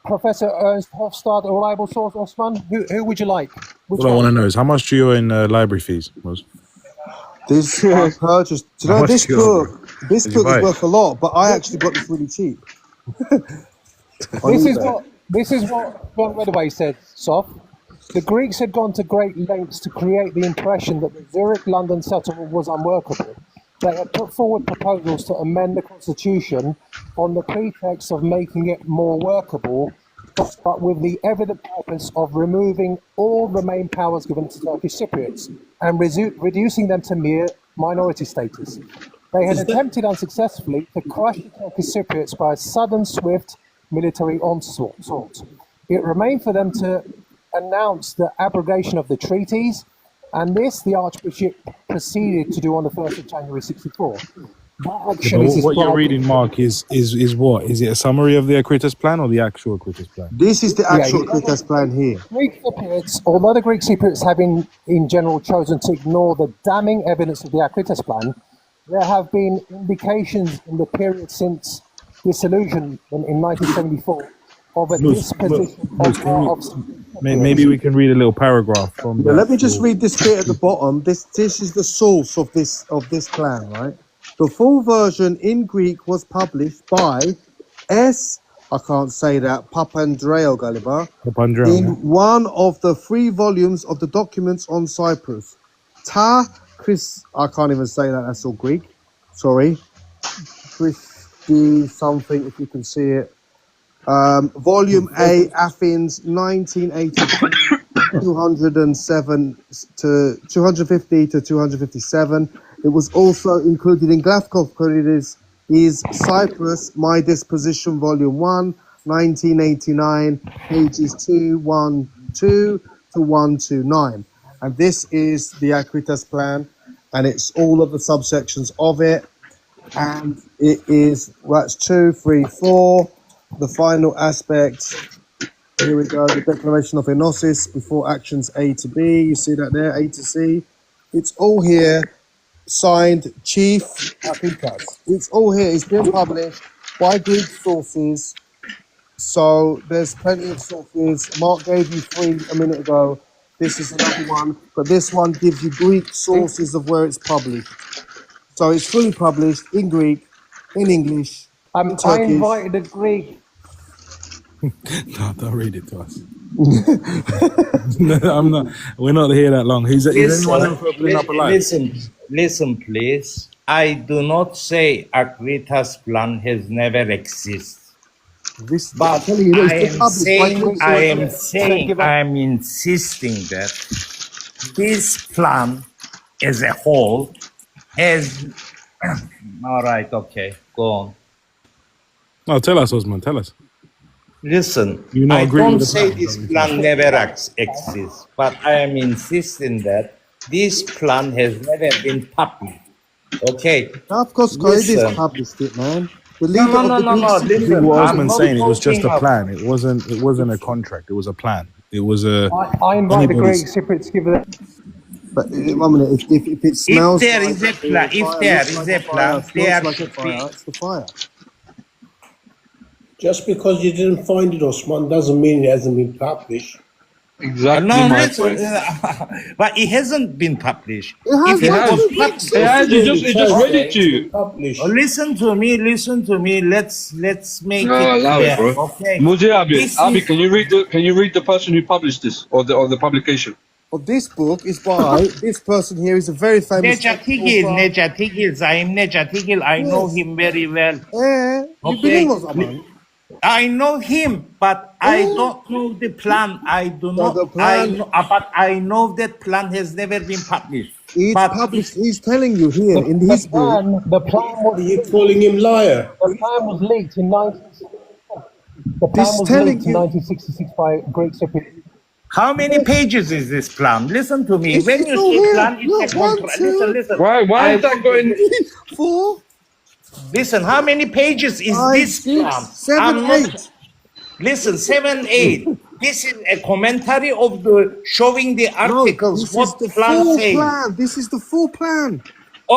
Professor Ernst Hofstad a reliable source, Osman? Who would you like? Which What I one? want to know is how much do you owe in library fees? Was This I purchased. Do you know this How much book? This Did you book is buy it? worth a lot, but I actually got this really cheap. This is what John Redway said, Sof. The Greeks had gone to great lengths to create the impression that the Zurich-London settlement was unworkable. They had put forward proposals to amend the constitution on the pretext of making it more workable, but with the evident purpose of removing all the main powers given to Turkish Cypriots and reducing them to mere minority status. They had attempted unsuccessfully to crush the Turkish Cypriots by a sudden, swift military onslaught. It remained for them to announce the abrogation of the treaties, and this the Archbishop proceeded to do on the 1st of January 64. That action is what you're described- reading, Mark, is what? Is it a summary of the Akritas plan or the actual Akritas plan? This is the actual Yeah, Kritas plan here. Greek Cypriots, although the Greek Cypriots have in general chosen to ignore the damning evidence of the Akritas plan, there have been indications in the period since dissolution in 1974 of a disposition Maybe we can read a little paragraph from. Yeah, let me just read this bit at the bottom. This is the source of this plan, right? The full version in Greek was published by I can't say that, Papandreou Galiba, in one of the 3 volumes of the documents on Cyprus. I can't even say that, that's all Greek. Sorry. Christi something, if you can see it. Volume A, Athens, 1982, 250 to 257. It was also included in Glavkos Klarides is Cyprus, My Disposition, Volume 1, 1989, pages 212 to 129. And this is the Akritas plan, and it's all of the subsections of it. And it is, that's 2, 3, 4. The final aspect, here we go, the declaration of enosis before actions A to B. You see that there, A to C. It's all here signed Chief Akritas. It's all here. It's been published by Greek sources. So there's plenty of sources. Mark gave you 3 a minute ago. This is another one, but this one gives you Greek sources of where it's published. So it's fully published in Greek, in English, in I Turkish. invited a Greek. No, don't read it to us. No, I'm not. We're not here that long. Is anyone else opening up a live? Listen, please. I do not say Akritas plan has never existed. This, But telling you, I am insisting that this plan as a whole has. All right, okay, go on. No, tell us, Osman. Tell us. Listen, You not I agree don't with the say plan, this don't you? plan never exists, but I am insisting that this plan has never been published. Okay. Of course, Koidis Listen. published it, man. The No, leader no, of no, the no, Greek no. I think Listen, what I'm Osman's not saying, it was just talking a of. plan. It wasn't a contract. It was a plan. It was a. I invited the Greek anybody's. Cypriots to give it. But 1 minute, if it smells there like is a a plan, if fire, there looks is like a a fire, plan, smells there like a should fire, be. it's the fire. Just because you didn't find it, Osman, doesn't mean it hasn't been published. Exactly No, my listen, point. but it hasn't been published. It has If it not was been published, It has. It just read it to you. Published. listen to me. Let's make No, it allow it, clear. bro. Okay. Muzi Abi, This Abi, is can you read the person who published this or the publication? Of this book is by this person here is a very famous Necatigil, author. Necatigil, Zaim Necatigil. I know Yes. him very well. You Okay. believe us, man? I know him, but I don't know the plan. I do So not. the plan- But I know that plan has never been published. It's But published. He's telling you here in his book. The plan was. Are you calling him liar? The plan was leaked in 1966. The plan This was telling leaked in you- 1966 by Greek Cypriot. how many pages is this plan? Listen to me. It's When you all say here. plan, it's Look, a contract. 1, 2, Listen. Why is that going? 4, Listen. How many pages is 5, this 6, plan? 7, I'm not- 8. Listen, 7, 8. This is a commentary of the showing the No, articles. this is What the the plan full says. plan. This is the full plan.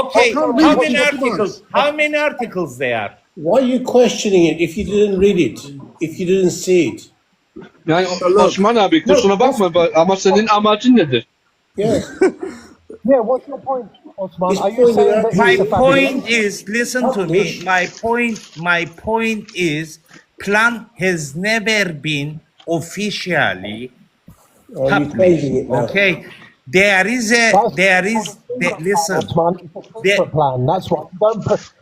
Okay. I can't How read many the documents. articles? How many articles there? Why are you questioning it if you didn't read it? If you didn't see it? Yani Osman abi kusura bakma ama senin amacın nedir? Yeah. Yeah, what's your point, Osman? This Are you point saying is- that My it's a point is, listen to me. Publish. My point is, plan has never been officially Are you published. changing it now? Okay, listen. Osman, it's a secret plan. That's what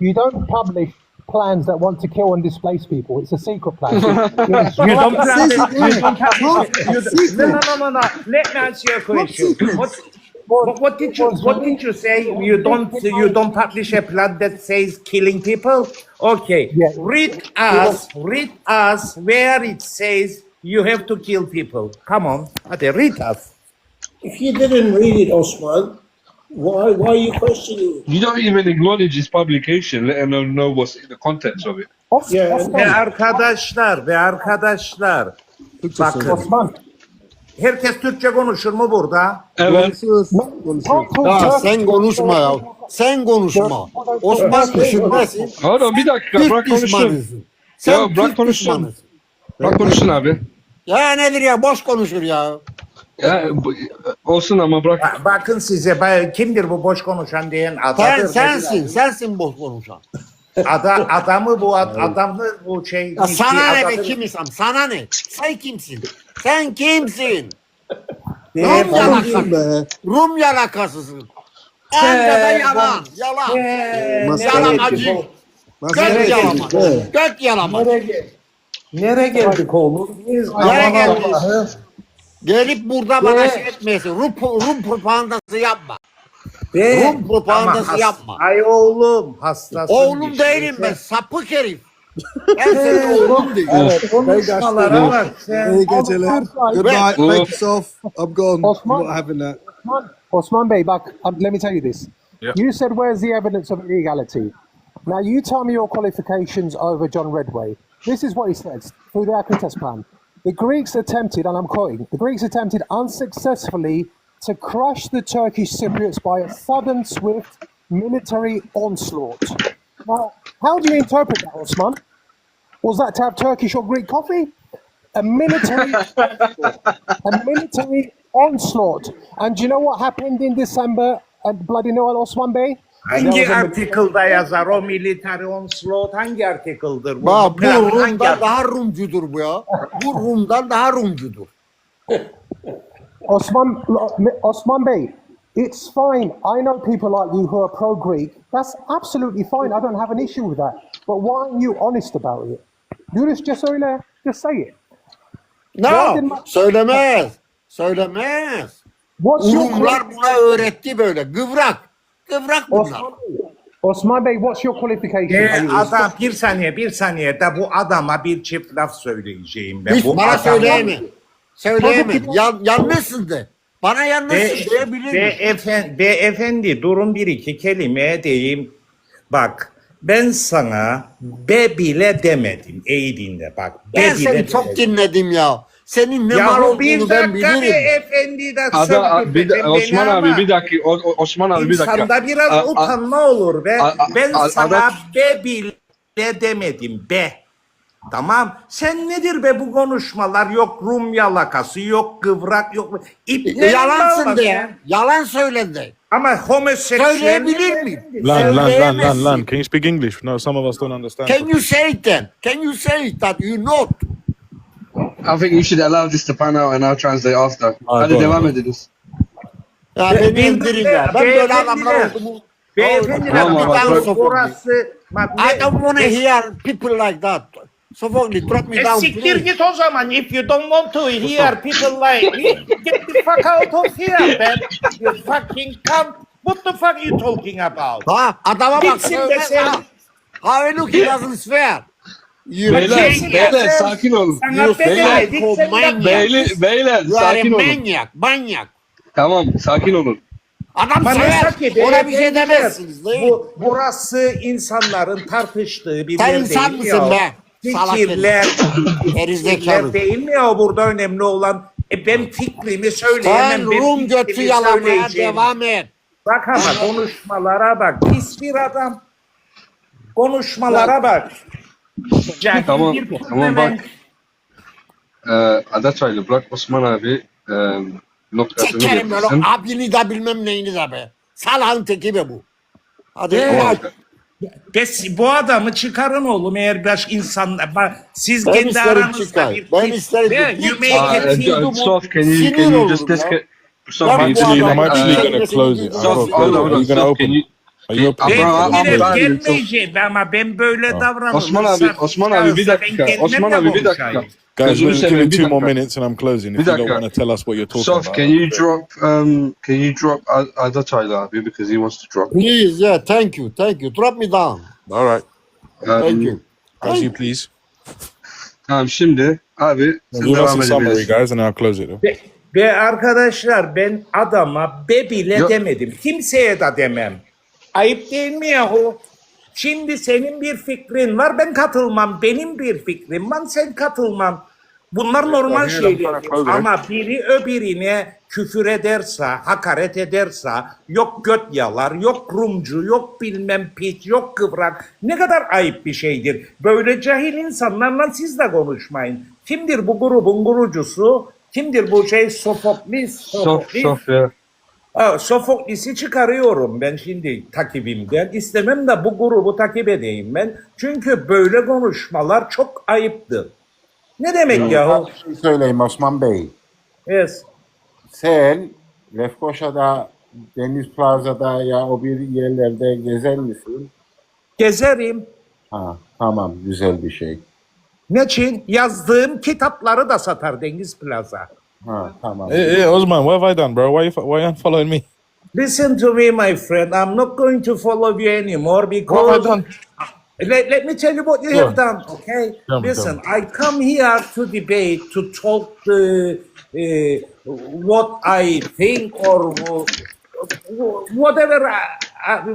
you don't publish plans that want to kill and displace people. It's a secret plan. You don't plan Says it you there. don't publish Top secret. No. Let me answer your question. secrets. What did you say? You don't publish a plan that says killing people? Okay. Yeah. Read us where it says you have to kill people. Come on. Okay, read us. If you didn't read it, Osman, why are you questioning it? You don't even acknowledge its publication, let alone know what's in the contents of it. Yeah, Ve arkadaşlar. Bakın. Osman, Herkes Türkçe konuşur mu burada? Evet. Konuşuyoruz. Konuşuyoruz. Ya sen konuşma ya. Sen konuşma. Osman düşünmesin. Pardon bir dakika bırak Türk konuşsun. düşmanısın. Sen Ya bırak Türk konuşsun. düşmanısın. Bırak konuşsun abi. Ya nedir ya boş konuşur ya. Ya, olsun ama bırak. Bakın size kimdir bu boş konuşan diyen Sen adadır. sensin boş konuşan. Adamı bu şey. Ya sana ne be adadır. kim isem sana ne? Sen kimsin? Sen kimsin? Rum Konuşayım yalakası. be. Rum yalakasısın. Anca da yalan. Yalan. Yalan acı. Göt yalama. Göt yalama. Nereye geldik oğlum? Biz Nereye geldik? Gelip burada bana şey etmeyesin. Rum propagandası yapma. Rum propagandası yapma. Ay oğlum hastasın. Oğlum değilim ben, sapık herif. Ben senin oğlum değilim. Evet, konuşmalara bak sen. İyi geceler. Goodbye. Thank yourself. I'm gone. Osman. I'm not having that. Osman Bey, back. Let me tell you this. Yeah. You said, "Where's the evidence of illegality?" Now you tell me your qualifications over John Redway. This is what he says through the Akritas plan. The Greeks attempted, and I'm quoting, the Greeks attempted unsuccessfully to crush the Turkish Cypriots by a sudden, swift, military onslaught. Now, how do you interpret that, Osman? Was that to have Turkish or Greek coffee? A military onslaught. And do you know what happened in December at Bloody Noel, Osman Bey? Hangi article'da yazar o military onslaught? Hangi article'dır? Bak bu plan hangi Rum'dan daha Rumcudur bu ya. Bu Rum'dan daha Rumcudur. Osman Bey, it's fine. I know people like you who are pro-Greek. That's absolutely fine. I don't have an issue with that. But why aren't you honest about it? Just öyle, just say it. No, söylemez. Söylemez. Rumlar buna öğretti böyle. Gıvrak. Gıvrak bunlar. Osman Bey, what's your qualification? Adam bir saniye de bu adama bir çift laf söyleyeceğim ben. Hiç Bu bana adam- söyleyemem. Söyleyemem. Yanlışsın de. Bana yanlışsın diyebilirim. Beyefendi durun bir iki kelime diyeyim. Bak ben sana be bile demedim. İyi dinle bak. Ben seni çok dinledim ya. Senin ne mal olduğunu ben bilirim. Beyefendi de Osman abi bir dakika. Osman abi bir dakika. İnsanda biraz utanma olur be. Ben sana be bile demedim be. Tamam. Sen nedir be bu konuşmalar? Yok Rum yalakası, yok kıvrak, yok... Yalansın de ya. Yalan söyle de. Ama homoseksüel... Söyleyebilir miyim? Lan. Can you speak English? No, some of us don't understand. Can you say it then? Can you say it that you not? I think you should allow this to pan out and I'll translate after. Hadi devam ediniz. Ya beni indirin ya. Ben böyle adamlar oldum. Beyefendiler, orası... I don't want to hear people like that. Sofokli, drop me down, Siktir please. git o zaman. If you don't want to hear people like me, get the fuck out of here, man. You fucking cunt. What the fuck are you talking about? Ha, adama bak. Gitsin de sen. How look, he doesn't swear. Beyler sakin olun. Beyler sakin olun. Manyak. Tamam sakin olun. Adam söyler. Ona bir şey demezsiniz. Burası insanların tartıştığı bir Sen yer insan değil mısın ya. be? Fikirler değil mi ya burada önemli olan? Ben fikrimi söyleyemem. Sen Rum götü yalamaya devam et. Bak ama konuşmalara bak. Pis bir adam. Konuşmalara bak. Tamam bak. Adaçaylı bırak Osman abi noktasını Çekerim böyle getirsin. abini de bilmem neyini de be. Salağın teki be bu. Hadi. Bu adamı çıkarın oğlum eğer başka insanlar. Siz Ben kendi isterim aranızda çıkar. bir... Ben isterim. You make a team. Sof, can you just discuss? I'm actually going to close it. Are you going to open? Are you open? Ben gelmeyeceğim ama ben böyle davranırım. Osman abi bir dakika. Osman abi bir dakika. Guys, give me 2 more minutes and I'm closing. If you don't want to tell us what you're talking Sof, about. can you drop Adaçaylı abi because he wants to drop. Please, yeah, thank you. Drop me down. All right. Thank you. As you please. Tamam şimdi abi siz Do us a devam summary, edebilirsiniz. guys, and I'll close it. Ve arkadaşlar ben adama be bile demedim. Kimseye de demem. Ayıp değil mi yahu? Şimdi senin bir fikrin var ben katılmam. Benim bir fikrim var sen katılmam. Bunlar normal şeyler. Ama biri öbürine küfür ederse, hakaret ederse, yok göt yalar, yok Rumcu, yok bilmem piç, yok kıvrak. Ne kadar ayıp bir şeydir. Böyle cahil insanlarla siz de konuşmayın. Kimdir bu grubun kurucusu? Kimdir bu Sofoklis? Sofoklis'i çıkarıyorum ben şimdi takibimden. İstemem de bu grubu takip edeyim ben. Çünkü böyle konuşmalar çok ayıptır. Ne demek yahu? Bir şey söyleyeyim Osman Bey. Yes. Sen Lefkoşa'da, Deniz Plaza'da ya o bir yerlerde gezer misin? Gezerim. Ha, tamam güzel bir şey. Niçin? Yazdığım kitapları da satar Deniz Plaza. Ha, tamam. Hey, Osman, what have I done, bro? Why you following me? Listen to me, my friend. I'm not going to follow you anymore because... What have I done? Let me tell you what you have done, okay? Listen, I come here to debate, to talk what I think or whatever. Yeah,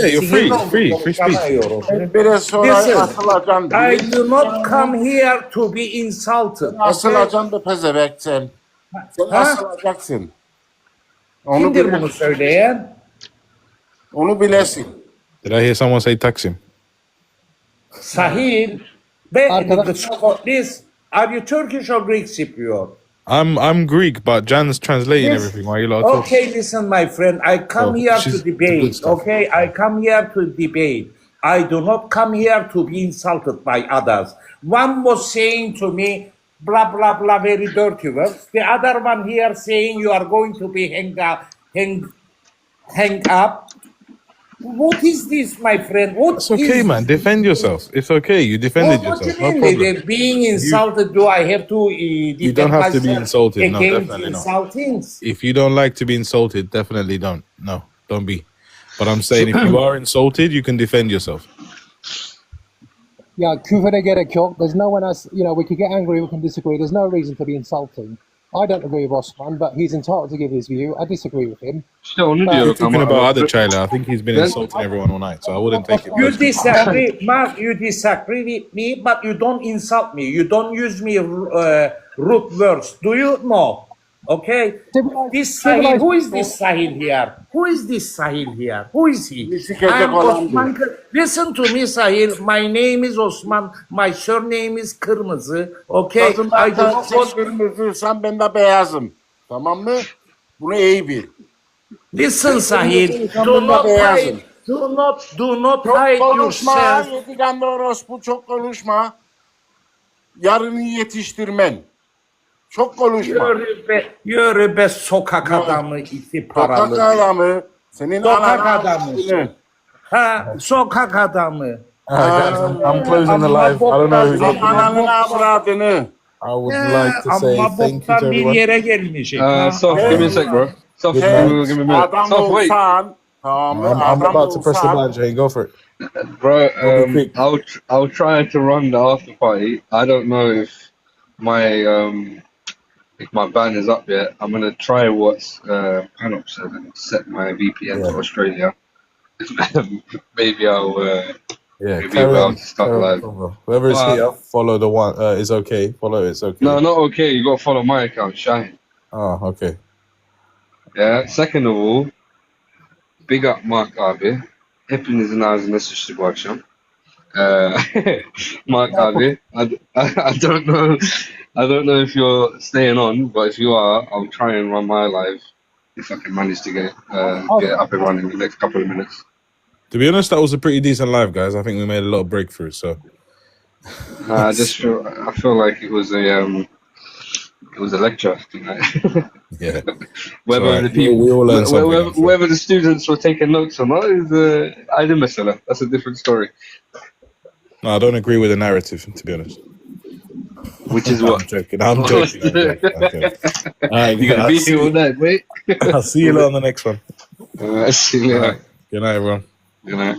you're free speech. Biraz sonra asılacaksın. I do not come here to be insulted. Asılacaksın da pezevek sen. Sen asılacaksın. Kimdir bunu söyleyen? Onu bilesin. Did I hear someone say Taksim? Sahil, please, are you Turkish or Greek Cypriot? I'm Greek, but Jan's translating Yes. everything while you lot are talking. Okay, listen, my friend. I come here to good debate. stuff. Okay, I come here to debate. I do not come here to be insulted by others. One was saying to me, blah blah blah, very dirty words. The other one here saying you are going to be hang up. What is this, my friend? What It's okay, is man. Defend yourself. It's okay. You defended What do yourself. you No mean? problem. Being insulted, do I have to defend You don't have to be myself insulted. No, against definitely not. insultings? If you don't like to be insulted, definitely don't. No, don't be. But I'm saying if you are insulted, you can defend yourself. Yeah, küfüre gerek yok. There's no one else, we could get angry, we can disagree. There's no reason to be insulting. I don't agree with Osman, but he's entitled to give his view. I disagree with him. You're talking about other China. I think he's been insulting everyone all night, so I wouldn't take it. You personally. disagree, Mark, you disagree with me, but you don't insult me. You don't use me rude words. Do you? No. Okay? This Sahil, who is this Sahil here? Who is this Sahil here? Who is he? I'm Osman. Listen to me, Sahil. My name is Osman. My surname is Kırmızı. Okay? Kızım I ben do not sen kırmızıysan ben de beyazım. Tamam mı? Bunu iyi bil. Listen, Sahil. Sen Do ben de not beyazım. hide. Do not Çok hide konuşma. yourself. Yedikanlı orospu çok konuşma. Yarını yetiştirmen. Çok konuşma. Yürü be sokak adamı iti paralı. Sokak adamı. Senin Sokak ananı adamı. avradını. Ha, sokak adamı. Guys, I'm closing the live. I don't know who's Senin ananı avradını. I would like to say Ama thank you to boktan bir everyone. yere gelmiş. Soft, give me a sec, bro. Soft, give me a minute. Adam Soft, wait. olsan. Tamam mı? I'm Adam about to press the olsan. button, Jane. Go for it. Bro, quick. I'll try to run the after party. I don't know if my ban is up yet. I'm gonna try what's Panop said and set my VPN to Australia. Maybe I'll maybe carry I'll on, start carry on, live. bro. Whoever is here, follow the one. Is okay. Follow it. It's okay. No, not okay. You gotta follow my account, Shine. Oh, okay. Yeah. Second of all, big up Mark abi. Hepinizin ağzına sıçtı bu akşam. Mark abi, I don't know if you're staying on, but if you are, I'll try and run my live if I can manage to get it up and running in the next couple of minutes. To be honest, that was a pretty decent live, guys. I think we made a lot of breakthroughs. So I feel like it was a lecture tonight. yeah. Whether Alright, the people, we all learned something, I'm sure. whether the students were taking notes or not is ayrı mesele. That's a different story. No, I don't agree with the narrative, to be honest. Which is I'm what? joking. I'm joking. All right, You're gonna be here all night, mate. I'll see you on the next one. See you later. Good night, everyone. Good night.